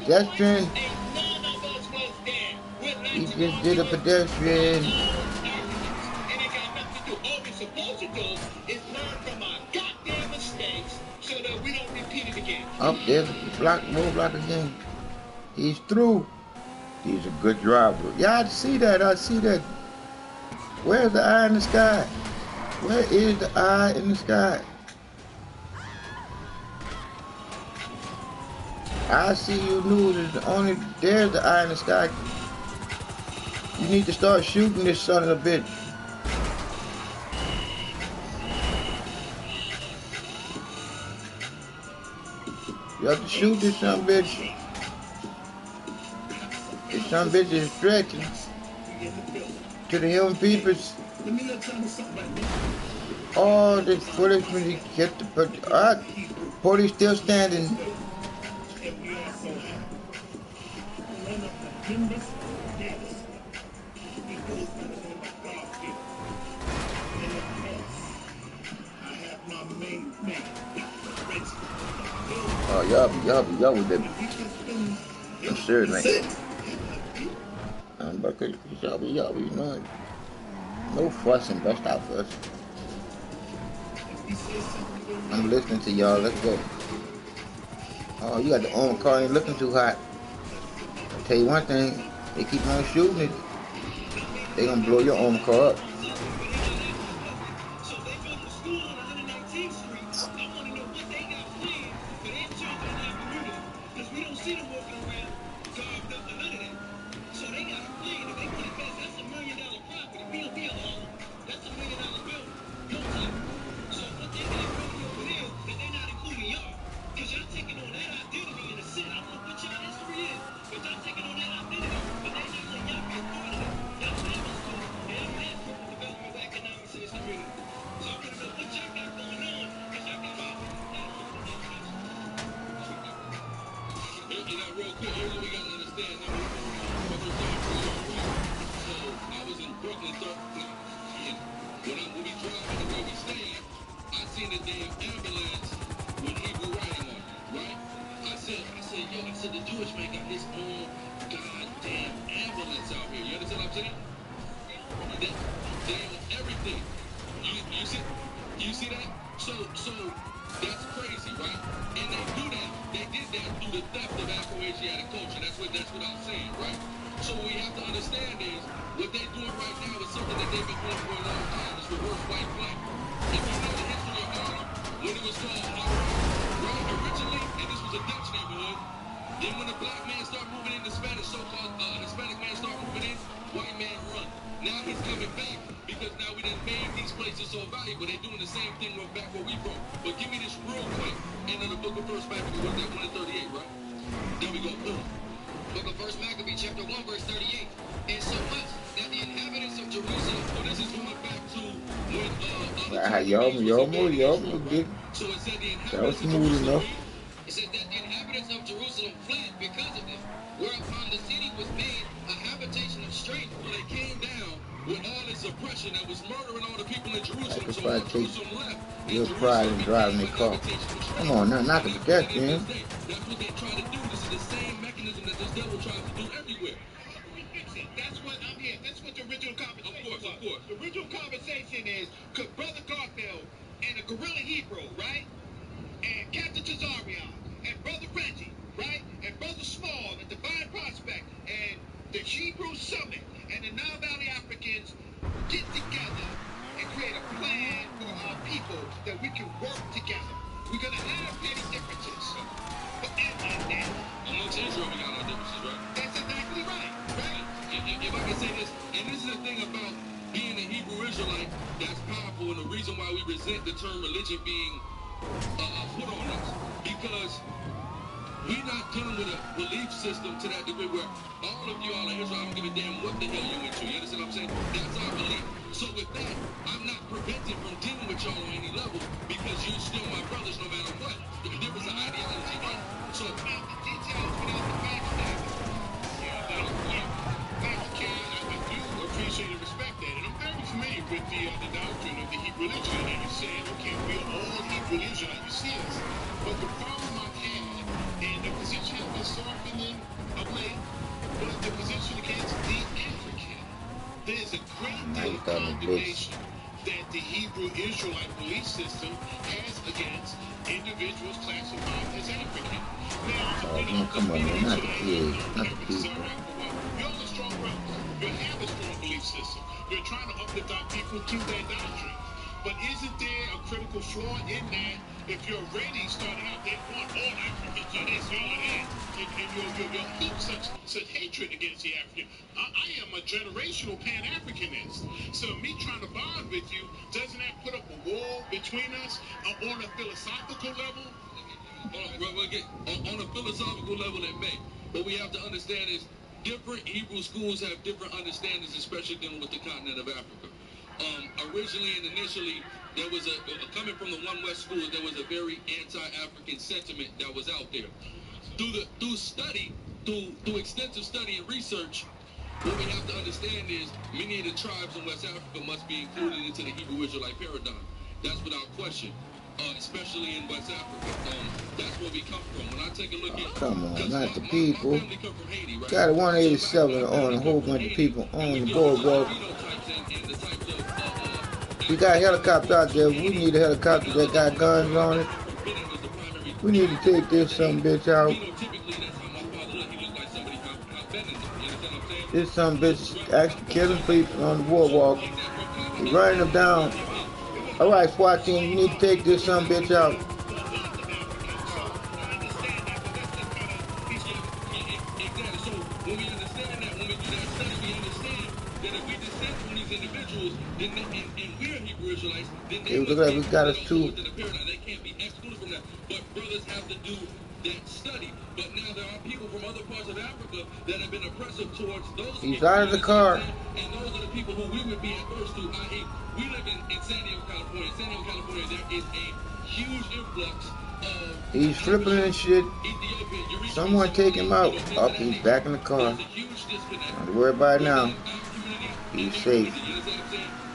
pedestrian. He just did a pedestrian. And it got nothing to do. All we're supposed to do is learn from our goddamn mistakes so that we don't repeat it again. Up there, roadblock again. He's through. He's a good driver. Yeah, I see that. Where's the eye in the sky? Where is the eye in the sky? I see you news is there's the eye in the sky. You need to start shooting this son of a bitch. You have to shoot this son of a bitch. This son of a bitch is stretching to the human peoples. Oh, this policeman kept the police still standing. Oh, y'all with that I'm serious, man. But y'all be knowing. No fussing, but stop fussing. I'm listening to y'all. Let's go. Oh, you got the own car ain't looking too hot. I'll tell you one thing. They keep on shooting it. They gonna blow your own car up. Y'all move, good. That was smooth enough. It says that the inhabitants of Jerusalem fled because of them, whereupon the city was made a habitation of strength. When they came down with all this oppression that was murdering all the people in Jerusalem, so all Jerusalem left. Your pride in driving their car. Come on, now knock it to death, man. That's what they try to do. This is the same mechanism that this devil tries to do everywhere. That's what I'm here. That's what the original conversation was. Of course. The original conversation is, could Brother Garfield and a Gorilla Hebrew, right? And Captain Tazarian, and Brother Reggie, right? And Brother Small, and Divine Prospect, and the Hebrew Summit, and the Nile Valley Africans get together and create a plan for our people that we can work together. We're going to have many differences. But amongst Israel, we got our differences, right? That's exactly right. Right? If I can say this, and this is the thing about being a Hebrew Israelite that's powerful, and the reason why we resent the term religion being put on us, because we're not dealing with a belief system to that degree where all of you all are Israel, I don't give a damn what the hell you into. You understand what I'm saying? That's our belief. So with that, I'm not prevented from dealing with y'all on any level because you're still my brothers no matter what. The difference of ideology, right? So about the details without the backstabbing. Thank you, Ken. I do appreciate and respect that. And I'm very familiar with the doctrine of the Hebrew religion. And you're saying, okay, we're all Hebrew Israelites. You see us. But the problem I've had, and the position has been softening of late, was the position against the African. There's a great deal of condemnation that the Hebrew Israelite belief system has against individuals classified as African. Now, come on, man, not the kids, not the people. You're a strong brother. You have a strong belief system. You're trying to uplift our people through that doctrine. But isn't there a critical flaw in that? If you're already starting out, they want all Africans, so they say all that, and you'll heap such hatred against the African. I am a generational Pan-Africanist. So me trying to bond with you, doesn't that put up a wall between us on a philosophical level? On a philosophical level, it may. What we have to understand is different Hebrew schools have different understandings, especially dealing with the continent of Africa. Originally and initially, there was coming from the One West schools, there was a very anti-African sentiment that was out there. Through extensive study and research, what we have to understand is many of the tribes in West Africa must be included into the Hebrew Israelite paradigm. That's without question. especially in West Africa. That's where we come from. When I take a look at, come on, not the people. My family come from Haiti, right? Got a 187 on a whole bunch of people on the boardwalk. We got a helicopter out there. We need a helicopter that got guns on it. We need to take this some bitch out. This some bitch actually killing people on the boardwalk. He's running them down. Alright, SWAT team, you need to take this some bitch out. Hey, look like we got us two. But brothers have to do that study. But now there are people from other parts of Africa that have been oppressive towards those people. He's out of the car. And those are the people who we would be adverse to, i.e., we live in San Diego, California. San Diego, California, there is a huge influx of... He's flipping and shit. Someone take him out. Oh, he's back in the car. Don't worry about it now. He's safe.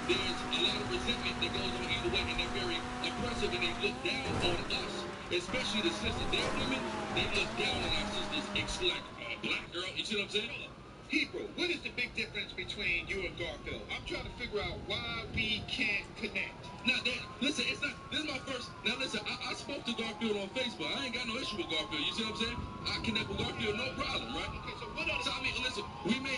There's a lot of resentment that goes on either way, and they're very oppressive, and they look down on us, especially the sisters. They're women, they look down on our sisters, like black girl. You see what I'm saying? Hebrew, what is the big difference between you and Garfield? I'm trying to figure out why we can't connect. Now, listen, it's not, this is my first, now listen, I spoke to Garfield on Facebook. I ain't got no issue with Garfield. You see what I'm saying? I connect with Garfield, no problem, right? Okay, so what else? So, I mean, listen, we may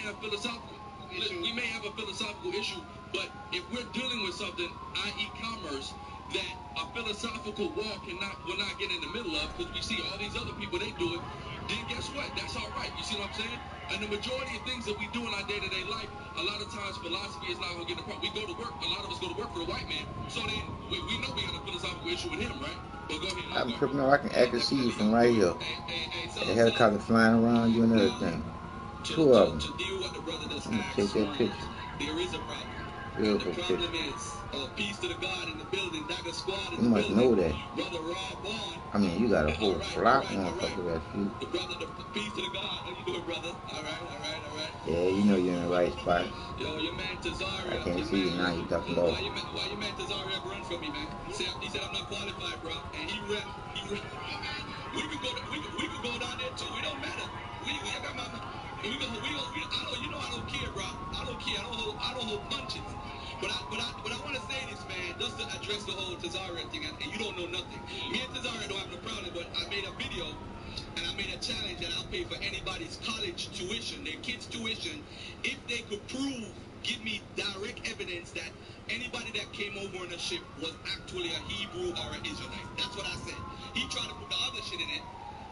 have philosophical. We may have a philosophical issue, but if we're dealing with something, i.e. commerce, that a philosophical wall will not get in the middle of, because we see all these other people, they do it, then guess what? That's all right. You see what I'm saying? And the majority of things that we do in our day-to-day life, a lot of times philosophy is not going to get in the front. We go to work, a lot of us go to work for the white man, so then we know we got a philosophical issue with him, right? But go ahead. I'm tripping out. I can actually see you from right here. The helicopter flying around you and everything. Two of them. I'm going to take that picture. There is a problem. Beautiful and the picture. problem is, peace to the God in the building, Dagger Squad in You the must building. know that. Brother Rob Vaughn. I mean, you got a whole flock motherfucker that's you. The brother, peace to the God. How you doing, brother? All right. Yeah, you know you're in the right spot. Yo, your man Tazaria. I can't see you now. You ducking low. Why your man Tazaria run from me, man? He said I'm not qualified, bro. And he rep. We could go down there too. It don't matter. We got my. I don't care, bro. I don't care. I don't hold punches. But I want to say this, man, just to address the whole Tazaria thing, and you don't know nothing. Me and Tazaria don't have no problem, but I made a video, and I made a challenge that I'll pay for anybody's college tuition, their kids' tuition, if they could give me direct evidence that anybody that came over on the ship was actually a Hebrew or an Israelite. That's what I said. He tried to put the other shit in it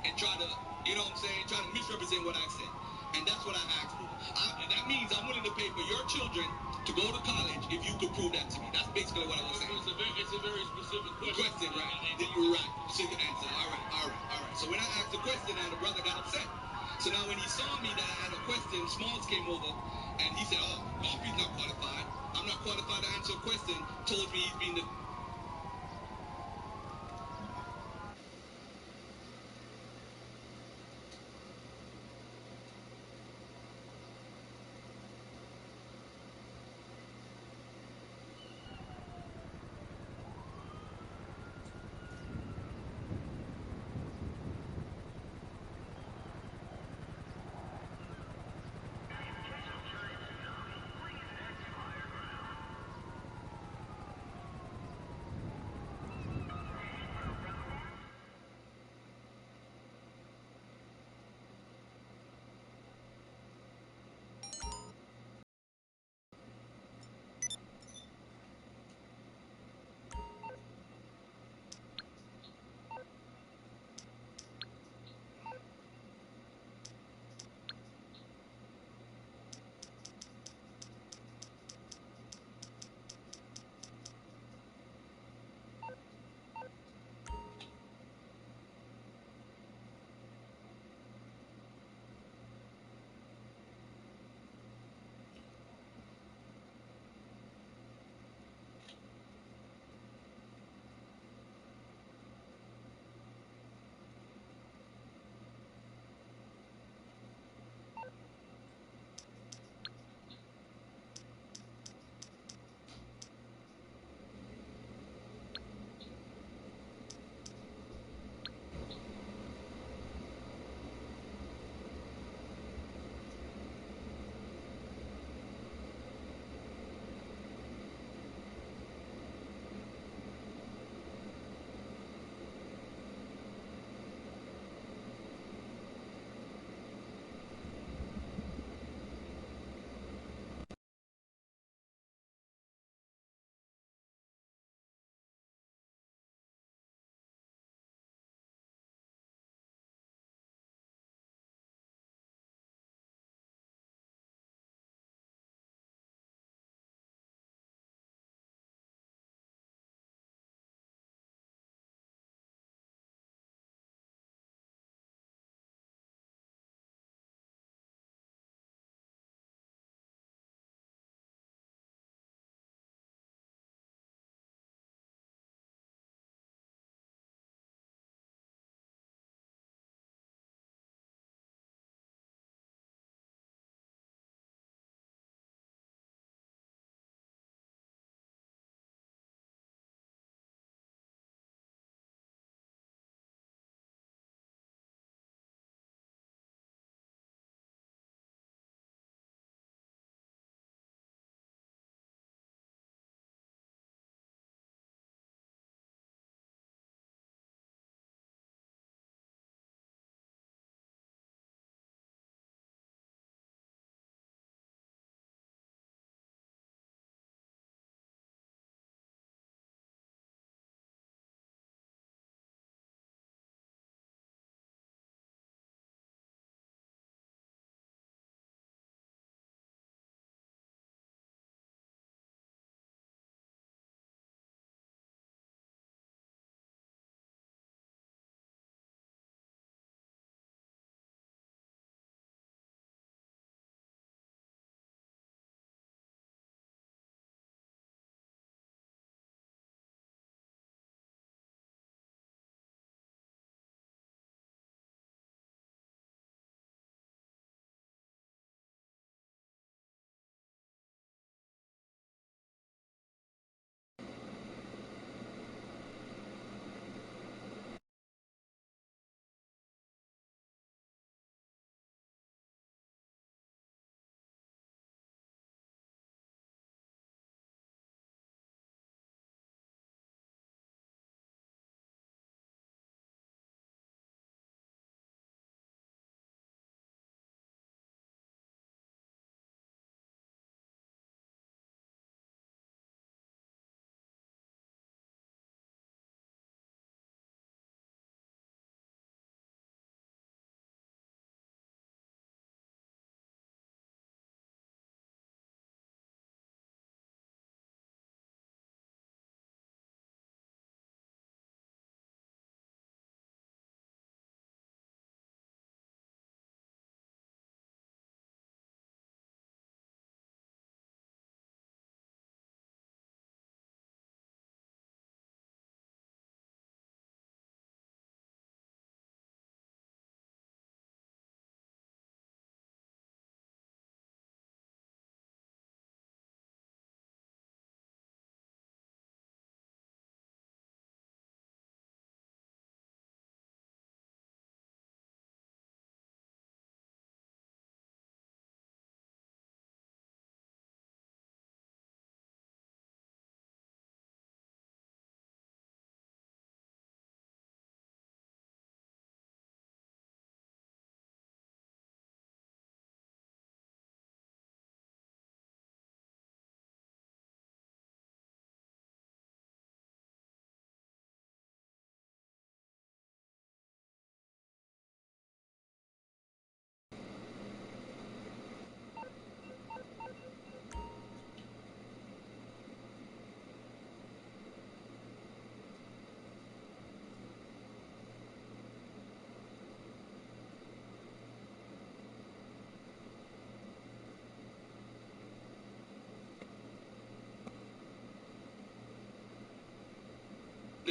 and try to, you know what I'm saying, try to misrepresent what I said. And that's what I asked for. And that means I'm willing to pay for your children to go to college if you could prove that to me. That's basically what I was saying. It's a very specific question. Right? You're right. So you answer. All right. So when I asked the question, now the brother got upset. So now when he saw me that I had a question, Smalls came over and he said, oh, he's not qualified. I'm not qualified to answer a question. Told me he's being the...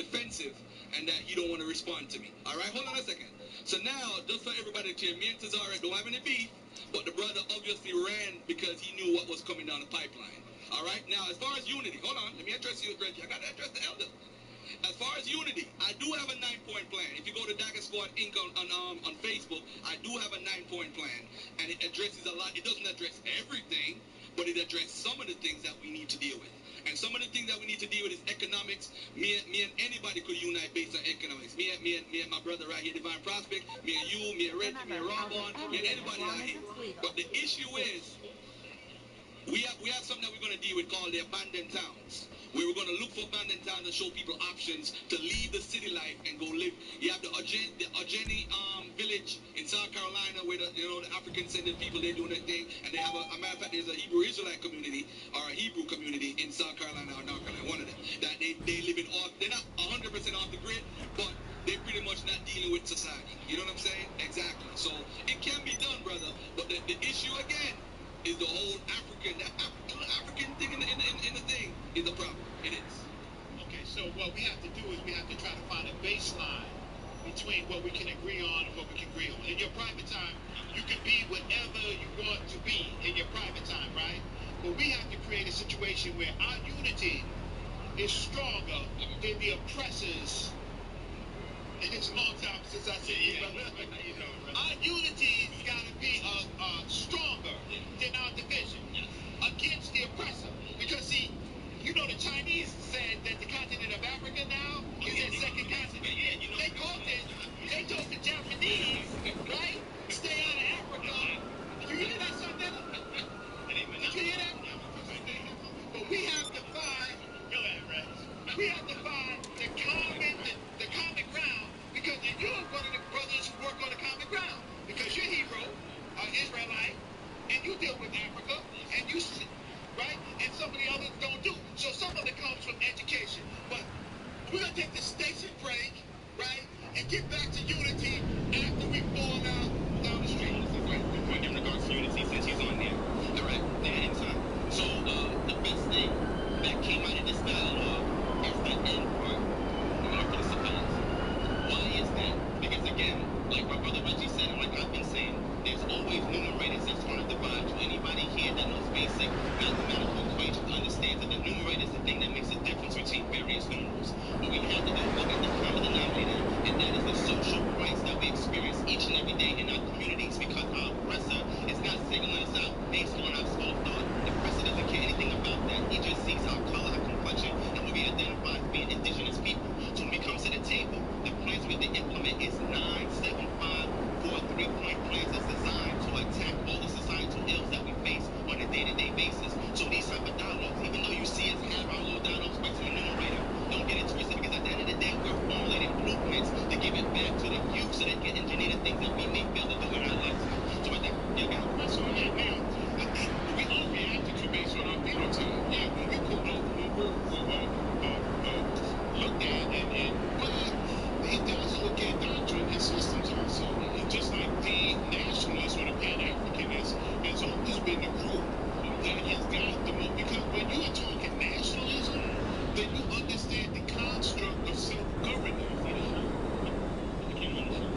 defensive and that you don't want to respond to me. All right, hold on a second. So now, just for everybody clear, me and Tazara don't have any beef, but the brother obviously ran because he knew what was coming down the pipeline. All right, now as far as unity, hold on, let me address you, Reggie. I got to address the elder. As far as unity, I do have a 9-point plan. If you go to Dagger Squad Inc. on Facebook, I do have a 9-point plan, and it addresses a lot. It doesn't address everything, but it addresses some of the things that we need to deal with. And some of the things that we need to deal with is economics. Me and anybody could unite based on economics. Me and my brother right here, Divine Prospect. Me and you, me and Reggie, me and Robon, me and anybody out here. But the issue is, we have something that we're going to deal with called the abandoned towns. Where we're going to look for abandoned towns and show people options to leave the city life and go live. You have the Ojeni village in South Carolina where the African descended people, they're doing their thing. And they have a matter of fact, there's a Hebrew Israelite community or a Hebrew community in South Carolina or North Carolina, one of them. That they live in off, they're not 100% off the grid, but they're pretty much not dealing with society. You know what I'm saying? Exactly. So it can be done, brother. But the issue again is the whole African thing in the thing is the problem. It is. Okay, so what we have to do is we have to try to find a baseline between what we can agree on and what we can agree on. In your private time, you can be whatever you want to be in your private time, right? But we have to create a situation where our unity is stronger than the oppressors. It's a long time since I seen you, brother. Our unity's got to be stronger than our division against the oppressor. Because, see, you know the Chinese said that the continent of Africa now is their second continent. They told the Japanese, right, stay out of Africa. Did you hear that, son, nigga? Did you hear that? But we have to find, we have to find the common ground, because you're one of the brothers who work on the common ground. Because you're Hebrew, Israelite, and you deal with Africa, and you, right? And some of the others don't do. So some of it comes from education. But we're going to take the station break, right? And get back to unity after we fall down the street. Great point in regards to unity, since he's on there. All right, there in time. So the best thing that came out of this dialogue is the end part. We're going to put a surprise. Why is that? Because again, like my brother Reggie said, and like I've been saying, there's always numerators that's going to divide you. Anybody here that knows basic mathematical equations understands that the numerator is the thing that makes a difference between various numerals. What we have to do is look at the common denominator, and that is the social rights that we experience each and every day in our communities, because our oppressor is not singling us out based on our soul thought. The oppressor doesn't care anything about that. He just sees our color, our complexion, and what we identify as being indigenous people. So when we come to the table, the plans we have to implement is 9, 7, 5, 4 3-point plans that's designed to attack all the societal ills that we face on a day-to-day basis. So these type of dialogues, even though you see us have our little dialogues based on the numerator, don't get it twisted, because at the end of the day, we're formulating blueprints to give it back to the youth so they can engineer the things that we may fail to do in our lifetime. So I think, yeah, got That's on that now. We all reacted to based on our phenotype. Yeah, when we go outnumbered, looked at, but he does look at doctrine and systems also. Just like the nationalists or the Pan-Africanists has always been the group that has got the most, because when you are talking nationalism, then you understand the construct of self-government.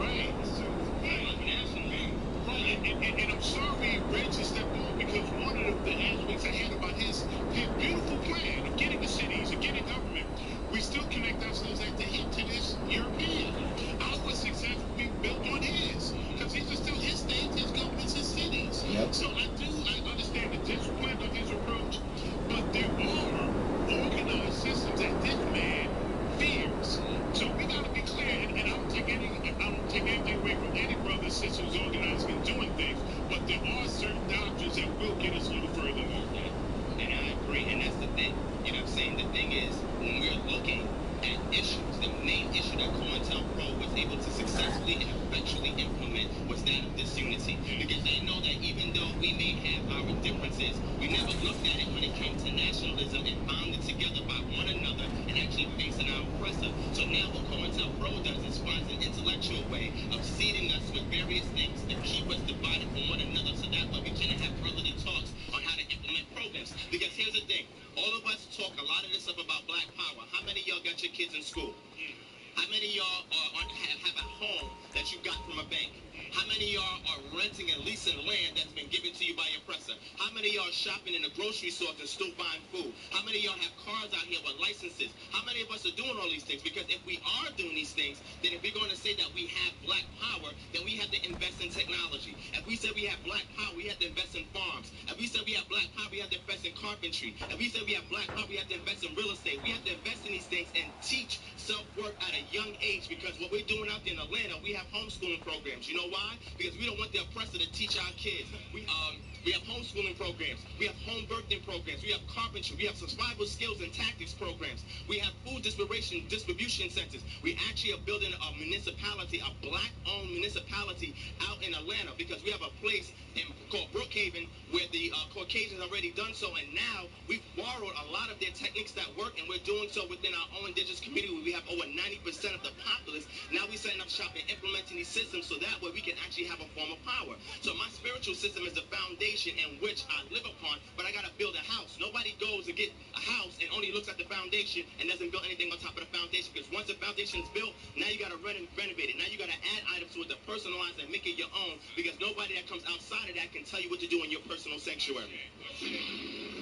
Right. Right. And I'm sorry Reggie stepped on, because one of the aspects I had about his beautiful plan of getting the cities, of getting government, we still connect ourselves at the hip to this European. Our success will be built on his, because these are still his states, his governments, his cities. Yep. So I understand the discipline of his approach, but there are organized systems that this man fears. So we got to be clear, and I don't take anything away from any brother, sisters, organizing and doing things, but there are certain doctrines that will get us a little further than that. and I agree, and that's the thing. You know what I'm saying? The thing is, when we're looking at issues, the main issue that COINTELPRO was able to successfully and effectually implement was that of disunity. Because they know that even though we may have our differences, we never looked at it when it came to nationalism and bounded together by one another and actually facing our oppressor. So now what COINTELPRO does is finds an intellectual way of seeding us with various things to keep us divided from one another, so that way we can have brotherly talks on how to implement programs. Because here's the thing, all of us talk a lot of this stuff about black power. How many of y'all got your kids in school? many of y'all have a home that you got from a bank? How many of y'all are renting and leasing land that's been given to you by your oppressor? How many of y'all are shopping in the grocery stores and still buying food? How many of y'all have cars out here with licenses? How many of us are doing all these things? Because if we are doing these things, then if we're going to say that we have black power, then we have to invest in technology. If we say we have black power, we have to invest in farms. If we say we have black power, we have to invest in carpentry. If we say we have black power, we have to invest in real estate. We have to invest in these things and teach self-work at a young age, because what we're doing out there in Atlanta, we have homeschooling programs. You know why? Because we don't want the oppressor to teach our kids. We have homeschooling programs. We have home birthing programs. We have carpentry. We have survival skills and tactics programs. We have food distribution centers. We actually are building a municipality, a black-owned municipality out in Atlanta, because we have a place called Brookhaven where the Caucasians already done so, and now we've borrowed a lot of their techniques that work, and we're doing so within our own indigenous community where we have over 90% of the populace. Now we're setting up shop and implementing these systems so that way we can actually have a form of power. So my spiritual system is the foundation in which I live upon, but I got to build a house. Nobody goes to get a house and only looks at the foundation and doesn't build anything on top of the foundation, because once the foundation is built, now you got to renovate it. Now you got to add items to it to personalize and make it your own, because nobody that comes outside of that can tell you what to do in your personal sanctuary.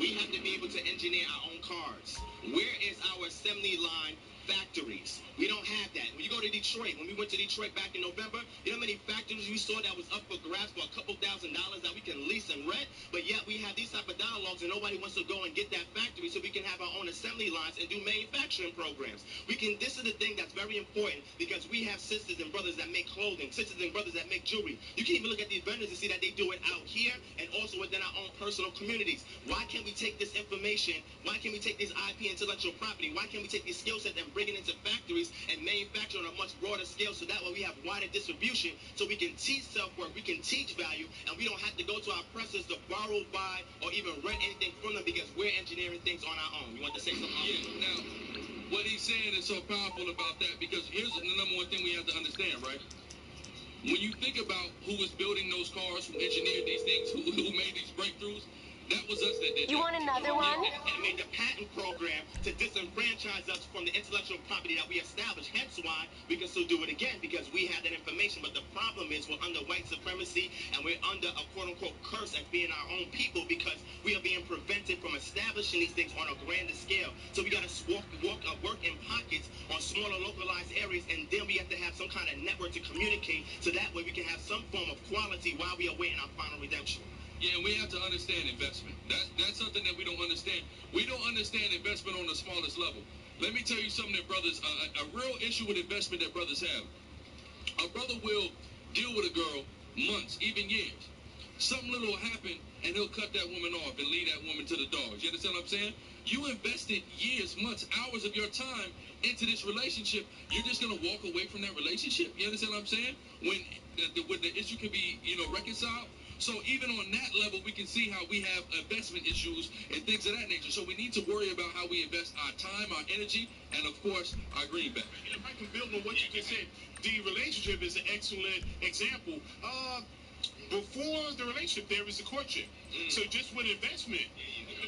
We have to be able to engineer our own cars. Where is our assembly line factories? We don't have that. When you go to Detroit, when we went to Detroit back in November, you know how many factories we saw that was up for grabs for a couple $1,000s that we can lease and rent? But yet we have these type of dialogues and nobody wants to go and get that factory so we can have our own assembly lines and do manufacturing programs. This is the thing that's very important, because we have sisters and brothers that make clothing, sisters and brothers that make jewelry. You can even look at these vendors and see that they do it out here and also within our own personal communities. Why can't we take this information? Why can't we take this IP, intellectual property? Why can't we take these skill sets and bring it into factories and manufacture on a much broader scale, so that way we have wider distribution, so we can teach self-work, we can teach value, and we don't have to go to our oppressors to borrow, buy, or even rent anything from them, because we're engineering things on our own. You want to say something? Yeah, now, what he's saying is so powerful about that, because here's the number one thing we have to understand, right? When you think about who was building those cars, who engineered these things, who made these breakthroughs, that was us that did You that. want another one? And made the patent program to disenfranchise us from the intellectual property that we established. Hence why we can still do it again, because we have that information. But the problem is we're under white supremacy, and we're under a quote-unquote curse as being our own people, because we are being prevented from establishing these things on a grander scale. So we got to work in pockets on smaller localized areas, and then we have to have some kind of network to communicate, so that way we can have some form of quality while we are waiting our final redemption. Yeah, and we have to understand investment. That's something that we don't understand. We don't understand investment on the smallest level. Let me tell you something that brothers, a real issue with investment that brothers have. A brother will deal with a girl months, even years. Something little will happen, and he'll cut that woman off and leave that woman to the dogs. You understand what I'm saying? You invested years, months, hours of your time into this relationship. You're just going to walk away from that relationship? You understand what I'm saying? When the issue can be, reconciled? So even on that level, we can see how we have investment issues and things of that nature. So we need to worry about how we invest our time, our energy, and of course, our greenback. If I can build on what you just said, the relationship is an excellent example. Before the relationship, there is a courtship. So just with investment,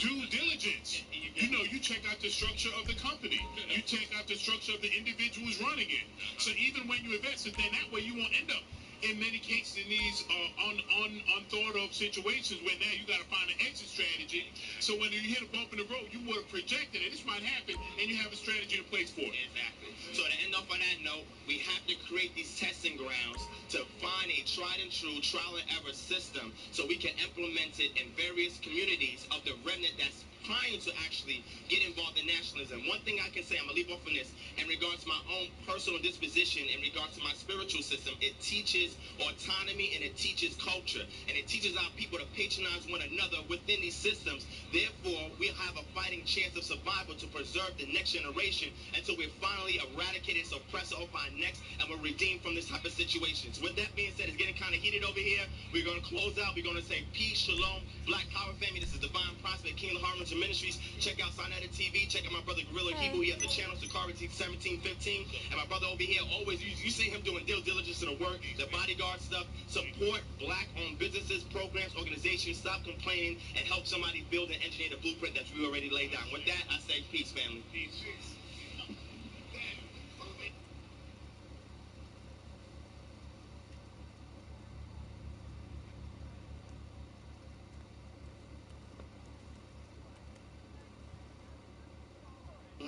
due diligence. You check out the structure of the company. You check out the structure of the individuals running it. So even when you invest, then that way you won't end up in many cases in these unthought of situations where now you got to find an exit strategy. So when you hit a bump in the road, you would have projected it. This might happen, and you have a strategy in place for it. Exactly. So to end off on that note, we have to create these testing grounds to find a tried and true, trial and error system, so we can implement it in various communities of the remnant that's trying to actually get involved in nationalism. One thing I can say, I'm going to leave off on this, in regards to my own personal disposition, in regards to my spiritual system, it teaches autonomy and it teaches culture. And it teaches our people to patronize one another within these systems. Therefore, we'll have a fighting chance of survival to preserve the next generation until we're finally eradicated this oppressor off our necks and we're redeemed from this type of situations. With that being said, it's getting kind of heated over here. We're going to close out. We're going to say peace, shalom, Black Power family. This is Divine Prospect, King of Harlem Ministries. Check out Sinetta TV. Check out my brother Gorilla Hebrew. He has the channel Sakari 1715. And my brother over here, always, you see him doing due diligence to the work, the bodyguard stuff. Support black-owned businesses, programs, organizations. Stop complaining and help somebody build and engineer the blueprint that we already laid down. With that, I say peace, family. Peace.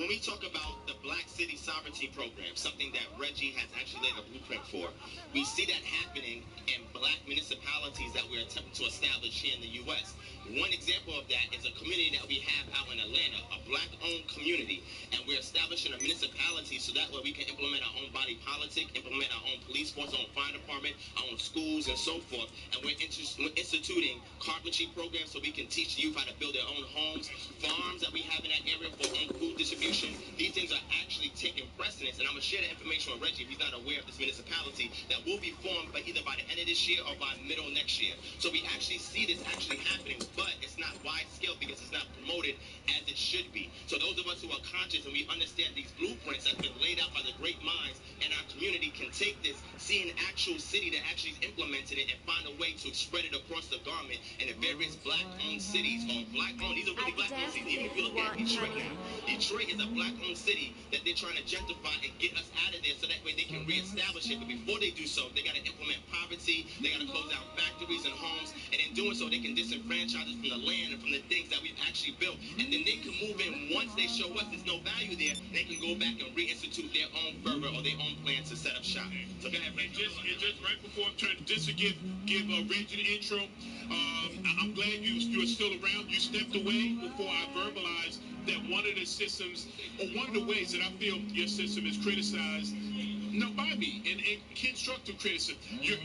when we talk about the Black City Sovereignty Program, something that Reggie has actually laid a blueprint for, we see that happening in black municipalities that we're attempting to establish here in the U.S. One example of that is a community that we have out in Atlanta, a black-owned community, and we're establishing a municipality so that way we can implement our own body politic, implement our own police force, our own fire department, our own schools, and so forth. And we're instituting carpentry programs so we can teach youth how to build their own homes, farms that we have in that area for own food distribution. These things are actually taking precedence, and I'm going to share the information with Reggie if he's not aware of this municipality that will be formed by either by the end of this year or by middle next year. So we actually see this actually happening, but it's not wide scale because it's not promoted as it should be. So those of us who are conscious and we understand these blueprints that have been laid out by the great minds in our community can take this, see an actual city that actually is implementing it, and find a way to spread it across the garment in the various black-owned cities or black-owned. These are really black-owned cities. Even if you look at Detroit, Detroit is a black-owned city that they're trying to gentrify and get us out of there so that way they can reestablish it. But before they do so, they got to implement poverty. They got to close down factories and homes, and in doing so, they can disenfranchise us from the land and from the things that we've actually built. And then they can move in once they show us there's no value there. They can go back and reinstitute their own fervor or their own plans to set up shop. So go ahead, Ray. Just right before I'm turning, just to give Reggie the intro. I'm glad you are still around. You stepped away before I verbalized that one of the systems, or one of the ways that I feel your system is criticized, no, by me, and constructive criticism. You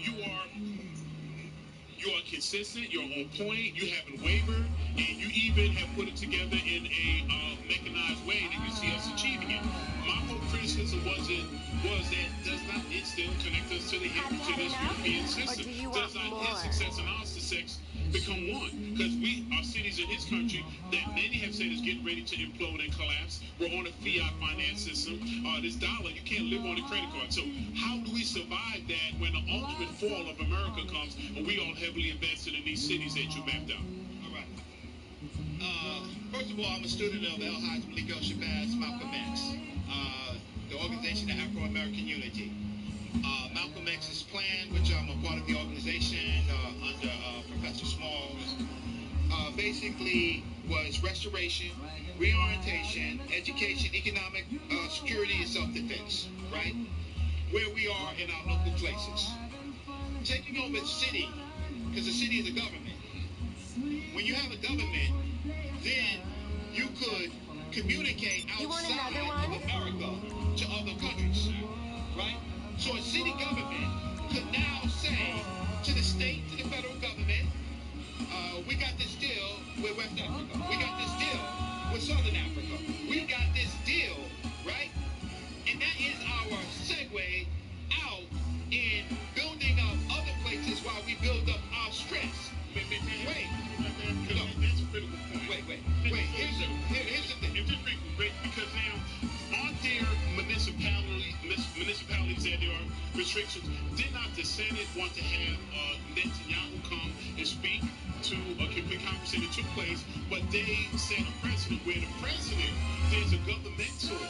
are consistent, you're on point, you haven't wavered, and you even have put it together in a mechanized way that you see us achieving it. My whole criticism was that does not it still connect us to this European system? Does not his success and our success become one? Because our cities in his country that many have said is getting ready to implode and collapse. We're on a fiat finance system. This dollar, you can't live on a credit card. So how do we survive that when the ultimate fall of America comes and we all heavily invested in these cities that you mapped out? All right. First of all, I'm a student of El Haj Malik El Shabazz Malcolm X, the Organization of Afro-American Unity. Malcolm X's plan, which I'm a part of the organization under Professor Smalls, basically was restoration, reorientation, education, economic security, and self-defense, right? Where we are in our local places. Taking over the city, because the city is a government. When you have a government, then you could communicate outside of America to other countries, right? So a city government could now say to the state, to the federal government, we got this deal with West Africa. We got this deal with Southern Africa. We got this deal, right? And that is our segue out in building up other places while we build up our stress. Wait. No. That's a critical point. Wait. Here's the thing. Just briefly, because now, aren't there municipalities that there are restrictions? Did not the Senate want to have Netanyahu come and speak to a complete conversation that took place, but they set a precedent where the president, there's a governmental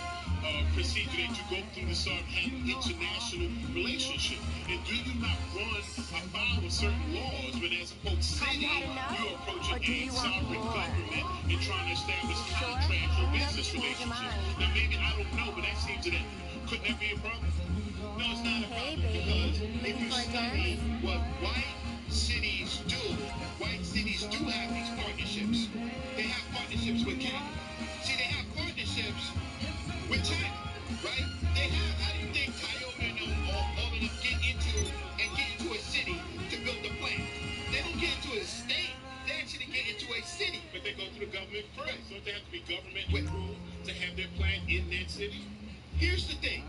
procedure that you go through to start having international relationship. And do you not run afoul of certain laws when as a quote city, you're approaching a sovereign government and trying to establish contracts or business relationships? Now maybe, I don't know, but that seems that couldn't that be a problem? No, it's not a problem, because if you study what white cities do have these partnerships. They have partnerships with Canada. See, they have partnerships with China, right? They have, how do you think Toyota and all of them get into a city to build a plant? They don't get into a state, they actually get into a city. But they go through the government first. Don't they have to be government approved to have their plant in that city? Here's the thing.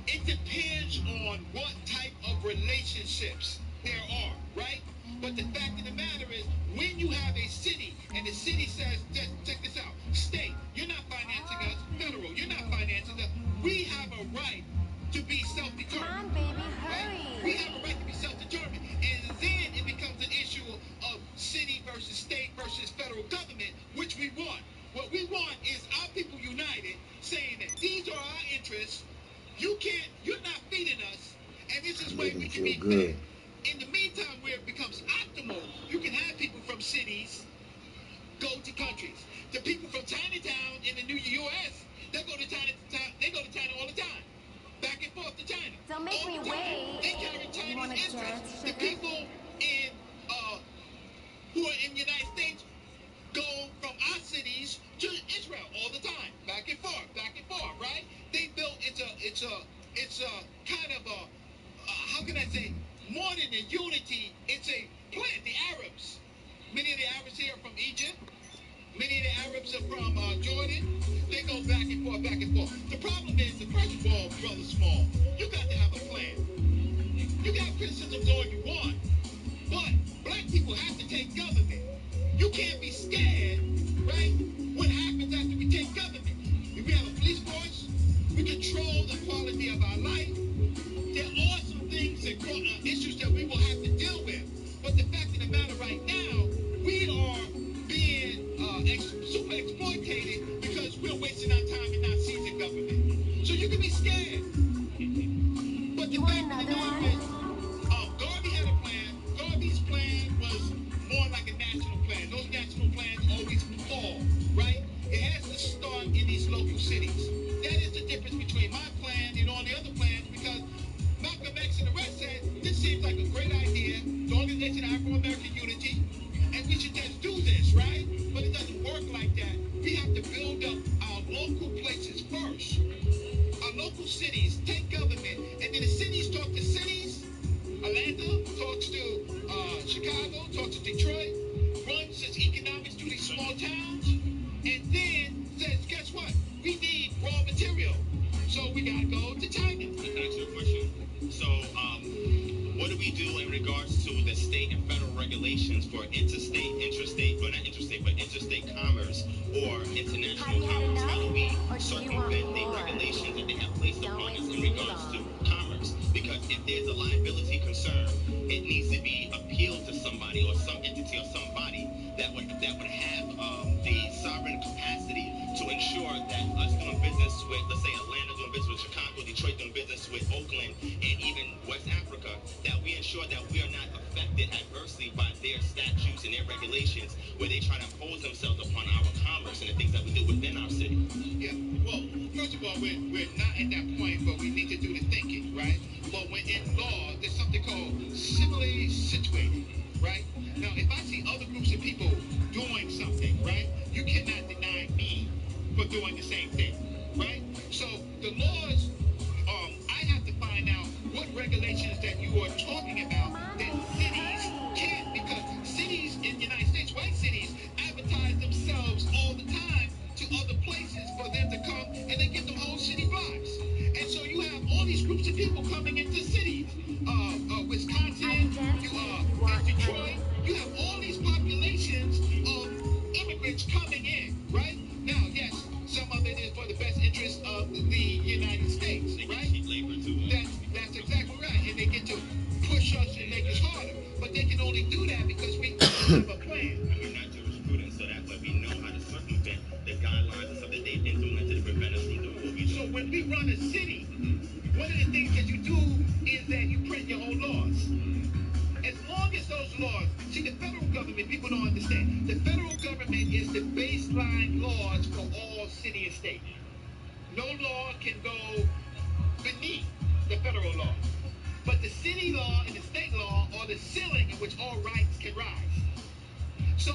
It depends on what type of relationships there are, right? But the fact of the matter is, when you have a city, and the city says, check this out, state, you're not financing us, federal, you're not financing us, we have a right to be self-determined. Come on, baby, hurry. Right? We have a right to be self-determined. And then it becomes an issue of city versus state versus federal government, which we want. What we want is our people united, saying that these are our interests, you're not feeding us, and this is where we can be fed. In the meantime, where it becomes optimal, you can have people from cities go to countries. The people from Chinatown in the new U.S., they go to China all the time. Back and forth to China. Don't make me wait. They carry You want a Chinese chance, interests. The sugar? people in who are in the United States go from our cities to Israel all the time, back and forth, right? They built it's a kind of a how can I say, more than a unity, it's a plan. The Arabs, many of the Arabs here are from Egypt. Many of the Arabs are from Jordan. They go back and forth, back and forth. The problem is, first of all, Brother Small, you got to have a plan. You got criticisms all you want, but black people have to take government. You can't be scared, right? What happens after we take government? If we have a police force, we control the quality of our life. There are some things and issues that we will have to deal with. But the fact of the matter right now, we are being super exploitated because we're wasting our time and not seizing government. So you can be scared. But the fact of the matter is, Garvey had a plan. Garvey's plan was more like a national plan. Those national plans always fall, right? It has to start in these local cities. That is the difference between my plan and all the other plans, because Malcolm X and the rest said, this seems like a great idea, the Organization of Afro-American Unity, and we should just do this, right? But it doesn't work like that. We have to build up our local places first. Our local cities, take government, and then the cities talk to cities. Atlanta talks to Chicago, talks to Detroit, runs its economics through these small towns, and then says, guess what? We need raw material. So we gotta go to China. Can I ask you a question? So, what do we do in regards to the state and federal regulations for interstate commerce or international commerce? How do we circumvent the regulations that they have placed upon us in regards to commerce? Because if there's a liability concern, it needs to be appealed to somebody or some entity or somebody that would have the sovereign capacity to ensure that us doing business with, let's say, Atlanta doing business with Chicago, Detroit doing business with Oakland, and even West Africa, that we ensure that we are not affected adversely by their statutes and their regulations where they try to impose themselves upon our commerce and the things that we do within our city. Yeah, well, first of all, we're not at that point, but we need to do the thinking, right? But when in law, there's something called civilly situated, right? Now, if I see other groups of people doing something, right, you cannot deny me for doing the same thing, right? So the laws, I have to find out what regulations that you are talking about that cities can't, because cities in the United States, white cities, advertise themselves all the time to other places for them to come, and they get them whole city blocks. And so you have all these groups of people coming into cities, Wisconsin, Detroit, you have all these populations of immigrants coming in, right? Now, yes, some of it is for the best interest of the United States, right? That's exactly right, and they get to push us and make us harder. But they can only do that because we have a plan. And we're not jurisprudence, so that way we know how to circumvent the guidelines and stuff that they've implemented to prevent us from doing what we do. So when we run a city, one of the things that you do is that you print your own laws. As long as those laws, see, the federal government, people don't understand, the federal government is the baseline laws for all city and state. No law can go beneath the federal law. But the city law and the state law are the ceiling in which all rights can rise. So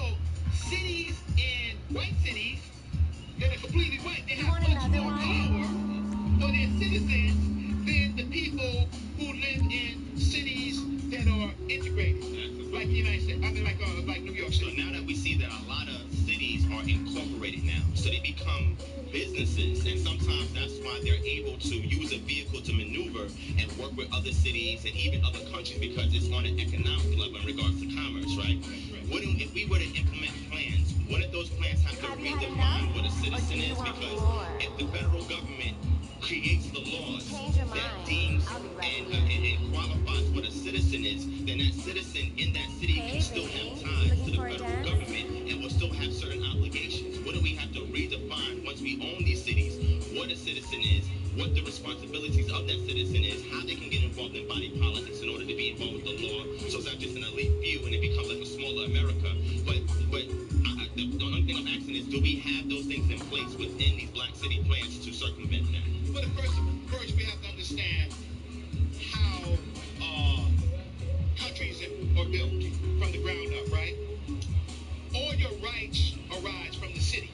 cities in white cities that are completely white, they have much more power for their citizens than the people who live in cities that are integrated, like the United States. I mean, like New York City. So now that we see that a lot of cities are incorporated now, so they become businesses, and sometimes that's why they're able to use a vehicle to maneuver and work with other cities and even other countries, because it's on an economic level in regards to commerce, right? If we were to implement plans, wouldn't those plans have to redefine what a citizen is? Because if the federal government creates the laws that deems and qualifies what a citizen is, then that citizen in that city can still have ties to the federal government and will still have certain obligations. What do we have to redefine once we own these cities, what a citizen is, what the responsibilities of that citizen is, how they can get involved in body politics in order to be involved with the law, so it's not just an elite few and it becomes like a smaller America. But don't place within these black city plans to circumvent that? But first we have to understand how countries are built from the ground up, right? All your rights arise from the city.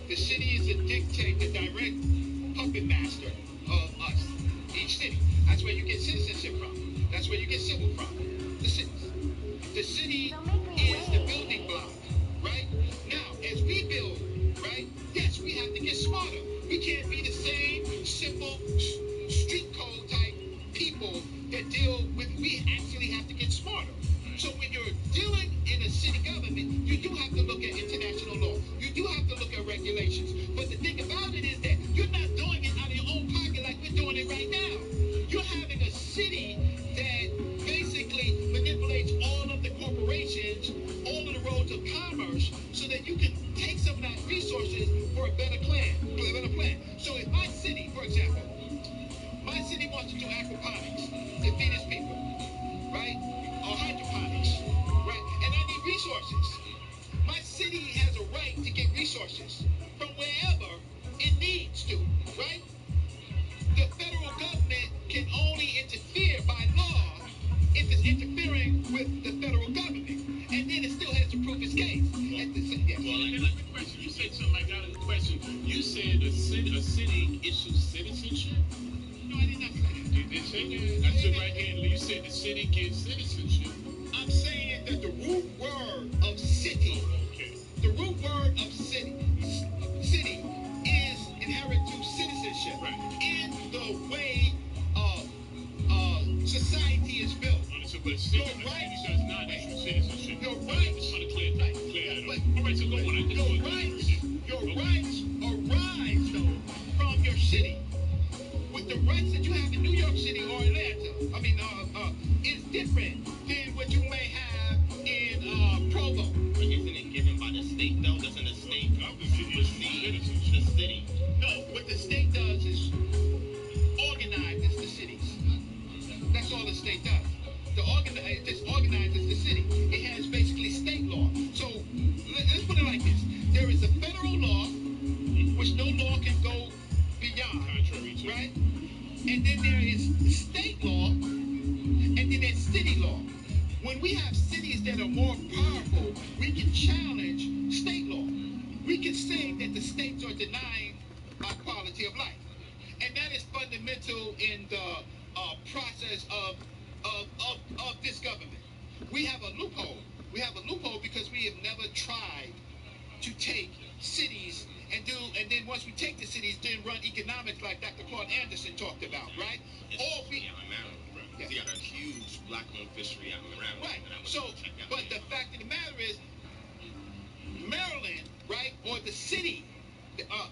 The city is the direct puppet master of us, each city. That's where you get citizenship from. That's where you get civil from. The cities. The city is the building block, right? Now, as we build, right, yes, we have to get smarter. We can't be the same simple street code type people that deal with, we actually have to get smarter. So when you're dealing in a city government, you do have to look at international law. You do have to look at regulations. But the thing about it is that you're not doing it out of your own pocket like we're doing it right now. You're having a city that basically manipulates all of the corporations, all of the roads of commerce, so that you can take some of that resources for a better plan. So if my city, for example, my city wants to do aquaponics to feed its people, right? Or hydroponics, right? And I need resources. My city has a right to get resources from wherever it needs to, right? The federal government can only interfere by law if it's interfering with the federal government. And then it still has to prove its case. Quick question. You said something like that in the question. You said a city issues citizenship? No, I did not say that. You did say that? I said right here, you said the city gives citizenship. I'm saying that the root word of city, the root word of city is inherent to citizenship. Right. In the way society is built. But city does not issue citizenship. Your rights. I just want to clear that up. All right, so go on. Your rights arise, though, from your city. With the rights that you have in New York City or Atlanta, is different than what you may have in Provo. But isn't it given by the state, though? Doesn't the state receive the city? No, what the state does is organizes the cities. That's all the state does. It just organizes the city. It has basically state law. So let's put it like this: there is a federal law, which no law can go beyond, right? And then there is state law, and then there's city law. When we have cities that are more powerful, we can challenge state law. We can say that the states are denying our quality of life. And that is fundamental in the process of this government. We have a loophole. We have a loophole because we have never tried to take cities and then once we take the cities, then run economics like Dr. Claude Anderson talked about, right? All we Yes. You got a huge black-owned fishery out in Maryland. Right. So, but the fact of the matter is, Maryland, right, or the city,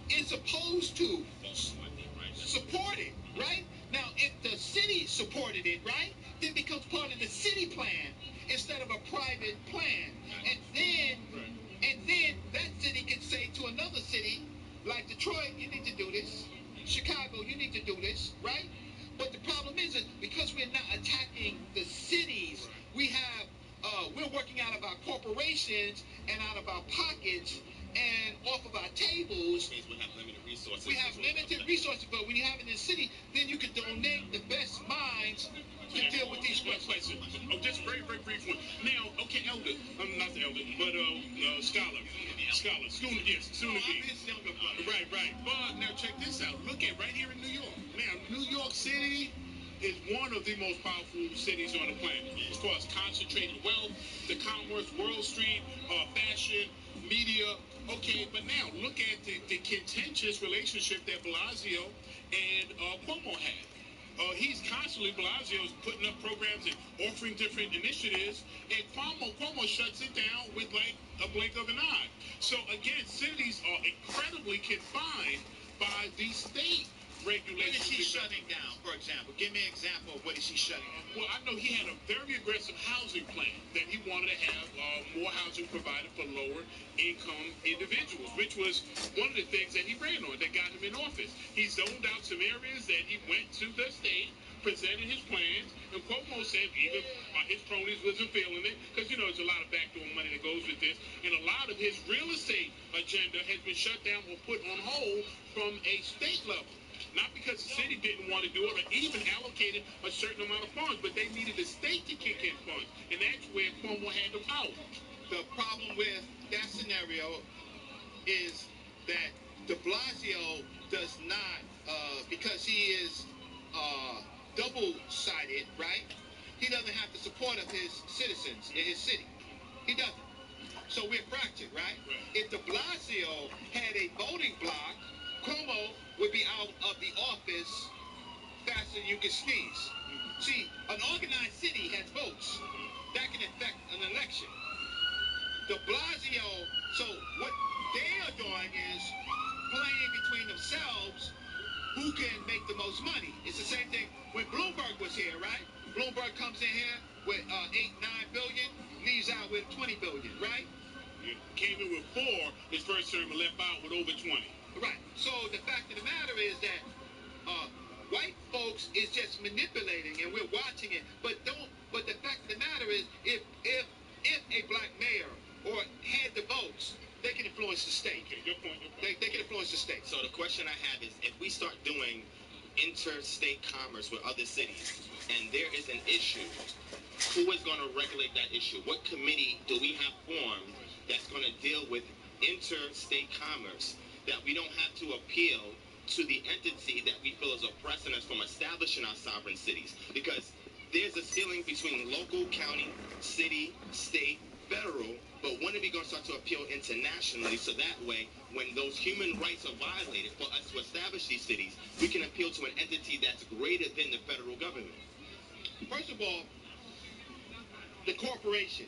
is supposed to support it, right? Now, if the city supported it, right, then it becomes part of the city plan instead of a private plan. And then that city can say to another city, like Detroit, you need to do this. Chicago, you need to do this, right? But the problem is that because we're not attacking the cities, we're working out of our corporations and out of our pockets and off of our tables. We have limited resources. We have limited resources, but when you have it in the city, then you can donate the best minds to deal with these questions. Oh, just very, very brief one. Now, okay, elder, not the elder, but scholar, student, yes, soon to be. Right. But now check this out. Look at right here in New York. Now, New York City is one of the most powerful cities on the planet as far as concentrated wealth, the commerce, Wall Street, fashion, media. Okay, but now look at the contentious relationship that Blasio and Cuomo had. He's constantly, Blasio is putting up programs and offering different initiatives, and Cuomo shuts it down with like a blink of an eye. So again, cities are incredibly confined by the state regulations. What is he shutting down, for example? Give me an example of what is he shutting down. Well, I know he had a very aggressive housing plan that he wanted to have more housing provided for lower income individuals, which was one of the things that he ran on that got him in office. He zoned out some areas that he went to the state, presented his plans, and Cuomo said even his cronies wasn't feeling it, because, you know, there's a lot of backdoor money that goes with this, and a lot of his real estate agenda has been shut down or put on hold from a state level. Not because the city didn't want to do it or even allocated a certain amount of funds, but they needed the state to kick in funds, and that's where Cuomo had the power. The problem with that scenario is that de Blasio does not, because he is double-sided, right? He doesn't have the support of his citizens in his city. He doesn't. So we're fractured, right? If de Blasio had a voting bloc, Cuomo would be out of the office faster than you can sneeze. See, an organized city has votes. That can affect an election. De Blasio, so what they are doing is playing between themselves who can make the most money. It's the same thing when Bloomberg was here, right? Bloomberg comes in here with 8-9 billion, leaves out with 20 billion, right? Yeah. Came in with 4 his first term and left out with over 20. Right. So the fact of the matter is that white folks is just manipulating, and we're watching it. But the fact of the matter is, if a black mayor or had the votes, they can influence the state. Okay, good point. They can influence the state. So the question I have is, if we start doing interstate commerce with other cities, and there is an issue, who is going to regulate that issue? What committee do we have formed that's going to deal with interstate commerce, that we don't have to appeal to the entity that we feel is oppressing us from establishing our sovereign cities? Because there's a ceiling between local, county, city, state, federal, but when are we going to start to appeal internationally, so that way, when those human rights are violated for us to establish these cities, we can appeal to an entity that's greater than the federal government? First of all, the corporation,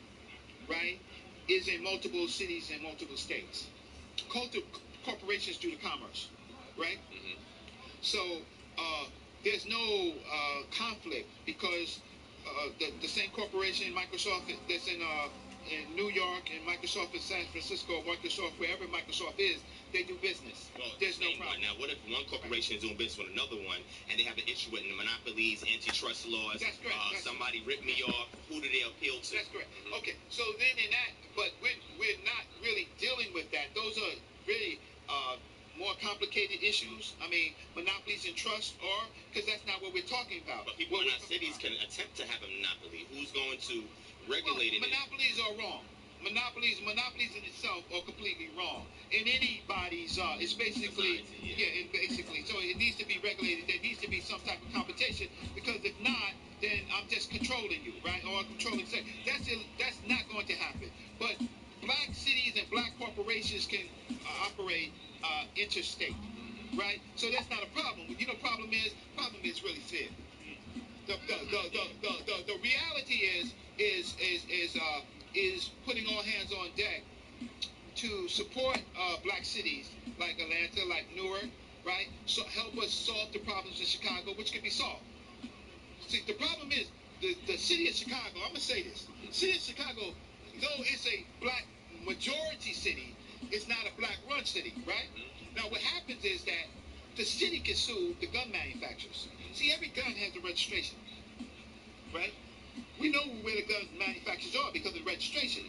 right, is in multiple cities and multiple states. Corporations do the commerce, right? Mm-hmm. So there's no conflict, because the same corporation, Microsoft, that's in New York, and Microsoft in San Francisco, Microsoft wherever Microsoft is, they do business. Well, there's no problem. Now, what if one corporation is doing business with another one, and they have an issue with the monopolies, antitrust laws? That's correct. Somebody ripped me off. Who do they appeal to? That's correct. Okay, so then in that, but we're not really dealing with that. Those are really more complicated issues. I mean, monopolies and trust are, because that's not what we're talking about. But people in our cities can attempt to have a monopoly. Who's going to regulate it? Monopolies are wrong. Monopolies in itself are completely wrong. In anybody's, it's basically, basically. So it needs to be regulated. There needs to be some type of competition, because if not, then I'm just controlling you, right? Or I'm controlling. That's not going to happen. But black cities and black corporations can operate interstate, right? So that's not a problem. You know, problem is really fear. The reality is putting all hands on deck to support black cities like Atlanta, like Newark, right? So help us solve the problems in Chicago, which can be solved. See, the problem is the city of Chicago. I'm gonna say this: the city of Chicago, though it's a black majority city, it's not a black run city, right? Now what happens is that the city can sue the gun manufacturers. See, every gun has a registration, right? We know where the gun manufacturers are because of the registration.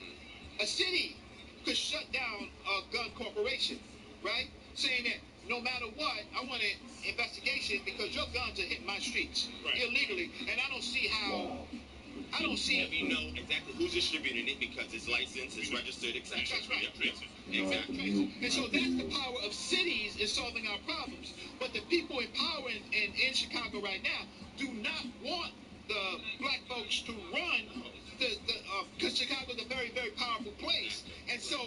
A city could shut down a gun corporation, right? Saying that no matter what, I want an investigation because your guns are hitting my streets illegally, and I don't see how. I don't see. If you know exactly who's distributing it, because it's licensed, it's registered, etc. That's right. Exactly. And so that's the power of cities in solving our problems. But the people in power in Chicago right now do not want the black folks to run because Chicago is a very, very powerful place. And so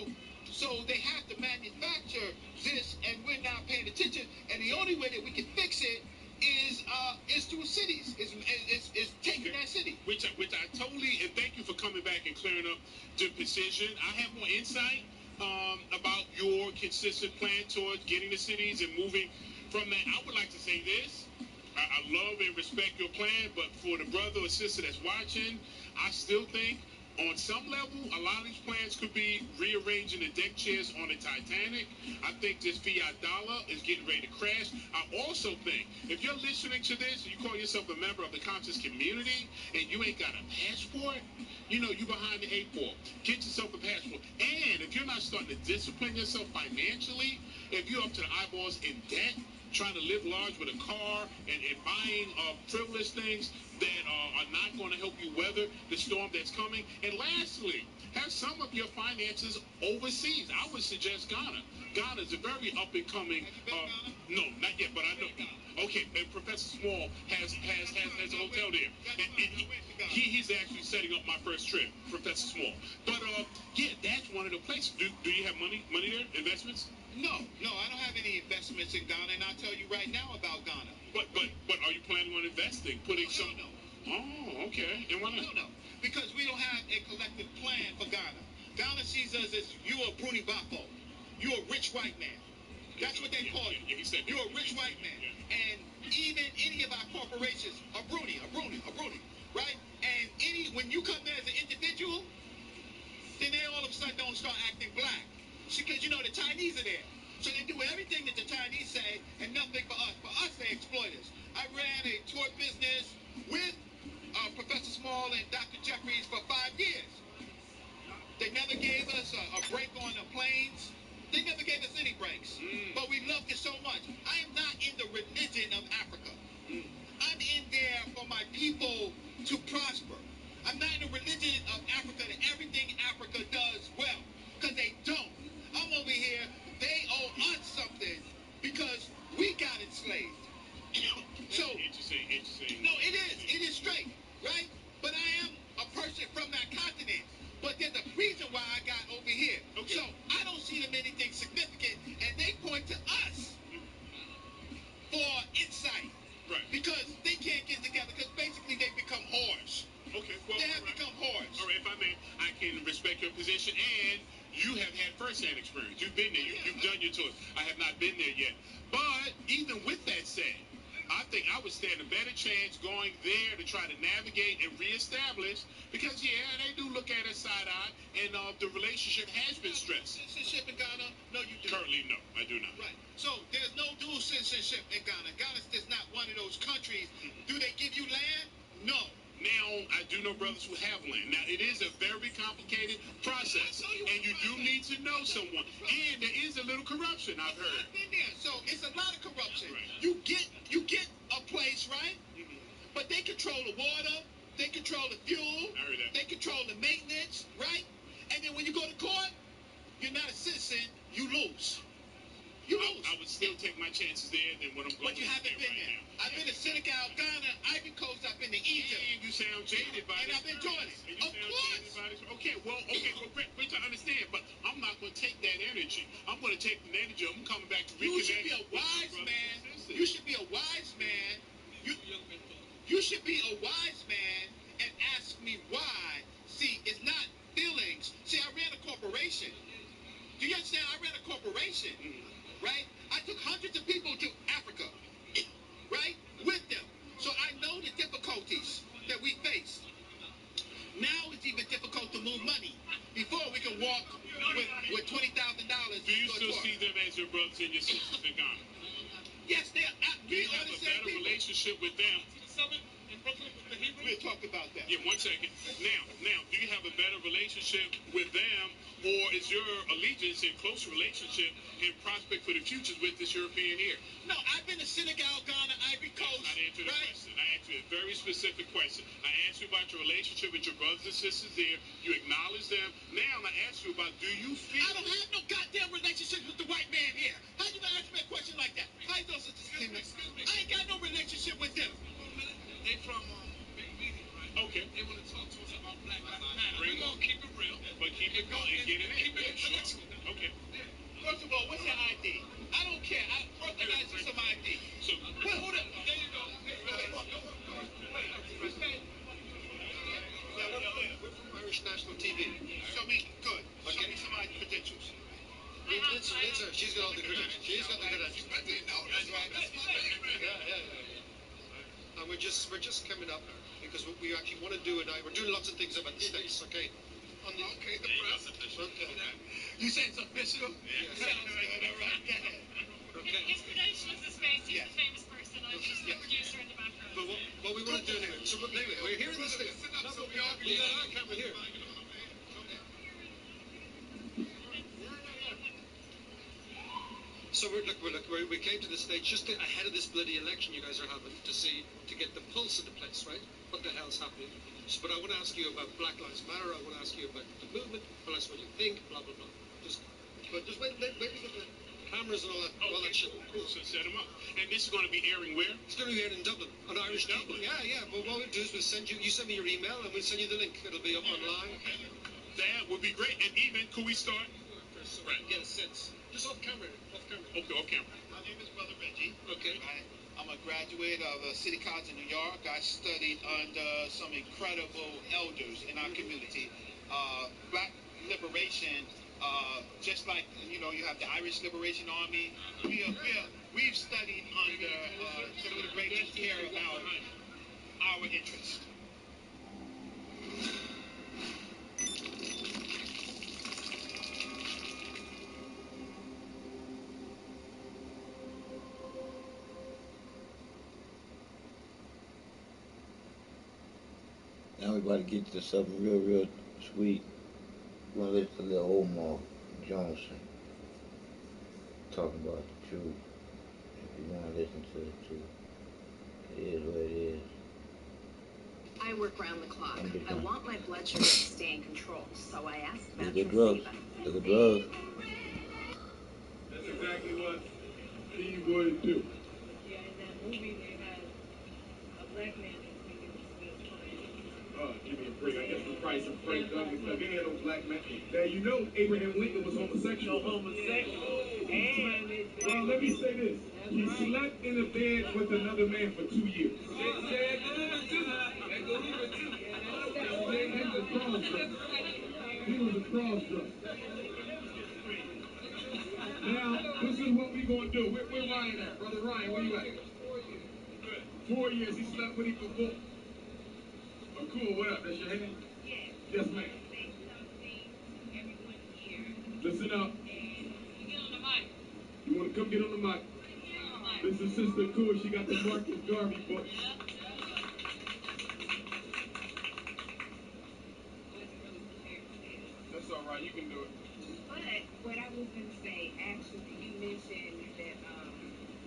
they have to manufacture this, and we're not paying attention. And the only way that we can fix it is through cities. Is taking that city. Which I totally, and thank you for coming back and clearing up the position. I have more insight about your consistent plan towards getting the cities and moving from that. I would like to say this. I love and respect your plan, but for the brother or sister that's watching, I still think On some level, a lot of these plans could be rearranging the deck chairs on the Titanic. I think this fiat dollar is getting ready to crash. I also think if you're listening to this and you call yourself a member of the conscious community and you ain't got a passport, you know, you behind the 8 ball. Get yourself a passport. And if you're not starting to discipline yourself financially, if you're up to the eyeballs in debt, trying to live large with a car and buying frivolous things that are not going to help you weather the storm that's coming. And lastly, have some of your finances overseas. I would suggest Ghana. Ghana is a very up-and-coming... no, not yet, but I know... Okay, and Professor Small has a hotel there. And he's actually setting up my first trip, Professor Small. But, yeah, that's one of the places. Do you have money there, investments? No, I don't have any investments in Ghana, and I'll tell you right now about Ghana. But are you planning on investing? Putting some... No. Oh, okay. And why not? No, because we don't have a collective plan for Ghana. Ghana sees us as you a Bruni Bafo. You're a rich white man. That's what they call you. You're a rich white man. And even any of our corporations are Bruni, right? And when you come there as an individual, then they all of a sudden don't start acting black. Because, you know, the Chinese are there. So they do everything that the Chinese say and nothing for us. For us, they exploit us. I ran a tour business with Professor Small and Dr. Jeffries for 5 years. They never gave us a break on the planes. They never gave us any breaks. But we loved it so much. I am not in the religion of Africa. I'm in there for my people to prosper. I'm not in the religion of Africa that everything Africa does well. Because they don't. I'm over here, they owe us something because we got enslaved. So, interesting. No, it is straight, right? But I am a person from that continent. But there's a reason why I got over here. Okay. So I don't see them anything significant, and they point to us for insight. Right. Because they can't get together, because basically they become whores. Okay, well, they have become whores. All right, if I may, I can respect your position, and you have had first-hand experience. You've been there. You've done your tours. I have not been there yet. But even with that said, I think I would stand a better chance going there to try to navigate and reestablish, because, yeah, they do look at us side-eye, and the relationship has been stressed. Citizenship in Ghana? No, you do. Currently, no, I do not. Right. So there's no dual citizenship in Ghana. Ghana's just not one of those countries. Do they give you land? No. Now, I do know brothers who have land. Now, it is a very complicated process, and you do need to know someone. And there is a little corruption, I've heard. I've been there, so it's a lot of corruption. Right. You get a place, right? But they control the water, they control the fuel, I heard that. they control the maintenance, right? And then when you go to court, you're not a citizen, you lose. You lose. I would still take my chances there than what I'm going But you haven't been there. Now. I've been to Senegal, Ghana, Ivory Coast, I've been to Egypt. And you sound jaded by and this. I've enjoyed it. Of course. Okay, well, great to understand, but I'm not going to take that energy. I'm going to take the energy. I'm coming back to reconnect. You should be a wise man. You should be a wise man. You should be a wise man and ask me why. See, it's not feelings. See, I ran a corporation. Do you understand? I ran a corporation, right? I took hundreds of people to Africa, right, with them. So I know the difficulties that we face. Now it's even difficult to move money. Before we could walk with $20,000. Do you still see them as your brothers and your sisters in Ghana? Yes, they are. Do you have a better relationship with them? We'll talk about that. Yeah, 1 second. Now, do you have a better relationship with them, or is your allegiance and close relationship and prospect for the future with this European here? No, I've been to Senegal, Ghana, Ivory Coast. That's not answering the question. I asked you a very specific question. I asked you about your relationship with your brothers and sisters there. You acknowledge them. Now I ask you about, do you feel... I don't have no goddamn relationship with the white man here. How you gonna ask me a question like that? How you doing, Sister Stina? I ain't got no relationship with them. They from Big Meeting, right? Okay. They want to talk to us about Black Lives Matter. We're going to keep it real. But keep it going and get it in. Keep it intellectual. Okay. First of all, what's your ID? I don't care. First, I got to see some ID. So, well, hold up. There you go. Irish National TV. Show me, good. Show me some ID credentials. Lindsay, she's got all the credentials. She's got the credentials. That's right. Yeah. And we're just coming up. because what we actually want to do, and we're doing lots of things about the States, okay? Okay, the press. Okay. You say it's official? Yeah. Sounds good. All right. Go ahead. Okay. His credentials is famous. He's a famous person. He's the producer in the background. But what we want to do anyway, so anyway, we're here in the States. No, but we got our camera here. So we came to the States just ahead of this bloody election you guys are having to get the pulse of the place, right? What the hell's happening? But I want to ask you about Black Lives Matter. I want to ask you about the movement. Tell us what you think. Blah blah blah. Just wait to get the cameras and all that shit. Cool. So set them up. And this is going to be airing where? It's going to be aired in Dublin on Irish TV. Yeah. Well, what we'll do is you send me your email and we'll send you the link. It'll be up online. That would be great. And even, could we start? Right. Get a sense. Just off camera. Okay, off camera. My name is Brother Reggie. Okay. I'm a graduate of City College in New York. I studied under some incredible elders in our community. Black liberation, just like, you have the Irish Liberation Army, we've studied under some of the great who care about our interests. Now we about to get to something real sweet. We're gonna listen to little Omar Johnson talking about the truth. If you wanna listen to it too, it is what it is. I work round the clock. I want my blood sugar to stay in control, so I asked about the drugs. The drugs. That's exactly what he would do. Yeah, in that movie they had a black man. Give me a break. I guess the price of Frank Douglas. Now, they had no black man. Now, Abraham Lincoln was homosexual. And, well, let me say this. He slept in a bed with another man for 2 years. He was a cross-dresser. Now, this is what we're going to do. Where Ryan at? Brother Ryan, where you at? 4 years. He slept with him for 4. Oh, cool. What up? That's your hand? Yes, ma'am. Listen up. You want to come get on the mic? This is Sister Cool. She got the Marcus Garvey book. That's all right. You can do it. But what I was going to say, actually, you mentioned that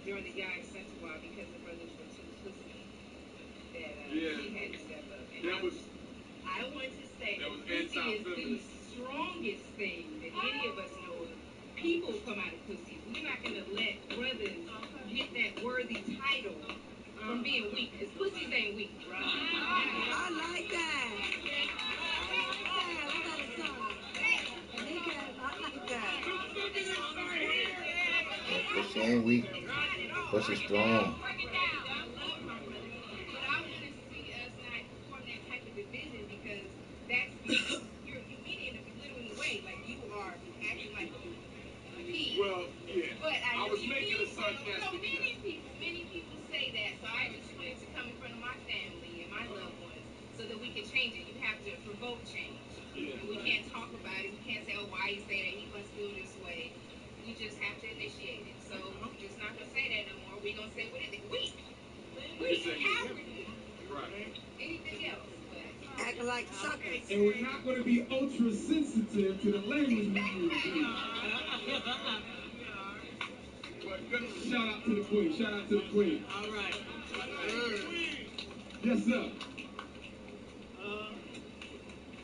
during the Yai Festival, because the brothers were too pussy, that she had to step up. And I want to say that pussy is the strongest thing that any of us know of. People come out of pussies. We're not going to let brothers get that worthy title from being weak, because pussies ain't weak. Right? I like that. I got a song. I like that. Pussy ain't weak. Pussy strong. But I want to see us not form that type of division, because that's you're meaning in a belittling way, like you are acting like a pig. Well, yeah. But I was making a sarcastic. So many people say that. So I just wanted to come in front of my family and my loved ones so that we can change it. You have to provoke change. Yeah. And we can't talk about it. We can't say, oh, why you say that? He must feel this way. We just have to initiate it. So we're just not gonna say that no more. We're gonna say, what is it? Weak. Cowardly. Right. Anything else? Acting like suckers. And we're not going to be ultra sensitive to the language we use. But good, shout out to the queen. Shout out to the queen. All right. Yes, sir.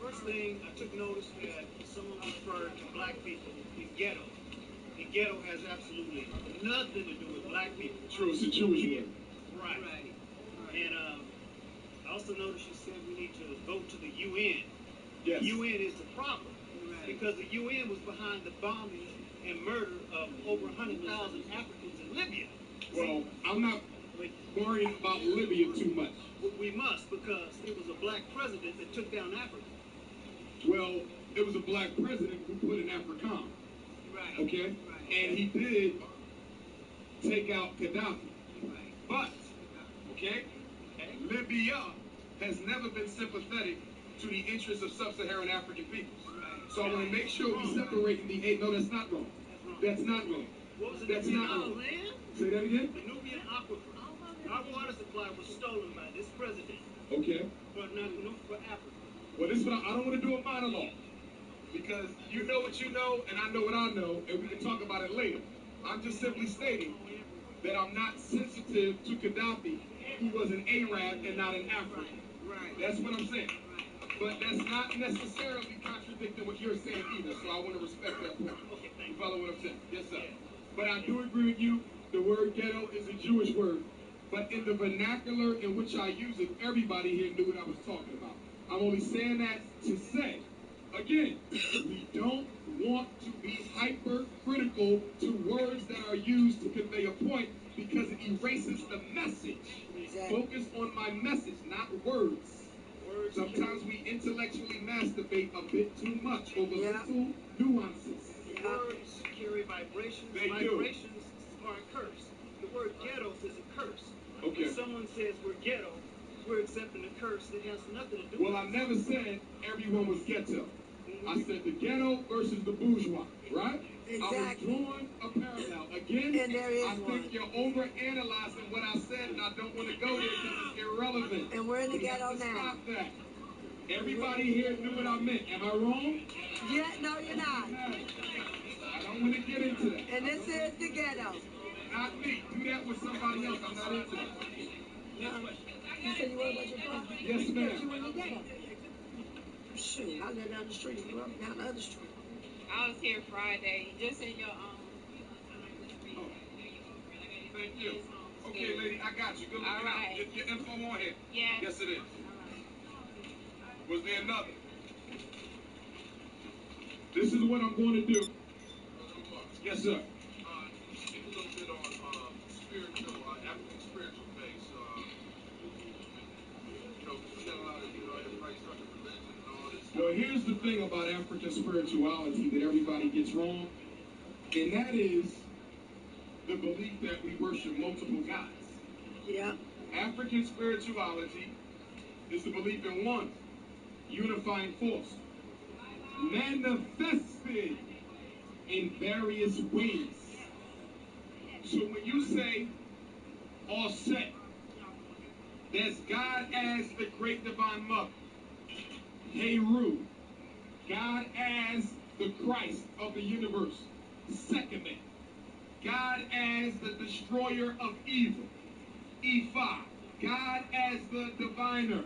First thing, I took notice that someone referred to black people in ghetto. The ghetto has absolutely nothing to do with black people. True, it's a Jewish word. Right. And I also noticed you said we need to vote to the UN. Yes. The UN is the problem. Right. Because the UN was behind the bombing and murder of over 100,000 Africans in Libya. Well, I'm not worrying about Libya too much. We must, because it was a black president that took down Africa. Well, it was a black president who put in AFRICOM. Right. Okay? Right. And he did take out Gaddafi. Right. But, okay, Libya has never been sympathetic to the interests of sub-Saharan African peoples. So I want to make sure we separate the eight. No, that's not wrong. That's not wrong. That's not wrong. Say that again? The Nubian aquifer. Our water supply was stolen by this president. Okay. For Africa. Well, this is what I don't want to do a monologue. Because you know what you know, and I know what I know, and we can talk about it later. I'm just simply stating that I'm not sensitive to Gaddafi, who was an Arab and not an African. Right. That's what I'm saying. But that's not necessarily contradicting what you're saying either, so I want to respect that point. Okay, thank you. Follow what I'm saying? Yes, sir. But I do agree with you, the word ghetto is a Jewish word. But in the vernacular in which I use it, everybody here knew what I was talking about. I'm only saying that to say, again, we don't want to be hypercritical to words that are used to convey a point because it erases the message. Exactly. Focus on my message, not words. Sometimes we intellectually masturbate a bit too much over little nuances. Words carry vibrations. They Vibrations are a curse. The word ghettos is a curse. Okay. When someone says we're ghetto, we're accepting a curse that has nothing to do with it. Well, I never said everyone was ghetto. I said the ghetto versus the bourgeois, right? Exactly. I was drawing a parallel. Again, and there is I think you're overanalyzing what I said, and I don't want to go there because it's irrelevant. And we're in the ghetto now. now. Stop that. Everybody here knew what I meant. Am I wrong? Yeah, no, you're not. I don't want to get into that. And this is the ghetto. Not me. Do that with somebody else. I'm not into that. You said you were about your brother? Yes, ma'am. You in the ghetto? Shoot, I live down the street. You up down the other street. I was here Friday, just in your Thank you. Okay, lady, I got you. Good looking right. out. Your info on here? Yes. Yes, it is. Was there another? This is what I'm going to do. Yes, sir. Speak a little bit on spiritual, African spiritual base. We got a lot of, everybody's talking religion and all this. Well, here's the thing about African spirituality that everybody gets wrong, and that is the belief that we worship multiple gods. Yeah. African spirituality is the belief in one unifying force, manifested in various ways. So when you say all set, there's God as the great divine mother, Heru, God as the Christ of the universe, Sekhmet, God as the destroyer of evil, Ifa, God as the diviner,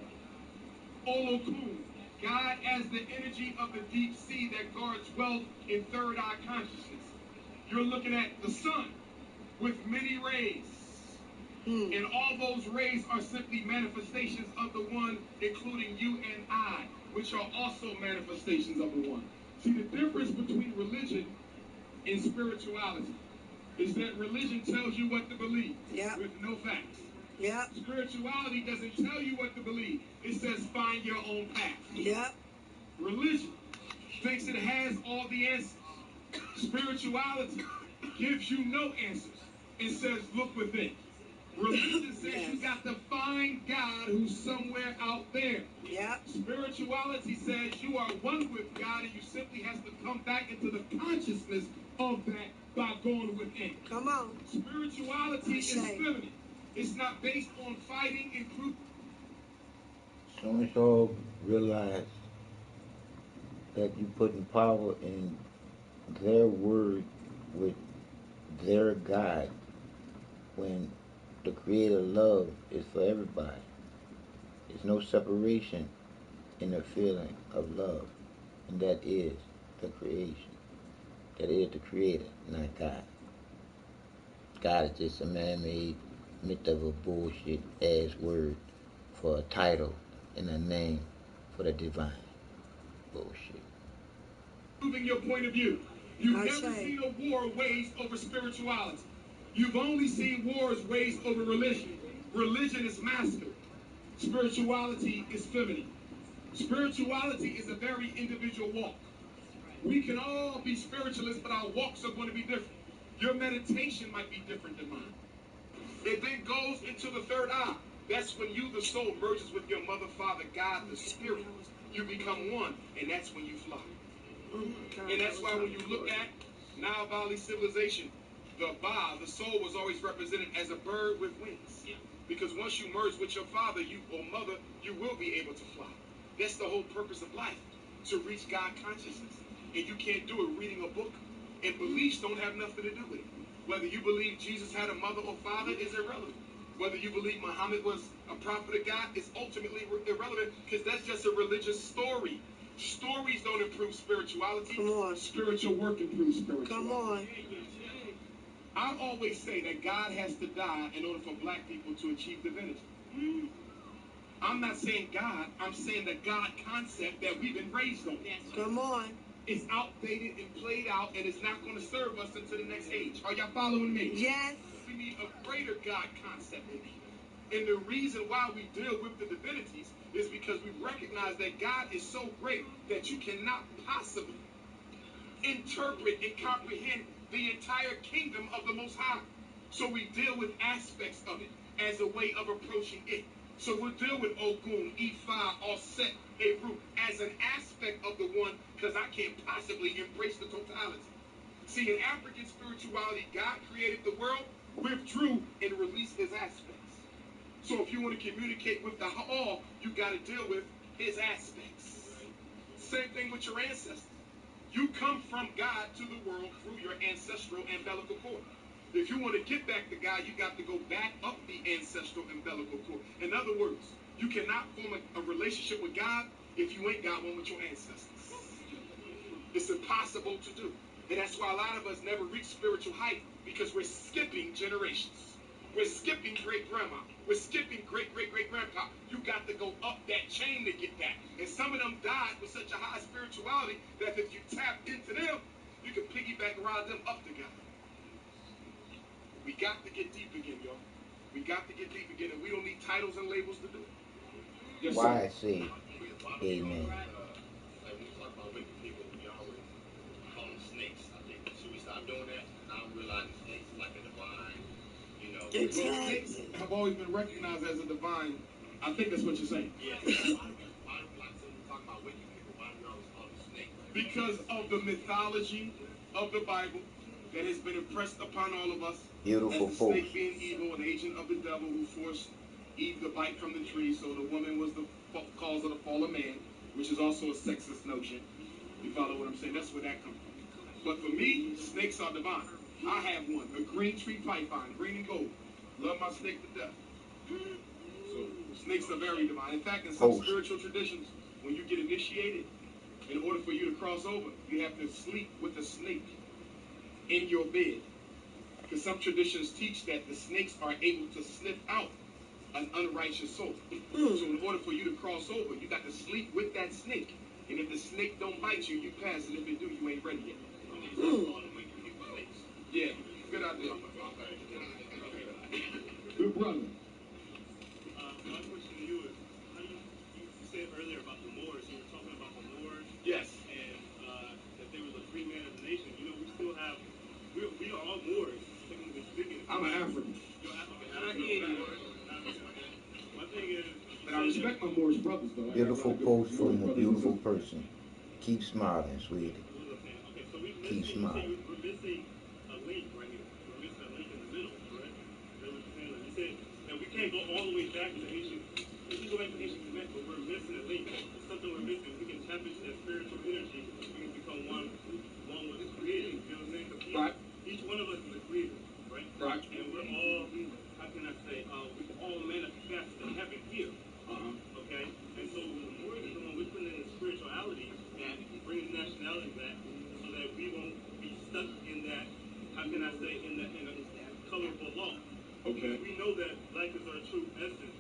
Olokun, God as the energy of the deep sea that guards wealth in third eye consciousness. You're looking at the sun with many rays. And all those rays are simply manifestations of the one, including you and I, which are also manifestations of the one. See, the difference between religion and spirituality is that religion tells you what to believe with no facts. Yep. Spirituality doesn't tell you what to believe. It says find your own path. Yep. Religion thinks it has all the answers. Spirituality gives you no answers. It says look within. Religion says you got to find God who's somewhere out there. Yep. Spirituality says you are one with God and you simply have to come back into the consciousness of that by going within. Come on. Spirituality is feminine. It's not based on fighting and group. As soon as y'all realize that you putting power in their word with their God, when the creator love is for everybody. There's no separation in the feeling of love. And that is the creation. That is the creator, not God. God is just a man-made myth of a bullshit ass word for a title and a name for the divine. Bullshit. Proving your point of view. You've never seen a war waged over spirituality. You've only seen wars waged over religion. Religion is masculine. Spirituality is feminine. Spirituality is a very individual walk. We can all be spiritualists, but our walks are going to be different. Your meditation might be different than mine. It then goes into the third eye. That's when you, the soul, merges with your mother, father, God, the spirit. You become one, and that's when you fly. And that's why when you look at Nile Valley civilization, the Ba, the soul, was always represented as a bird with wings. Because once you merge with your father, you or mother, you will be able to fly. That's the whole purpose of life, to reach God consciousness. And you can't do it reading a book. And beliefs don't have nothing to do with it. Whether you believe Jesus had a mother or father is irrelevant. Whether you believe Muhammad was a prophet of God is ultimately irrelevant, because that's just a religious story. Stories don't improve spirituality. Come on. Spiritual work improves spirituality. Come on. I always say that God has to die in order for black people to achieve divinity. I'm not saying God, I'm saying the God concept that we've been raised on. Come on. It's outdated and played out, and it's not going to serve us into the next age. Are y'all following me? Yes. We need a greater God concept in here. And the reason why we deal with the divinities is because we recognize that God is so great that you cannot possibly interpret and comprehend the entire kingdom of the Most High. So we deal with aspects of it as a way of approaching it. So we'll deal with Ogun, Ifa, Offset, Eru as an aspect of the one, because I can't possibly embrace the totality. See, in African spirituality, God created the world, withdrew, and released his aspects. So if you want to communicate with the all, you got to deal with his aspects. Same thing with your ancestors. You come from God to the world through your ancestral umbilical cord. If you want to get back to God, you got to go back up the ancestral umbilical cord. In other words, you cannot form a relationship with God if you ain't got one with your ancestors. It's impossible to do. And that's why a lot of us never reach spiritual height, because we're skipping generations. We're skipping great-grandma. We're skipping great-great-great-grandpa. You got to go up that chain to get that. And some of them died with such a high spirituality that if you tap into them, you can piggyback around them up to God. We got to get deep again, y'all. We got to get deep again, and we don't need titles and labels to do it. Yes, why I say amen. Like when we talk about wicked people, we always call them snakes. I think should we stop doing that? Now I'm realizing snakes is like a divine, you know. Snakes have always been recognized as a divine. I think that's what you're saying. Yeah. Why do we talk about wicked people? Why do we always call them snakes? Because of the mythology of the Bible that has been impressed upon all of us. Beautiful as the snake being evil, an agent of the devil who forced Eve to bite from the tree, so the woman was the cause of the fall of man, which is also a sexist notion. You follow what I'm saying? That's where that comes from. But for me, snakes are divine. I have one, a green tree python, green and gold. Love my snake to death. So snakes are very divine. In fact, in some spiritual traditions, when you get initiated, in order for you to cross over, you have to sleep with a snake in your bed. Because some traditions teach that the snakes are able to sniff out an unrighteous soul. So in order for you to cross over, you got to sleep with that snake. And if the snake don't bite you, you pass. And if it do, you ain't ready yet. Yeah, good idea. Good brother. My question to you is, how do you said earlier about the Moors, you were talking about the Moors. Yes. And that there was a free man of the nation. You know, we still have, we are all Moors, technically speaking. I'm an African. You're African. And I hear you. My thing is, but I respect my Moorish brothers, though. Beautiful post from a beautiful person. Keep smiling, sweetie. Okay, so keep smiling. We're missing a link right here. We're missing a link in the middle, correct? Is that what you're saying? Like you said that we can't go all the way back to ancient. We can go back to ancient Kemet, but we're missing a link. There's something we're missing. We can tap into that spiritual energy. We can become one with the Creator. You know what I'm saying? Because each one of us is a creator, right? Right. And we're all, how can I say, we all manifest the heaven here. Okay? And so the more is the one we're putting in the spirituality back, bringing nationality back, so that we won't be stuck in that, how can I say, in the colorful law. Okay. We know that black is our true essence.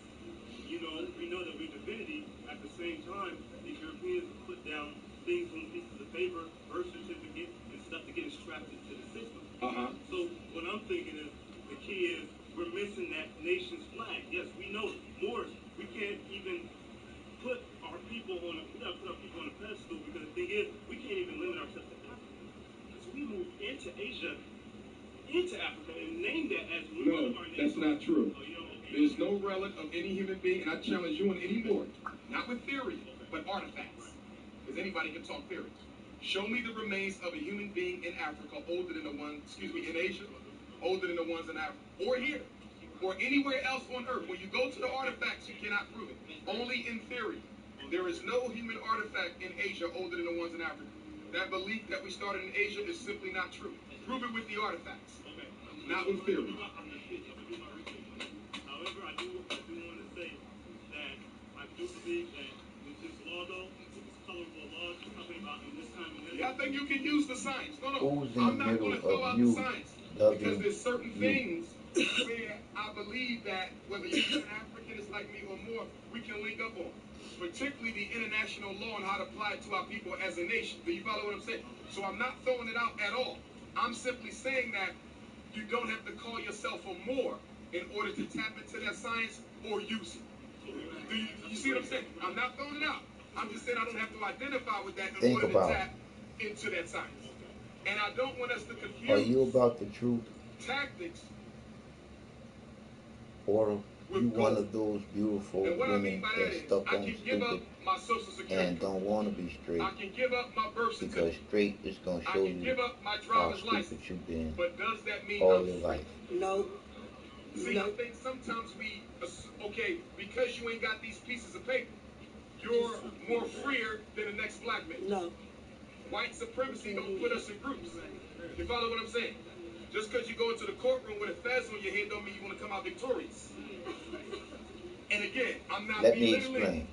You know, we know that we're divinity. At the same time, the Europeans put down things on pieces of paper, birth certificate, and stuff to get us trapped into the system. So what I'm thinking is, the key is, we're missing that nation's flag. Yes, we know Moors. We can't even put our people on we gotta put our people on a pedestal, because the thing is, we can't even limit ourselves to Africa. Because we moved into Asia, into Africa, and named that as one of our nations. That's not true. Oh, you know, okay. There's no relic of any human being, and I challenge you on any more, not with theory, but artifacts. Because anybody can talk theory. Show me the remains of a human being in Africa older than the one, in Asia, older than the ones in Africa, or here, or anywhere else on Earth. When you go to the artifacts, you cannot prove it. Only in theory. There is no human artifact in Asia older than the ones in Africa. That belief that we started in Asia is simply not true. Prove it with the artifacts, not with theory. However, I do want to say that I do believe that with this law, though, with this colorful law you're talking about in this time and age, Yeah, I think you can use the science. No, Who's in I'm the not going to middle throw of out you the science loving because there's certain you? things where I believe that whether you're an Africanist like me or more, we can link up on. Particularly the international law and how to apply it to our people as a nation. Do you follow what I'm saying? So I'm not throwing it out at all. I'm simply saying that you don't have to call yourself a Moor in order to tap into that science or use it. Do you see what I'm saying? I'm not throwing it out. I'm just saying I don't have to identify with that in order to tap into that science. And I don't want us to confuse. Are you about the truth? Tactics. Or you one of those beautiful women that's stuck on stupid and don't want to be straight I can give up my birth because straight is going to show you how stupid you've been but does that mean all I'm your life. No. See, I think sometimes we, okay, because you ain't got these pieces of paper, you're more freer than the next black man. No. White supremacy don't put us in groups. You follow what I'm saying? Just because you go into the courtroom with a fez on your head don't mean you want to come out victorious. And again, I'm not belittling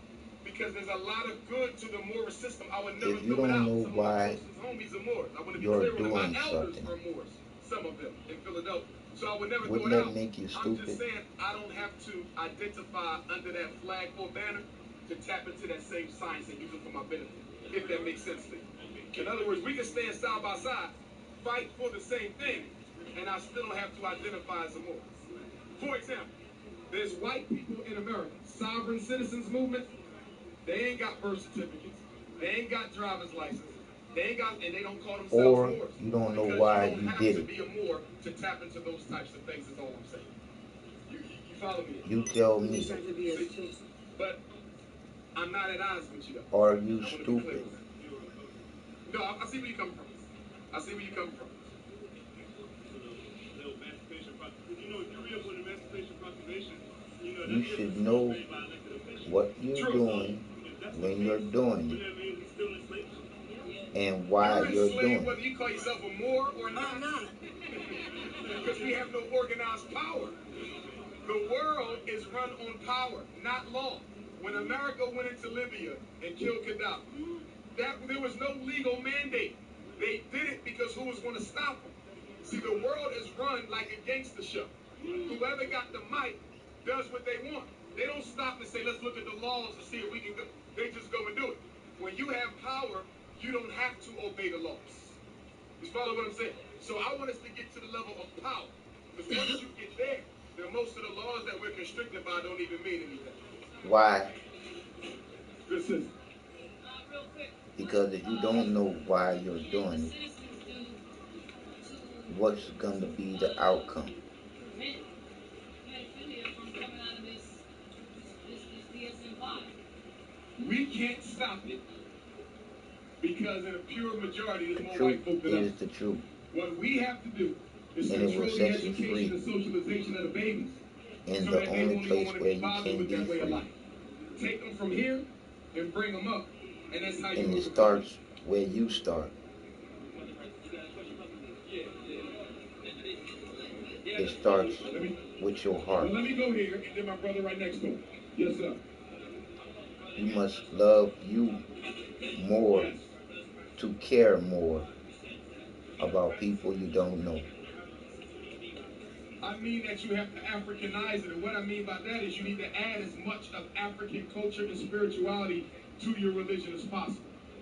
because there's a lot of good to the Moorish system. I would never If you throw it don't out. know Some why of my closest homies are Moors. I want to be you're clear with them. My doing elders something, are Moors. Some of them in Philadelphia. So I would never wouldn't throw it that out. make you I'm just stupid? saying I don't have to identify under that flag or banner to tap into that same science and use it for my benefit, if that makes sense to you. In other words, we can stand side by side, fight for the same thing, and I still don't have to identify as a Moor. For example, there's white people in America, sovereign citizens movement. They ain't got birth certificates. They ain't got driver's license. They ain't got, and they don't call themselves Or Moors. you don't know Because why you don't you have did to it. be a Moor to tap into those types of things. Is all I'm saying. You follow me? You tell me. But I'm not at odds with you though. Are you stupid? No, I see where you come from. I see where you come from. You should know what you're doing when you're doing it and why you're doing whether it. you call yourself a Moor or not. Because we have no organized power. The world is run on power, not law. When America went into Libya and killed Gaddafi, there was no legal mandate. They did it because who was going to stop them? See, the world is run like a gangster show. Whoever got the mic does what they want. They don't stop and say, let's look at the laws and see if we can go. They just go and do it. When you have power, you don't have to obey the laws. You follow what I'm saying? So I want us to get to the level of power. Because once you get there, then most of the laws that we're constricted by don't even mean anything. Why? Listen. Because if you don't know why you're doing it, what's going to be the outcome? We can't stop it because in a pure majority there's The more truth white folk than us. is the truth. What we have to do is And it will control the set you education free and socialization of the babies in so the that they only won't even place want to where be you bothered can with be that way of free. life. Take them from here and bring them up. And that's how you And it overcome. starts where you start. It starts with your heart. Well, let me go here and then my brother right next door. Yes, sir. You must love you more to care more about people you don't know. I mean that you have to Africanize it. And what I mean by that is you need to add as much of African culture and spirituality to your religion as possible.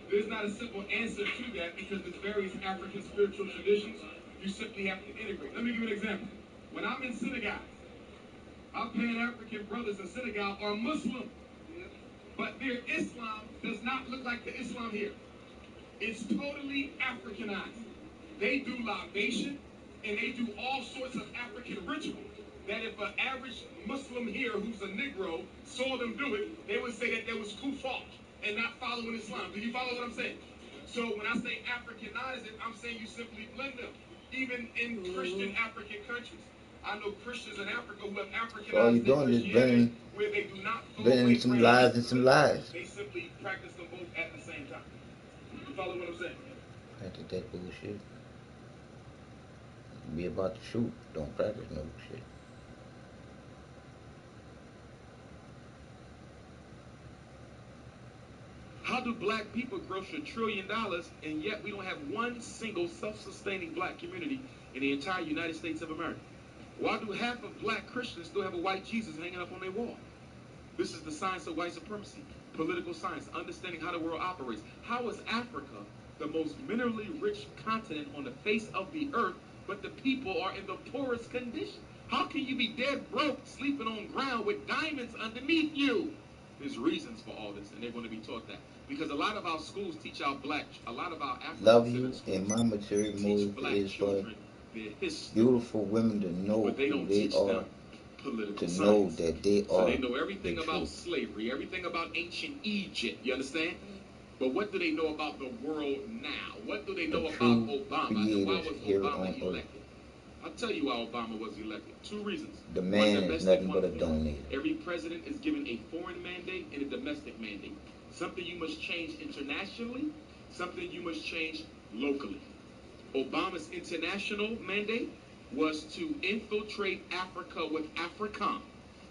There's not a simple answer to that because there's various African spiritual traditions. You simply have to integrate. Let me give you an example. When I'm in synagogue, our Pan-African brothers in synagogue are Muslim. But their Islam does not look like the Islam here. It's totally Africanized. They do libation and they do all sorts of African rituals. that if an average Muslim here who's a Negro saw them do it, they would say that there was kufar and not following Islam. Do you follow what I'm saying? So when I say Africanize it, I'm saying you simply blend them. Even in Christian African countries. I know Christians in Africa who have Africanized So all you're doing is where they do not blending some lies and some lies. They simply practice them both at the same time. You follow what I'm saying? I think that's bullshit. Be about the truth. Don't practice no shit. How do black people gross $1 trillion and yet we don't have one single self-sustaining black community in the entire United States of America? Why do half of black Christians still have a white Jesus hanging up on their wall? This is the science of white supremacy, political science, understanding how the world operates. How is Africa the most minerally rich continent on the face of the earth, but the people are in the poorest condition? How can you be dead broke, sleeping on ground with diamonds underneath you? There's reasons for all this, and they're going to be taught that. Because a lot of our schools teach our a lot of our African Love you, and my material motive is for beautiful women to know who they are, to know that they are. So they know everything about slavery, everything about ancient Egypt, you understand? But what do they know about the world now? What do they know about Obama? And why was Obama elected? I'll tell you why Obama was elected. 2 reasons. The man is nothing but a donator. Every president is given a foreign mandate and a domestic mandate. Something you must change internationally, something you must change locally. Obama's international mandate was to infiltrate Africa with AFRICOM,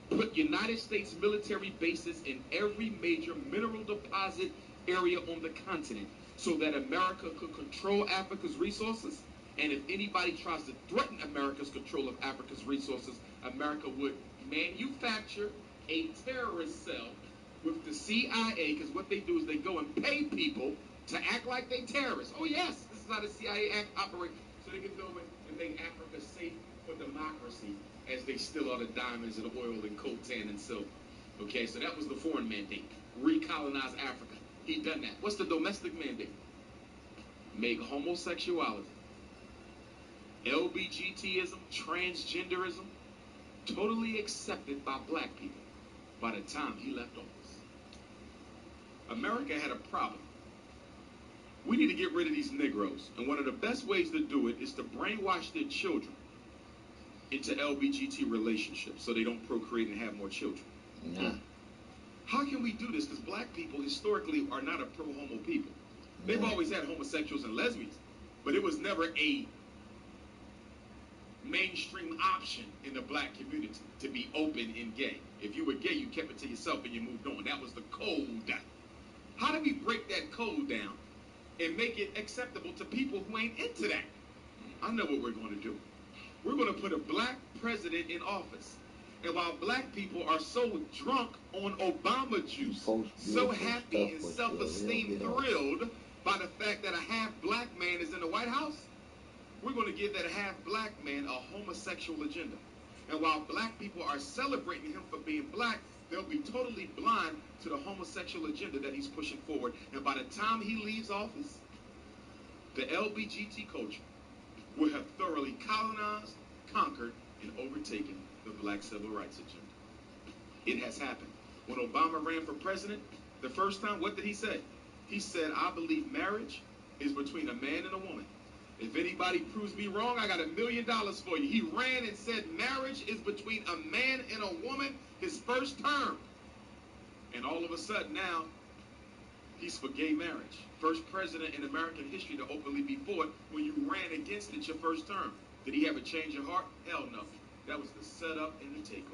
put United States military bases in every major mineral deposit area on the continent so that America could control Africa's resources. And if anybody tries to threaten America's control of Africa's resources, America would manufacture a terrorist cell with the CIA, because what they do is they go and pay people to act like they terrorists. Oh yes, this is how the CIA operates. So they can go and make Africa safe for democracy as they steal all the diamonds and oil and coltan and silver. Okay, so that was the foreign mandate. Recolonize Africa. He done that. What's the domestic mandate? Make homosexuality, LBGTism, transgenderism totally accepted by black people by the time he left office. America had a problem. We need to get rid of these Negroes. And one of the best ways to do it is to brainwash their children into LBGT relationships so they don't procreate and have more children. Nah. How can we do this? Because black people historically are not a pro-homo people. They've always had homosexuals and lesbians, but it was never a mainstream option in the black community to be open and gay. If you were gay, you kept it to yourself and you moved on. That was the code. How do we break that code down and make it acceptable to people who ain't into that? I know what we're going to do. We're going to put a black president in office. And while black people are so drunk on Obama juice, so happy and self-esteem thrilled by the fact that a half black man is in the White House, we're going to give that half black man a homosexual agenda. And while black people are celebrating him for being black, they'll be totally blind to the homosexual agenda that he's pushing forward. And by the time he leaves office, the LBGT culture will have thoroughly colonized, conquered, and overtaken the black civil rights agenda. It has happened. When Obama ran for president, the first time, what did he say? He said, I believe marriage is between a man and a woman. If anybody proves me wrong, I got $1 million for you. He ran and said marriage is between a man and a woman his first term. And all of a sudden now, he's for gay marriage. First president in American history to openly be for it when you ran against it your first term. Did he have a change of heart? Hell no. That was the setup and the takeover.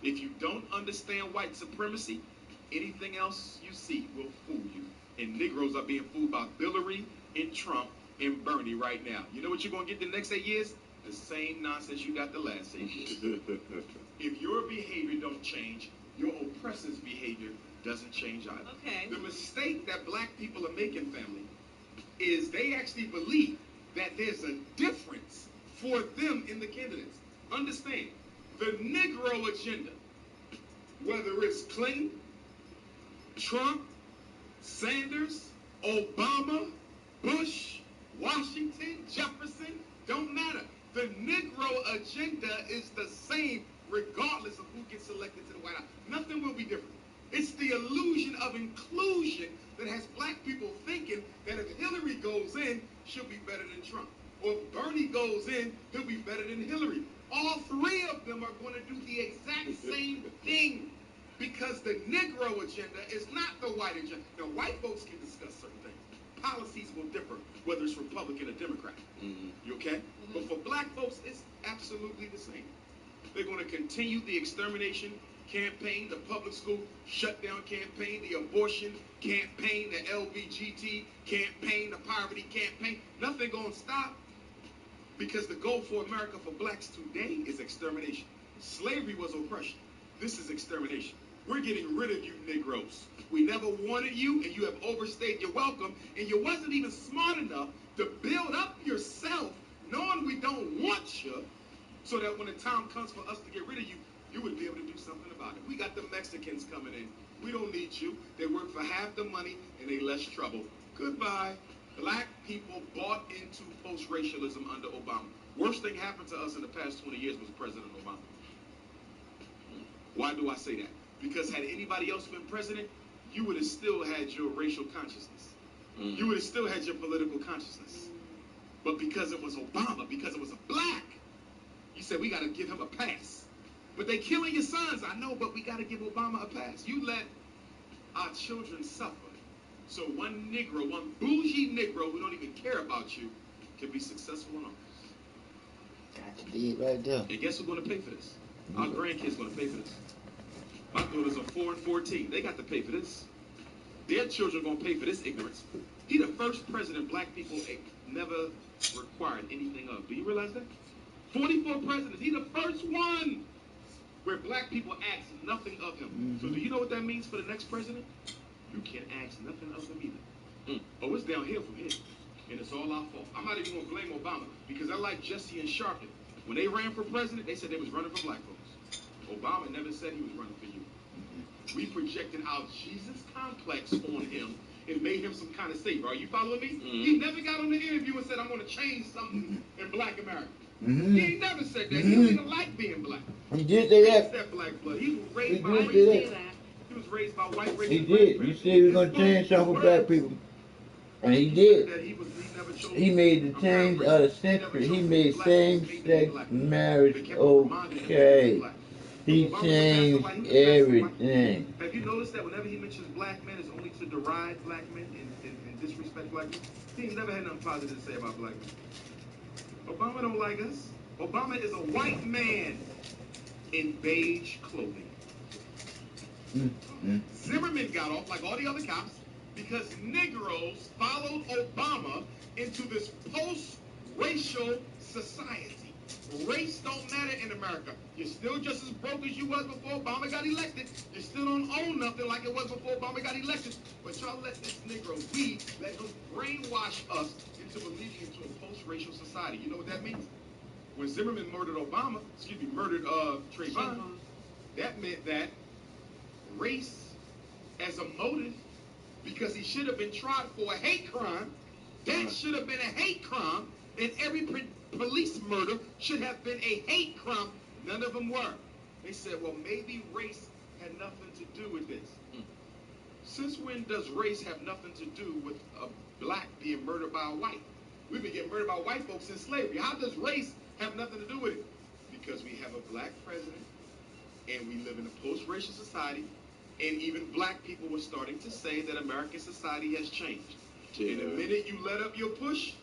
If you don't understand white supremacy, anything else you see will fool you. And Negroes are being fooled by Hillary and Trump and Bernie right now. You know what you're going to get the next 8 years? The same nonsense you got the last 8 years. If your behavior don't change, your oppressor's behavior doesn't change either. Okay. The mistake that black people are making, family, is they actually believe that there's a difference for them in the candidates. Understand, the Negro agenda, whether it's Clinton, Trump, Sanders, Obama, Bush, Washington, Jefferson, don't matter. The Negro agenda is the same regardless of who gets elected to the White House. Nothing will be different. It's the illusion of inclusion that has black people thinking that if Hillary goes in, she'll be better than Trump. Or if Bernie goes in, he'll be better than Hillary. All three of them are going to do the exact same thing because the Negro agenda is not the white agenda. Now, white folks can discuss certain things. Policies will differ, whether it's Republican or Democrat. You okay? But for black folks, it's absolutely the same. They're going to continue the extermination campaign, the public school shutdown campaign, the abortion campaign, the LBGT campaign, the poverty campaign. Nothing going to stop because the goal for America for blacks today is extermination. Slavery was oppression. This is extermination. We're getting rid of you Negroes. We never wanted you, and you have overstayed your welcome, and you wasn't even smart enough to build up yourself, knowing we don't want you, so that when the time comes for us to get rid of you, you would be able to do something about it. We got the Mexicans coming in. We don't need you. They work for half the money, and they less trouble. Goodbye. Black people bought into post-racialism under Obama. Worst thing happened to us in the past 20 years was President Obama. Why do I say that? Because had anybody else been president, you would have still had your racial consciousness. You would have still had your political consciousness. But because it was Obama, because it was a black, you said we got to give him a pass. But they killing your sons, I know, but we got to give Obama a pass. You let our children suffer. So one Negro, one bougie Negro who don't even care about you can be successful in office. Got to be right there. And guess who's going to pay for this? Our grandkids going to pay for this. My daughters are 4 and 14. They got to pay for this. Their children going to pay for this ignorance. He the first president black people never required anything of. Do you realize that? 44 presidents. He the first one where black people ask nothing of him. So do you know what that means for the next president? You can't ask nothing of them either. Oh, it's downhill from here. And it's all our fault. I'm not even going to blame Obama because I like Jesse and Sharpton. When they ran for president, they said they was running for black folks. Obama never said he was running for you. We projected our Jesus complex on him and made him some kind of savior. Are you following me? He never got on the interview and said, I'm going to change something in black America. He never said that. He didn't even like being black. He did say that. That black blood. He was raised by He was raised by white racial. He did. He said he was going to change something for black people. And he did. He made the change of the century. He made same-sex marriage okay. He changed everything. Have you noticed that whenever he mentions black men, it's only to deride black men and disrespect black men? He ain't never had nothing positive to say about black men. Obama don't like us. Obama is a white man in beige clothing. Zimmerman got off like all the other cops because Negroes followed Obama into this post-racial society. Race don't matter in America. You're still just as broke as you was before Obama got elected. You still don't own nothing like it was before Obama got elected. But y'all let this Negro, let him brainwash us into believing into a post-racial society. You know what that means? When Zimmerman murdered Trayvon, that meant that race as a motive, because he should have been tried for a hate crime, that should have been a hate crime, and every police murder should have been a hate crime. None of them were. They said, well, maybe race had nothing to do with this. Since when does race have nothing to do with a black being murdered by a white? We've been getting murdered by white folks since slavery. How does race have nothing to do with it? Because we have a black president, and we live in a post-racial society, and even black people were starting to say that American society has changed. And the minute you let up your push,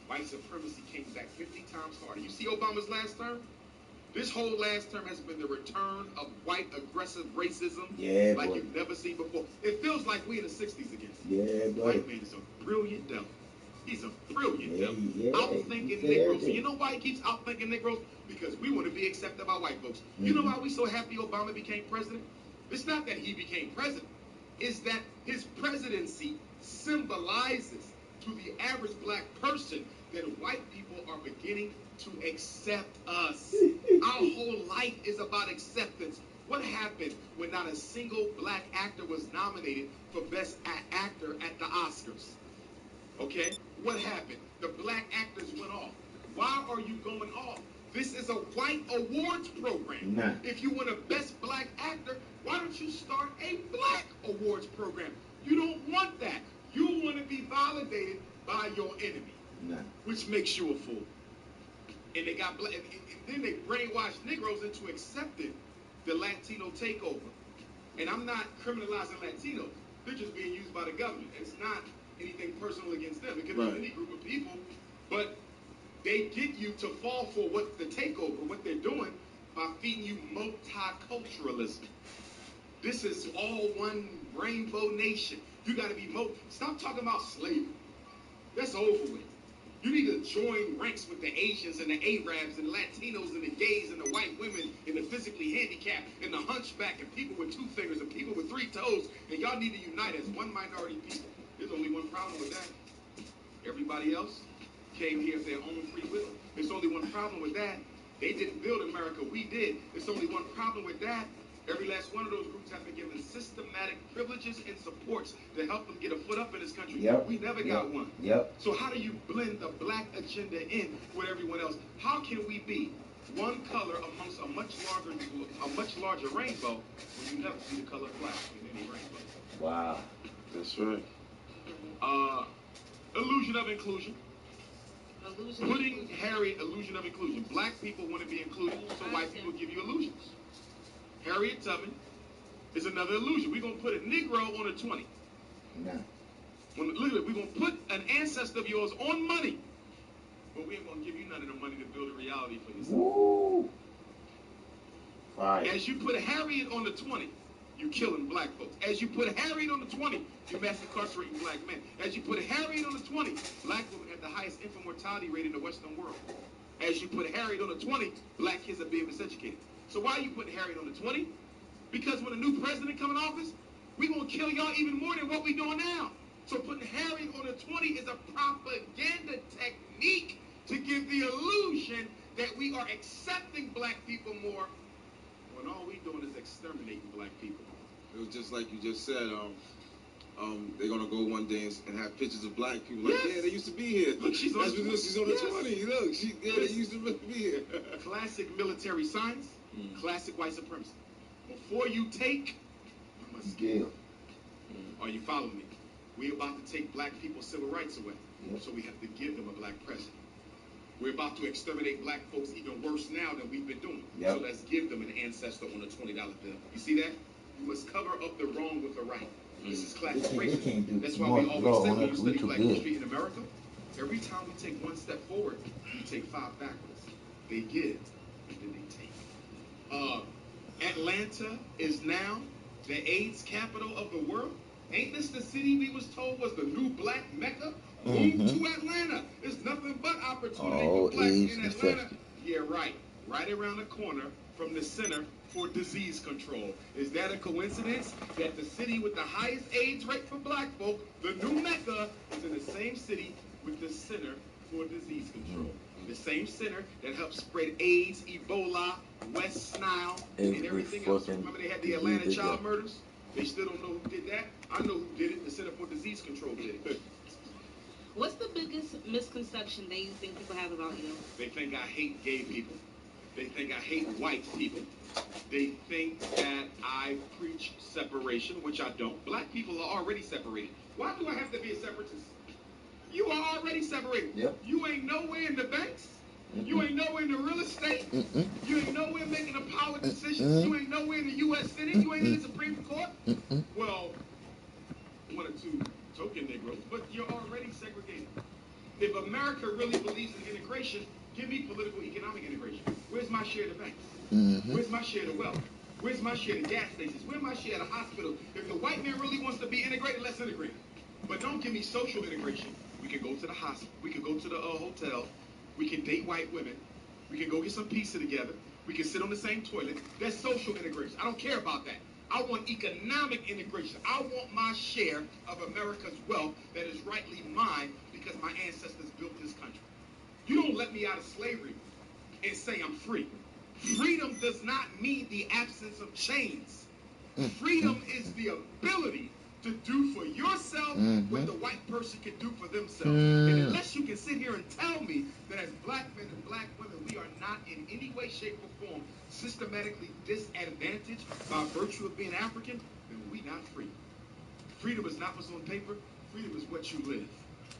white supremacy came back 50 times harder. You see Obama's last term? This whole last term has been the return of white aggressive racism like you've never seen before. It feels like we in the 60s again. Yeah, boy. White man is a brilliant devil. He's a brilliant devil. Outthinking Negroes. So you know why he keeps outthinking Negroes? Because we want to be accepted by white folks. You know why we so happy Obama became president? It's not that he became president. It's that his presidency symbolizes to the average black person that white people are beginning to accept us. Our whole life is about acceptance. What happened when not a single black actor was nominated for Best Actor at the Oscars? Okay? What happened? The black actors went off. Why are you going off? This is a white awards program. Nah. If you want a best black actor, why don't you start a black awards program? You don't want that. You want to be validated by your enemy, which makes you a fool. And they got black, and then they brainwashed Negroes into accepting the Latino takeover. And I'm not criminalizing Latinos. They're just being used by the government. It's not anything personal against them. It could be any group of people, but they get you to fall for what the takeover, what they're doing, by feeding you multiculturalism. This is all one rainbow nation. You got to be stop talking about slavery. That's over with. You need to join ranks with the Asians and the Arabs and the Latinos and the gays and the white women and the physically handicapped and the hunchback and people with 2 fingers and people with 3 toes. And y'all need to unite as one minority people. There's only one problem with that. Everybody else came here of their own free will. There's only one problem with that. They didn't build America. We did. There's only one problem with that. Every last one of those groups have been given systematic privileges and supports to help them get a foot up in this country. We never got one. So how do you blend the black agenda in with everyone else? How can we be one color amongst a much larger rainbow when you never see the color black in any rainbow? Wow. That's right. Illusion of inclusion. Putting Harriet, illusion of inclusion. Black people want to be included, so white people give you illusions. Harriet Tubman is another illusion. We're going to put a Negro on a 20. Look at it. We're going to put an ancestor of yours on money, but we ain't going to give you none of the money to build a reality for yourself. Woo. Right. As you put Harriet on the 20, you're killing black folks. As you put Harriet on the 20, you're mass incarcerating black men. As you put Harriet on the 20, black women have the highest infant mortality rate in the Western world. As you put Harriet on the 20, black kids are being miseducated. So why are you putting Harriet on the 20? Because when a new president comes in office, we're going to kill y'all even more than what we're doing now. So putting Harriet on the 20 is a propaganda technique to give the illusion that we are accepting black people more when all we're doing is exterminating black people. It was just like you just said, they're gonna go one day and have pictures of black people. Like, yeah, they used to be here. Look, she's on the 20. She's on the 20. Look, they used to be here. Classic military science, classic white supremacy. Before you take, you must give. Are you following me? We're about to take black people's civil rights away, so we have to give them a black president. We're about to exterminate black folks even worse now than we've been doing. So let's give them an ancestor on a $20 bill. You see that? You must cover up the wrong with the right. This is classic racism. That's why we always say when you study black history in America, every time we take one step forward, we take 5 backwards. They give, and then they take. Atlanta is now the AIDS capital of the world. Ain't this the city we was told was the new black Mecca? Move to Atlanta. There's nothing but opportunity for blacks in Atlanta. Yeah, right. Right around the corner from the Center for Disease Control. Is that a coincidence that the city with the highest AIDS rate for black folk, the new Mecca, is in the same city with the Center for Disease Control? The same center that helps spread AIDS, Ebola, West Nile, and everything else. Remember they had the Atlanta child murders? They still don't know who did that? I know who did it. The Center for Disease Control did it. What's the biggest misconception that you think people have about you? They think I hate gay people. They think I hate white people. They think that I preach separation, which I don't. Black people are already separated. Why do I have to be a separatist? You are already separated. You ain't nowhere in the banks. You ain't nowhere in the real estate. You ain't nowhere making the power decisions. You ain't nowhere in the U.S. Senate. You ain't in the Supreme Court. Well, 1 or 2 token Negroes, but you're already segregated. If America really believes in integration, give me political economic integration. Where's my share of the banks? Where's my share of the wealth? Where's my share of the gas stations? Where's my share of the hospital? If the white man really wants to be integrated, let's integrate. But don't give me social integration. We can go to the hospital. We can go to the hotel. We can date white women. We can go get some pizza together. We can sit on the same toilet. That's social integration. I don't care about that. I want economic integration. I want my share of America's wealth that is rightly mine because my ancestors built this country. You don't let me out of slavery and say I'm free. Freedom does not mean the absence of chains. Freedom is the ability to do for yourself what the white person can do for themselves. And unless you can sit here and tell me that as black men and black women, we are not in any way, shape, or form systematically disadvantaged by virtue of being African, then we not free. Freedom is not what's on paper. Freedom is what you live.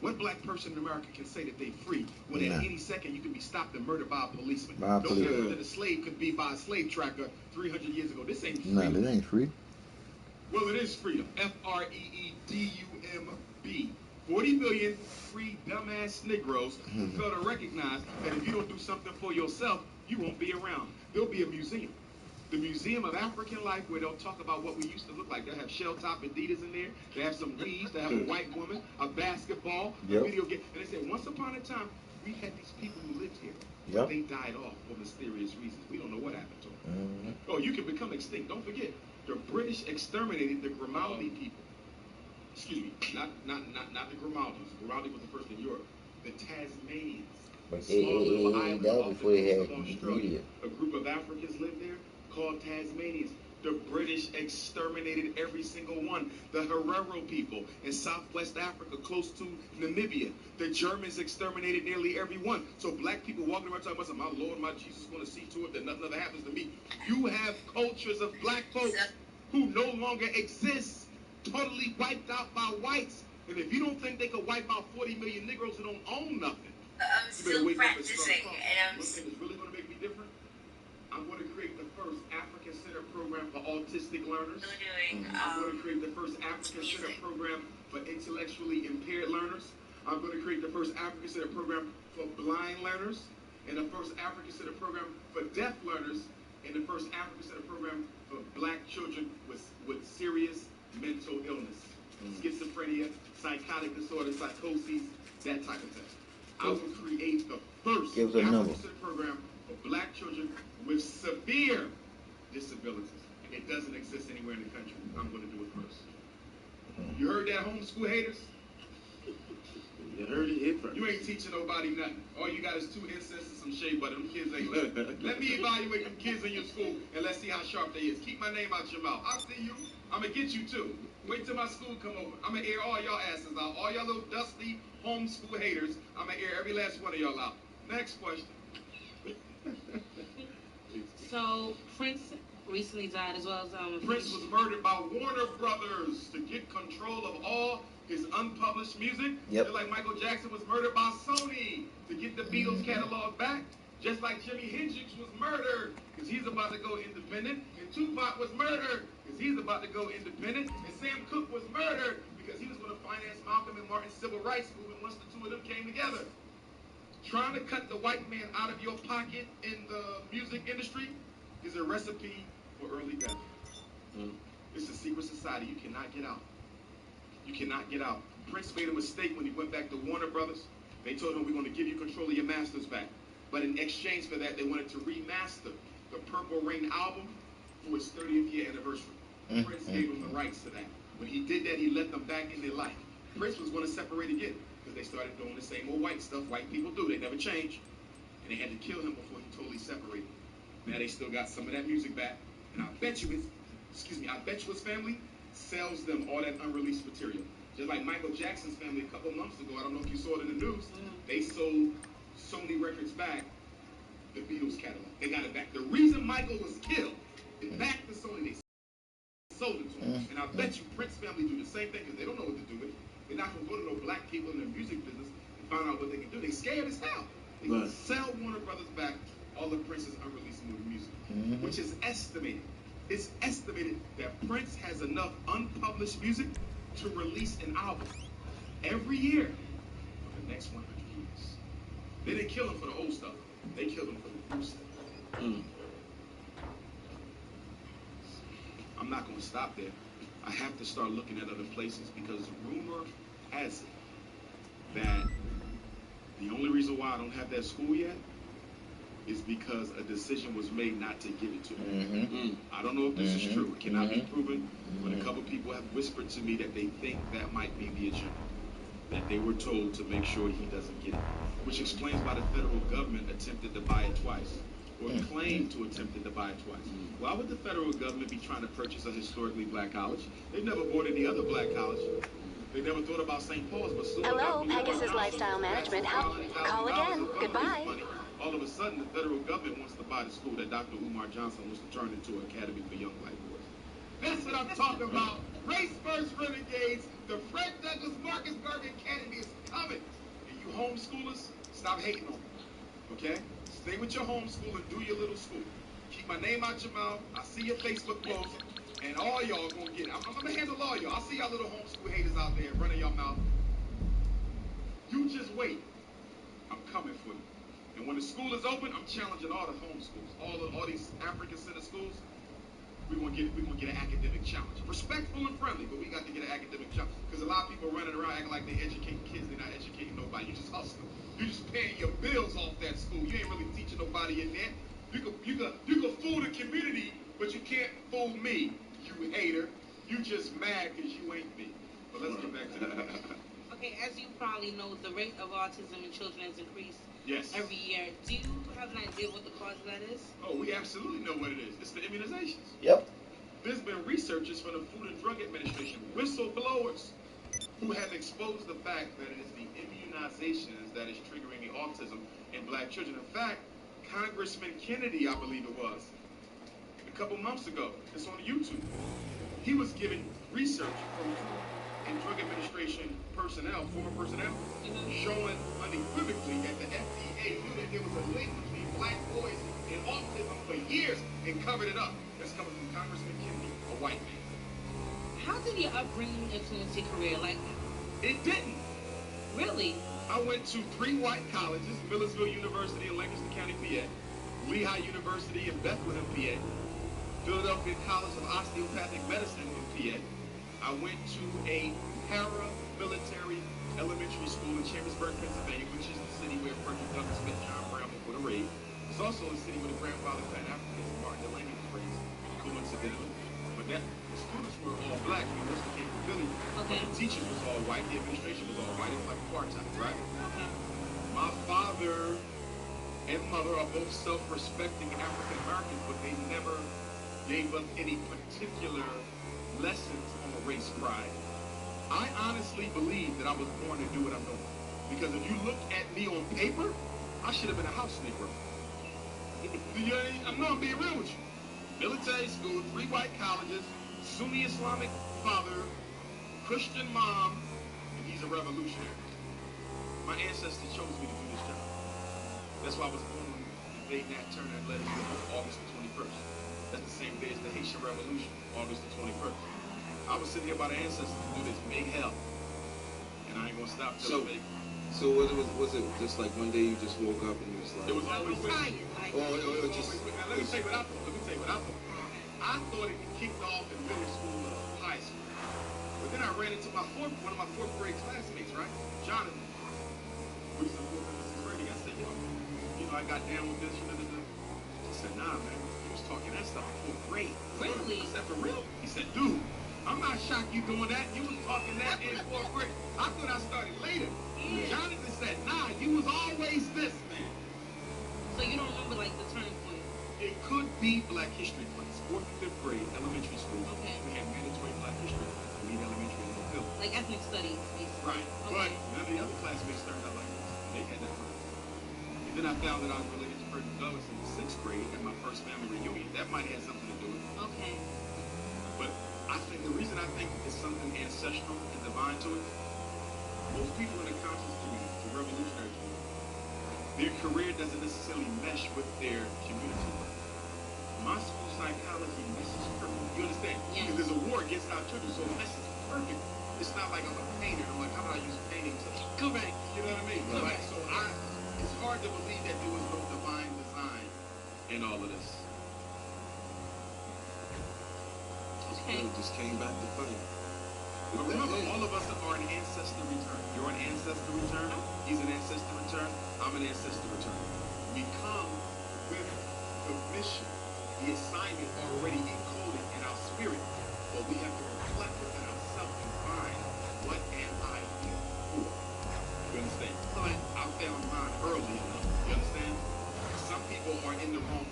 What black person in America can say that they're free when at any second you can be stopped and murdered by a policeman? No different than a slave could be by a slave tracker 300 years ago. This ain't free. No, this ain't free. Well, it is freedom. F-R-E-E-D-U-M-B. 40 million free dumbass Negroes who fail to recognize that if you don't do something for yourself, you won't be around. There'll be a museum. The Museum of African Life, where they'll talk about what we used to look like. They'll have shell-top Adidas in there. They have some weeds. They have a white woman, a basketball, a video game. And they say, once upon a time, we had these people who lived here. But they died off for mysterious reasons. We don't know what happened to them. Oh, you can become extinct. Don't forget, the British exterminated the Grimaldi people. Excuse me, not the Grimaldis. Grimaldi was the first in Europe. The Tasmanians. But Small little island that was off the before they coast had of Australia. media. A group of Africans lived there called Tasmanians. The British exterminated every single one. The Herero people in Southwest Africa, close to Namibia. The Germans exterminated nearly every one. So black people walking around talking about, my Lord, my Jesus is going to see to it that nothing ever happens to me. You have cultures of black folks who no longer exist, totally wiped out by whites. And if you don't think they could wipe out 40 million Negroes who don't own nothing, I'm still practicing, and I'm... One thing that's really going to make me different, I'm going to create the first African-centered program for autistic learners. I'm going to create the first African-centered program for intellectually impaired learners. I'm going to create the first African-centered program for blind learners, and the first African-centered program for deaf learners, and the first African-centered program for black children with serious mental illness, schizophrenia, psychotic disorder, psychosis, that type of thing. I will create the first African-centered program for black children with severe disabilities. It doesn't exist anywhere in the country. I'm going to do it first. You heard that, homeschool haters? You heard it. You ain't teaching nobody nothing. All you got is 2 incense and some shea butter. Them kids ain't let me evaluate them kids in your school and let's see how sharp they is. Keep my name out your mouth. I'll see you. I'm going to get you too. Wait till my school come over. I'm going to air all y'all asses out. All y'all little dusty homeschool haters. I'm going to air every last one of y'all out. Next question. So, Prince recently died as well as... Prince was murdered by Warner Brothers to get control of all his unpublished music. Just like Michael Jackson was murdered by Sony to get the Beatles catalog back. Just like Jimi Hendrix was murdered because he's about to go independent. And Tupac was murdered because he's about to go independent. And Sam Cooke was murdered because he was going to finance Malcolm and Martin's civil rights movement once the two of them came together. Trying to cut the white man out of your pocket in the music industry is a recipe for early death. It's a secret society you cannot get out. You cannot get out. Prince made a mistake when he went back to Warner Brothers. They told him, we're going to give you control of your masters back. But in exchange for that, they wanted to remaster the Purple Rain album for its 30th year anniversary. Prince gave them the rights to that. When he did that, he let them back in their life. Prince was going to separate again because they started doing the same old white stuff white people do. They never change. And they had to kill him before he totally separated. Now they still got some of that music back. And I bet you his family sells them all that unreleased material. Just like Michael Jackson's family a couple months ago, I don't know if you saw it in the news, they sold Sony Records back the Beatles catalog. They got it back. The reason Michael was killed is back to Sony. They sold it to him. And I bet you Prince family do the same thing because they don't know what to do with it. They're not going to go to no black people in the music business and find out what they can do. They scared as hell. They're going to sell Warner Brothers back all of Prince's unreleased music, which is estimated. It's estimated that Prince has enough unpublished music to release an album every year for the next 100 years. They didn't kill him for the old stuff. They killed him for the new stuff. I'm not going to stop there. I have to start looking at other places because rumor has it that the only reason why I don't have that school yet is because a decision was made not to give it to me. I don't know if this is true. It cannot be proven, but a couple people have whispered to me that they think that might be the agenda, that they were told to make sure he doesn't get it, which explains why the federal government attempted to buy it twice. or claim to attempt to divide twice. Why would the federal government be trying to purchase a historically black college? They've never bought any other black college. They never thought about St. Paul's, but soon Hello, enough, Pegasus Lifestyle Management. Call again. Goodbye. All of a sudden, the federal government wants to buy the school that Dr. Umar Johnson wants to turn into an academy for young black boys. That's what I'm talking about. Race first renegades. The Fred Douglass Marcus Garvey Academy is coming. And you homeschoolers, stop hating on me. Okay? Stay with your homeschool and do your little school. Keep my name out your mouth. I see your Facebook posts. And all y'all gonna get it. I'm gonna handle all y'all. I see y'all little homeschool haters out there running your mouth. You just wait. I'm coming for you. And when the school is open, I'm challenging all the homeschools, all these African center schools. We're gonna get an academic challenge. Respectful and friendly, but we got to get an academic challenge. Because a lot of people running around acting like they're educating kids, they're not educating nobody. You just hustling. You just paying your bills off that school. You ain't really teaching nobody in there. You can fool the community, but you can't fool me, you hater. You just mad because you ain't me. But let's get back to that. Okay, as you probably know, the rate of autism in children has increased every year. Do you have an idea what the cause of that is? Oh, we absolutely know what it is. It's the immunizations. Yep. There's been researchers from the Food and Drug Administration, whistleblowers, who have exposed the fact that it is the immunizations that is triggering the autism in black children. In fact, Congressman Kennedy, I believe it was, a couple months ago, it's on YouTube, he was giving research from Food and Drug Administration personnel, former personnel, showing unequivocally that the FDA knew that there was a link between black boys and autism for years and covered it up. That's coming from Congressman Kennedy, a white man. How did your upbringing influence your career? Like, it didn't. Really? I went to 3 white colleges, Millersville University in Lancaster County, PA, Lehigh University in Bethlehem, PA, Philadelphia College of Osteopathic Medicine in PA. I went to a paramilitary elementary school in Chambersburg, Pennsylvania, which is the city where Frederick Douglass met John Brown before the raid. It's also a city where the grandfather of Pan-Africans, Martin Delaney, was raised, coincidentally. But the students were all black. The university came from Philly. Okay. The teachers was all white. The administration was all white. It was like apartheid, right? Okay. My father and mother are both self-respecting African Americans, but they never gave us any particular lessons on race pride. I honestly believe that I was born to do what I'm doing. Because if you look at me on paper, I should have been a house Negro. I'm being real with you. Military school, 3 white colleges, Sunni Islamic father, Christian mom, and he's a revolutionary. My ancestors chose me to do this job. That's why I was born on the day Nat Turner led us to August the 21st. That's the same day as the Haitian Revolution, August the 21st. I was sitting here by the ancestors to do this big hell. And I ain't gonna stop till it's big. So was it just like one day you just woke up and you was like... It was always tired. Let me tell you what I thought. I thought it kicked off in middle school or high school. But then I ran into one of my 4th grade classmates, right? Jonathan. We used to work with Mrs. Brady. I said, yo, I got down with this. He said, nah, man. He was talking that stuff in 4th grade. Really? I said, for real? He said, dude, I'm not shocked you doing that. You was talking that in 4th grade. I thought I started later. Yeah. Jonathan said, nah, you was always this, man. So you don't remember, like, the turning point? It could be Black History class, 4th and 5th grade, elementary school. Okay. We had mandatory Black History class. We had elementary and Phil. Like ethnic studies, basically. Right. Okay. But none of the other classmates turned out like this. They had that fun. And then I found that I was related to Frederick Douglass in the 6th grade at my first family reunion. That might have something to do with it. Okay. But I think the reason I think it's something ancestral and divine to it, most people in the conscious community, the revolutionary community, their career doesn't necessarily mesh with their community work. My school psychology messes perfect. You understand? Yeah. Because there's a war against our children, so it messes perfect. It's not like I'm a painter. I'm like, how do I use painting to correct? You know what I mean? Right. So it's hard to believe that there was no divine design in all of this. Okay. It just came back to fight. But remember, all of us are an ancestor return. You're an ancestor return. He's an ancestor return. I'm an ancestor return. We come with the mission, the assignment already encoded in our spirit, but we have to reflect within ourselves and find what am I here for. You understand? But I found mine early enough. You understand? Some people are in the wrong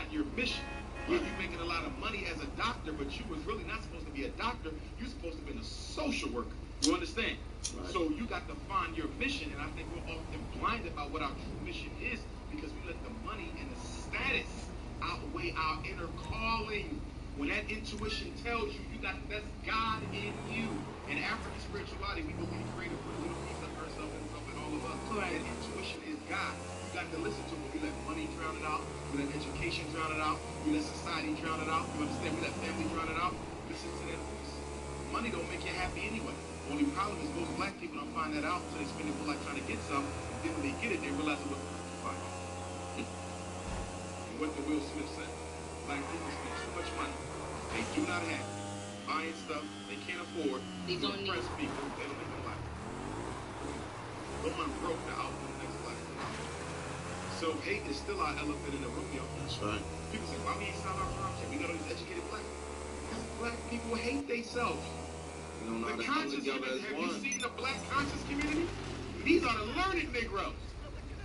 find your mission. You're making a lot of money as a doctor, but you was really not supposed to be a doctor. You're supposed to be a social worker. You understand? Right. So you got to find your mission, and I think we're often blinded by what our true mission is because we let the money and the status outweigh our inner calling. When that intuition tells you that's God in you. In African spirituality, we believe creative wisdom, peace of herself and stuff and all of us. Correct. That intuition is God. You got to listen to it. We let money drown it out. We let education drown it out. We let society drown it out. You understand? We let family drown it out. Listen to that voice. Money don't make you happy anyway. Only problem is most black people don't find that out, so they spend their whole life trying to get some. Then when they get it, they realize it wasn't fun. And what did Will Smith say? Black people spend too much money. They do not have it. Buying stuff they can't afford. They don't impress people. They don't make them laugh. Going broke to outdo the next black person. So hate is still our elephant in the room, yo. That's right. People say, why we ain't solve our problems? We got all these educated black people. Because black people hate themselves. We don't know how to come together as one. Have you seen the black conscious community? These are the learned Negroes.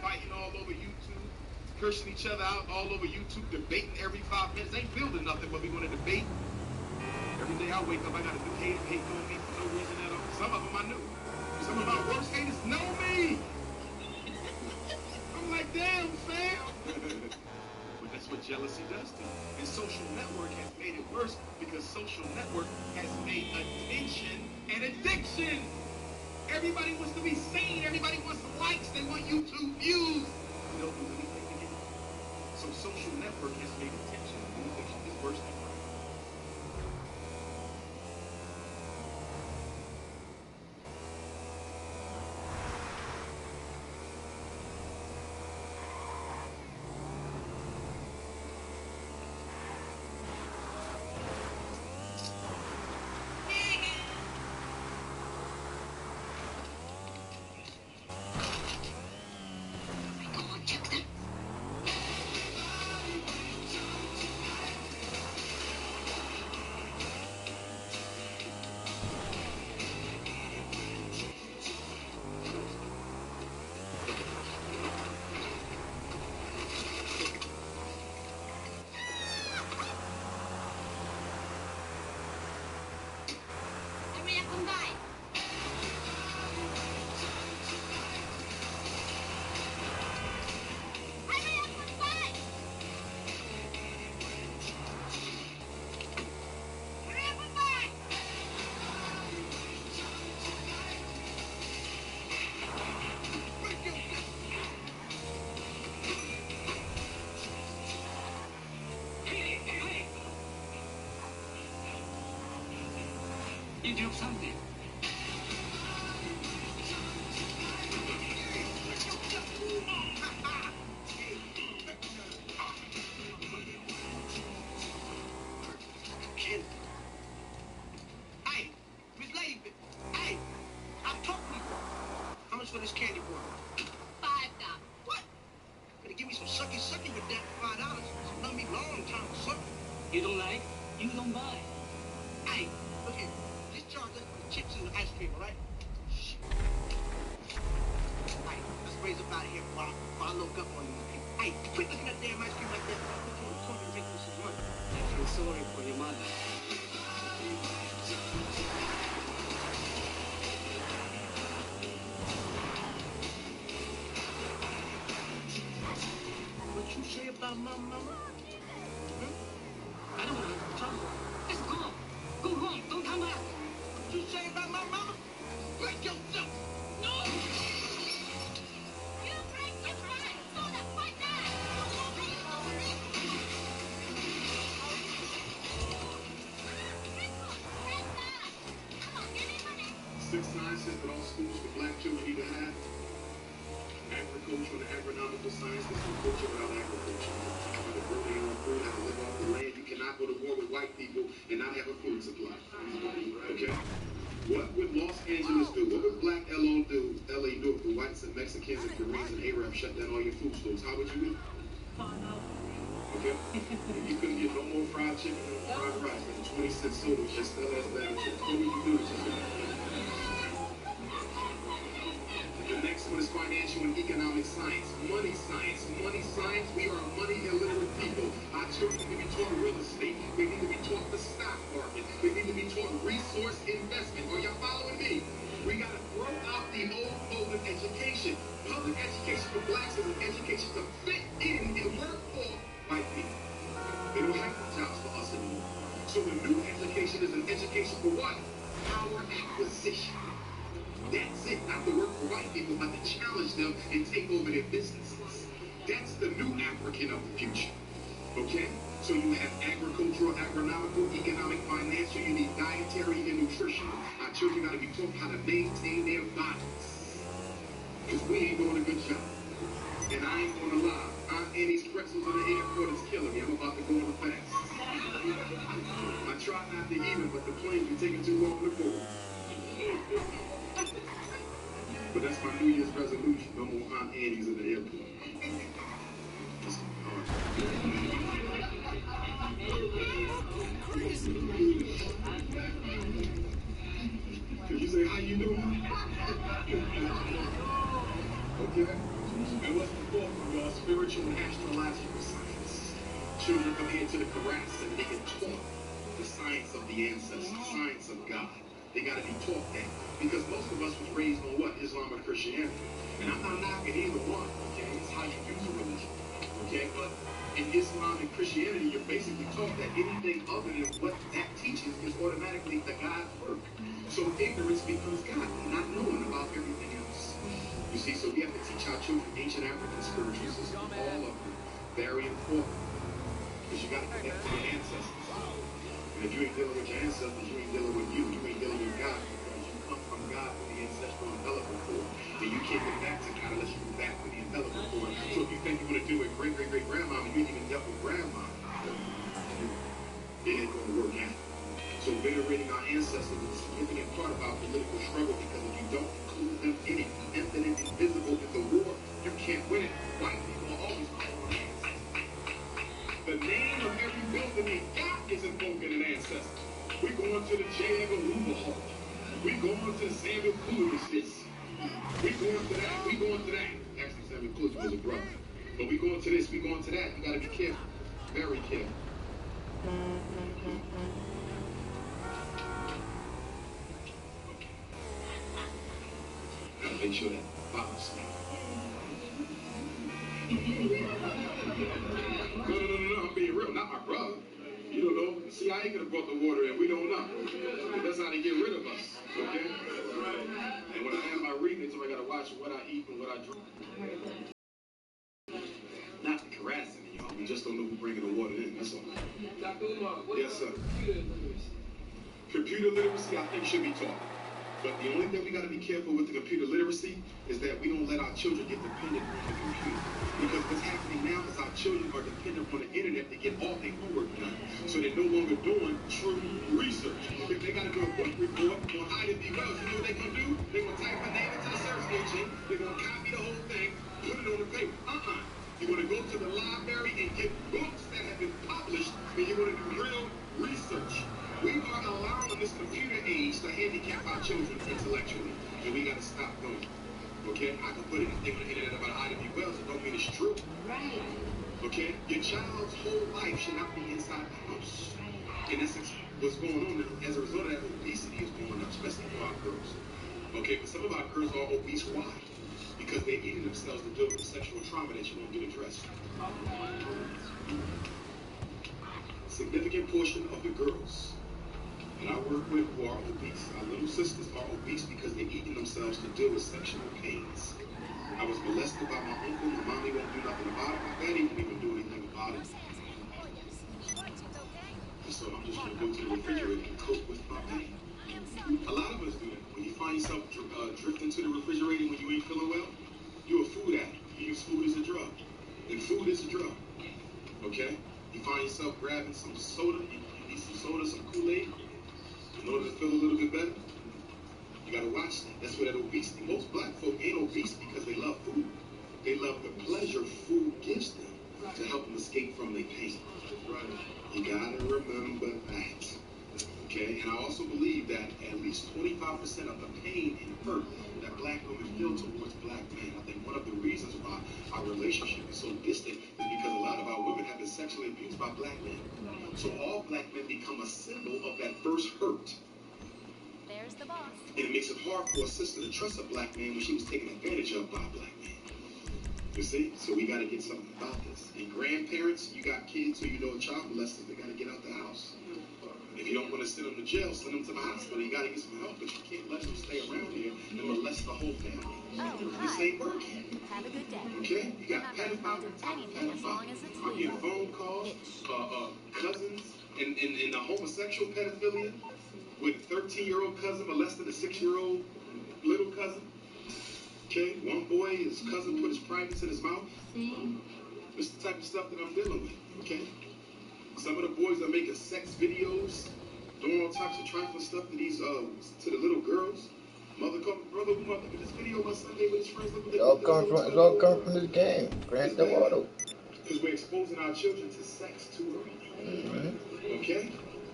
Fighting all over YouTube, cursing each other out all over YouTube, debating every 5 minutes. Ain't building nothing, but we want to debate. Every day I wake up, I got a new hate on me for no reason at all. Some of them I knew. Some of my worst haters know me. I'm like, damn, fam. But that's what jealousy does to you. And social network has made it worse because social network has made attention an addiction. Everybody wants to be seen. Everybody wants likes. They want YouTube views. They'll do anything to get it. So social network has made attention an addiction. It's worse than crime. You do something. Kid. Hey, Miss Lady. Hey, I'm talking to you. How much for this candy bar? $5. What? Gonna give me some sucky with that for $5. It's gonna be a long time to suck. You don't like? You don't buy. Hey, look here. Just charge us for the chips and the ice cream, all right? Shit. Hey, let's raise up out of here while I look up on these people. Hey, quit looking at damn ice cream like that. Come and take this money. I feel sorry for your mother. What you say about my mama? I don't want to trouble. Let's go. Go home. Don't come back. What you say about my mama? Break yourself. No! You break your right. So that's my dad. 6 sciences that all schools for black children need to have. Agriculture and agronomical science. There's no culture without agriculture. How to grow your own food, how to live off the land. You cannot go to war with white people and not have a food supply. Okay? What would Los Angeles do? What would black LA do if the whites and Mexicans and Koreans and Arabs shut down all your food stores? How would you do? Okay? You couldn't get no more fried chicken or fried rice. And 20-cent soda was just still as bad. What would you do to The next one is financial and economic science. Money science. Money science. We are a money illiterate people. Our position. That's it. Not to work for white people, but to challenge them and take over their businesses. That's the new African of the future. Okay? So you have agricultural, agronomical, economic, financial, you need dietary and nutritional. Our children got to be taught how to maintain their bodies. Because we ain't doing a good job. And I ain't gonna lie, Aunt Annie's pretzels in the airport is killing me. I'm about to go on a fast. I try not to eat them, but the plane be taking too long to board. But that's my New Year's resolution. No more Aunt Annie's in the airport. That's hard. Did you say, how you doing? Okay. And what's the fourth one, y'all? Spiritual and astrological science. Children come here to the Quran and they get taught the science of the ancestors, the science of God. They got to be taught that. Because most of us was raised on what? Islam or Christianity. And I'm not knocking either one, okay? It's how you use a religion, okay? But in Islam and Christianity, you're basically taught that anything other than what that teaches is automatically the God's work. So ignorance becomes God, not knowing about everything else. You see, so we have to teach our children ancient African spiritual systems, all of them. Very important. Because you got to connect to your ancestors. And if you ain't dealing with your ancestors, you ain't dealing with you. You ain't dealing with God. Because you come from God with the ancestral umbilical cord. And you can't get back to God unless you go back with the umbilical cord. So if you think you're going to do it great-great-great-grandma, and you ain't even dealt with grandma, it ain't going to work out. So venerating our ancestors is a significant part of our political struggle, because if you don't include them in it, infinite, invisible in the war, you can't win it. White people are always the name of every building they got is invoking an ancestor. We going to the J. Edgar Hoover Hall. We going to the Samuel Coolidge this. We going to that. We going to that. Actually, Samuel Coolidge was a brother. But we going to this. We going to that. You got to be careful. Very careful. Gotta make sure that box. No, I'm being real. Not my brother. You don't know. See, I ain't gonna brought the water in. We don't know. But that's how they get rid of us. Okay? And when I have my readings, I gotta watch what I eat and what I drink. Not harassing me, y'all. We just don't know who's bringing the water in. That's all. Dr. Umar, yes, sir. Computer literacy, I think, should be taught. But the only thing we got to be careful with the computer literacy is that we don't let our children get dependent on the computer. Because what's happening now is our children are dependent on the internet to get all their homework done. So they're no longer doing true research. If they got to do a book report on IDB Wells, you know what they're going to do? They're going to type my name into the search engine. They're going to copy the whole thing, put it on the paper. You're going to go to the library and get books that have been published, and you're going to do real research. We are allowing this computer age to handicap our children intellectually, and we got to stop doing it. Okay? I can put anything on the internet about Ida B. Wells, it don't mean it's true. Right. Okay? Your child's whole life should not be inside the house. And that's what's going on now. As a result of that, obesity is going up, especially for our girls. Okay? But some of our girls are obese. Why? Because they're eating themselves to deal with the sexual trauma that you won't get addressed. Significant portion of the girls that I work with who are obese, our little sisters are obese because they're eating themselves to deal with sexual pains. I was molested by my uncle. My mommy won't do nothing about it. My daddy won't even do anything about it. And so I'm just going to go to the refrigerator and cook with my pain. A lot of us do that. When you find yourself drifting to the refrigerator when you ain't feeling well, you're a food addict. You use food as a drug. And food is a drug. Okay? You find yourself grabbing some soda. You need some soda, some Kool-Aid. In order to feel a little bit better, you gotta watch that. That's where that obesity. Most black folk ain't obese because they love food. They love the pleasure food gives them to help them escape from their pain. Right. You gotta remember that. Okay? And I also believe that at least 25% of the pain and hurt that black women feel towards black men. I think one of the reasons why our relationship is so distant is because a lot of our women have been sexually abused by black men. So all black men become a symbol of that first hurt. There's the boss. And it makes it hard for a sister to trust a black man when she was taken advantage of by a black man. You see? So we got to get something about this. And grandparents, you got kids who you know are child molesters, they got to get out the house. If you don't want to send them to jail, send them to the hospital. You got to get some help, but you can't let them stay around here and molest the whole family. This ain't working. Have a good day. Okay? You got Remember, I'll do anything as long as it's I'm getting legal. phone calls, cousins, and the homosexual pedophilia with a 13-year-old cousin molesting a 6-year-old little cousin. Okay? One boy, his cousin put his privates in his mouth. This is the type of stuff that I'm dealing with. Okay? Some of the boys are making sex videos, doing all types of trifling stuff to these to the little girls. Mother come, brother, look at this video on Sunday with his friends. It's all come from this game. Grand Theft Auto. Because we're exposing our children to sex too early. Okay?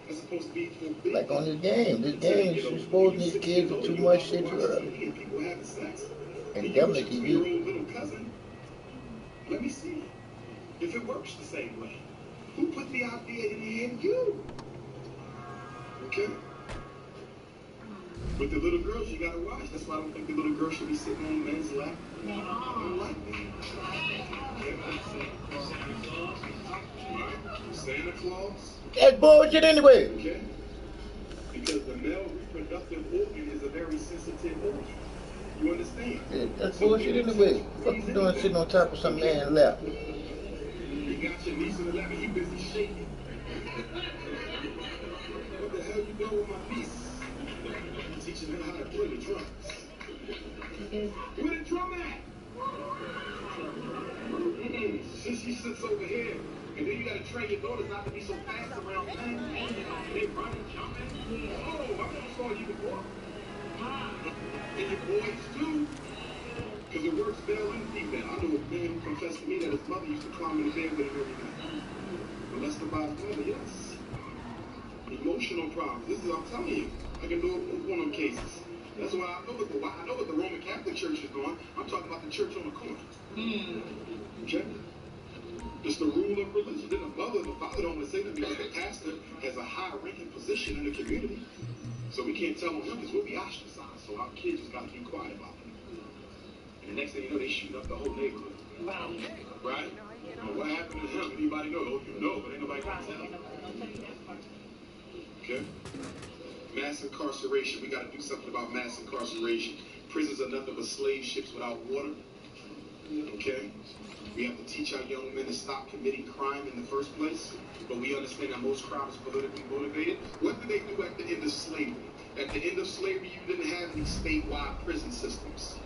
That's supposed to be forbidden. Like on this game. This game is exposing these kids to too much shit too early. People having sex. And definitely TV. Little cousin. Let me see if it works the same way. Who put the idea in the head? You. Okay? With the little girls, you gotta watch. That's why I don't think the little girl should be sitting on men's lap. I don't like that. Santa Claus? That's bullshit anyway. Okay? Because the male reproductive organ is a very sensitive organ. You understand? Yeah, that's bullshit anyway. What you doing sitting on top of some man's lap? You got your niece in the lap and you busy shaking. What the hell you doing with my niece? I'm teaching her how to play the drums. Where the drum at? Since she sits over here, and then you gotta train your daughters not to be so fast around things. They running, jumping. Oh, I'm gonna saw you before. And your boys too. Because it works male and female. I know a man who confessed to me that his mother used to climb in the bed with him every night. Molested by his mother, yes. Emotional problems. This is, I'm telling you, I can do one of them cases. That's why I know what the Roman Catholic Church is doing. I'm talking about the church on the corner. Okay? It's the rule of religion. Then the father don't want to say to me that the pastor has a high-ranking position in the community. So we can't tell him because we'll be ostracized. So our kids just got to be quiet about it. And the next thing you know, they shoot up the whole neighborhood. Wow. Right? Well, what happened to him? Anybody know? Oh, you know, but ain't nobody gonna tell. Okay? Mass incarceration. We got to do something about mass incarceration. Prisons are nothing but slave ships without water. Okay? We have to teach our young men to stop committing crime in the first place. But we understand that most crime is politically motivated. What did they do at the end of slavery? At the end of slavery, you didn't have any statewide prison systems.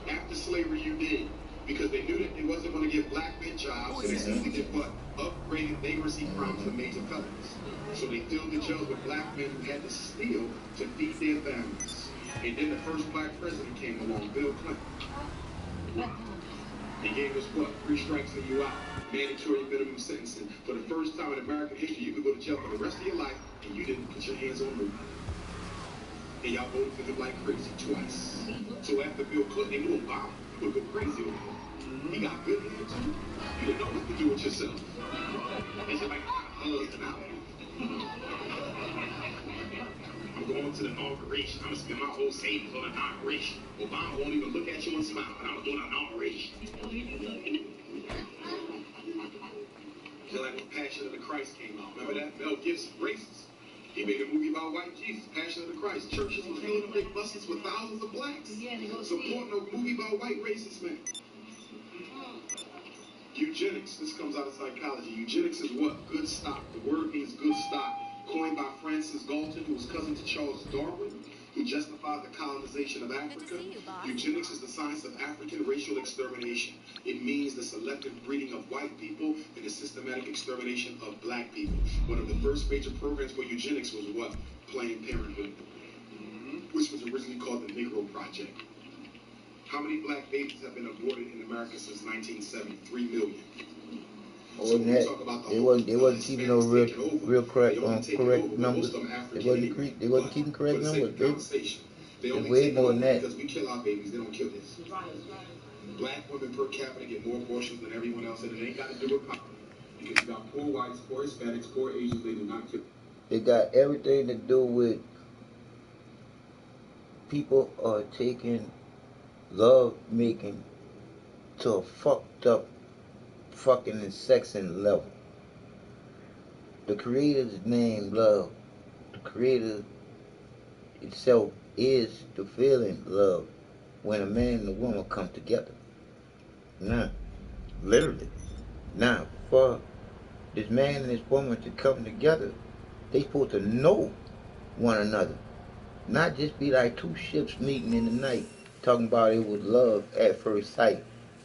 After slavery, you did. Because they knew that they wasn't going to give black men jobs, so they simply did what? Upgraded vagrancy crimes to major felonies. So they filled the jails with black men who had to steal to feed their families. And then the first black president came along, Bill Clinton. He gave us what? 3 strikes and you out. Mandatory minimum sentencing. For the first time in American history, you could go to jail for the rest of your life and you didn't put your hands on nobody. And y'all voted for him like crazy twice. So after Bill Clinton, they knew Obama would go crazy with him. He got good hair too. You didn't know what to do with yourself. And you're like, husband out. I'm going to the inauguration. I'm going to spend my whole savings on the inauguration. Obama won't even look at you and smile, but I'm going to do an inauguration. Just like when Passion of the Christ came out. Remember that? Mel Gibson, racist. He made a movie about white Jesus, Passion of the Christ. Churches were filling up big buses with thousands of blacks. Supporting a movie about white racist men. Eugenics, this comes out of psychology. Eugenics is what? Good stock. The word means good stock. Coined by Francis Galton, who was cousin to Charles Darwin, who justified the colonization of Africa. Eugenics is the science of African racial extermination. It means the selective breeding of white people and the systematic extermination of black people. One of the first major programs for eugenics was what? Planned Parenthood, which was originally called the Negro Project. How many black babies have been aborted in America since 1970? 3 million. So they wasn't keeping no real correct numbers. They wasn't keeping correct numbers, baby. It's way more than that. Because we kill our babies, they don't kill this. Black women per capita get more abortions than everyone else, and it ain't got to do with power. Because you got poor whites, poor Hispanics, poor Asians, they do not kill. It got everything to do with people are taking love making to a fucked up fucking and sexing level. The creator's name, LovE. The Creator itself is the feeling love when a man and a woman come together. Now, literally. Now, for this man and this woman to come together, they supposed to know one another. Not just be like two ships meeting in the night, talking about it was love at first sight,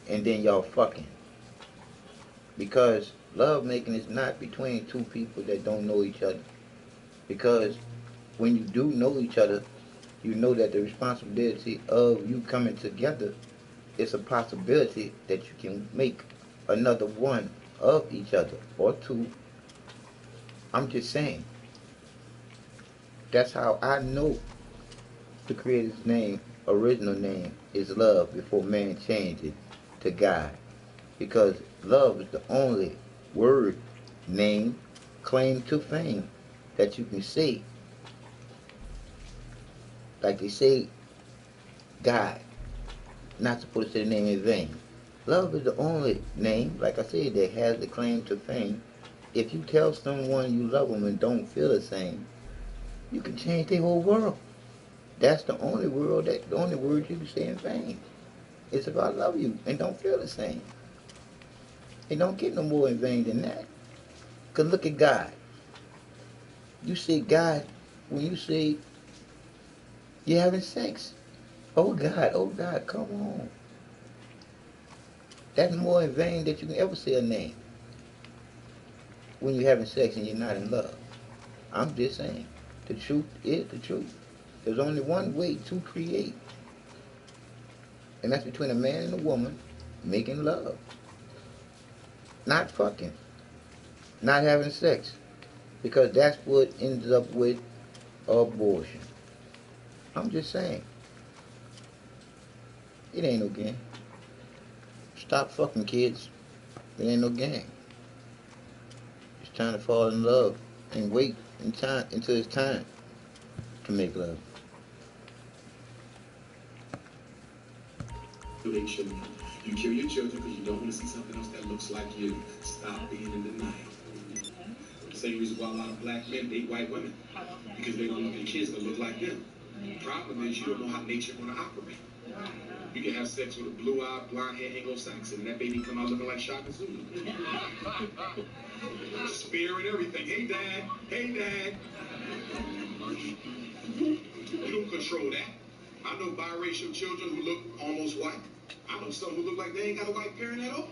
and then y'all fucking. Because love making is not between two people that don't know each other. Because when you do know each other, you know that the responsibility of you coming together is a possibility that you can make another one of each other or two. I'm just saying. That's how I know the Creator's name, original name, is love before man changed it to God. Because love is the only word, name, claim to fame that you can say. Like they say, God. Not supposed to say the name in vain. Love is the only name, like I said, that has the claim to fame. If you tell someone you love them and don't feel the same, you can change their whole world. That's the only word you can say in vain. It's if I love you and don't feel the same. It don't get no more in vain than that. Because look at God. You say God when you say you're having sex. Oh God, come on. That's more in vain than you can ever say a name. When you're having sex and you're not in love. I'm just saying. The truth is the truth. There's only one way to create. And that's between a man and a woman making love. Not fucking. Not having sex. Because that's what ends up with abortion. I'm just saying. It ain't no game. Stop fucking, kids. It ain't no game. It's time to fall in love and wait until it's time to make love. You kill your children because you don't want to see something else that looks like you. Stop being in denial. The same reason why a lot of black men date white women. Because they don't want their kids to look like them. The problem is you don't know how nature is going to operate. You can have sex with a blue-eyed, blonde-haired Anglo-Saxon and that baby come out looking like Shaka Zulu. Spear and everything. Hey, Dad. Hey, Dad. You don't control that. I know biracial children who look almost white. I know some who look like they ain't got a white parent at all.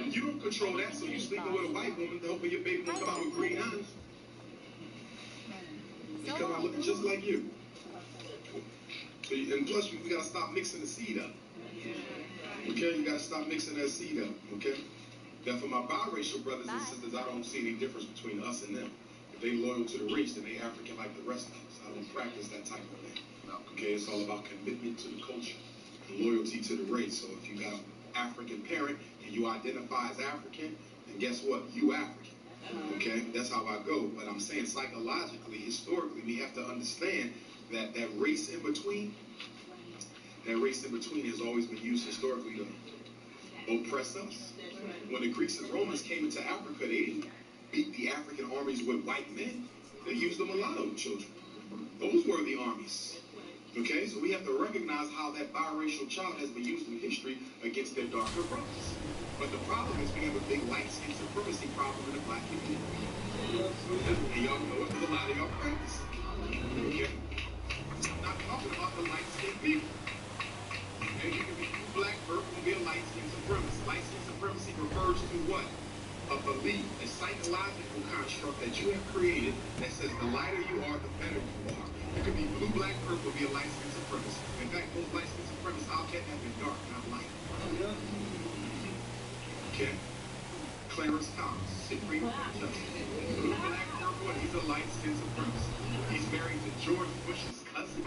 You don't control that, so you sleeping with a white woman to hope your baby will come out with green eyes. He come out looking just like you. So and plus, you gotta stop mixing the seed up. Okay, you gotta stop mixing that seed up. Okay. Now, for my biracial brothers and sisters, I don't see any difference between us and them. If they loyal to the race, then they African like the rest of us. I don't practice that type of thing. Okay, it's all about commitment to the culture and loyalty to the race. So if you got an African parent and you identify as African, then guess what? You African. Okay, that's how I go. But I'm saying psychologically, historically, we have to understand that that race in between has always been used historically to oppress us. When the Greeks and Romans came into Africa, they didn't beat the African armies with white men. They used the mulatto children. Those were the armies. Okay, so we have to recognize how that biracial child has been used in history against their darker brothers. But the problem is we have a big light skin supremacy problem in the black community. And y'all know it because a lot of y'all practice it. Okay? I'm not talking about the light skinned people. Okay, you can be black, purple, and be a light skin supremacy. Light skin supremacy refers to what? A belief, a psychological construct that you have created that says the lighter you are, the better you are. You could be blue, black, purple, be a light skin supremacist. In fact, most light skin supremacists out there have been dark, not light. Okay? Clarence Thomas, Supreme Justice. Blue, black, purple, and he's a light skin supremacist. He's married to George Bush's cousin.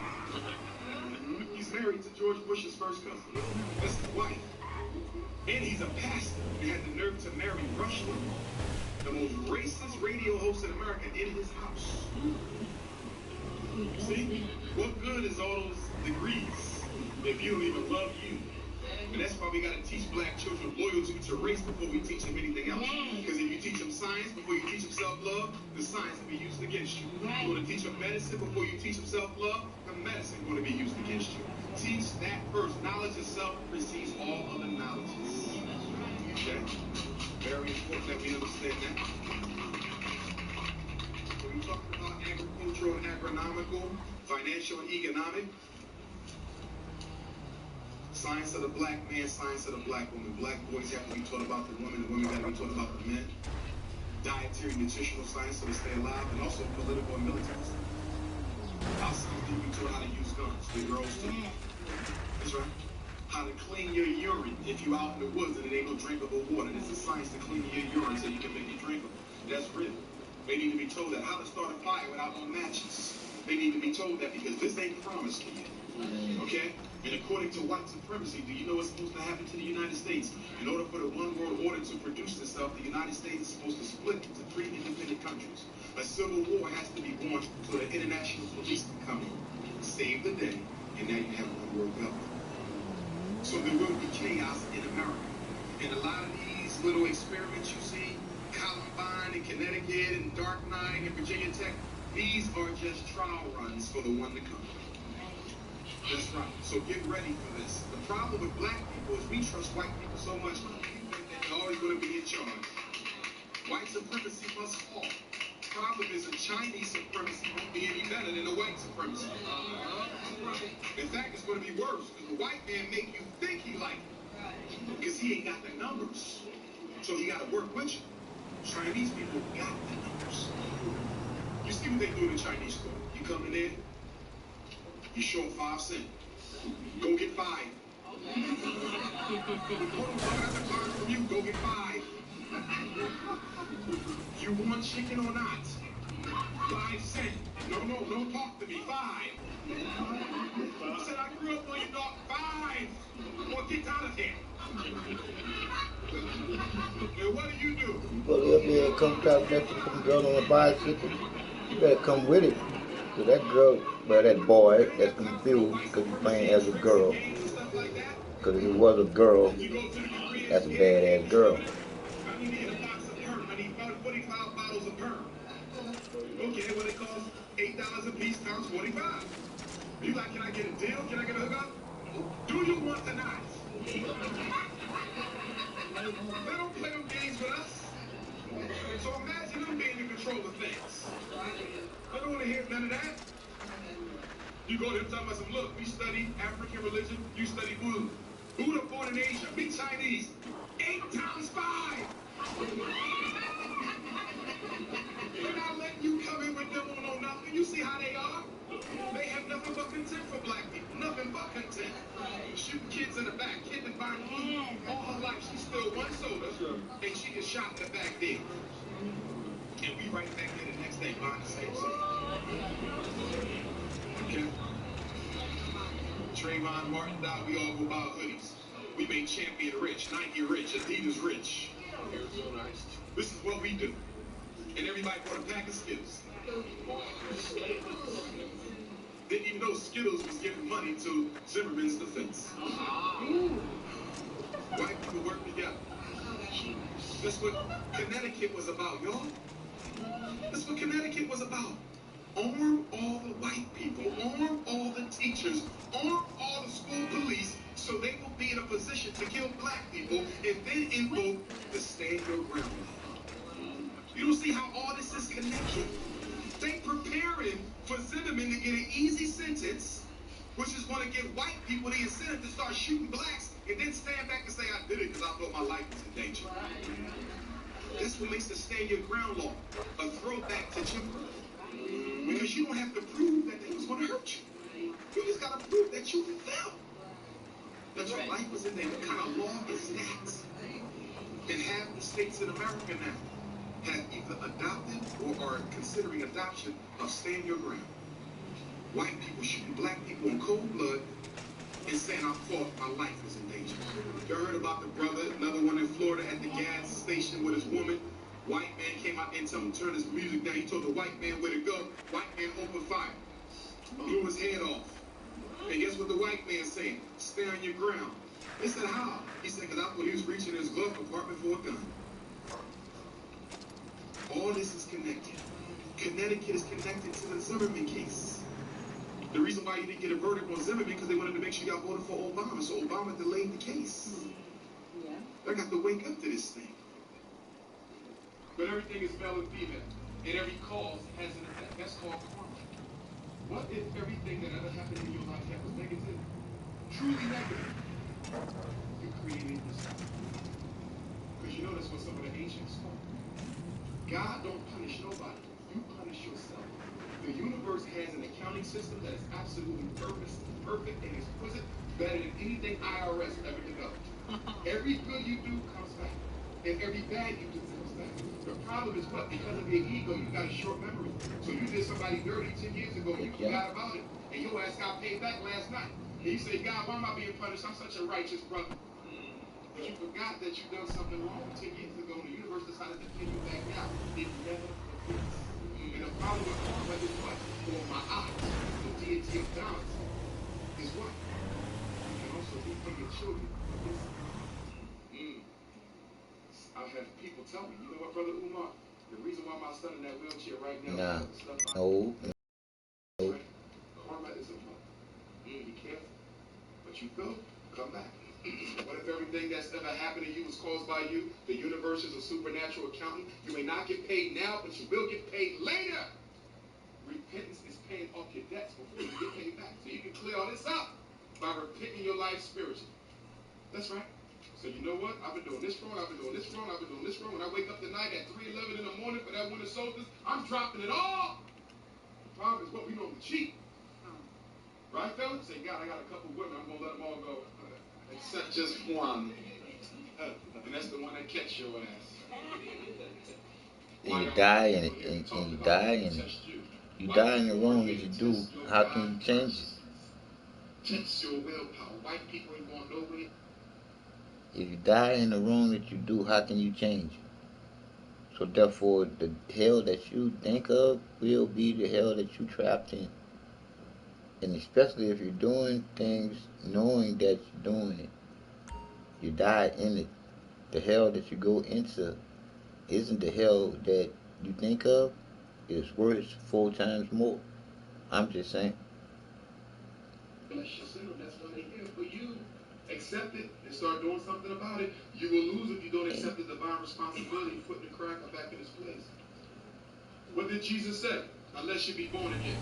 He's married to George Bush's first cousin. That's his wife. And he's a pastor. He had the nerve to marry Rush Limbaugh, the most racist radio host in America, in his house. See? What good is all those degrees if you don't even love you? And that's why we got to teach black children loyalty to race before we teach them anything else. Because if you teach them science before you teach them self-love, the science will be used against you. You want to teach them medicine before you teach them self-love, the medicine is going to be used against you. Teach that first. Knowledge of self precedes all other knowledges. Okay? Very important that we understand that. When we talk about agricultural and agronomical, financial and economic, science of the black man, science of the black woman. Black boys have to be taught about the woman got to be taught about the men. Dietary, nutritional science so they stay alive, and also political and military science. Our sons need to be taught how to use guns. The girls too. That's right. How to clean your urine if you're out in the woods and it ain't no drinkable water. There's a science to clean your urine so you can make it drinkable. That's real. They need to be told that. How to start a fire without no matches. They need to be told that because this ain't promised to you. Okay? And according to white supremacy, do you know what's supposed to happen to the United States? In order for the one world order to produce itself, the United States is supposed to split into 3 independent countries. A civil war has to be won so the international police can come in, save the day, and now you have one world government. So there will be chaos in America. And a lot of these little experiments you see, Columbine in Connecticut and Dark Knight in Virginia Tech, these are just trial runs for the one to come. That's right. So get ready for this. The problem with black people is we trust white people so much that they're always going to be in charge. White supremacy must fall. Problem is the Chinese supremacy won't be any better than the white supremacy. In fact, it's going to be worse because the white man make you think he like it because he ain't got the numbers. So he got to work with you. Chinese people got the numbers. You see what they do in the Chinese store. You come in there, you show 5 cents. Go get 5. From you, go get 5. You want chicken or not? 5 cents. No, don't talk to me. 5. I said I grew up on you, dog. 5. Or get out of here. And what do? You go up there and come top next to some girl on a bicycle. You better come with it. So that girl, well, that boy, that's confused because he's playing as a girl. Because if it was a girl, that's a badass girl. I need to get a box of perm. I need 45 bottles of perm. Okay, well, it costs $8 a piece times 45. You like, can I get a deal? Can I get a hookup? Do you want the knife? They don't play them games with us. So imagine them being in control of things. I don't want to hear none of that. You go to them talking about some, look, we study African religion, you study Buddha. Buddha born in Asia, be Chinese. 8 times 5. They're not letting you come in with them on nothing. You see how they are? They have nothing but contempt for black people. Nothing but contempt. Shooting kids in the back, kid and buying food. All her life, she stole 1 soda, and she gets shot in the back there. And we right back there the next day buying the same soda. Okay? Trayvon Martin died, we all go buy hoodies. We made Champion rich, Nike rich, Adidas rich. This is what we do. And everybody bought a pack of Skittles. Didn't even know Skittles was giving money to Zimmerman's defense. White people work together. That's what Connecticut was about, y'all. That's what Connecticut was about. Arm all the white people, arm all the teachers, arm all the school police, so they will be in a position to kill black people and then invoke the stand your ground law. You don't see how all this is connected? They preparing for Zimmerman to get an easy sentence, which is going to give white people the incentive to start shooting blacks and then stand back and say, I did it because I thought my life was in danger. That's what makes the stand your ground law a throwback to Jim Crow. Because you don't have to prove that they was going to hurt you. You just got to prove that you felt that your life was in there. What kind of law is that? And half the states in America now have either adopted or are considering adoption of stand your ground. White people shooting black people in cold blood and saying, I thought my life was in danger. You heard about the brother, another one in Florida at the gas station with his woman. White man came out and told him to turn his music down. He told the white man where to go. White man opened fire. Blew his head off. And guess what the white man saying? Stay on your ground. They said, how? He said, because I thought he was reaching in his glove compartment for a gun. All this is connected. Connecticut is connected to the Zimmerman case. The reason why you didn't get a verdict on Zimmerman because they wanted to make sure y'all voted for Obama, so Obama delayed the case. Yeah. I got to wake up to this thing. But everything is male and female, and every cause has an effect. That's called karma. What if everything that ever happened in your life that was negative, truly negative, you created this? Because you know that's what some of the ancients taught. God don't punish nobody. You punish yourself. The universe has an accounting system that is absolutely perfect and exquisite, better than anything IRS ever developed. Every good you do comes back, and every bad you do comes back. The problem is what? Because of your ego, you got a short memory. So you did somebody dirty 10 years ago, you forgot about it, and your ass got paid back last night. And you say, God, why am I being punished? I'm such a righteous brother. But you forgot that you done something wrong 10 years ago, and the universe decided to pay you back now. It never forgets. And the problem with karma is what? For my eyes, the deity of balance is what? You can also be for your children. I've had people tell me, you know what, Brother Umar? The reason why my son in that wheelchair right now, No. Right? Karma is a mother. Be careful. But you go, come back. What if everything that's ever happened to you was caused by you? The universe is a supernatural accountant. You may not get paid now, but you will get paid later. Repentance is paying off your debts before you get paid back. So you can clear all this up by repenting your life spiritually. That's right. So you know what? I've been doing this wrong, I've been doing this wrong, I've been doing this wrong. When I wake up tonight at 3:11 in the morning for that winter solstice, I'm dropping it all. The problem is what we know to cheat. Right, fellas? Say, God, I got a couple women, I'm going to let them all go. Except just one. And that's the one that catch your ass. And you die in it, and you die in it. You die in the wrong that you do. How can you change it? Test your willpower. White people ain't going nowhere. If you die in the wrong that you do, how can you change it? So therefore, the hell that you think of will be the hell that you trapped in. And especially if you're doing things knowing that you're doing it, you die in it. The hell that you go into isn't the hell that you think of. It's worse 4 times more. I'm just saying. Bless yourself. That's why they're here for you. Accept it and start doing something about it. You will lose if you don't accept the divine responsibility of putting the cracker back in its place. What did Jesus say? Unless you be born again.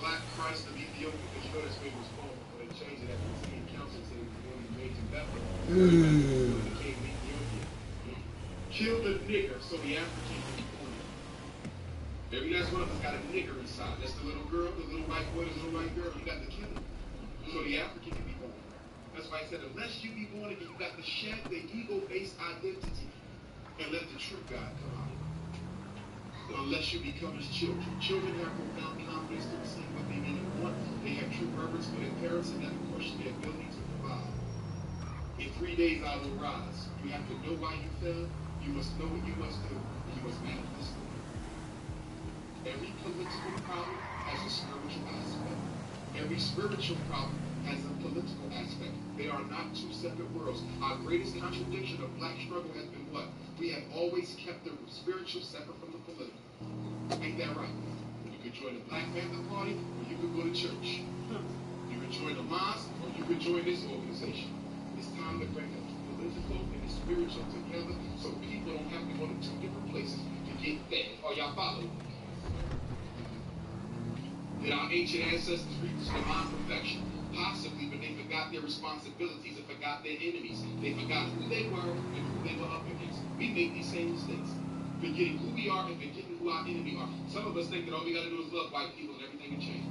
Black Christ of Ethiopia, because you know that's where he was born. But they changed it after the King Council said he was born in Major Bethlehem. He became Ethiopia. Kill the nigger so the African can be born. Every last one of us got a nigger inside. That's the little girl, the little white boy, the little white girl. You got to kill him so the African can be born. That's why I said, unless you be born again, you got to shed the ego-based identity and let the true God come out. Unless you become his children. Children have profound confidence to receive what they need and want. They have true reverence for their parents and never question their ability to provide. In 3 days I will rise. You have to know why you fell. You must know what you must do. And you must manifest it. Every political problem has a spiritual aspect. Every spiritual problem has a political aspect. They are not two separate worlds. Our greatest contradiction of black struggle has been what? We have always kept the spiritual separate from the political. Ain't that right? You could join the Black Panther Party, or you could go to church. You could join the mosque, or you could join this organization. It's time to bring the political and the spiritual together so people don't have to go to 2 different places to get fed. Are y'all following? Did our ancient ancestors reach divine perfection? Possibly, but they forgot their responsibilities and forgot their enemies. They forgot who they were and who they were up against. We make these same mistakes. Forgetting who we are and forgetting who our enemy are. Some of us think that all we got to do is love white people and everything will change.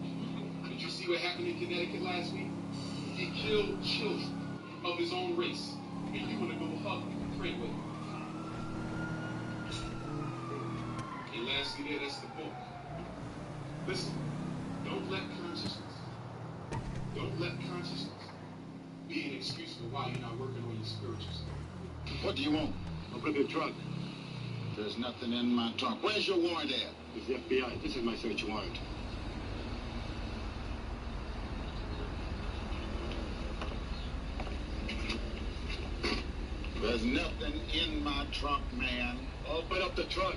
Did you see what happened in Connecticut last week? He killed children of his own race. And you want to go hug and pray with him. And lastly there, that's the book. Listen, don't let consciousness be an excuse for why you're not working on your spiritual stuff. What do you want? I'll bring a drug. There's nothing in my trunk. Where's your warrant at? It's the FBI. This is my search warrant. There's nothing in my trunk, man. Open up the trunk.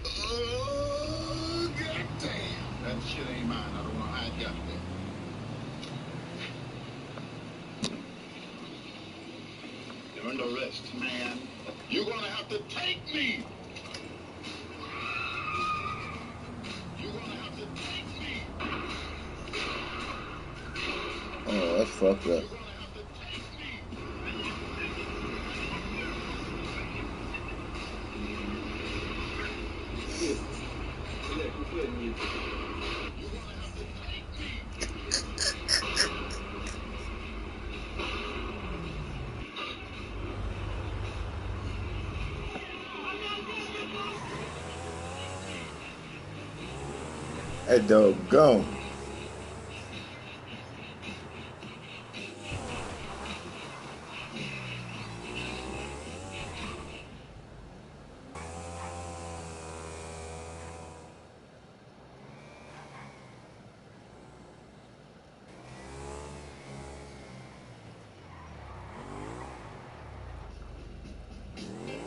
Oh, goddamn. That shit ain't mine. I don't know how it got there. You're under arrest. Man, you're gonna have to take me. You're gonna have to take me. Oh, that's fucked up. That dog gone.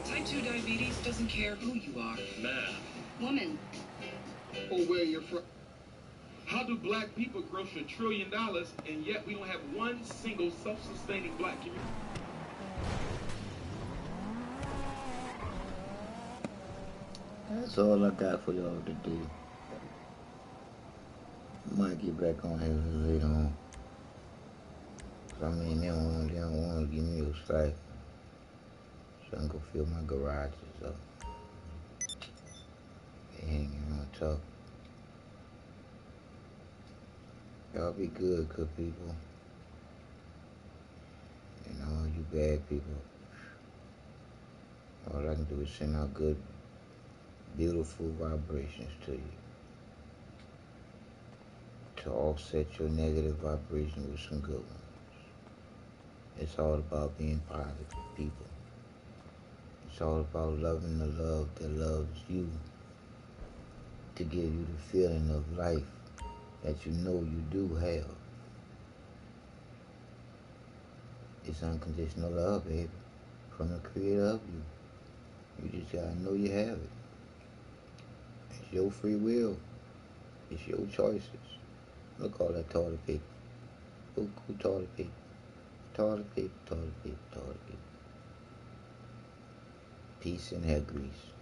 Type 2 diabetes doesn't care who you are. Man. Woman. Or where you're from. How do black people gross $1 trillion and yet we don't have one single self-sustaining black community? That's all I got for y'all to do. Might get back on here later on. I mean, they don't want to give me a strike. So I can go fill my garages up. They ain't gonna talk. Y'all be good people. And all you bad people, all I can do is send out good, beautiful vibrations to you. To offset your negative vibration with some good ones. It's all about being positive people. It's all about loving the love that loves you. To give you the feeling of life that you know you do have. It's unconditional love, baby. From the creator of you. You just gotta know you have it. It's your free will. It's your choices. Look all that taller people. Who taller people? Taller people, taller people, taller people. Peace and hair grease.